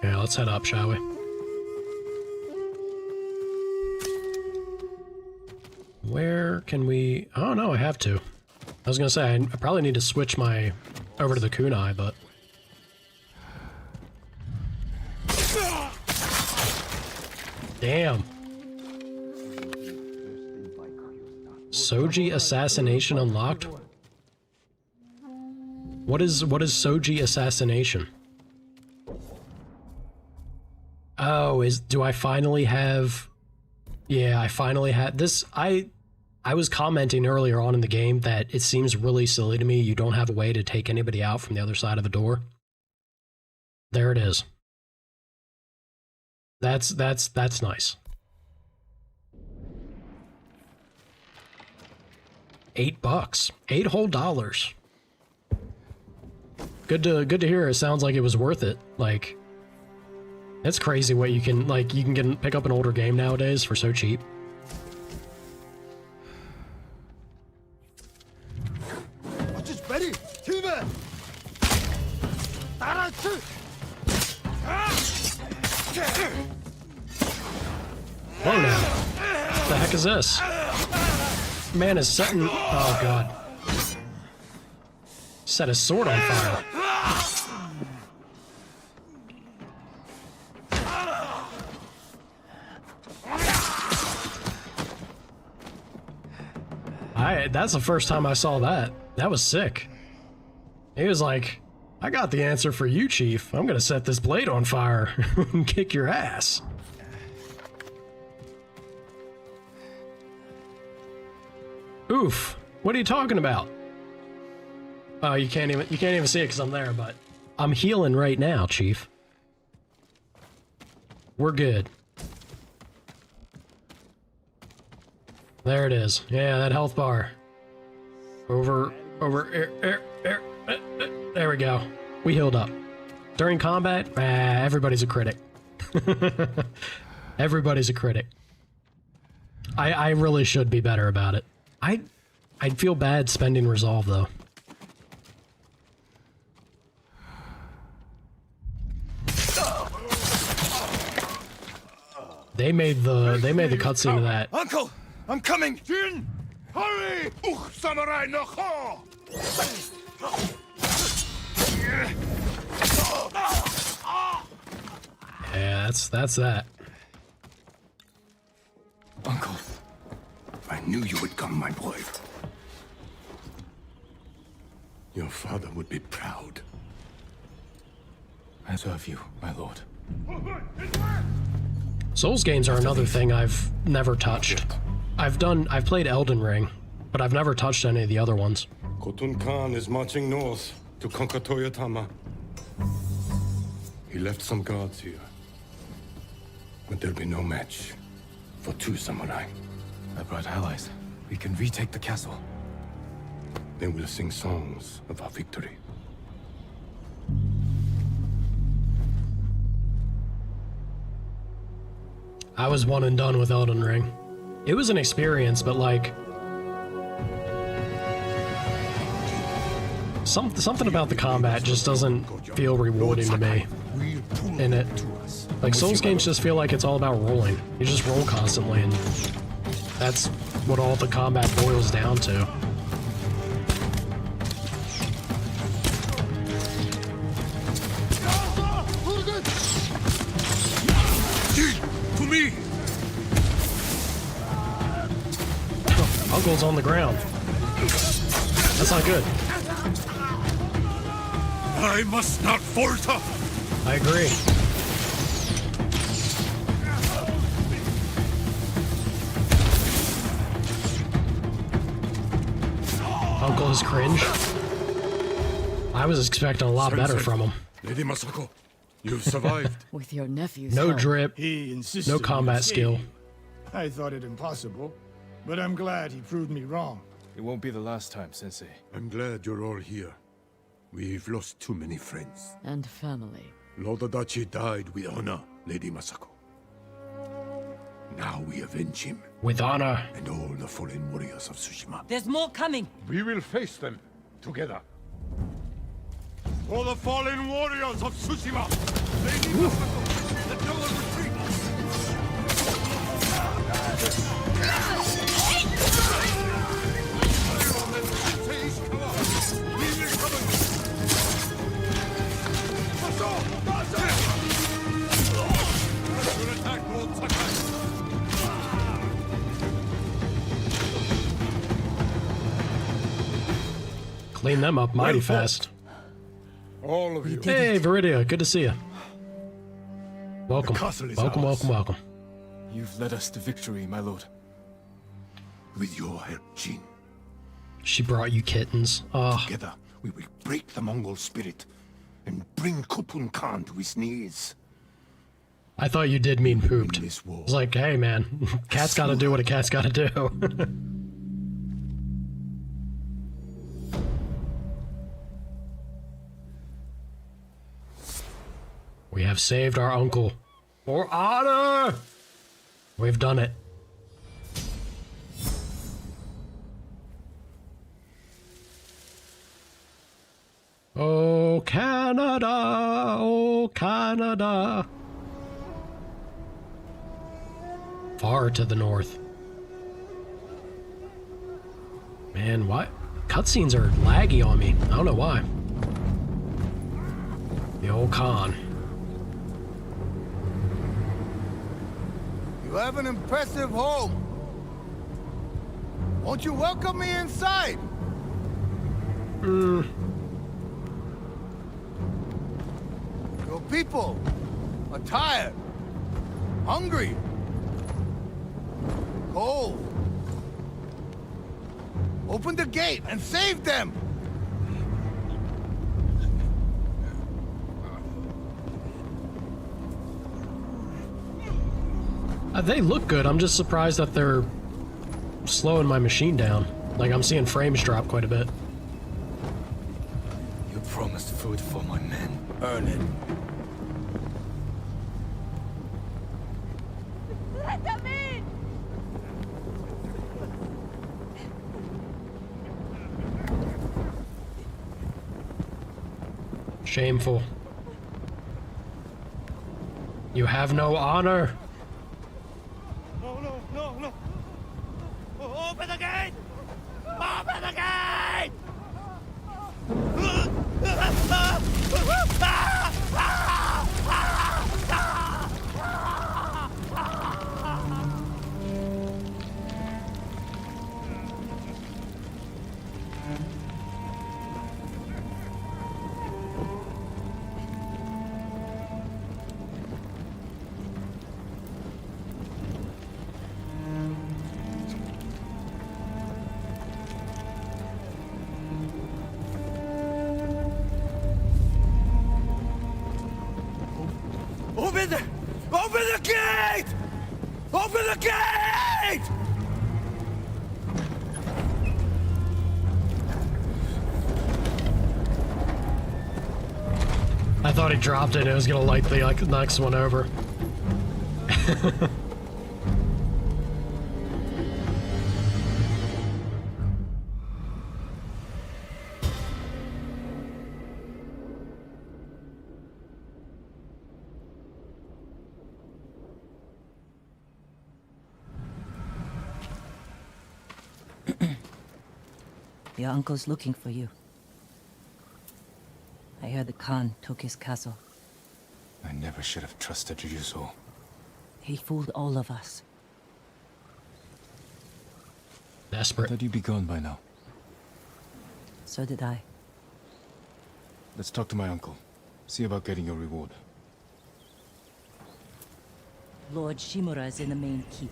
Yeah, let's head up, shall we? Where can we... Oh, no, I have to. I was gonna say, I probably need to switch my... over to the kunai, but... Damn. Soji assassination unlocked? What is Soji assassination? Oh, do I finally have... Yeah, I finally had this. I was commenting earlier on in the game that it seems really silly to me you don't have a way to take anybody out from the other side of the door. There it is. That's nice. $8. $8 whole dollars. Good to hear. It sounds like it was worth it. Like, it's crazy what you can, like, you can pick up an older game nowadays for so cheap. Whoa now. What the heck is this? Man is setting... Oh god. Set his sword on fire. That's the first time I saw that. That was sick. He was like, I got the answer for you, Chief. I'm gonna set this blade on fire and kick your ass. Oof. What are you talking about? Oh, you can't even see it because I'm there, but I'm healing right now, Chief. We're good. There it is. Yeah, that health bar. Over, there we go. We healed up. During combat, everybody's a critic. Everybody's a critic. I really should be better about it. I'd feel bad spending resolve though. They made the cutscene of that. Uncle, I'm coming. Jin, hurry! Samurai no ho! Yeah, that's that. Uncle, I knew you would come, my boy. Your father would be proud. I serve you, my lord. Souls games are another thing I've never touched. I've played Elden Ring, but I've never touched any of the other ones. Khotun Khan is marching north to conquer Toyotama. He left some guards here. But there'll be no match for two samurai. I brought allies. We can retake the castle. Then we'll sing songs of our victory. I was one and done with Elden Ring. It was an experience, but like... Something about the combat just doesn't feel rewarding to me in it. Like, Souls games just feel like it's all about rolling. You just roll constantly, and that's what all the combat boils down to. To me! Oh, Uncle's on the ground. That's not good. I must not falter! I agree. Uncle is cringe. I was expecting a lot better from him. Lady Masako, you've survived. With your nephew's No help. drip, He insisted no on combat skill. staying. I thought it impossible, but I'm glad he proved me wrong. It won't be the last time, Sensei. I'm glad you're all here. We've lost too many friends. And family. Lord Adachi died with honor, Lady Masako. Now we avenge him. With honor. And all the fallen warriors of Tsushima. There's more coming. We will face them together. For the fallen warriors of Tsushima! Lady Masako, let no one retreat! Clean them up mighty fast. All of you. Hey, Viridia, good to see you. Welcome, The castle is welcome, ours. welcome, welcome. You've led us to victory, my lord. With your help, Jin. She brought you kittens. Oh, Together, we will break the Mongol spirit and bring Khotun Khan to his knees. I thought you did mean pooped. I was like, hey man, cat's gotta do what a cat's gotta do. We have saved our uncle. For honor! We've done it. Canada, oh, Canada. Far to the north. Man, why? Cutscenes are laggy on me. I don't know why. The old Khan. You have an impressive home. Won't you welcome me inside? Your people are tired, hungry, cold. Open the gate and save them! They look good. I'm just surprised that they're slowing my machine down. Like, I'm seeing frames drop quite a bit. You promised food for my men. Earn it. Let them in! Shameful. You have no honor. No. Open the gate! Open the gate! Open the gate! Open the gate! I thought he dropped it. It was gonna light the next one over. Your uncle's looking for you. I heard the Khan took his castle. I never should have trusted Ryuzo. He fooled all of us. Desperate. I thought you'd be gone by now. So did I. Let's talk to my uncle. See about getting your reward. Lord Shimura is in the main keep.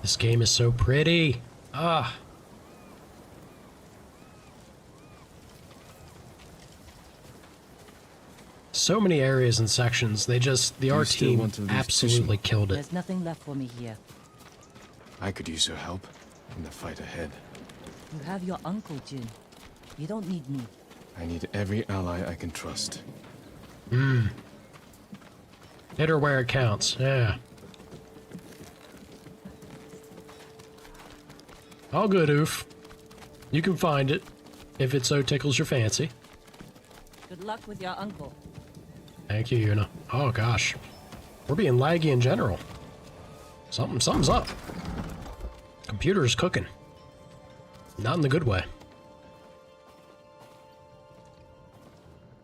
This game is so pretty. Ah. So many areas and sections. The art team absolutely killed it. There's nothing left for me here. I could use your help in the fight ahead. You have your uncle, Jin. You don't need me. I need every ally I can trust. Hit her where it counts. Yeah. All good, Oof. You can find it, if it so tickles your fancy. Good luck with your uncle. Thank you, Yuna. Oh, gosh. We're being laggy in general. Something's up. Computer's cooking. Not in the good way.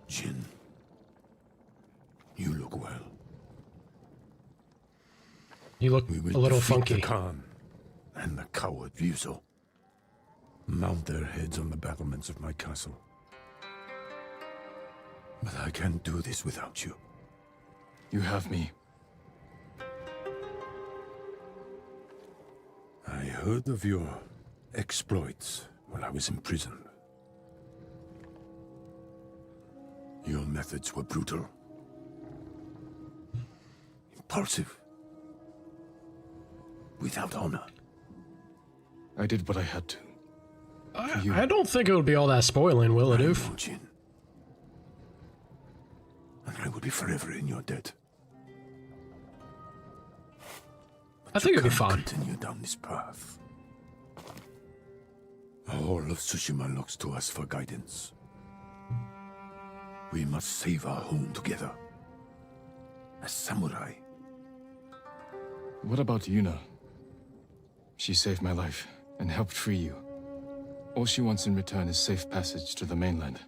Jin, you look well. You look We will a little defeat funky. the Khan and the coward Ryuzo. Mount their heads on the battlements of my castle. But I can't do this without you. You have me. I heard of your exploits while I was imprisoned. Your methods were brutal, impulsive, without honor. I did what I had to. I don't think it would be all that spoiling, will it, Oof? Jin. And I will be forever in your debt. I think it'd be fine. Continue down this path. whole of Tsushima looks to us for guidance. We must save our home together. As samurai. What about Yuna? She saved my life and helped free you. All she wants in return is safe passage to the mainland.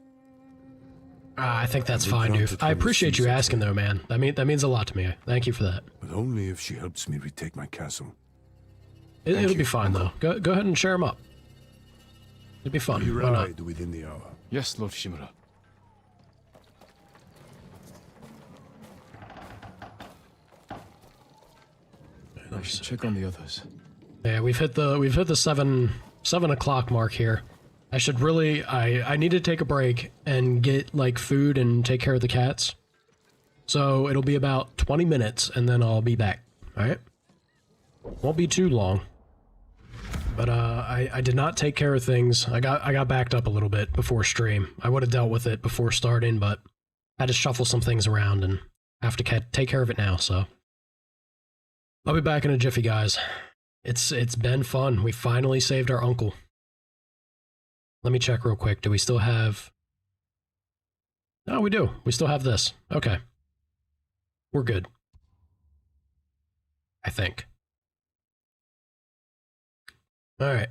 I think that's We fine, dude. granted I her appreciate you the asking, though, man. That means a lot to me. Thank you for that. But only if she helps me retake my castle. It'll be fine, though. Go ahead and share them up. It'll be fun. We Why not? ride within the hour. Yes, Lord Shimura. I should check on the others. Yeah, we've hit the 7 o'clock mark here. I should really I need to take a break and get like food and take care of the cats. So it'll be about 20 minutes and then I'll be back. All right? Won't be too long. But I did not take care of things. I got backed up a little bit before stream. I would have dealt with it before starting, but I had to shuffle some things around and have to take care of it now, so I'll be back in a jiffy, guys. It's been fun. We finally saved our uncle. Let me check real quick. Do we still have... No, we do. We still have this. Okay. We're good. I think. Alright.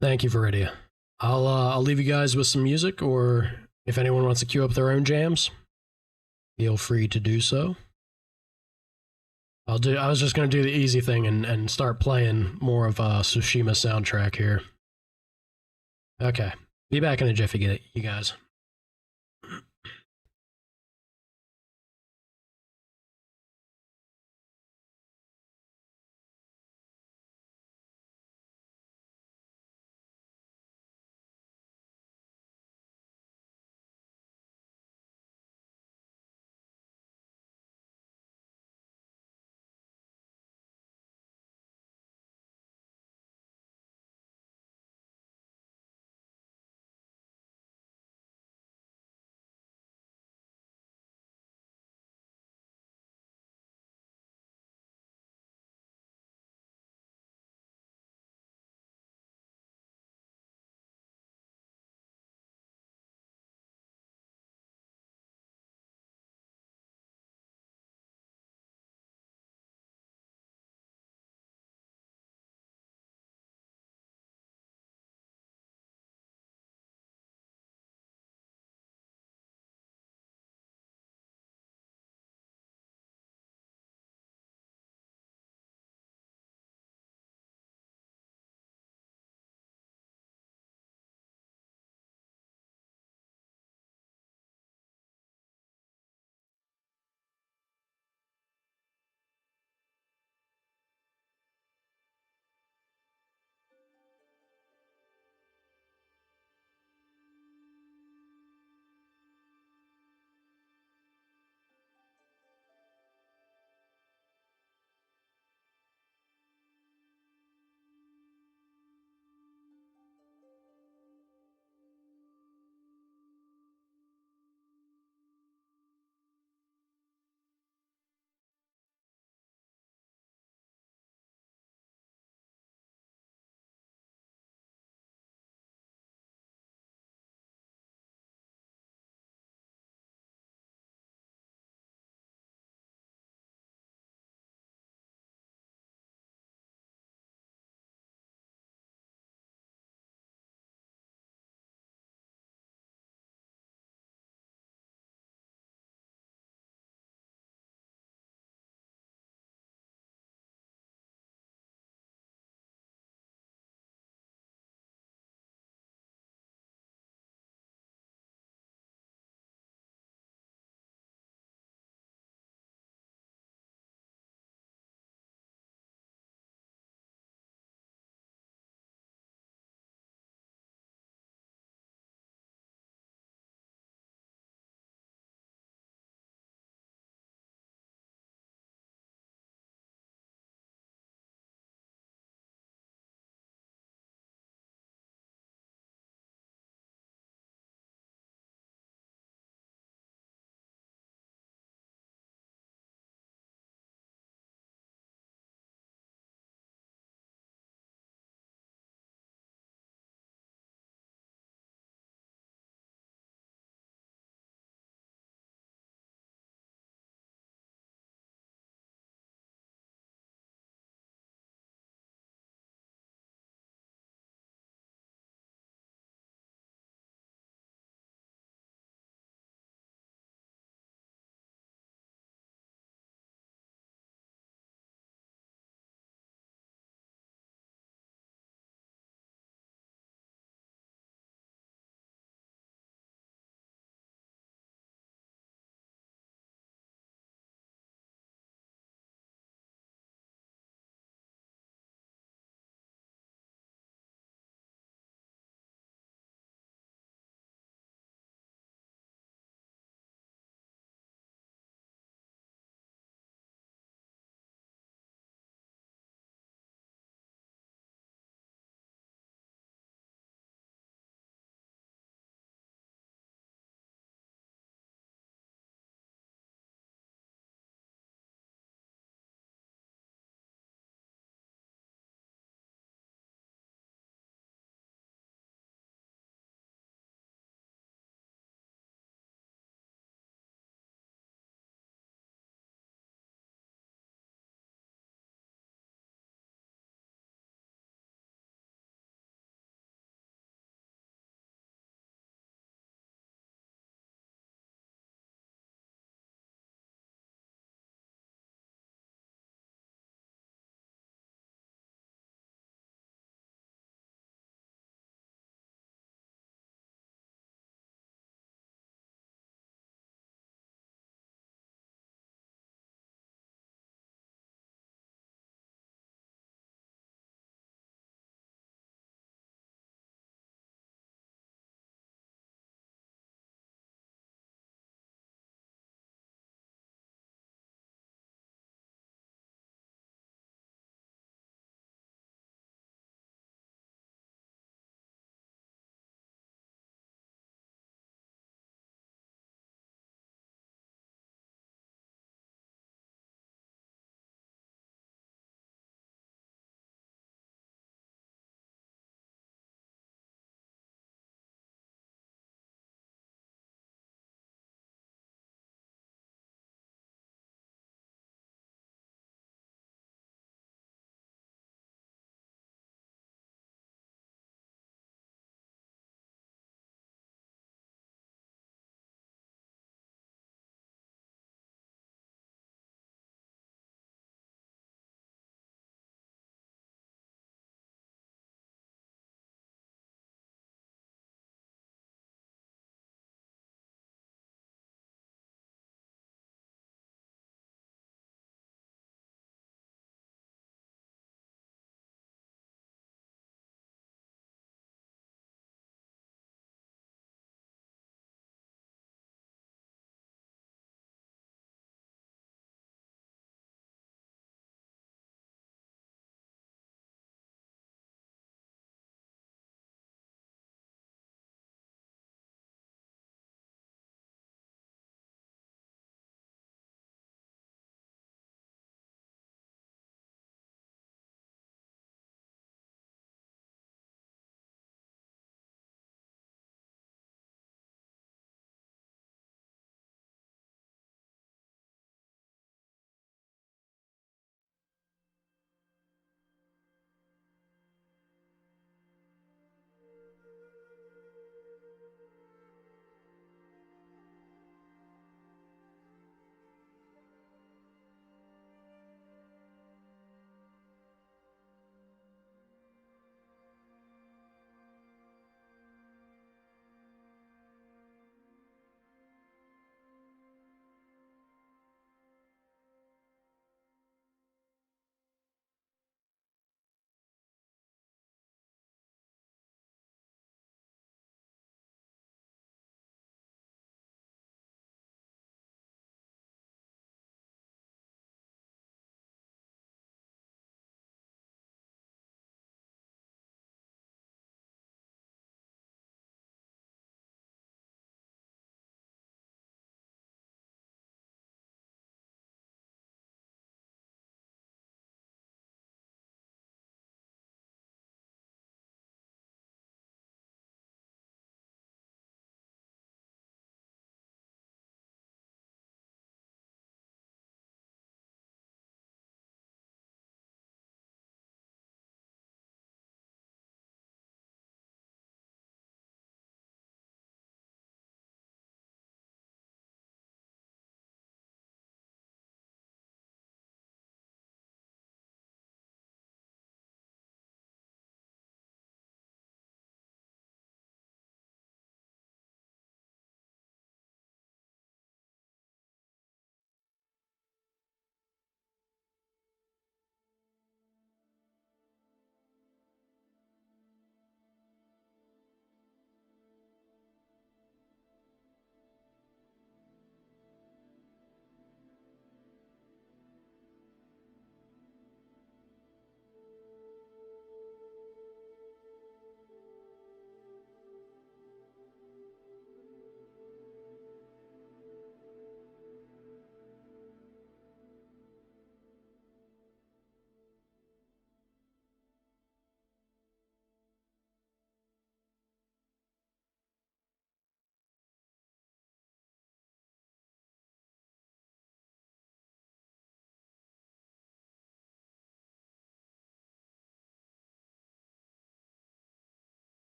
Thank you, Viridia. I'll leave you guys with some music, or if anyone wants to queue up their own jams, feel free to do so. I was just gonna do the easy thing and start playing more of Tsushima soundtrack here. Okay. Be back in a jiffy, you guys.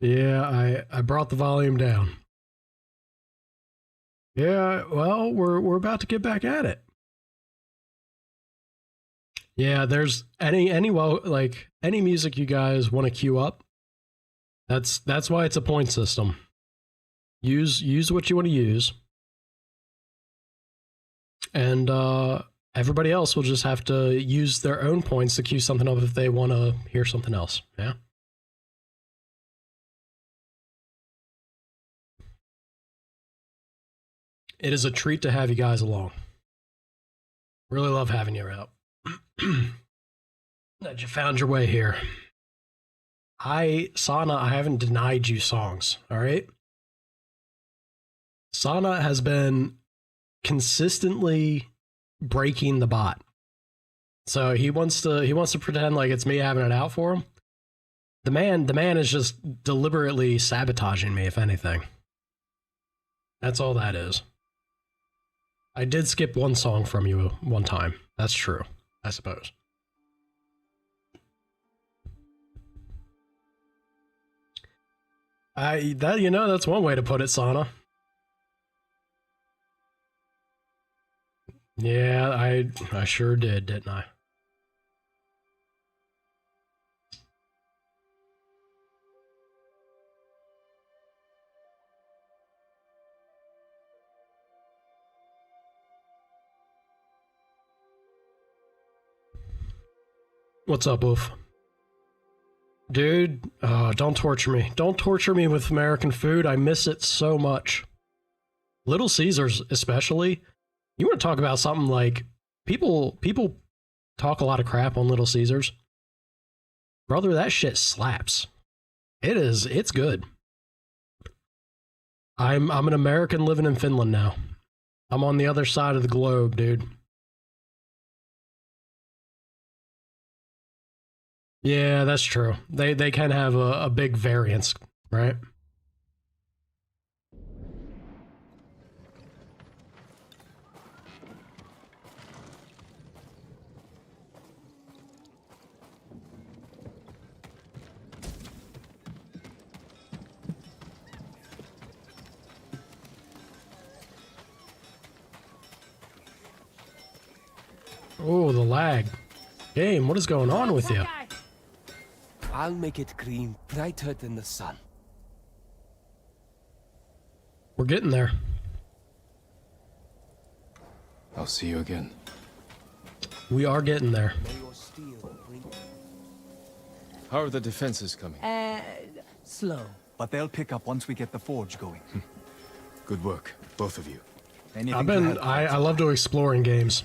Yeah, I brought the volume down. Yeah, well, we're about to get back at it. Yeah, there's any music you guys want to queue up. That's why it's a point system. Use what you want to use. And everybody else will just have to use their own points to queue something up if they want to hear something else. Yeah. It is a treat to have you guys along. Really love having you out. That you found your way here. Sana, I haven't denied you songs, all right? Sana has been consistently breaking the bot. So he wants to pretend like it's me having it out for him. The man is just deliberately sabotaging me, if anything. That's all that is. I did skip one song from you one time. That's true, I suppose. That's one way to put it, Sana. Yeah, I sure did, didn't I? What's up, Wolf? Dude, don't torture me. Don't torture me with American food. I miss it so much. Little Caesars, especially. You want to talk about something like people talk a lot of crap on Little Caesars. Brother, that shit slaps. It's good. I'm an American living in Finland now. I'm on the other side of the globe, dude. Yeah, that's true. They can have a big variance, right? Oh, the lag. Game, what is going on with you? I'll make it green, brighter than the sun. We're getting there. I'll see you again. We are getting there. How are the defenses coming? Slow. But they'll pick up once we get the forge going. Good work, both of you. I love to explore in games.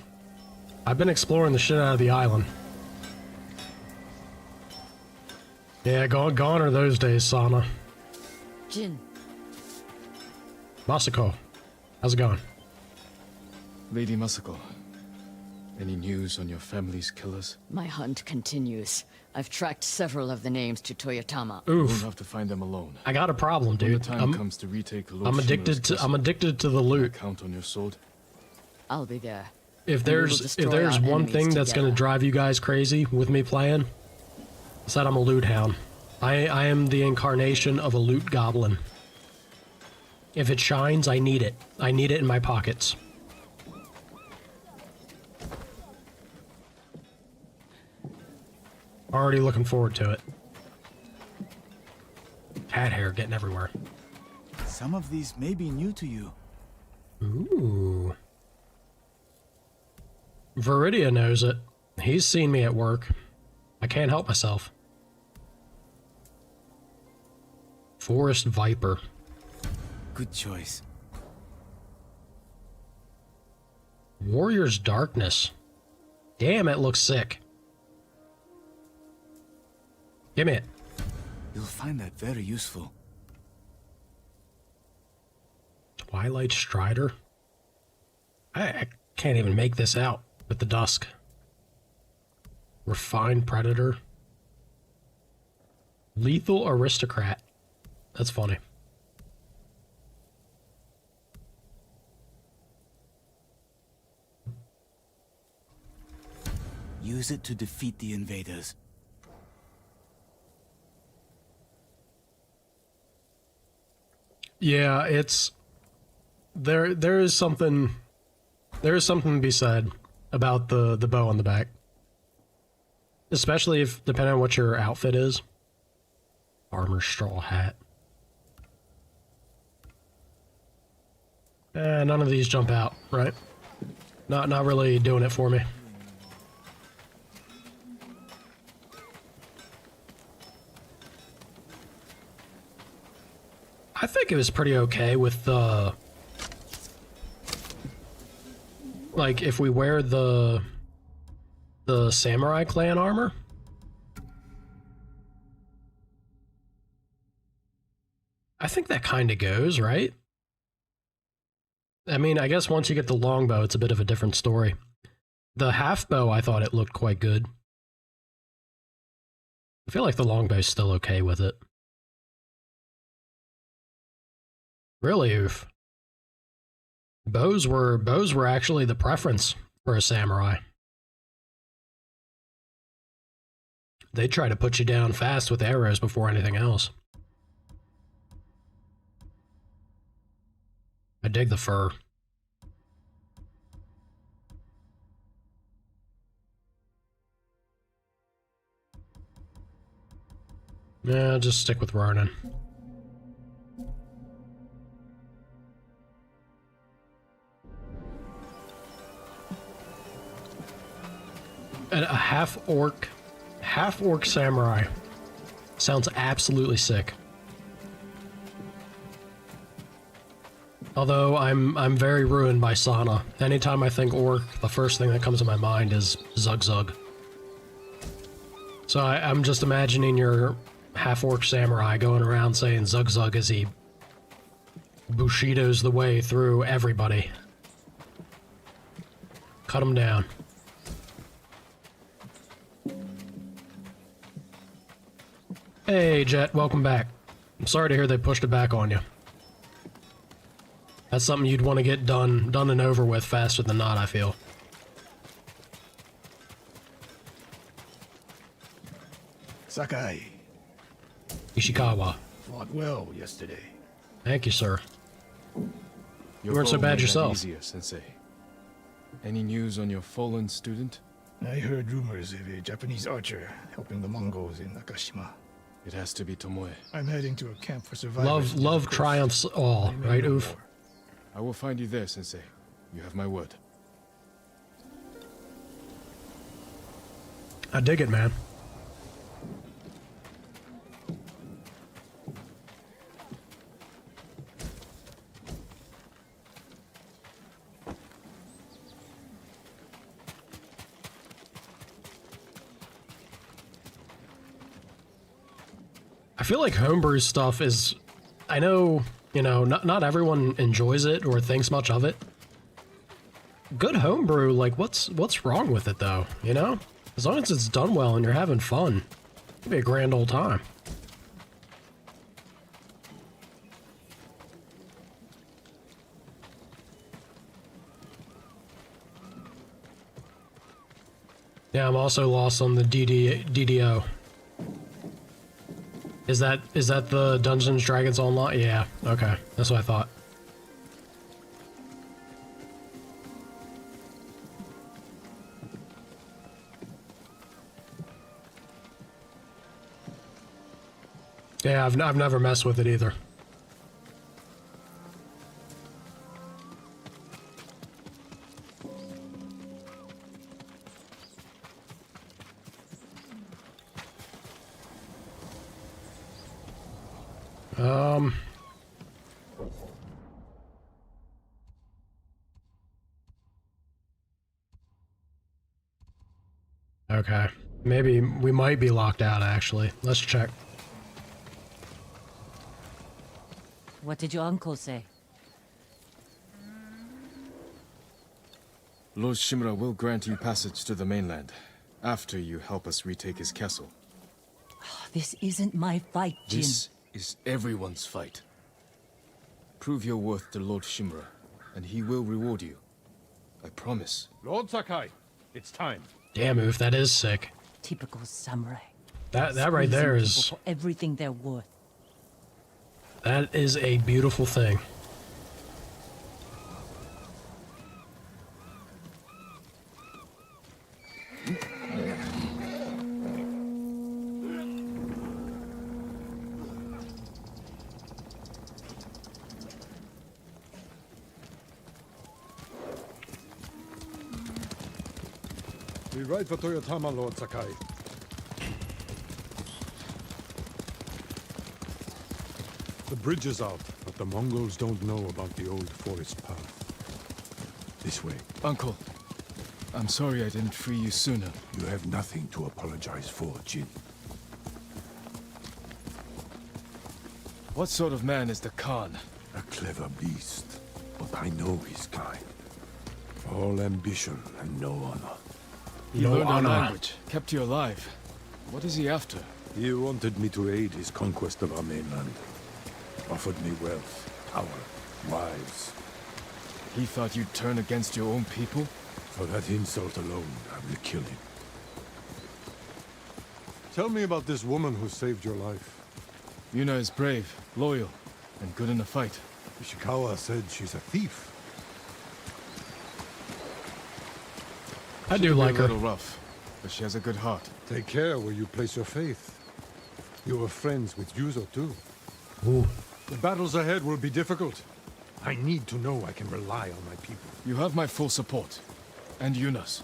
I've been exploring the shit out of the island. Yeah, gone are those days, Sana. Jin. Masako, how's it going? Lady Masako, any news on your family's killers? My hunt continues. I've tracked several of the names to Toyotama. You won't have to find them alone. I got a problem, dude. When the time comes to retake Lord I'm addicted to the loot. Count on your sword. I'll be there. If there's one thing that's gonna drive you guys crazy with me playing, it's that I'm a loot hound. I am the incarnation of a loot goblin. If it shines, I need it. I need it in my pockets. Already looking forward to it. Cat hair getting everywhere. Some of these may be new to you. Ooh. Viridia knows it. He's seen me at work. I can't help myself. Forest Viper. Good choice. Warrior's Darkness. Damn, it looks sick. Give me it. You'll find that very useful. Twilight Strider? I can't even make this out with the dusk. Refined Predator. Lethal Aristocrat. That's funny. Use it to defeat the invaders. Yeah, it's there is something to be said about the bow on the back. Especially if depending on what your outfit is. Armor straw hat. None of these jump out, right? Not really doing it for me. I think it was pretty okay with the... Like, if we wear the Samurai Clan armor. I think that kind of goes, right? I mean, I guess once you get the longbow, it's a bit of a different story. The half bow, I thought it looked quite good. I feel like the longbow's still okay with it. Really, oof. Bows were actually the preference for a samurai. They try to put you down fast with arrows before anything else. I dig the fur. Yeah, just stick with Ronin. And a half-orc samurai. Sounds absolutely sick. Although I'm very ruined by Sana. Anytime I think orc, the first thing that comes to my mind is Zug Zug. So I'm just imagining your half-orc samurai going around saying Zug Zug as he Bushido's the way through everybody. Cut him down. Hey, Jet, welcome back. I'm sorry to hear they pushed it back on you. That's something you'd want to get done and over with faster than not, I feel. Sakai. Ishikawa. Fought well yesterday. Thank you, sir. You weren't bow so bad made that yourself. Easier, Sensei. Any news on your fallen student? I heard rumors of a Japanese archer helping the Mongols in Nakashima. It has to be Tomoe. I'm heading to a camp for survivors. Love triumphs all, right, Oof? I will find you there, Sensei. You have my word. I dig it, man. I feel like homebrew stuff is, I know, you know, not everyone enjoys it or thinks much of it. Good homebrew, like, what's wrong with it, though, you know? As long as it's done well and you're having fun, it'll be a grand old time. Yeah, I'm also lost on the DDO. Is that the Dungeons Dragons Online? Yeah, okay. That's what I thought. Yeah, I've never messed with it either. Okay. Maybe we might be locked out, actually. Let's check. What did your uncle say? Lord Shimura will grant you passage to the mainland, after you help us retake his castle. This isn't my fight, Jin. This is everyone's fight. Prove your worth to Lord Shimura, and he will reward you. I promise. Lord Sakai, it's time. Damn, Oof, that is sick. Typical samurai. That right there Squeezing is... people for everything they're worth. That is a beautiful thing. We ride for Toyotama, Lord Sakai. The bridge is out, but the Mongols don't know about the old forest path. This way. Uncle, I'm sorry I didn't free you sooner. You have nothing to apologize for, Jin. What sort of man is the Khan? A clever beast, but I know his kind. All ambition and no honor. He learned our language, kept you alive. What is he after? He wanted me to aid his conquest of our mainland. Offered me wealth, power, wives. He thought you'd turn against your own people? For that insult alone, I will kill him. Tell me about this woman who saved your life. Yuna is brave, loyal, and good in a fight. Ishikawa said she's a thief. I do like her. A little rough, but she has a good heart. Take care where you place your faith. You were friends with Yuzo too. Ooh. The battles ahead will be difficult. I need to know I can rely on my people. You have my full support. And Yuna's.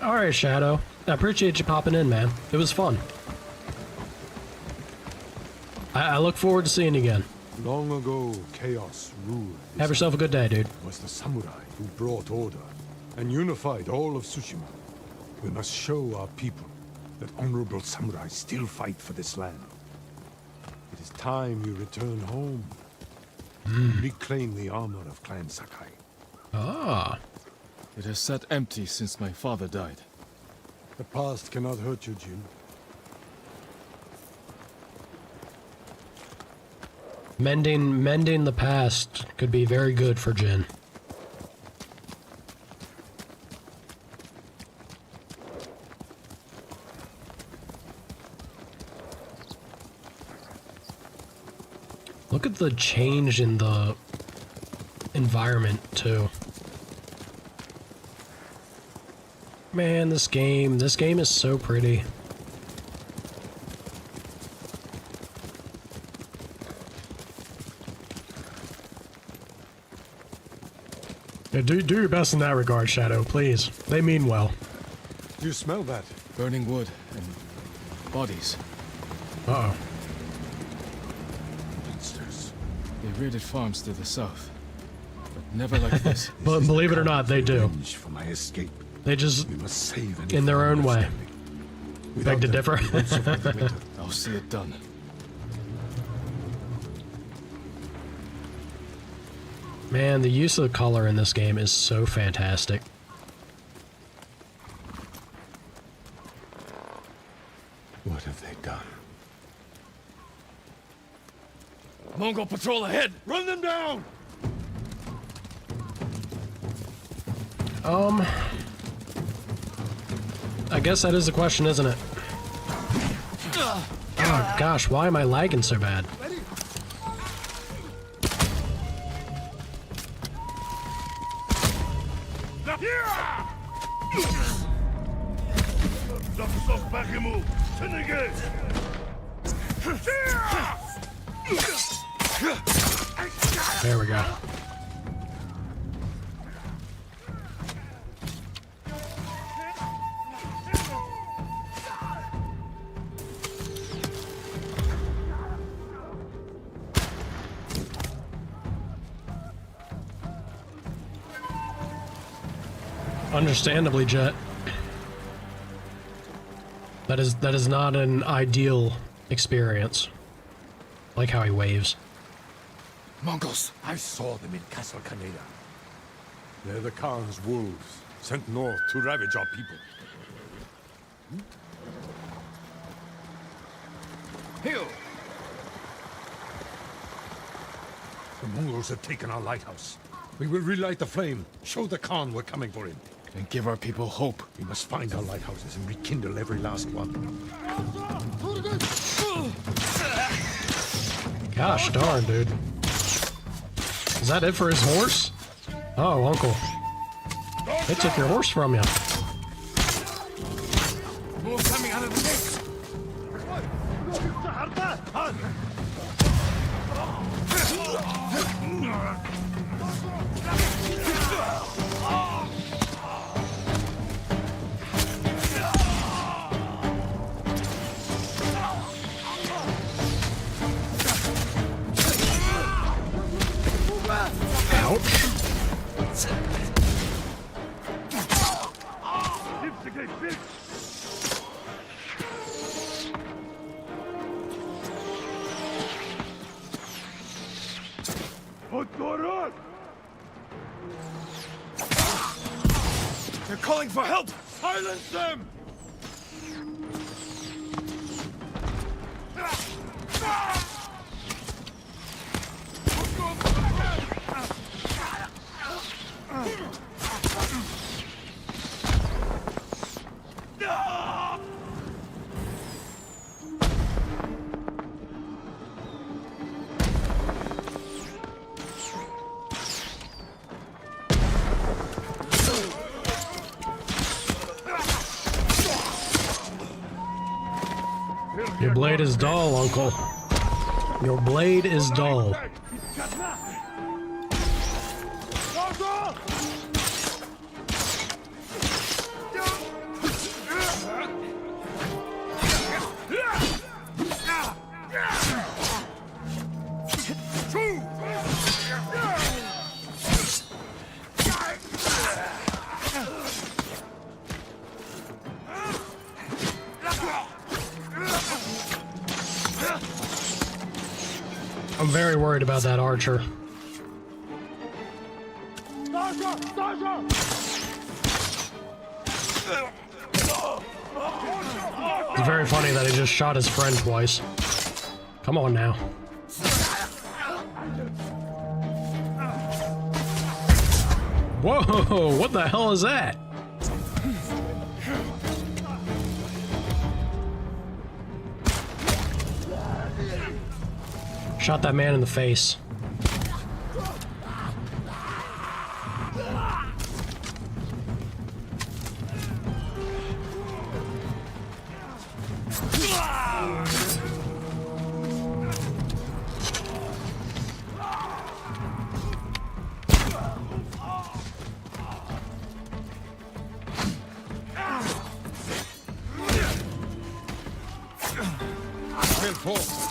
Alright, Shadow. I appreciate you popping in, man. It was fun. I look forward to seeing you again. Long ago, chaos ruled. Have yourself a good day, dude. It was the samurai who brought order and unified all of Tsushima. We must show our people that honorable samurai still fight for this land. It is time you return home. Reclaim the armor of Clan Sakai. Ah. It has sat empty since my father died. The past cannot hurt you, Jin. Mending the past could be very good for Jin. Look at the change in the environment too. Man, this game is so pretty. Yeah, do your best in that regard, Shadow, please. They mean well. Do you smell that? Burning wood and bodies. Uh-oh. Monsters. They raided farms to the south. But never like this. But believe it or not, they do. For my escape. They just, we must save in their own way. Beg to differ. I'll see it done. Man, the use of color in this game is so fantastic. What have they done? Mongol patrol ahead! Run them down! I guess that is the question, isn't it? Oh gosh, why am I lagging so bad? There we go. Understandably, Jet. That is not an ideal experience. Like how he waves. Mongols! I saw them in Castle Kaneda. They're the Khan's wolves, sent north to ravage our people. Hill! The Mongols have taken our lighthouse. We will relight the flame, show the Khan we're coming for him. and give our people hope. We must find our lighthouses and rekindle every last one. Gosh darn, dude. Is that it for his horse? Oh, Uncle. They took your horse from you. More coming out of the gates. They're calling for help! Silence them! Your blade is dull, Uncle. Your blade is dull. I'm very worried about that archer. It's very funny that he just shot his friend twice. Come on now. Whoa, what the hell is that? Shot that man in the face.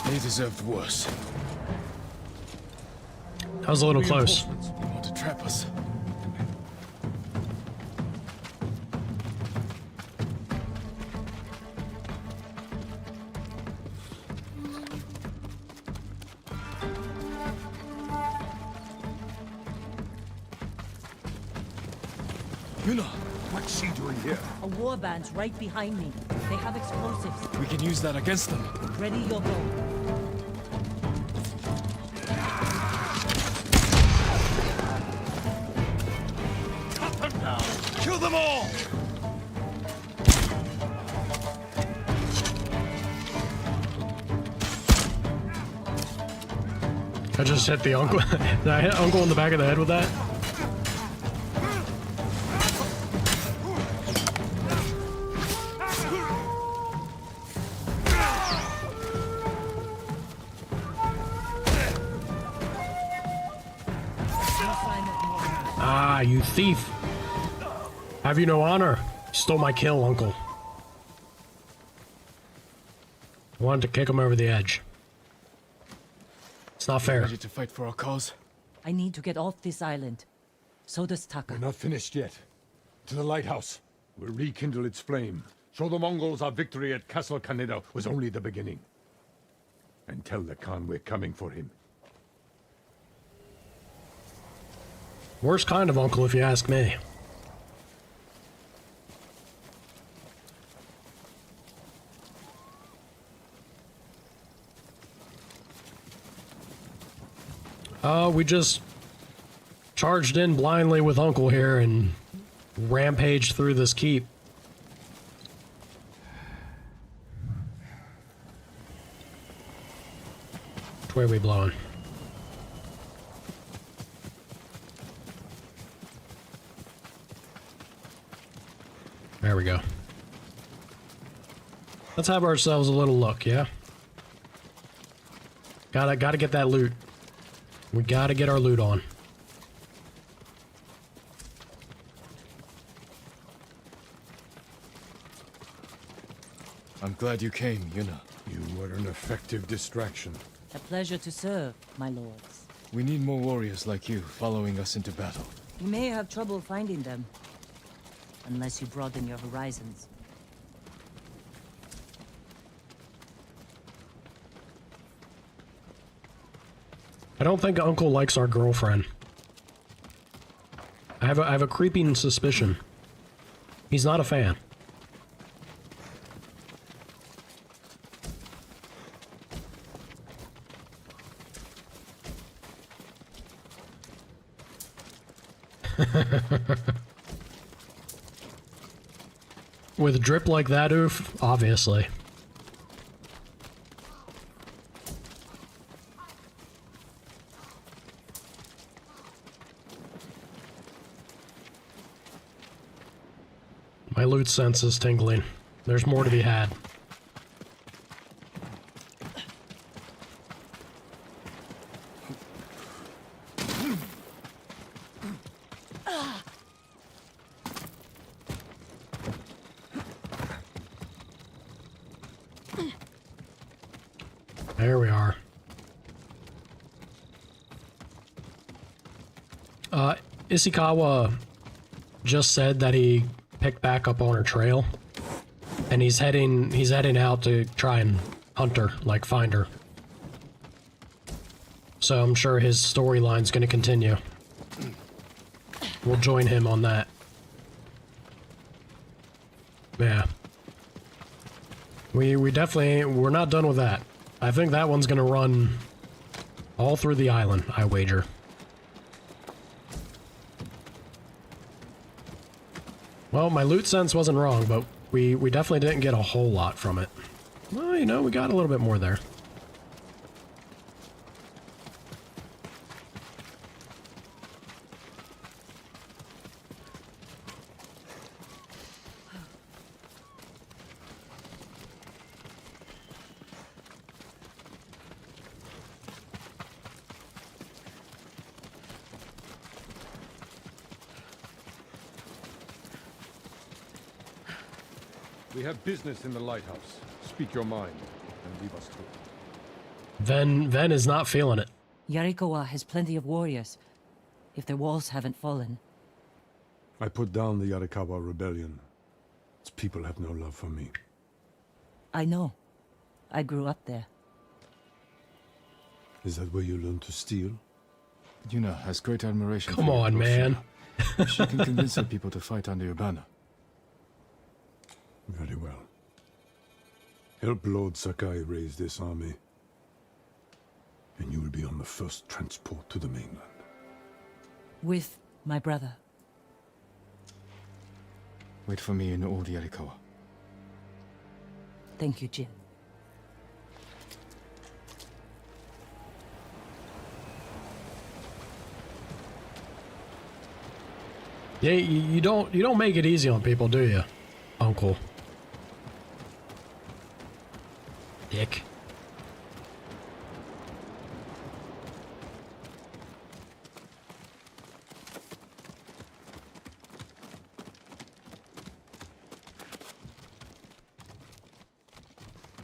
They deserved worse. That was a little close. They want to trap us. Yuna, what's she doing here? A warband's right behind me. They have explosives. We can use that against them. Ready your bow. Kill them all! I just hit the uncle. Did I hit Uncle in the back of the head with that? Ah, you thief. Have you no honor? You stole my kill, Uncle. I wanted to kick him over the edge. It's not fair. Ready to fight for our cause? I need to get off this island. So does Taka. We're not finished yet. To the lighthouse. We'll rekindle its flame. Show the Mongols our victory at Castle Kaneda was only the beginning. And tell the Khan we're coming for him. Worst kind of uncle, if you ask me. We just charged in blindly with Uncle here, and rampage through this keep. Which way are we blowing? There we go. Let's have ourselves a little look, yeah? Gotta get that loot. We gotta get our loot on. I'm glad you came, Yuna. You were an effective distraction. A pleasure to serve, my lords. We need more warriors like you following us into battle. You may have trouble finding them, unless you broaden your horizons. I don't think Uncle likes our girlfriend. I have a creeping suspicion. He's not a fan. With a drip like that, oof, obviously. My loot sense is tingling. There's more to be had. There we are. Ishikawa just said that he picked back up on her trail, and he's heading out to try and hunt her, like find her. So I'm sure his storyline's going to continue. We'll join him on that. Yeah. We're not done with that. I think that one's gonna run all through the island, I wager. Well, my loot sense wasn't wrong, but we definitely didn't get a whole lot from it. Well, you know, we got a little bit more there. We have business in the lighthouse. Speak your mind and leave us to it. Ven is not feeling it. Yarikawa has plenty of warriors, if their walls haven't fallen. I put down the Yarikawa rebellion. Its people have no love for me. I know. I grew up there. Is that where you learned to steal? Yuna has great admiration Come for your on, man. She can convince her people to fight under your banner. Very well. Help Lord Sakai raise this army, and you will be on the first transport to the mainland. With my brother. Wait for me in Old Yarikawa. Thank you, Jin. Yeah, you don't make it easy on people, do you, Uncle? Dick.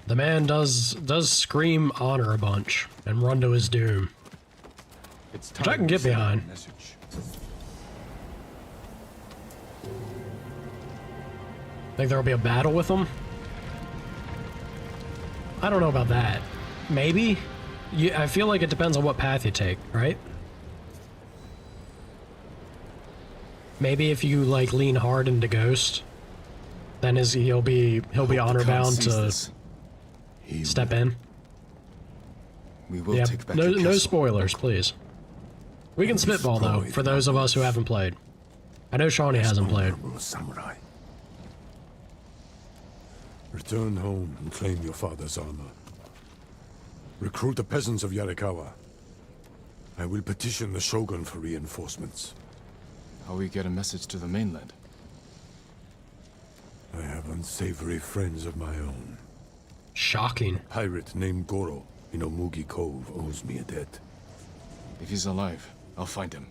The man does scream honor a bunch and run to his doom. Which I can get behind. Think there'll be a battle with him? I don't know about that. Maybe? I feel like it depends on what path you take, right? Maybe if you like lean hard into Ghost, then he'll be honor bound to step in. We will take back no spoilers, please. We can spitball though, for those of us who haven't played. I know Shawnee hasn't played. Honorable samurai. Return home and claim your father's armor. Recruit the peasants of Yarikawa. I will petition the Shogun for reinforcements. How we get a message to the mainland? I have unsavory friends of my own. Shocking. A pirate named Goro in Omugi Cove owes me a debt. If he's alive, I'll find him.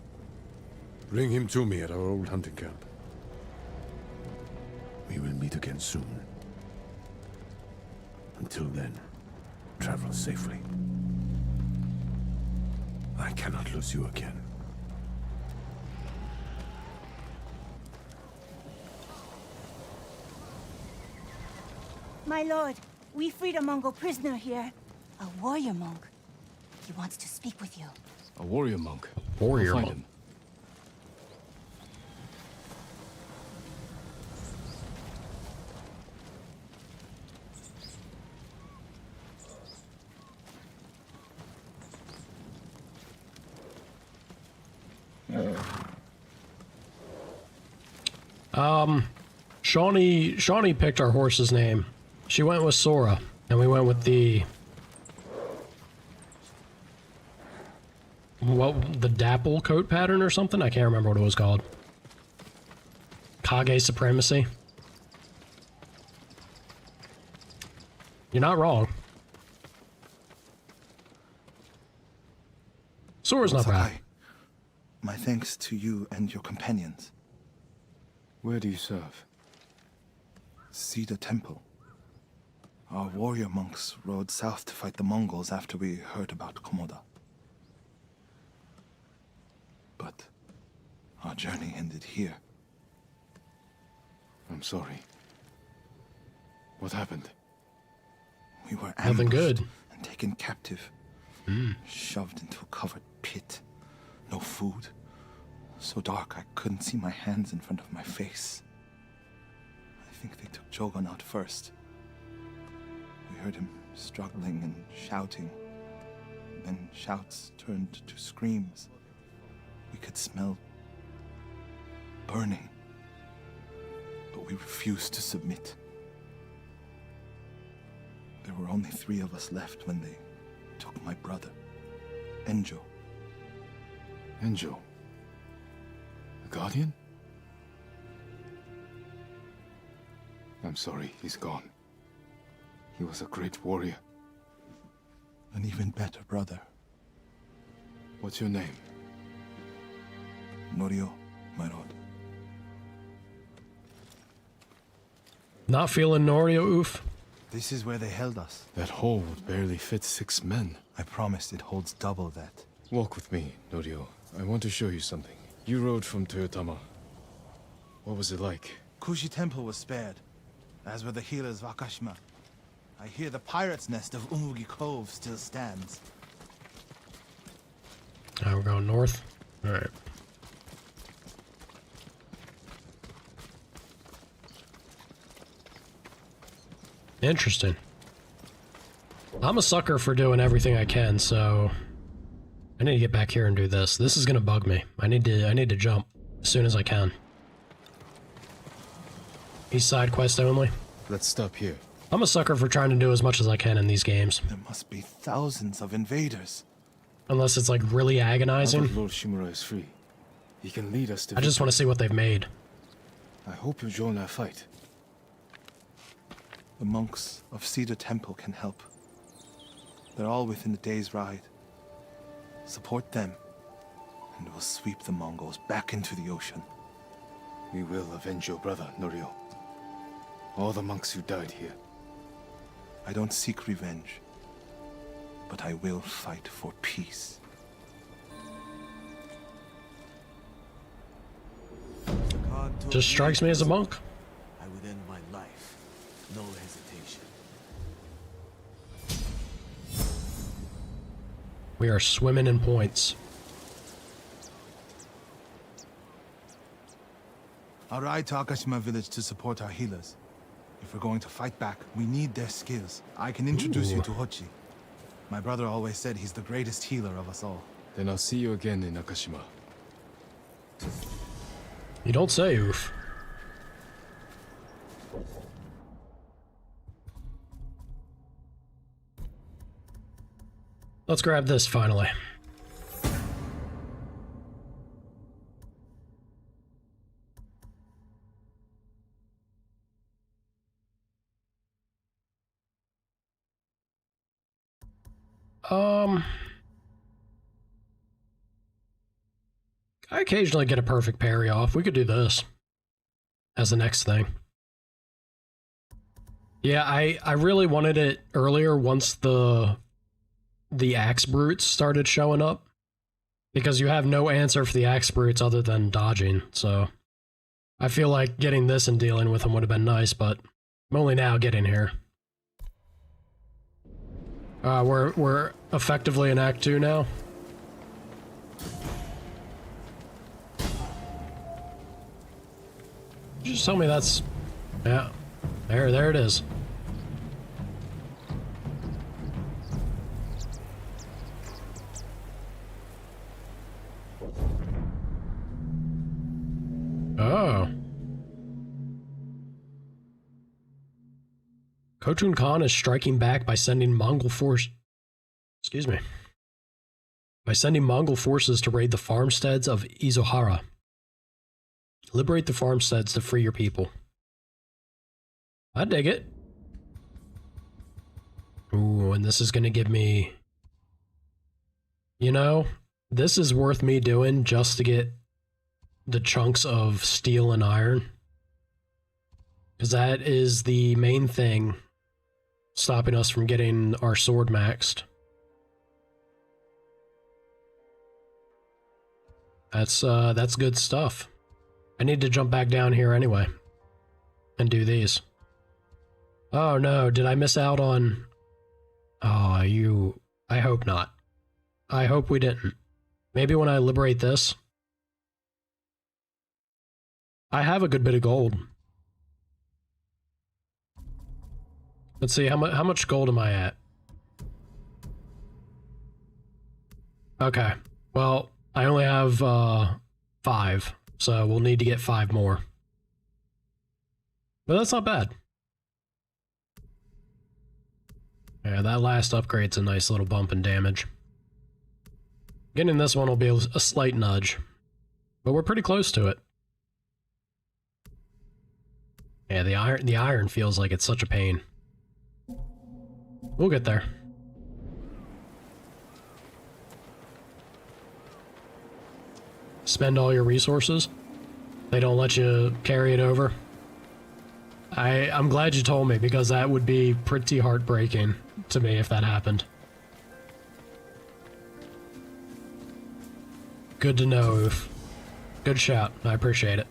Bring him to me at our old hunting camp. We will meet again soon. Until then, travel safely. I cannot lose you again. My lord, we freed a Mongol prisoner here. A warrior monk. He wants to speak with you. A warrior monk. Warrior I'll find monk. him. Shawnee picked our horse's name. She went with Sora, and we went with the dapple coat pattern or something. I can't remember what it was called. Kage Supremacy. You're not wrong. Sora's not bad. My thanks to you and your companions. Where do you serve? Cedar Temple. Our warrior monks rode south to fight the Mongols after we heard about Komoda. But our journey ended here. I'm sorry. What happened? We were Nothing ambushed good. and taken captive. Shoved into a covered pit. No food. So dark I couldn't see my hands in front of my face. I think they took Jogon out first. We heard him struggling and shouting. Then shouts turned to screams. We could smell burning. But we refused to submit. There were only 3 of us left when they took my brother, Enjo. Enjo? The Guardian? I'm sorry, he's gone. He was a great warrior. An even better brother. What's your name? Norio, my lord. Not feeling Norio, oof. This is where they held us. That hole would barely fit 6 men. I promised it holds double that. Walk with me, Norio. I want to show you something. You rode from Toyotama. What was it like? Kushi Temple was spared, as were the healers of Akashima. I hear the pirate's nest of Umugi Cove still stands. We're going north. Alright. Interesting. I'm a sucker for doing everything I can, so I need to get back here and do this. This is gonna bug me. I need to jump as soon as I can. East side quest only. Let's stop here. I'm a sucker for trying to do as much as I can in these games. There must be thousands of invaders. Unless it's like really Now agonizing. that Lord Shimura is free, he can lead us to I just want to see what they've made. I hope you join our fight. The monks of Cedar Temple can help. They're all within a day's ride. Support them, and we'll sweep the Mongols back into the ocean. We will avenge your brother, Norio. All the monks who died here. I don't seek revenge, but I will fight for peace. Just strikes me as a monk. I would end my life. No hesitation. We are swimming in points. I'll ride to Akashima village to support our healers. If we're going to fight back, we need their skills. I can introduce you to Hochi. My brother always said he's the greatest healer of us all. Then I'll see you again in Akashima. You don't say, oof. Let's grab this finally. I occasionally get a perfect parry off. We could do this as the next thing. Yeah, I really wanted it earlier once the axe brutes started showing up, because you have no answer for the axe brutes other than dodging, so I feel like getting this and dealing with them would have been nice, but I'm only now getting here. We're effectively in Act 2 now. Just tell me that's... yeah. There it is. Oh. Khotun Khan is striking back by sending Mongol force... excuse me. By sending Mongol forces to raid the farmsteads of Izuhara. Liberate the farmsteads to free your people. I dig it. Ooh, and this is gonna give me... you know, this is worth me doing just to get the chunks of steel and iron. Because that is the main thing stopping us from getting our sword maxed. That's good stuff. I need to jump back down here anyway and do these. Oh no, did I miss out on... oh, I hope not. I hope we didn't. Maybe when I liberate this. I have a good bit of gold. Let's see, how much gold am I at? Okay, well, I only have 5, so we'll need to get 5 more. But that's not bad. Yeah, that last upgrade's a nice little bump in damage. Getting this one will be a slight nudge, but we're pretty close to it. Yeah, the iron feels like it's such a pain. We'll get there. Spend all your resources? They don't let you carry it over? I'm glad you told me, because that would be pretty heartbreaking to me if that happened. Good to know, Oof. Good shout. I appreciate it.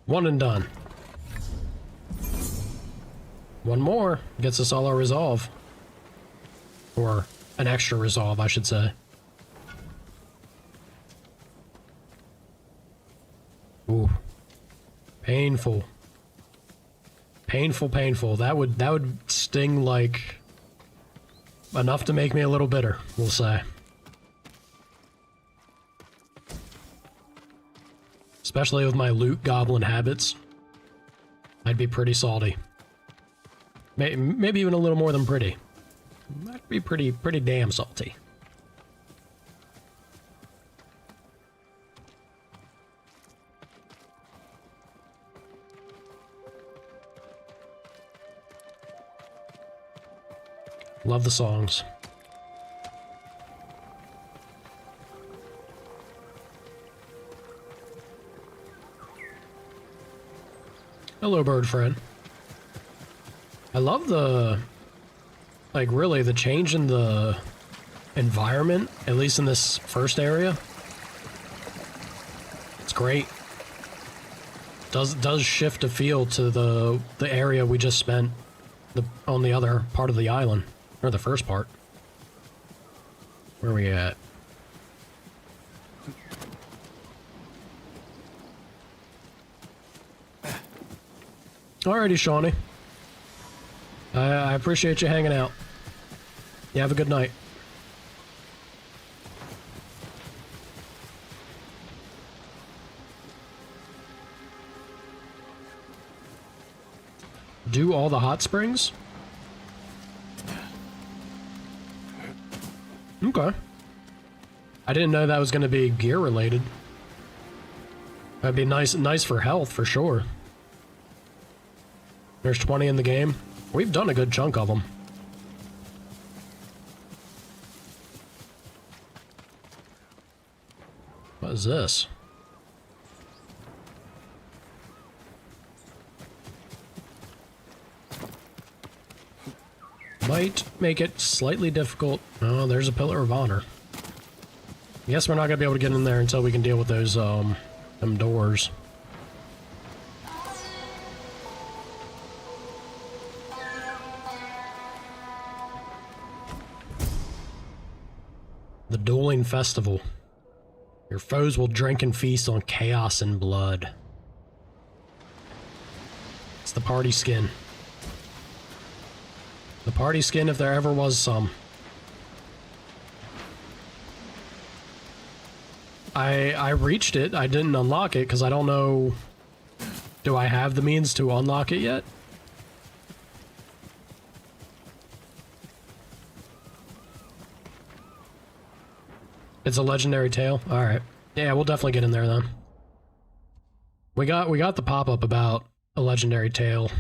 One and done. One more gets us all our resolve. Or an extra resolve, I should say. Ooh. Painful. Painful, painful. That would sting like enough to make me a little bitter, we'll say. Especially with my loot goblin habits. I'd be pretty salty. Maybe even a little more than pretty. I'd be pretty damn salty. Love the songs. Hello, bird friend. I love the, like, really the change in the environment, at least in this first area. It's great. Does shift a feel to the area we just spent on the other part of the island, or the first part. Where are we at? Alrighty, Shawnee. I appreciate you hanging out. You have a good night. Do all the hot springs? Okay. I didn't know that was going to be gear related. That'd be nice for health for sure. There's 20 in the game. We've done a good chunk of them. What is this? Might make it slightly difficult. Oh, there's a Pillar of Honor. Guess we're not gonna be able to get in there until we can deal with those, them doors. The Dueling Festival. Your foes will drink and feast on chaos and blood. It's the party skin. The party skin if there ever was some. I reached it. I didn't unlock it because I don't know... Do I have the means to unlock it yet? It's a legendary tale? Alright. Yeah, we'll definitely get in there then. We got the pop-up about a legendary tale.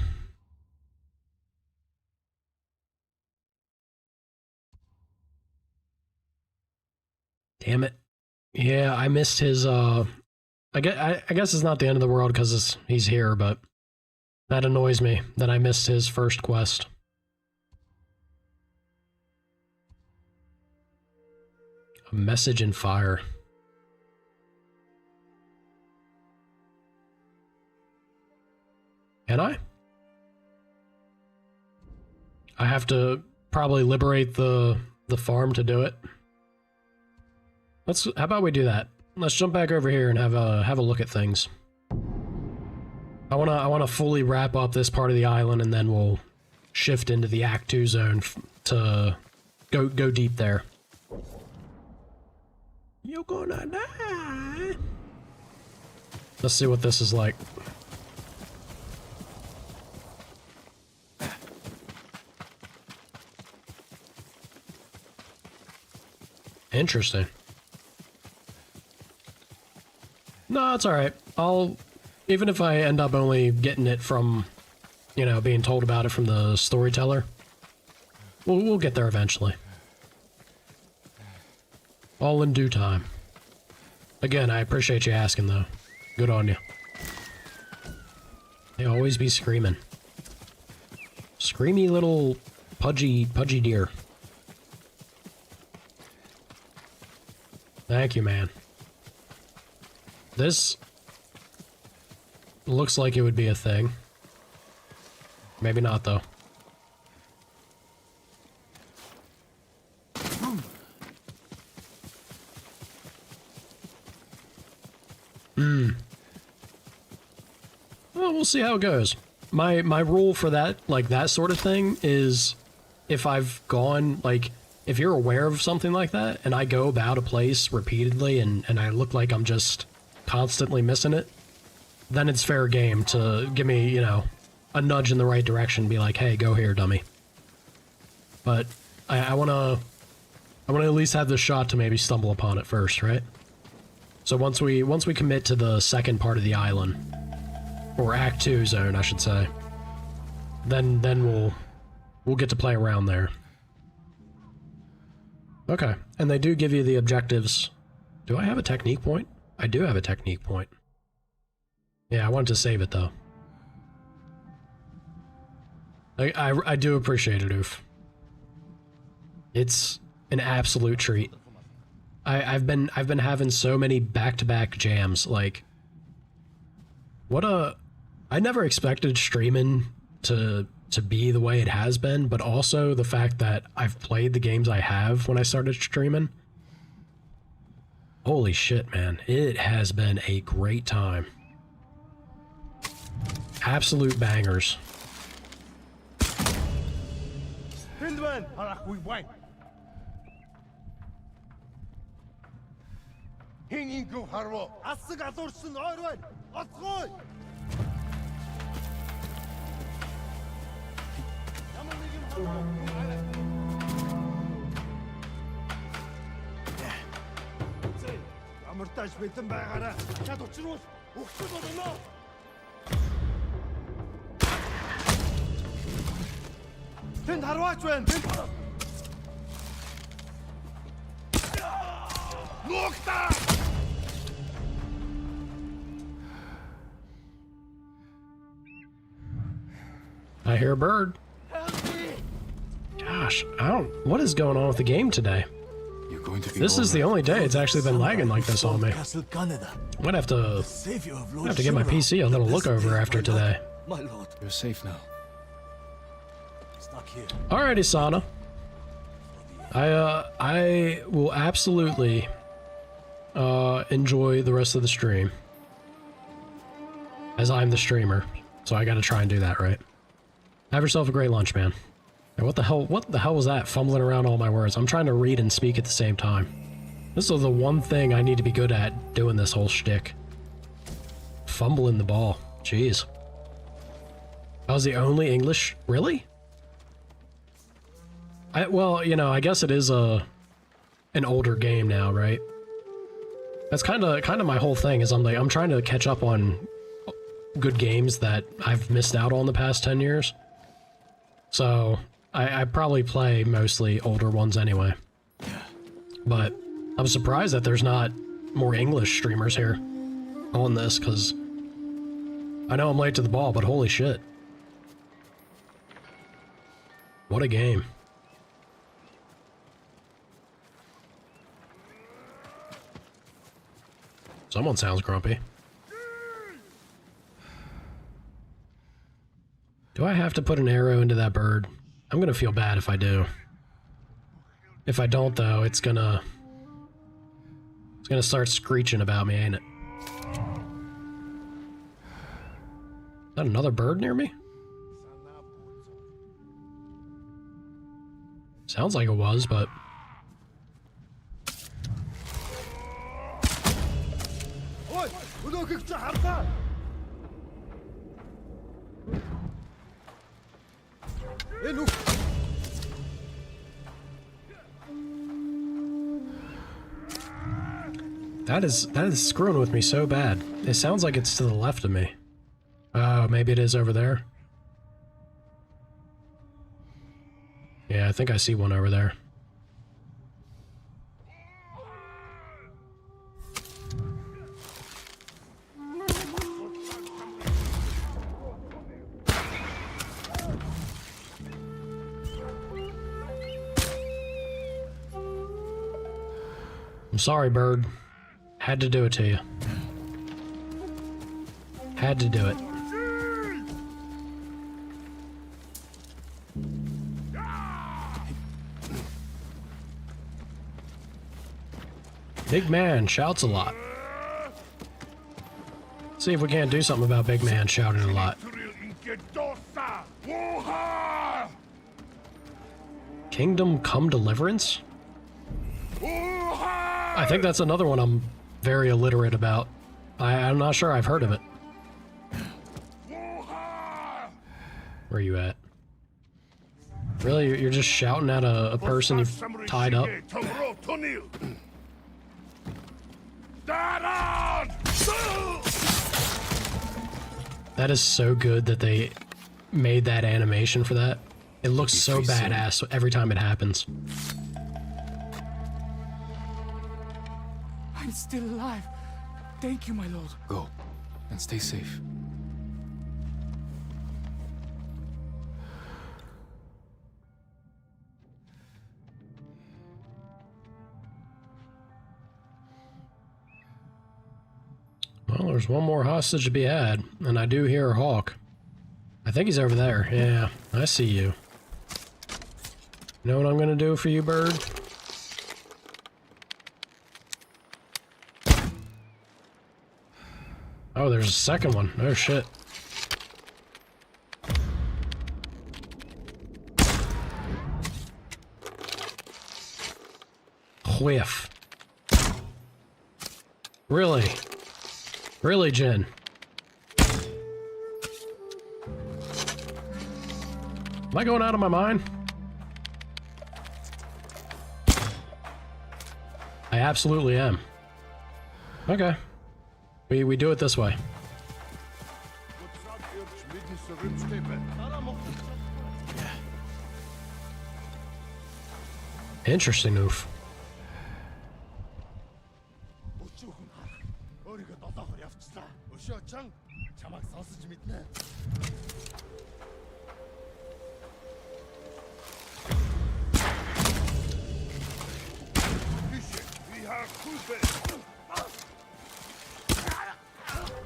Damn it. Yeah, I missed his, I guess it's not the end of the world because he's here, but that annoys me that I missed his first quest. A message in fire. Can I? I have to probably liberate the farm to do it. How about we do that? Let's jump back over here and have a look at things. I wanna fully wrap up this part of the island and then we'll shift into the Act 2 zone to go deep there. You're gonna die. Let's see what this is like. Interesting. No, it's alright. Even if I end up only getting it from, you know, being told about it from the storyteller, we'll get there eventually. All in due time. Again, I appreciate you asking, though. Good on you. They always be screaming. Screamy little pudgy deer. Thank you, man. This looks like it would be a thing. Maybe not, though. Well, we'll see how it goes. My rule for that, like that sort of thing, is if I've gone, like, if you're aware of something like that, and I go about a place repeatedly and I look like I'm just constantly missing it, then it's fair game to give me, you know, a nudge in the right direction, be like, hey, go here, dummy. But I wanna at least have the shot to maybe stumble upon it first, right? So once we commit to the second part of the island, or Act 2 zone, I should say, then we'll get to play around there. Okay, and they do give you the objectives. Do I have a technique point? I do have a technique point. Yeah, I wanted to save it though. I do appreciate it, Oof. It's an absolute treat. I've been having so many back-to-back jams, like I never expected streaming to be the way it has been, but also the fact that I've played the games I have when I started streaming Holy shit, man. It has been a great time. Absolute bangers. Амартаж бэлэн байгаараа. Чад учруулж өгсөн болно. Тэнд харваач байна. Тэнд. Нухта! I hear a bird. Gosh, I don't... What is going on with the game today? This is the only day it's actually been lagging like this on me. I'm gonna have to give my PC a little look over after today. You're safe now. Alrighty, Sana. I will absolutely enjoy the rest of the stream, as I'm the streamer, so I gotta try and do that right. Have yourself a great lunch, man. And what the hell was that? Fumbling around all my words. I'm trying to read and speak at the same time. This is the one thing I need to be good at doing this whole shtick. Fumbling the ball. Jeez. I was the only English... Really? Well, you know, I guess it is an older game now, right? That's kind of my whole thing, is I'm trying to catch up on good games that I've missed out on the past 10 years. So, I probably play mostly older ones anyway. But I'm surprised that there's not more English streamers here on this, because I know I'm late to the ball, but holy shit. What a game. Someone sounds grumpy. Do I have to put an arrow into that bird? I'm gonna feel bad if I do. If I don't, though, it's gonna start screeching about me, ain't it? Is that another bird near me? Sounds like it was, but... That is screwing with me so bad. It sounds like it's to the left of me. Oh, maybe it is over there. Yeah, I think I see one over there. I'm sorry, bird. Had to do it to you. Had to do it. Big man shouts a lot. See if we can't do something about Big Man shouting a lot. Kingdom Come Deliverance? I think that's another one I'm very illiterate about. I'm not sure I've heard of it. Where are you at? Really? You're just shouting at a person you've tied up? That is so good that they made that animation for that. It looks so badass every time it happens. I'm still alive. Thank you, my lord. Go, and stay safe. Well, there's one more hostage to be had, and I do hear a hawk. I think he's over there. Yeah, I see you. You know what I'm gonna do for you, bird? Oh, there's a second one. Oh shit. Whiff. Really? Really, Jen? Am I going out of my mind? I absolutely am. Okay. We do it this way. Interesting move.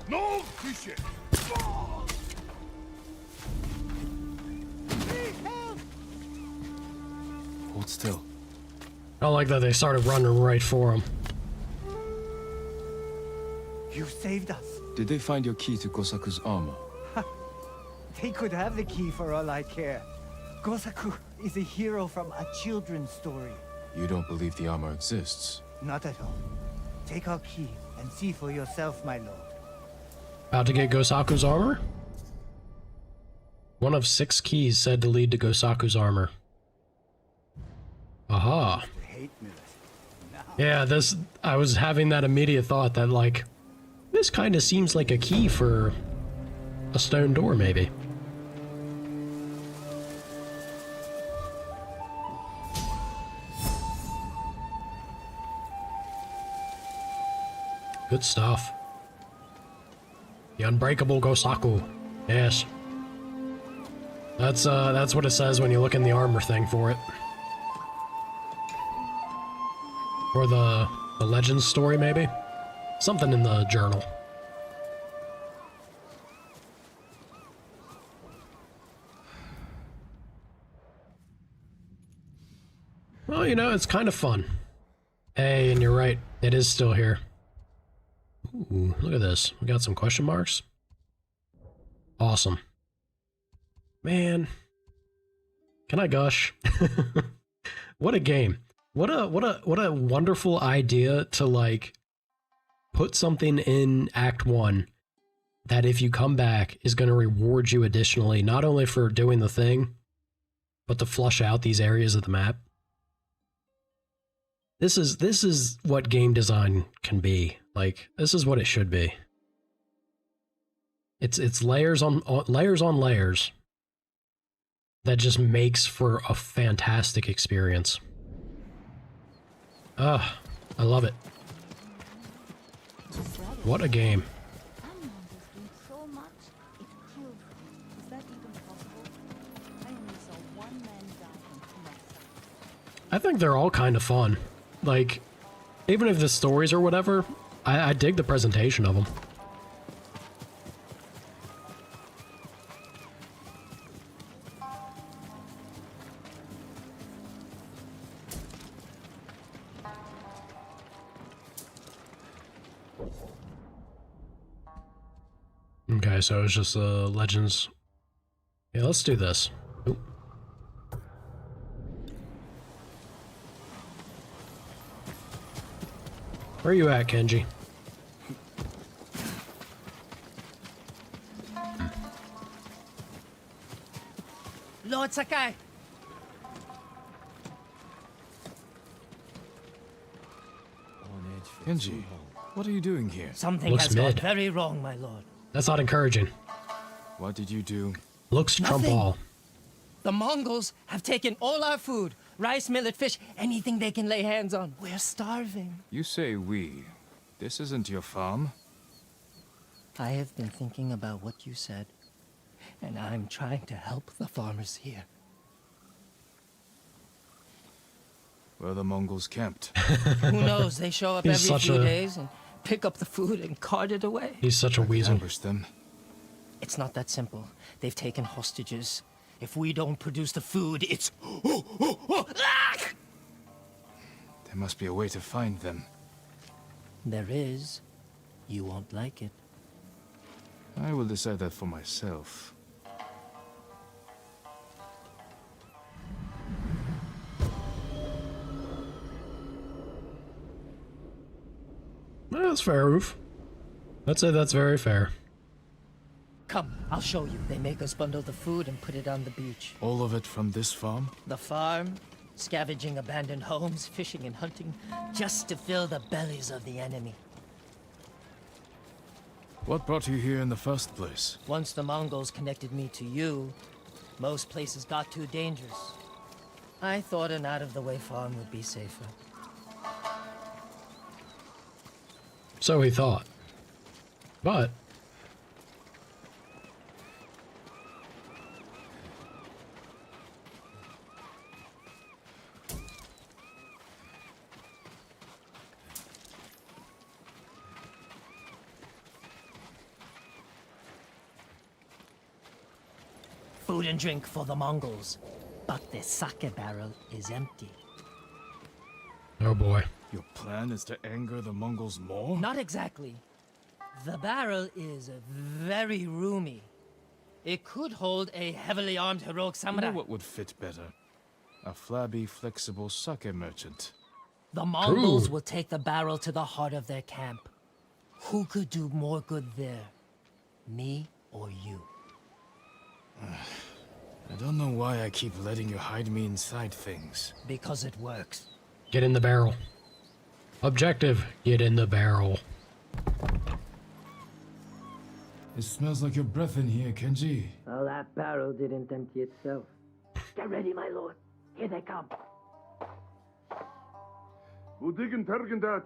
No, Fisher. Hold still. I don't like that they started running right for him. You saved us. Did they find your key to Gosaku's armor? They could have the key for all I care. Gosaku is a hero from a children's story. You don't believe the armor exists? Not at all. Take our key and see for yourself, my lord. About to get Gosaku's armor? One of 6 keys said to lead to Gosaku's armor. Aha. Yeah, I was having that immediate thought that, like, this kind of seems like a key for a stone door, maybe. Good stuff. The unbreakable Gosaku. Yes. That's what it says when you look in the armor thing for it. Or the Legends story, maybe? Something in the journal. Well, you know, it's kind of fun. Hey, and you're right. It is still here. Ooh, look at this. We got some question marks. Awesome. Man. Can I gush? What a game. What a wonderful idea to, like, put something in Act 1 that if you come back is going to reward you additionally, not only for doing the thing, but to flush out these areas of the map. This is what game design can be. Like, this is what it should be. It's layers on layers that just makes for a fantastic experience. Ah, I love it. What a game. So much, it killed them. Is that even possible? I only saw one man die from Komatsu. I think they're all kind of fun. Like, even if the stories or whatever, I dig the presentation of them. Okay, so it's just Legends. Yeah, let's do this. Oop. Where are you at, Kenji? Lord Sakai! Kenji, what are you doing here? Something Looks has mid. gone very wrong, my lord. That's not encouraging. What did you do? Looks trump Nothing. all. The Mongols have taken all our food. Rice, millet, fish, anything they can lay hands on. We're starving. You say we. This isn't your farm. I have been thinking about what you said, and I'm trying to help the farmers here. Where the Mongols camped. Who knows? They show up He's every such few a- days and pick up the food and cart it away. He's such a weasel. Ambush them. It's not that simple. They've taken hostages. If we don't produce the food, it's... There must be a way to find them. There is. You won't like it. I will decide that for myself. That's fair, Oof. I'd say that's very fair. Come, I'll show you. They make us bundle the food and put it on the beach. All of it from this farm? The farm, scavenging abandoned homes, fishing and hunting, just to fill the bellies of the enemy. What brought you here in the first place? Once the Mongols connected me to you, most places got too dangerous. I thought an out-of-the-way farm would be safer. So he thought. But Food and drink for the Mongols, but the sake barrel is empty. oh boy. Your plan is to anger the Mongols more? Not exactly. The barrel is very roomy. It could hold a heavily armed heroic You samurai. know what would fit better? A flabby, flexible sake merchant. The Mongols True. will take the barrel to the heart of their camp. Who could do more good there? Me or you? I don't know why I keep letting you hide me inside things. Because it works. Get in the barrel. Objective, get in the barrel. It smells like your breath in here, Kenji. Well, that barrel didn't empty itself. Get ready, my lord. Here they come. Udigen Tergendach.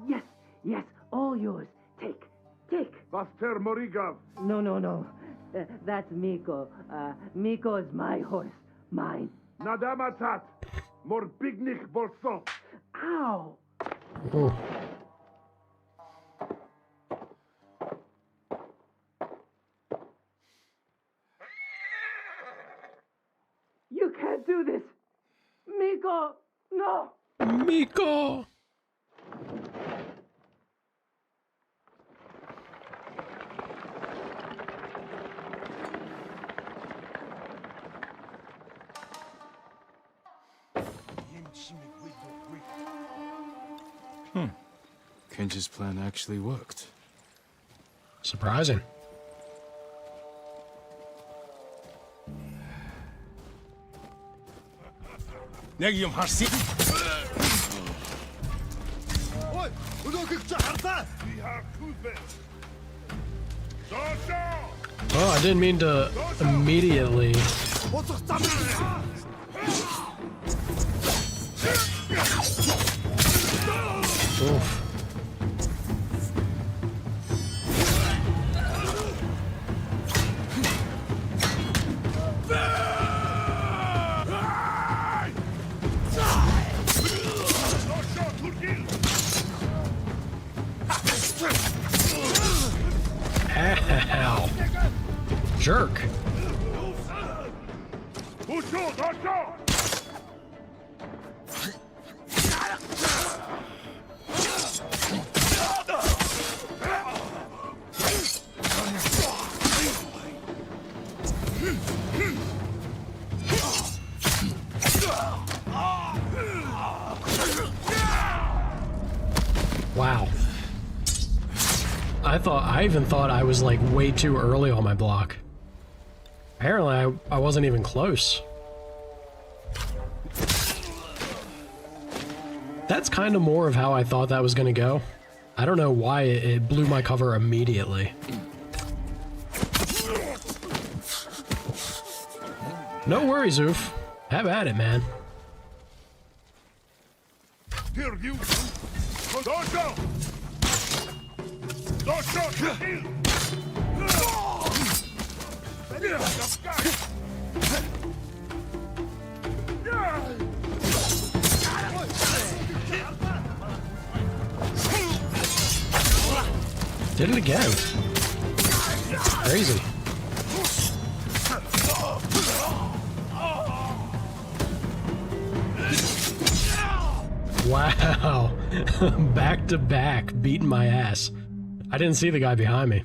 Yes, yes, all yours. Take. Vaster Morigav. No. That's Miko. Miko is my horse. Mine. Nadamatat. Mor Bignik Bolson. Ow! Oh. You can't do this! Miko! No! Miko! Kenji's plan actually worked. Surprising. Negium Harsi. Oi! Udokik Jaharta! Oh, I didn't mean to immediately. Oof. Ow. Jerk. Wow. I even thought I was like way too early on my block. Apparently I wasn't even close. That's kind of more of how I thought that was gonna go. I don't know why it blew my cover immediately. No worries, Oof. Have at it, man. Here, you! Dosho! Dosho! Did it again. Crazy. Wow. Back to back, beating my ass. I didn't see the guy behind me.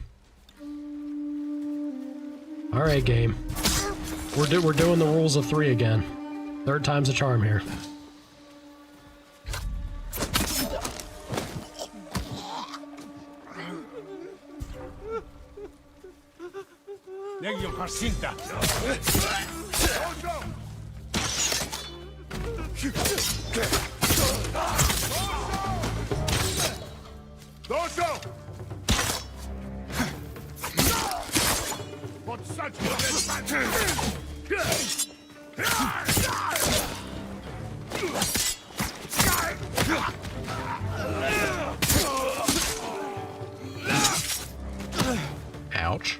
All right, game. We're doing the rules of 3 again. Third time's a charm here. Legio Jacinta. Dojo! What such Ouch.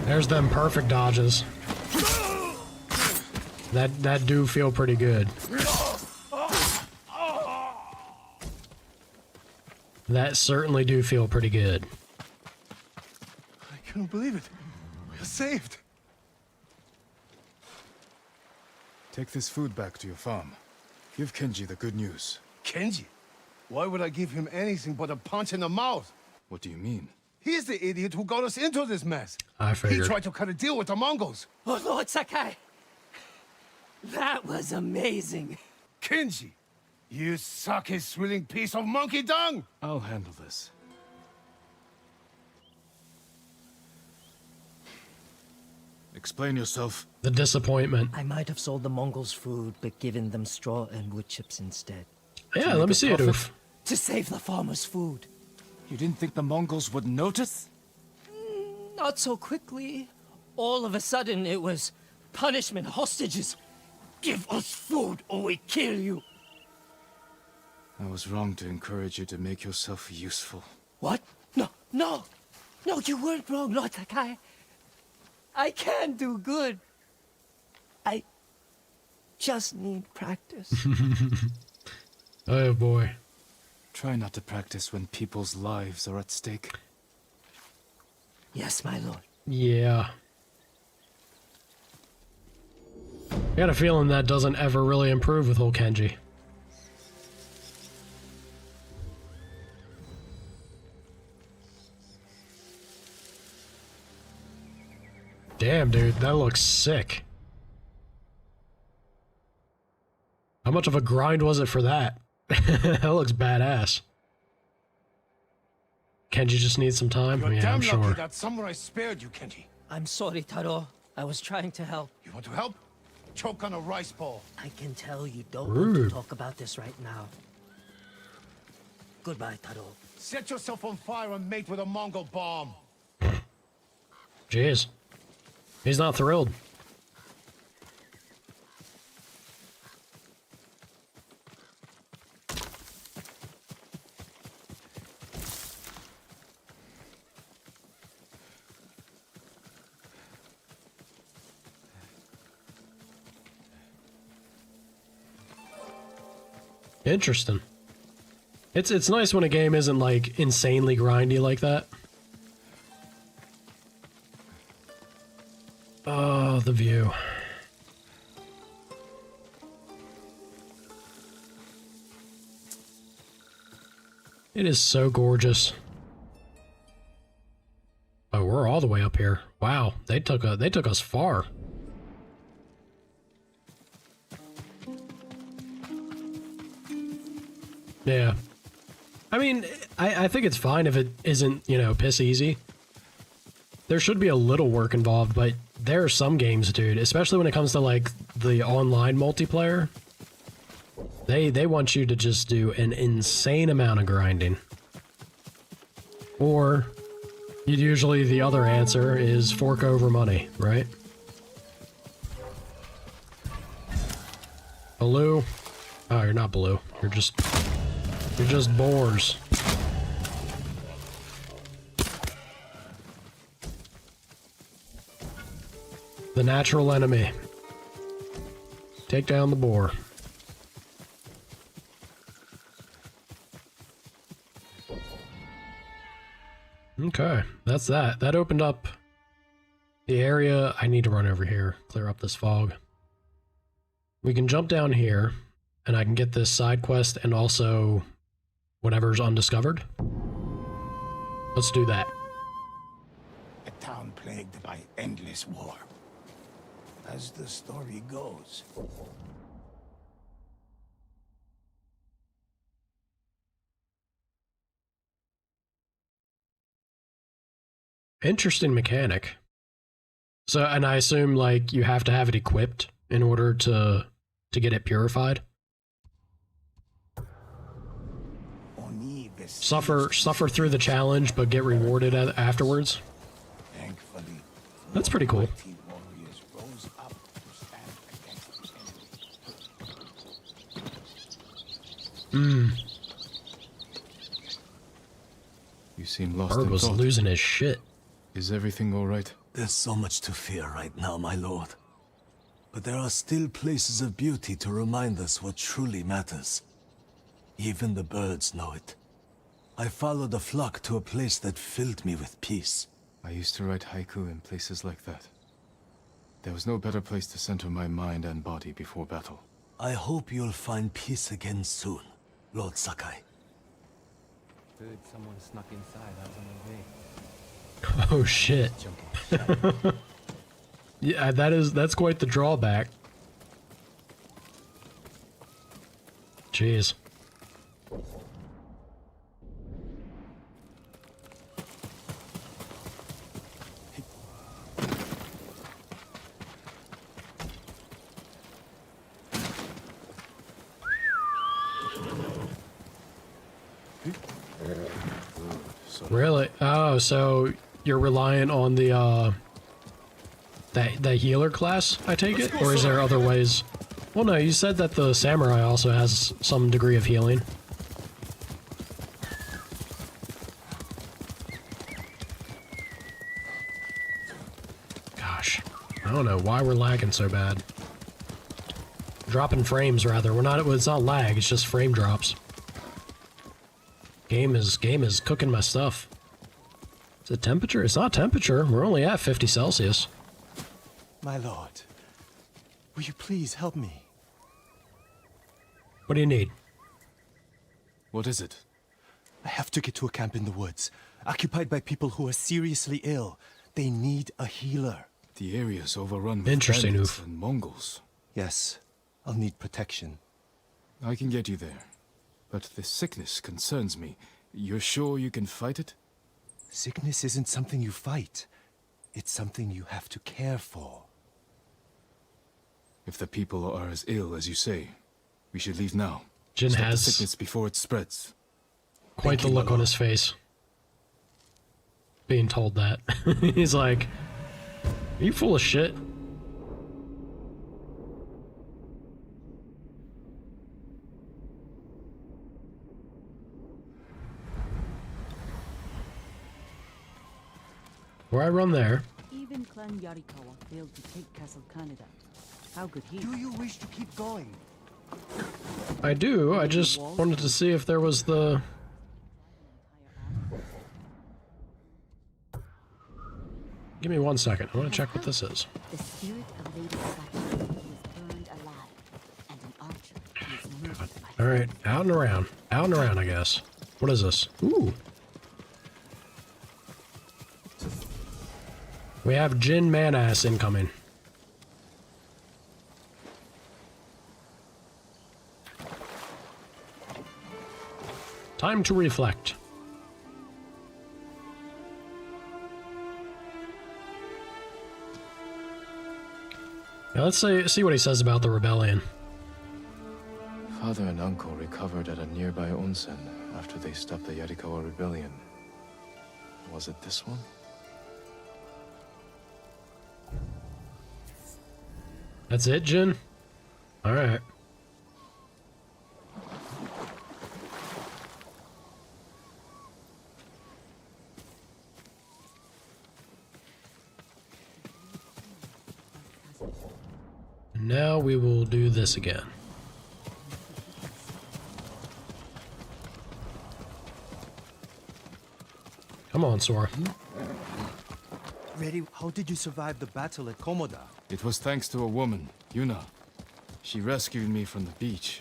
There's them perfect dodges. That do feel pretty good. That certainly do feel pretty good. I can't believe it. We're saved. Take this food back to your farm. Give Kenji the good news. Kenji? Why would I give him anything but a punch in the mouth? What do you mean? He's the idiot who got us into this mess. I figured. He tried to cut a deal with the Mongols. Oh, Lord Sakai! That was amazing. Kenji, you sucky-swilling piece of monkey dung! I'll handle this. Explain yourself. The disappointment. I might have sold the Mongols food, but given them straw and wood chips instead. Yeah, let me see it, Oof. To save the farmers' food. You didn't think the Mongols would notice? Not so quickly. All of a sudden, it was punishment, hostages. Give us food or we kill you. I was wrong to encourage you to make yourself useful. What? No, no. No, you weren't wrong, Lord Sakai. I can do good. I just need practice. Oh boy. Try not to practice when people's lives are at stake. Yes, my lord. Yeah. I got a feeling that doesn't ever really improve with old Kenji. Damn, dude, that looks sick. How much of a grind was it for that? That looks badass. Kenji just needs some time? You're Yeah, damn I'm lucky sure. that samurai spared you, Kenji. I'm sorry, Taro. I was trying to help. You want to help? Choke on a rice ball. I can tell you don't want Rude. to talk about this right now. Goodbye, Taro. Set yourself on fire and mate with a Mongol bomb. Jeez. He's not thrilled. Interesting. It's nice when a game isn't like insanely grindy like that. Oh, the view. It is so gorgeous. Oh, we're all the way up here. Wow, they took us far. Yeah. I mean, I think it's fine if it isn't, you know, piss easy. There should be a little work involved, but there are some games, dude, especially when it comes to, like, the online multiplayer. They want you to just do an insane amount of grinding. Or, usually the other answer is fork over money, right? Blue? Oh, you're not blue. You're just boars. The natural enemy. Take down the boar. Okay, that's that. That opened up the area. I need to run over here, clear up this fog. We can jump down here, and I can get this side quest and also whatever's undiscovered. Let's do that. A town plagued by endless war. As the story goes. Interesting mechanic. So, and I assume like you have to have it equipped in order to get it purified. Suffer through the challenge, but get rewarded afterwards. Thankfully, that's pretty cool. warriors rose up to stand against the enemy. You seem lost Bird in was thought. losing his shit. Is everything all right? There's so much to fear right now, my lord. But there are still places of beauty to remind us what truly matters. Even the birds know it. I followed the flock to a place that filled me with peace. I used to write haiku in places like that. There was no better place to center my mind and body before battle. I hope you'll find peace again soon, Lord Sakai. Heard someone snuck inside Azamo Bay. Oh shit. Yeah, that's quite the drawback. Jeez. Really? Oh, so you're reliant on the healer class, I take it? Or is there other ways? Well, no, you said that the samurai also has some degree of healing. Gosh, I don't know why we're lagging so bad. Dropping frames, rather. It's not lag, it's just frame drops. Game is cooking my stuff. Is it temperature? It's not temperature. We're only at 50 Celsius. My lord, will you please help me? What do you need? What is it? I have to get to a camp in the woods, occupied by people who are seriously ill. They need a healer. The area's overrun with Interesting, bandits Oof. and Mongols. Yes, I'll need protection. I can get you there. But the sickness concerns me. You're sure you can fight it? Sickness isn't something you fight. It's something you have to care for. If the people are as ill as you say, we should leave now. Jin Stop has the sickness before it spreads. quite the look on his face. Being told that. He's like, are you full of shit? Where I run there. Even Clan Yarikawa failed to take Castle Canada. How could he? Do you wish to keep going? I do. I just wanted to see if there was the... Give me 1 second. I want to check what this is. The spirit of Lady Sakai was burned alive, and an archer was murdered by Alright, out and around. Out and around, I guess. What is this? Ooh. We have Jin Manass incoming. Time to reflect. Now let's see what he says about the rebellion. Father and uncle recovered at a nearby onsen after they stopped the Yarikawa rebellion. Was it this one? That's it, Jin? Alright. Now we will do this again. Come on, Sora. Ready? How did you survive the battle at Komoda? It was thanks to a woman, Yuna. She rescued me from the beach,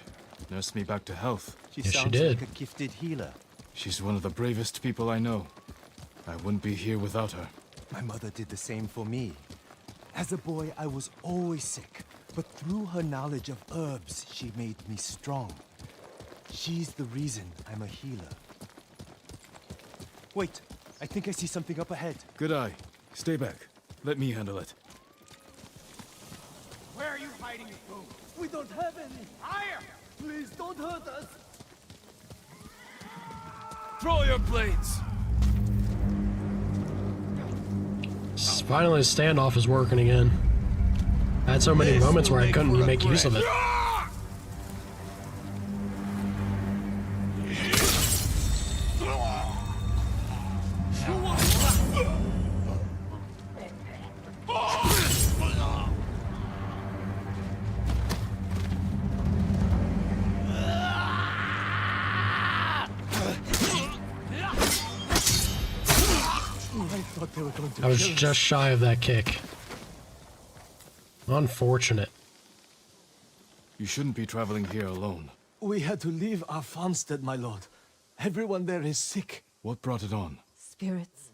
nursed me back to health. She Yes, she sounds did. like a gifted healer. She's one of the bravest people I know. I wouldn't be here without her. My mother did the same for me. As a boy, I was always sick, but through her knowledge of herbs, she made me strong. She's the reason I'm a healer. Wait, I think I see something up ahead. Good eye. Stay back. Let me handle it. Where are you hiding your food? We don't have any. Higher! Please don't hurt us. Throw your blades! Finally, the standoff is working again. I had so many moments where I couldn't make use of it. I was just shy of that kick. Unfortunate. You shouldn't be traveling here alone. We had to leave our farmstead, my lord. Everyone there is sick. What brought it on? Spirits.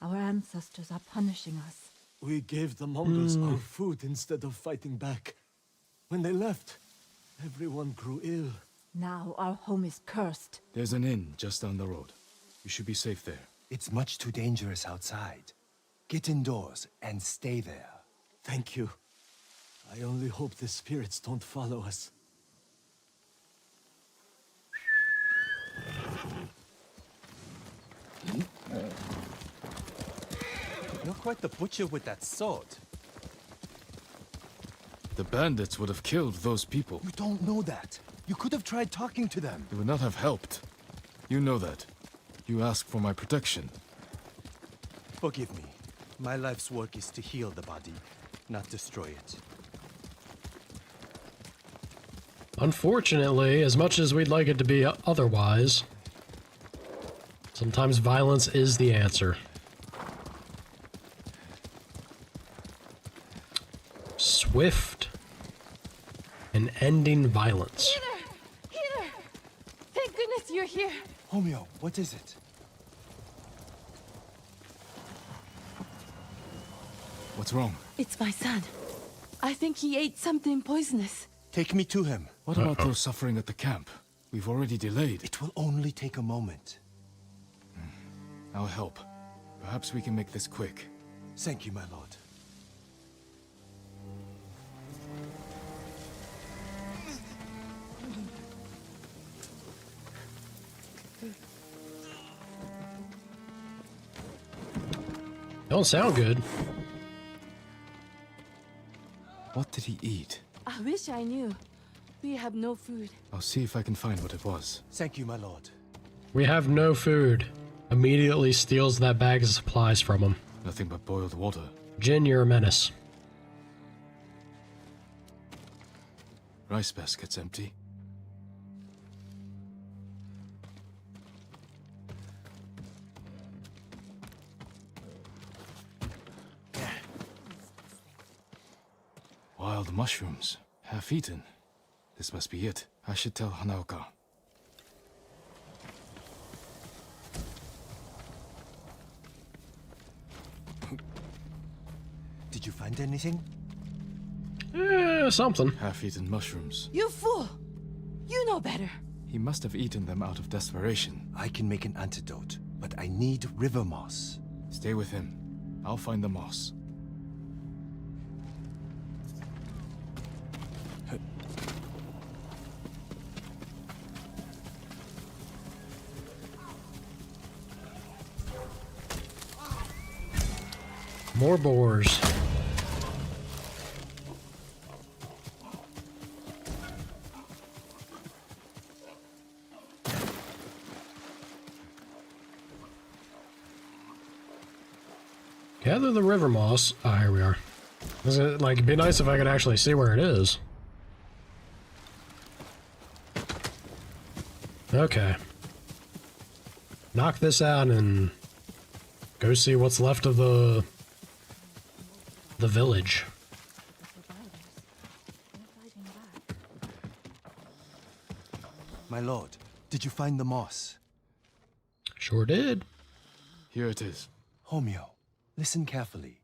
Our ancestors are punishing us. We gave the Mongols our food instead of fighting back. When they left, everyone grew ill. Now our home is cursed. There's an inn just down the road. You should be safe there. It's much too dangerous outside. Get indoors and stay there. Thank you. I only hope the spirits don't follow us. You're quite the butcher with that sword. The bandits would have killed those people. You don't know that. You could have tried talking to them. It would not have helped. You know that. You asked for my protection. Forgive me. My life's work is to heal the body, not destroy it. Unfortunately, as much as we'd like it to be otherwise, sometimes violence is the answer. Swift and ending violence. Healer! Healer! Thank goodness you're here. Homeo, what is it? What's wrong? It's my son. I think he ate something poisonous. Take me to him. What about those suffering at the camp? We've already delayed. It will only take a moment. I'll help. Perhaps we can make this quick. Thank you, my lord. Don't sound good. What did he eat? I wish I knew. We have no food. I'll see if I can find what it was. Thank you, my lord. We have no food. Immediately steals that bag of supplies from him. Nothing but boiled water. Jin, you're a menace. Rice basket's empty. Wild mushrooms. Half eaten. This must be it. I should tell Hanaoka. Did you find anything? Something. Half-eaten mushrooms. You fool! You know better. He must have eaten them out of desperation. I can make an antidote, but I need river moss. Stay with him. I'll find the moss. More boars. Gather the river moss. Ah, here we are. Is it like it'd be nice if I could actually see where it is? Okay. Knock this out and go see what's left of the village. My lord, Did you find the moss? Sure did. Here it is. Homeo, listen carefully.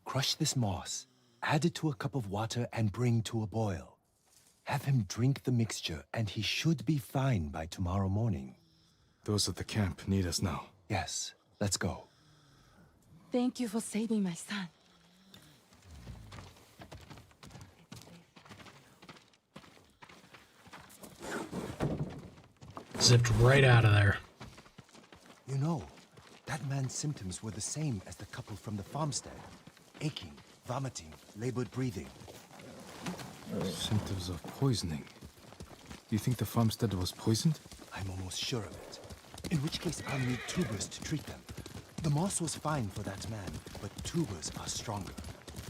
Crush this moss, add it to a cup of water, and bring to a boil. Have him drink the mixture, and he should be fine by tomorrow morning. Those at the camp need us now. Yes, let's go. Thank you for saving my son. Zipped right out of there. You know, that man's symptoms were the same as the couple from the farmstead. Aching, vomiting, labored breathing. Symptoms of poisoning. You think the farmstead was poisoned? I'm almost sure of it. In which case, I'll need tubers to treat them. The moss was fine for that man, but tubers are stronger.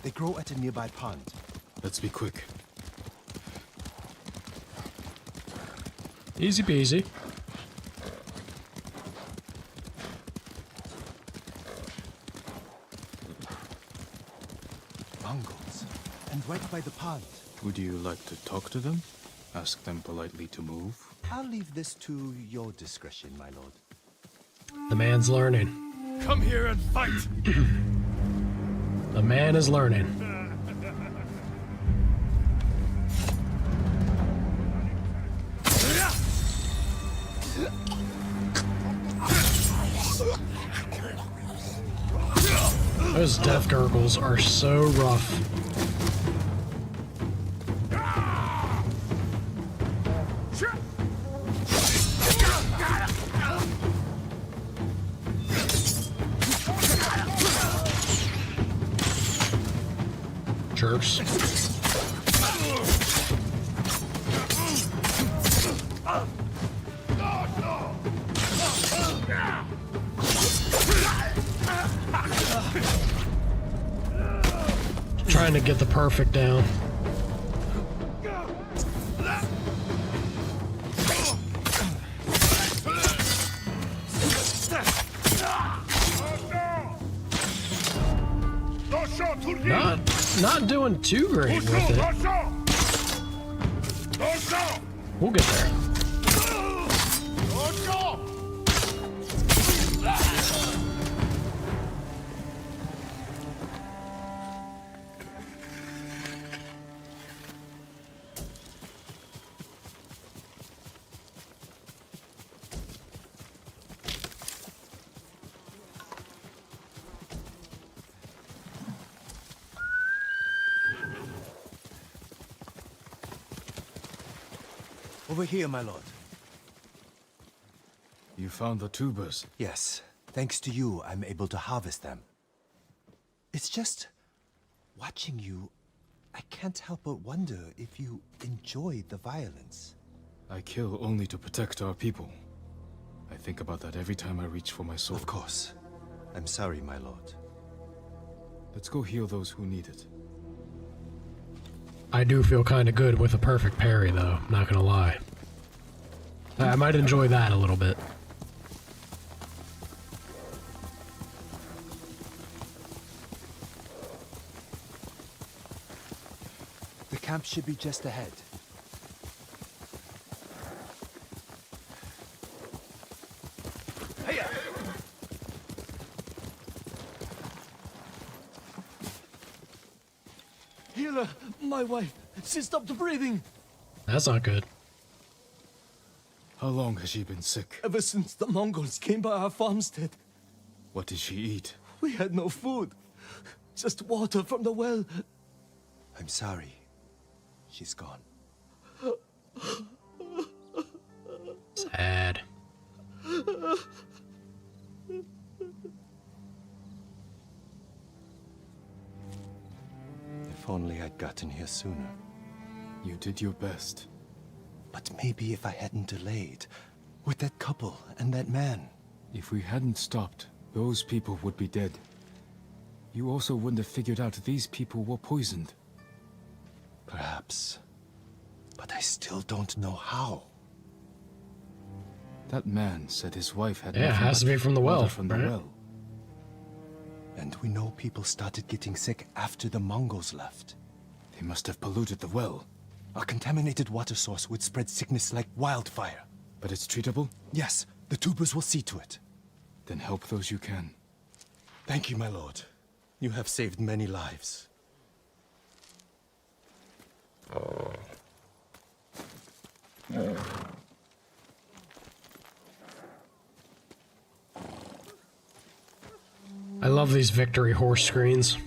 They grow at a nearby pond. Let's be quick. Easy peasy. Mongols. And right by the pond. Would you like to talk to them? Ask them politely to move? I'll leave this to your discretion, my lord. The man's learning. Come here and fight! The man is learning. Those death gurgles are so rough. Jerks. Trying to get the perfect down. Not doing too great with it. We'll get there. Over here, my lord. You found the tubers? Yes. Thanks to you, I'm able to harvest them. It's just... watching you, I can't help but wonder if you enjoy the violence. I kill only to protect our people. I think about that every time I reach for my sword. Of course. I'm sorry, my lord. Let's go heal those who need it. I do feel kind of good with a perfect parry, though. Not gonna lie. I might enjoy that a little bit. The camp should be just ahead. Hey! Healer, my wife, she stopped breathing. That's not good. How long has she been sick? Ever since the Mongols came by our farmstead. What did she eat? We had no food. Just water from the well. I'm sorry. She's gone. Sad. If only I'd gotten here sooner. You did your best. But maybe if I hadn't delayed, with that couple and that man. If we hadn't stopped, those people would be dead. You also wouldn't have figured out these people were poisoned. Perhaps. But I still don't know how. That man said his wife had Yeah, it has to be from the well, from the right? well. And we know people started getting sick after the Mongols left. They must have polluted the well. A contaminated water source would spread sickness like wildfire. But it's treatable? Yes, the tubers will see to it. Then help those you can. Thank you, my lord. You have saved many lives. I love these victory horse screens.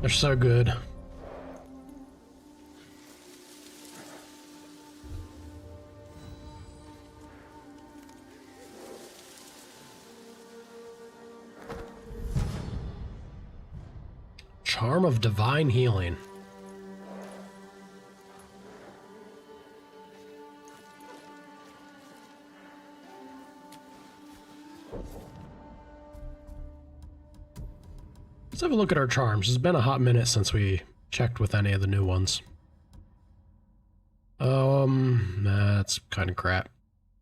They're so good. Charm of Divine Healing. Let's have a look at our charms. It's been a hot minute since we checked with any of the new ones. That's kind of crap.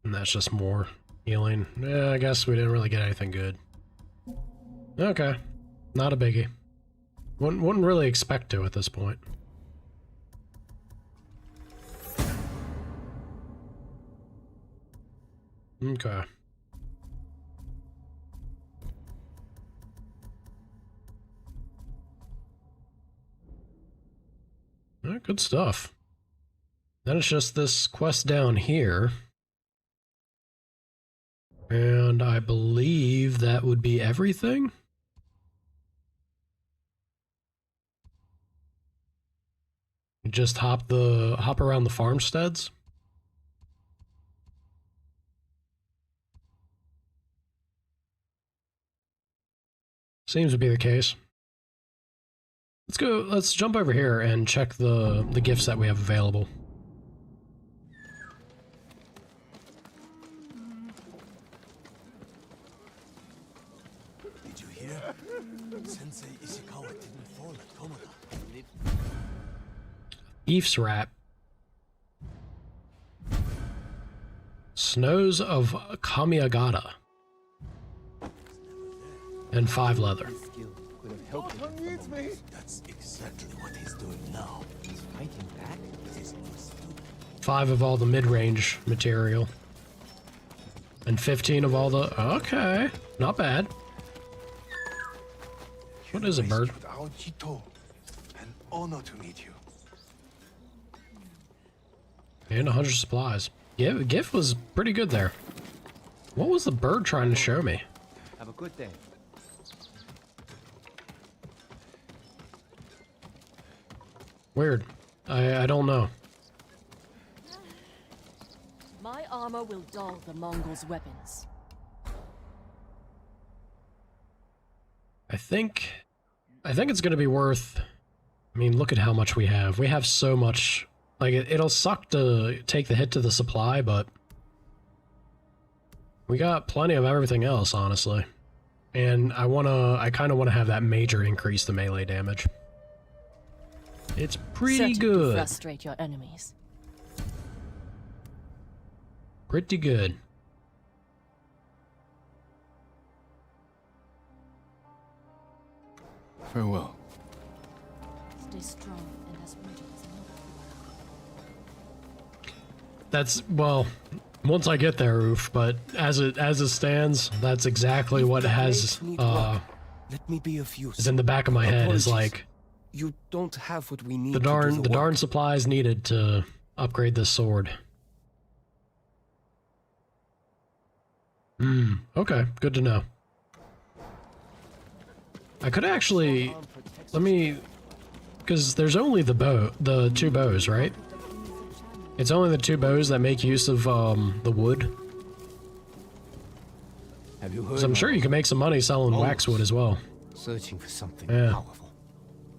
And that's just more healing. Yeah, I guess we didn't really get anything good. Okay. Not a biggie. Wouldn't really expect to at this point. Okay. Alright, good stuff. Then it's just this quest down here. And I believe that would be everything. Just hop around the farmsteads. Seems to be the case. Let's jump over here and check the gifts that we have available. Did you hear? Sensei Ishikawa didn't fall at Komoda. Thief's Rat. Snows of Kamiagata. And 5 leather. That's exactly what he's doing now. He's fighting back? 5 of all the mid-range material. And 15 of all the... Okay, not bad. What is a bird? An honor to meet you. And 100 supplies. Yeah, the gift was pretty good there. What was the bird trying to show me? Have a good day. Weird. I don't know. My armor will dull the Mongols' weapons. I think it's gonna be worth... I mean, look at how much we have. We have so much... Like, it'll suck to take the hit to the supply, but... We got plenty of everything else, honestly. And I kinda wanna have that major increase to melee damage. It's pretty Certain good. to frustrate your enemies. Pretty good. Farewell. Stay strong and as brutal as That's, well, once I get there, Oof, but as it stands, that's exactly what has, Let me be of use. is in the back of my head, is like, You don't have what we need the to do the darn work. supplies needed to upgrade this sword. Okay, good to know. I could actually, because there's only the 2 bows, right? It's only the 2 bows that make use of, the wood. Have you heard? So I'm sure you can make some money selling waxwood as well. Searching for something Yeah. powerful.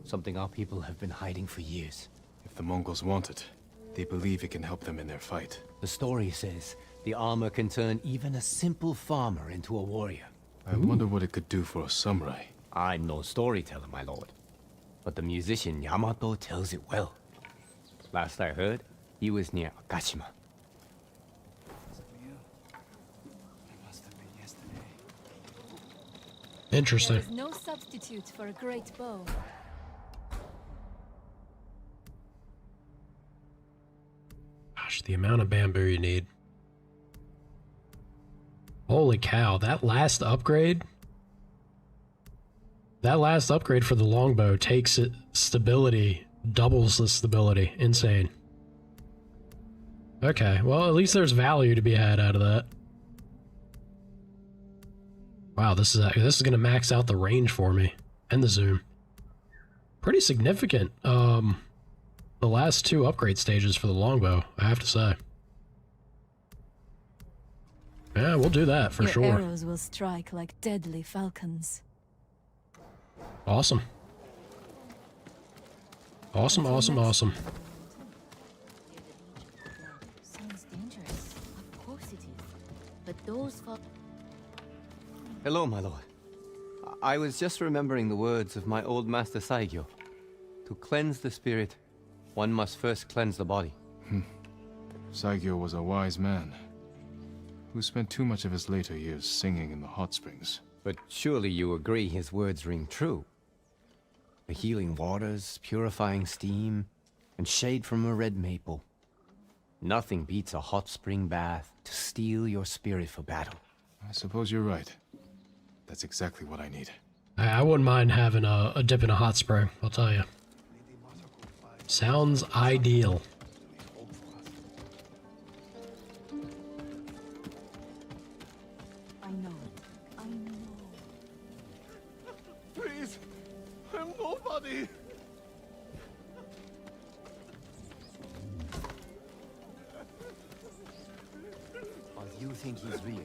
Something our people have been hiding for years. If the Mongols want it, they believe it can help them in their fight. The story says the armor can turn even a simple farmer into a warrior. I wonder what it could do for a samurai. I'm no storyteller, my lord. But the musician Yamato tells it well. Last I heard, he was near Akashima. Interesting. There is no substitute for a great bow. Gosh, the amount of bamboo you need. Holy cow, that last upgrade for the longbow takes it stability, doubles the stability. Insane. Okay, well, at least there's value to be had out of that. Wow, this is gonna max out the range for me and the zoom. Pretty significant. The last two upgrade stages for the longbow, I have to say. Yeah, we'll do that for sure. Your arrows will strike like deadly falcons. Awesome. Awesome, awesome, awesome. Sounds dangerous. Of course it is. But those Hello, my lord. I was just remembering the words of my old master Saigyo. To cleanse the spirit, one must first cleanse the body. Saigyo was a wise man who spent too much of his later years singing in the hot springs. But surely you agree his words ring true. The healing waters, purifying steam, and shade from a red maple. Nothing beats a hot spring bath to steel your spirit for battle. I suppose you're right. That's exactly what I need. I wouldn't mind having a dip in a hot spring, I'll tell you. Sounds ideal. I know. Please, I'm nobody. Or you think he's real?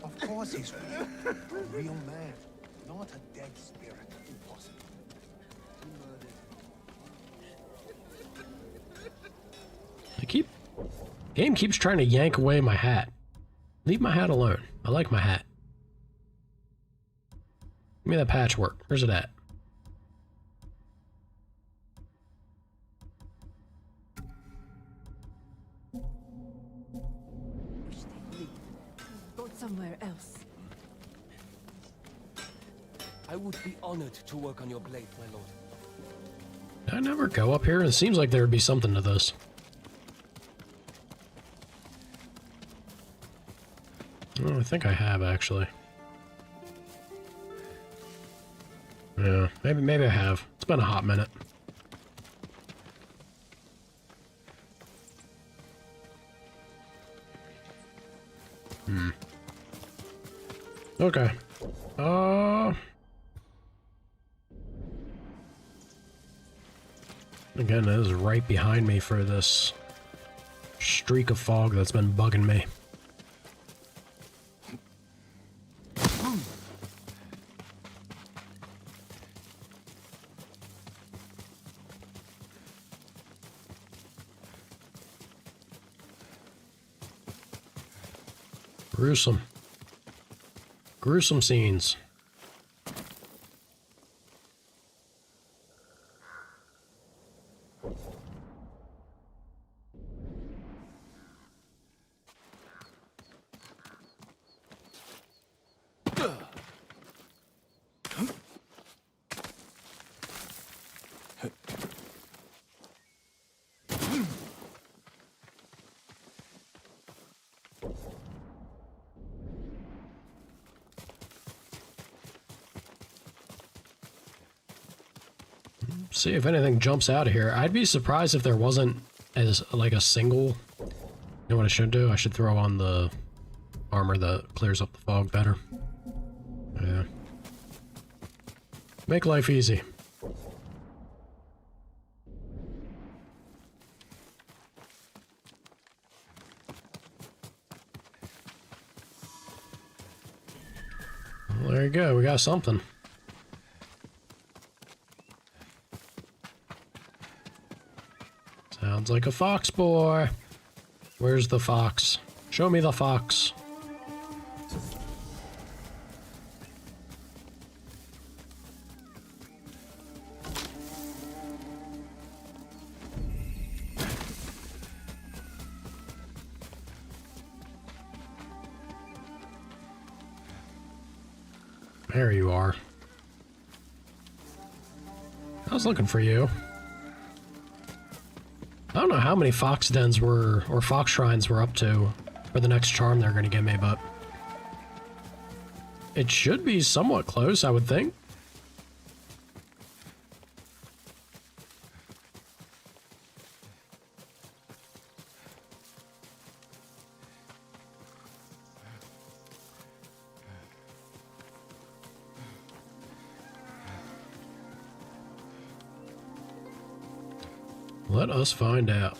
Of course he's real. A real man, not a dead spirit. Impossible. Game keeps trying to yank away my hat. Leave my hat alone. I like my hat. Give me that patchwork. Where's it at? Go somewhere else. I would be honored to work on your blade, my lord. Did I never go up here? It seems like there would be something to this. Oh, I think I have, actually. Yeah, maybe I have. It's been a hot minute. Okay. Again, it is right behind me for this streak of fog that's been bugging me. Gruesome. Gruesome scenes. See if anything jumps out of here. I'd be surprised if there wasn't as like a single. You know what I should do? I should throw on the armor that clears up the fog better. Yeah. Make life easy. Well, there you go. We got something. Sounds like a fox boy. Where's the fox? Show me the fox. There you are. I was looking for you. I don't know how many fox dens or fox shrines we're up to for the next charm they're going to give me, but it should be somewhat close, I would think. Let us find out.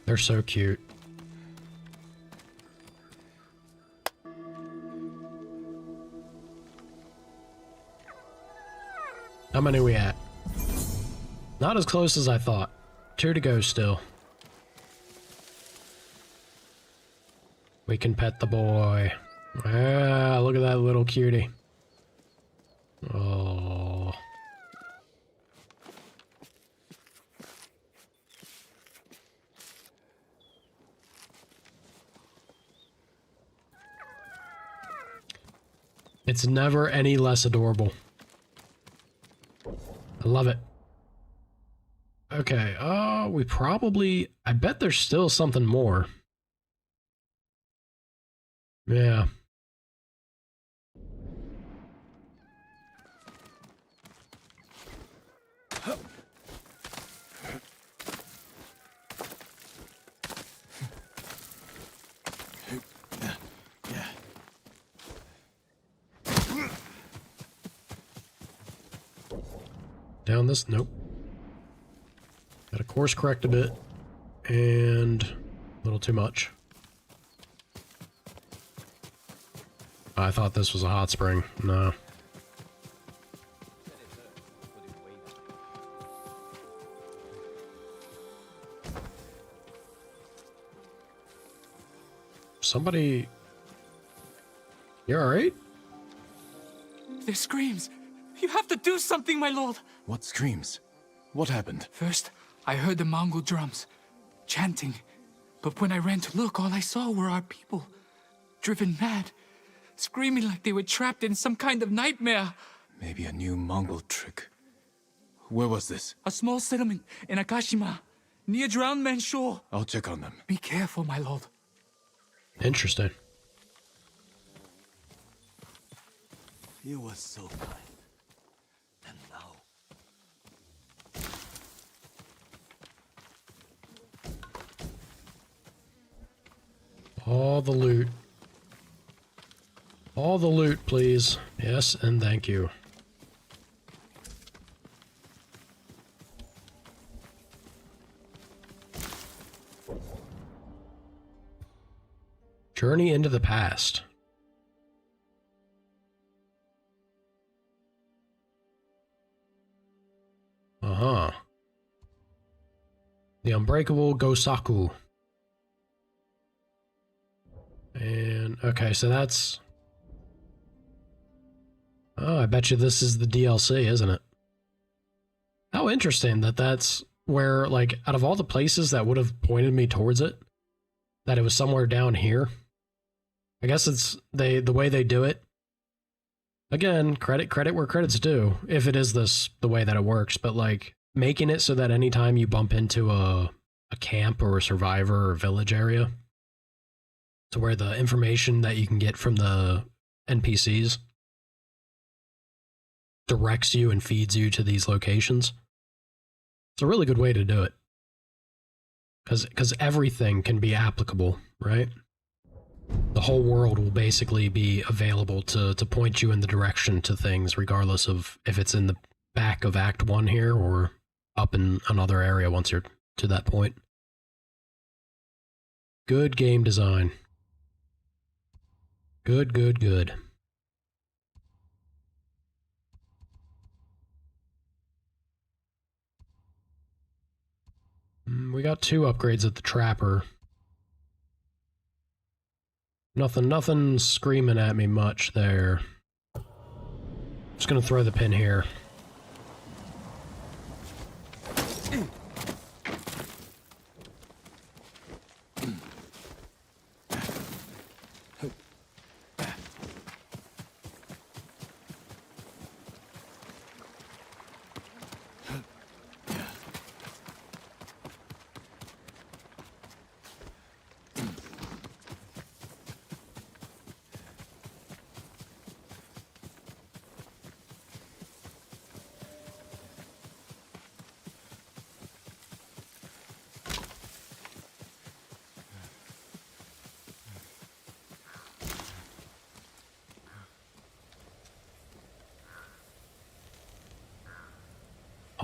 They're so cute. How many are we at? Not as close as I thought. 2 to go still. We can pet the boy. Ah, look at that little cutie. Oh. It's never any less adorable. I love it. Okay, we probably... I bet there's still something more. Yeah. Down this? Nope. Got to course correct a bit. And a little too much. I thought this was a hot spring. No. Somebody... You alright? Their screams! You have to do something, my lord! What screams? What happened? First, I heard the Mongol drums, chanting. But when I ran to look, all I saw were our people, driven mad, screaming like they were trapped in some kind of nightmare. Maybe a new Mongol trick. Where was this? A small settlement in Akashima, near Drowned Man's Shore. I'll check on them. Be careful, my lord. Interesting. You were so kind. And now... All the loot. All the loot, please. Yes, and thank you. Journey into the past. Uh-huh. The Unbreakable Gosaku. And, okay, so that's... Oh, I bet you this is the DLC, isn't it? How interesting that that's where, like, out of all the places that would have pointed me towards it, that it was somewhere down here. I guess it's the way they do it. Again, credit where credit's due, if it is the way that it works, but like making it so that anytime you bump into a camp or a survivor or village area, to where the information that you can get from the NPCs directs you and feeds you to these locations. It's a really good way to do it. Because everything can be applicable, right? The whole world will basically be available to point you in the direction to things, regardless of if it's in the back of Act 1 here or up in another area once you're to that point. Good game design. Good, good, good. We got 2 upgrades at the Trapper. Nothing screaming at me much there. Just gonna throw the pin here.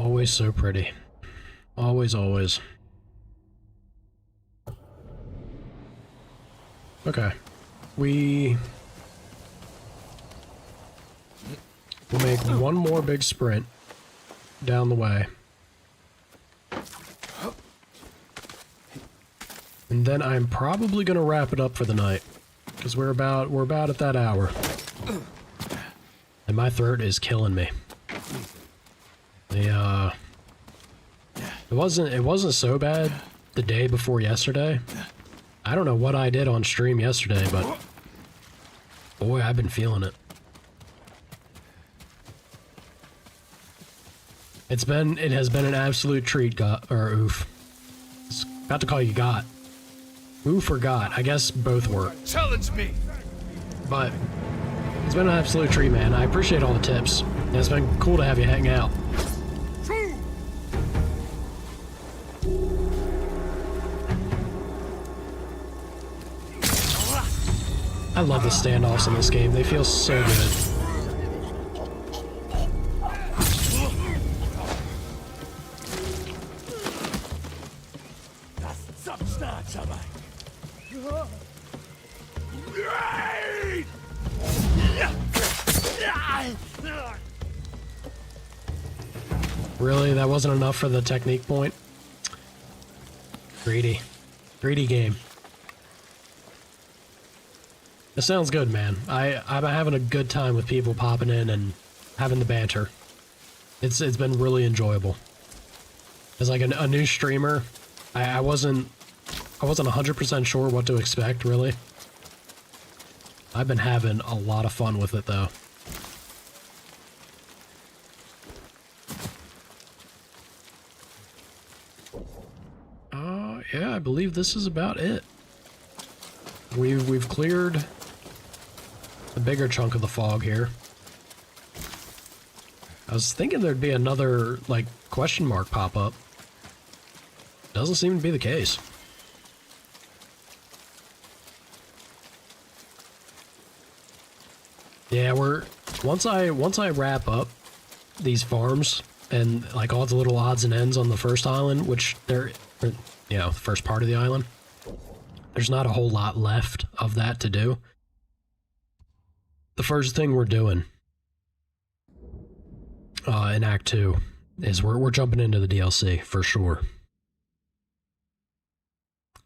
Always so pretty. Always, always. Okay. We'll make one more big sprint down the way. And then I'm probably gonna wrap it up for the night. Because we're about at that hour. And my throat is killing me. It wasn't so bad the day before yesterday. I don't know what I did on stream yesterday, but boy, I've been feeling it. It has been an absolute treat, oof. I was about to call you Got. Oof or Got, I guess both work. Challenge me! But it's been an absolute treat, man. I appreciate all the tips. And it's been cool to have you hang out. I love the standoffs in this game. They feel so good. Really? That wasn't enough for the technique point? Greedy. Greedy game. It sounds good, man. I'm having a good time with people popping in and having the banter. It's been really enjoyable. As like a new streamer, I wasn't 100% sure what to expect, really. I've been having a lot of fun with it, though. Yeah, I believe this is about it. We've cleared the bigger chunk of the fog here. I was thinking there'd be another, like, question mark pop up. Doesn't seem to be the case. Yeah, once I wrap up these farms and like all the little odds and ends on the first island, which the first part of the island, there's not a whole lot left of that to do. The first thing we're doing in Act 2 is we're jumping into the DLC for sure.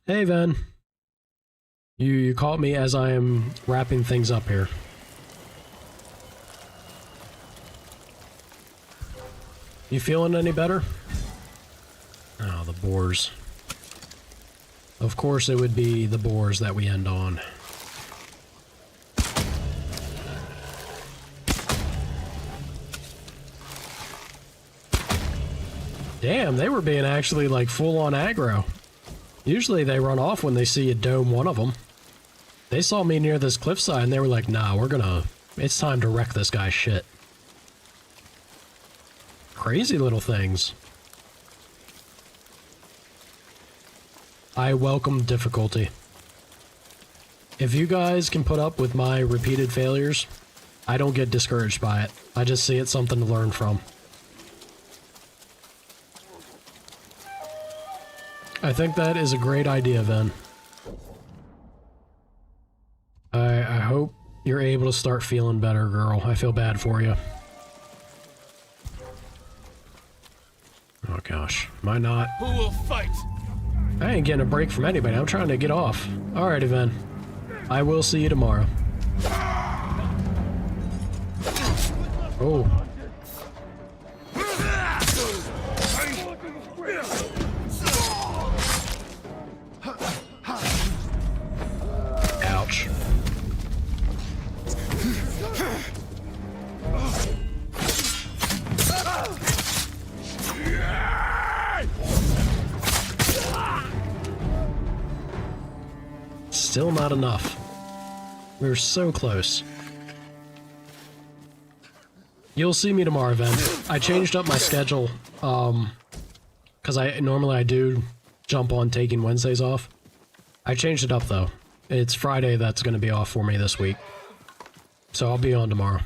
Hey, Ven. You caught me as I am wrapping things up here. You feeling any better? Oh, the boars. Of course it would be the boars that we end on. Damn, they were being actually like full-on aggro. Usually they run off when they see you dome one of them. They saw me near this cliffside and they were like, nah, it's time to wreck this guy's shit. Crazy little things. I welcome difficulty. If you guys can put up with my repeated failures, I don't get discouraged by it. I just see it something to learn from. I think that is a great idea, Ven. I hope you're able to start feeling better, girl. I feel bad for you. Oh gosh, am I not? Who will fight? I ain't getting a break from anybody. I'm trying to get off. Alrighty, Ven. I will see you tomorrow. Oh. Ouch. Still not enough. We were so close. You'll see me tomorrow, Ven. I changed up my schedule, because normally I do jump on taking Wednesdays off. I changed it up, though. It's Friday that's going to be off for me this week. So I'll be on tomorrow.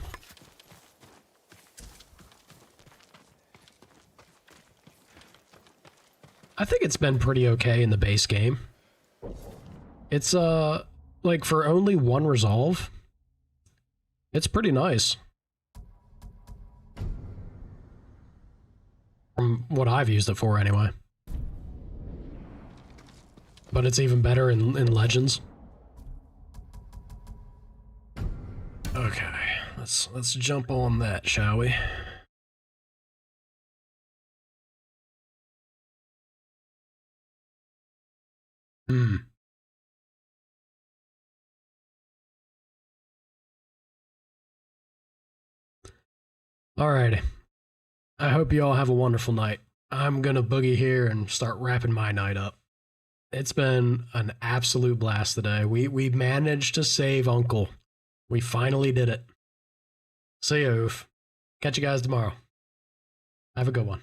I think it's been pretty okay in the base game. It's, like, for only one resolve, it's pretty nice. From what I've used it for, anyway. But it's even better in Legends. Okay, let's jump on that, shall we? Alrighty. I hope you all have a wonderful night. I'm gonna boogie here and start wrapping my night up. It's been an absolute blast today. We managed to save Uncle. We finally did it. See you, Oof. Catch you guys tomorrow. Have a good one.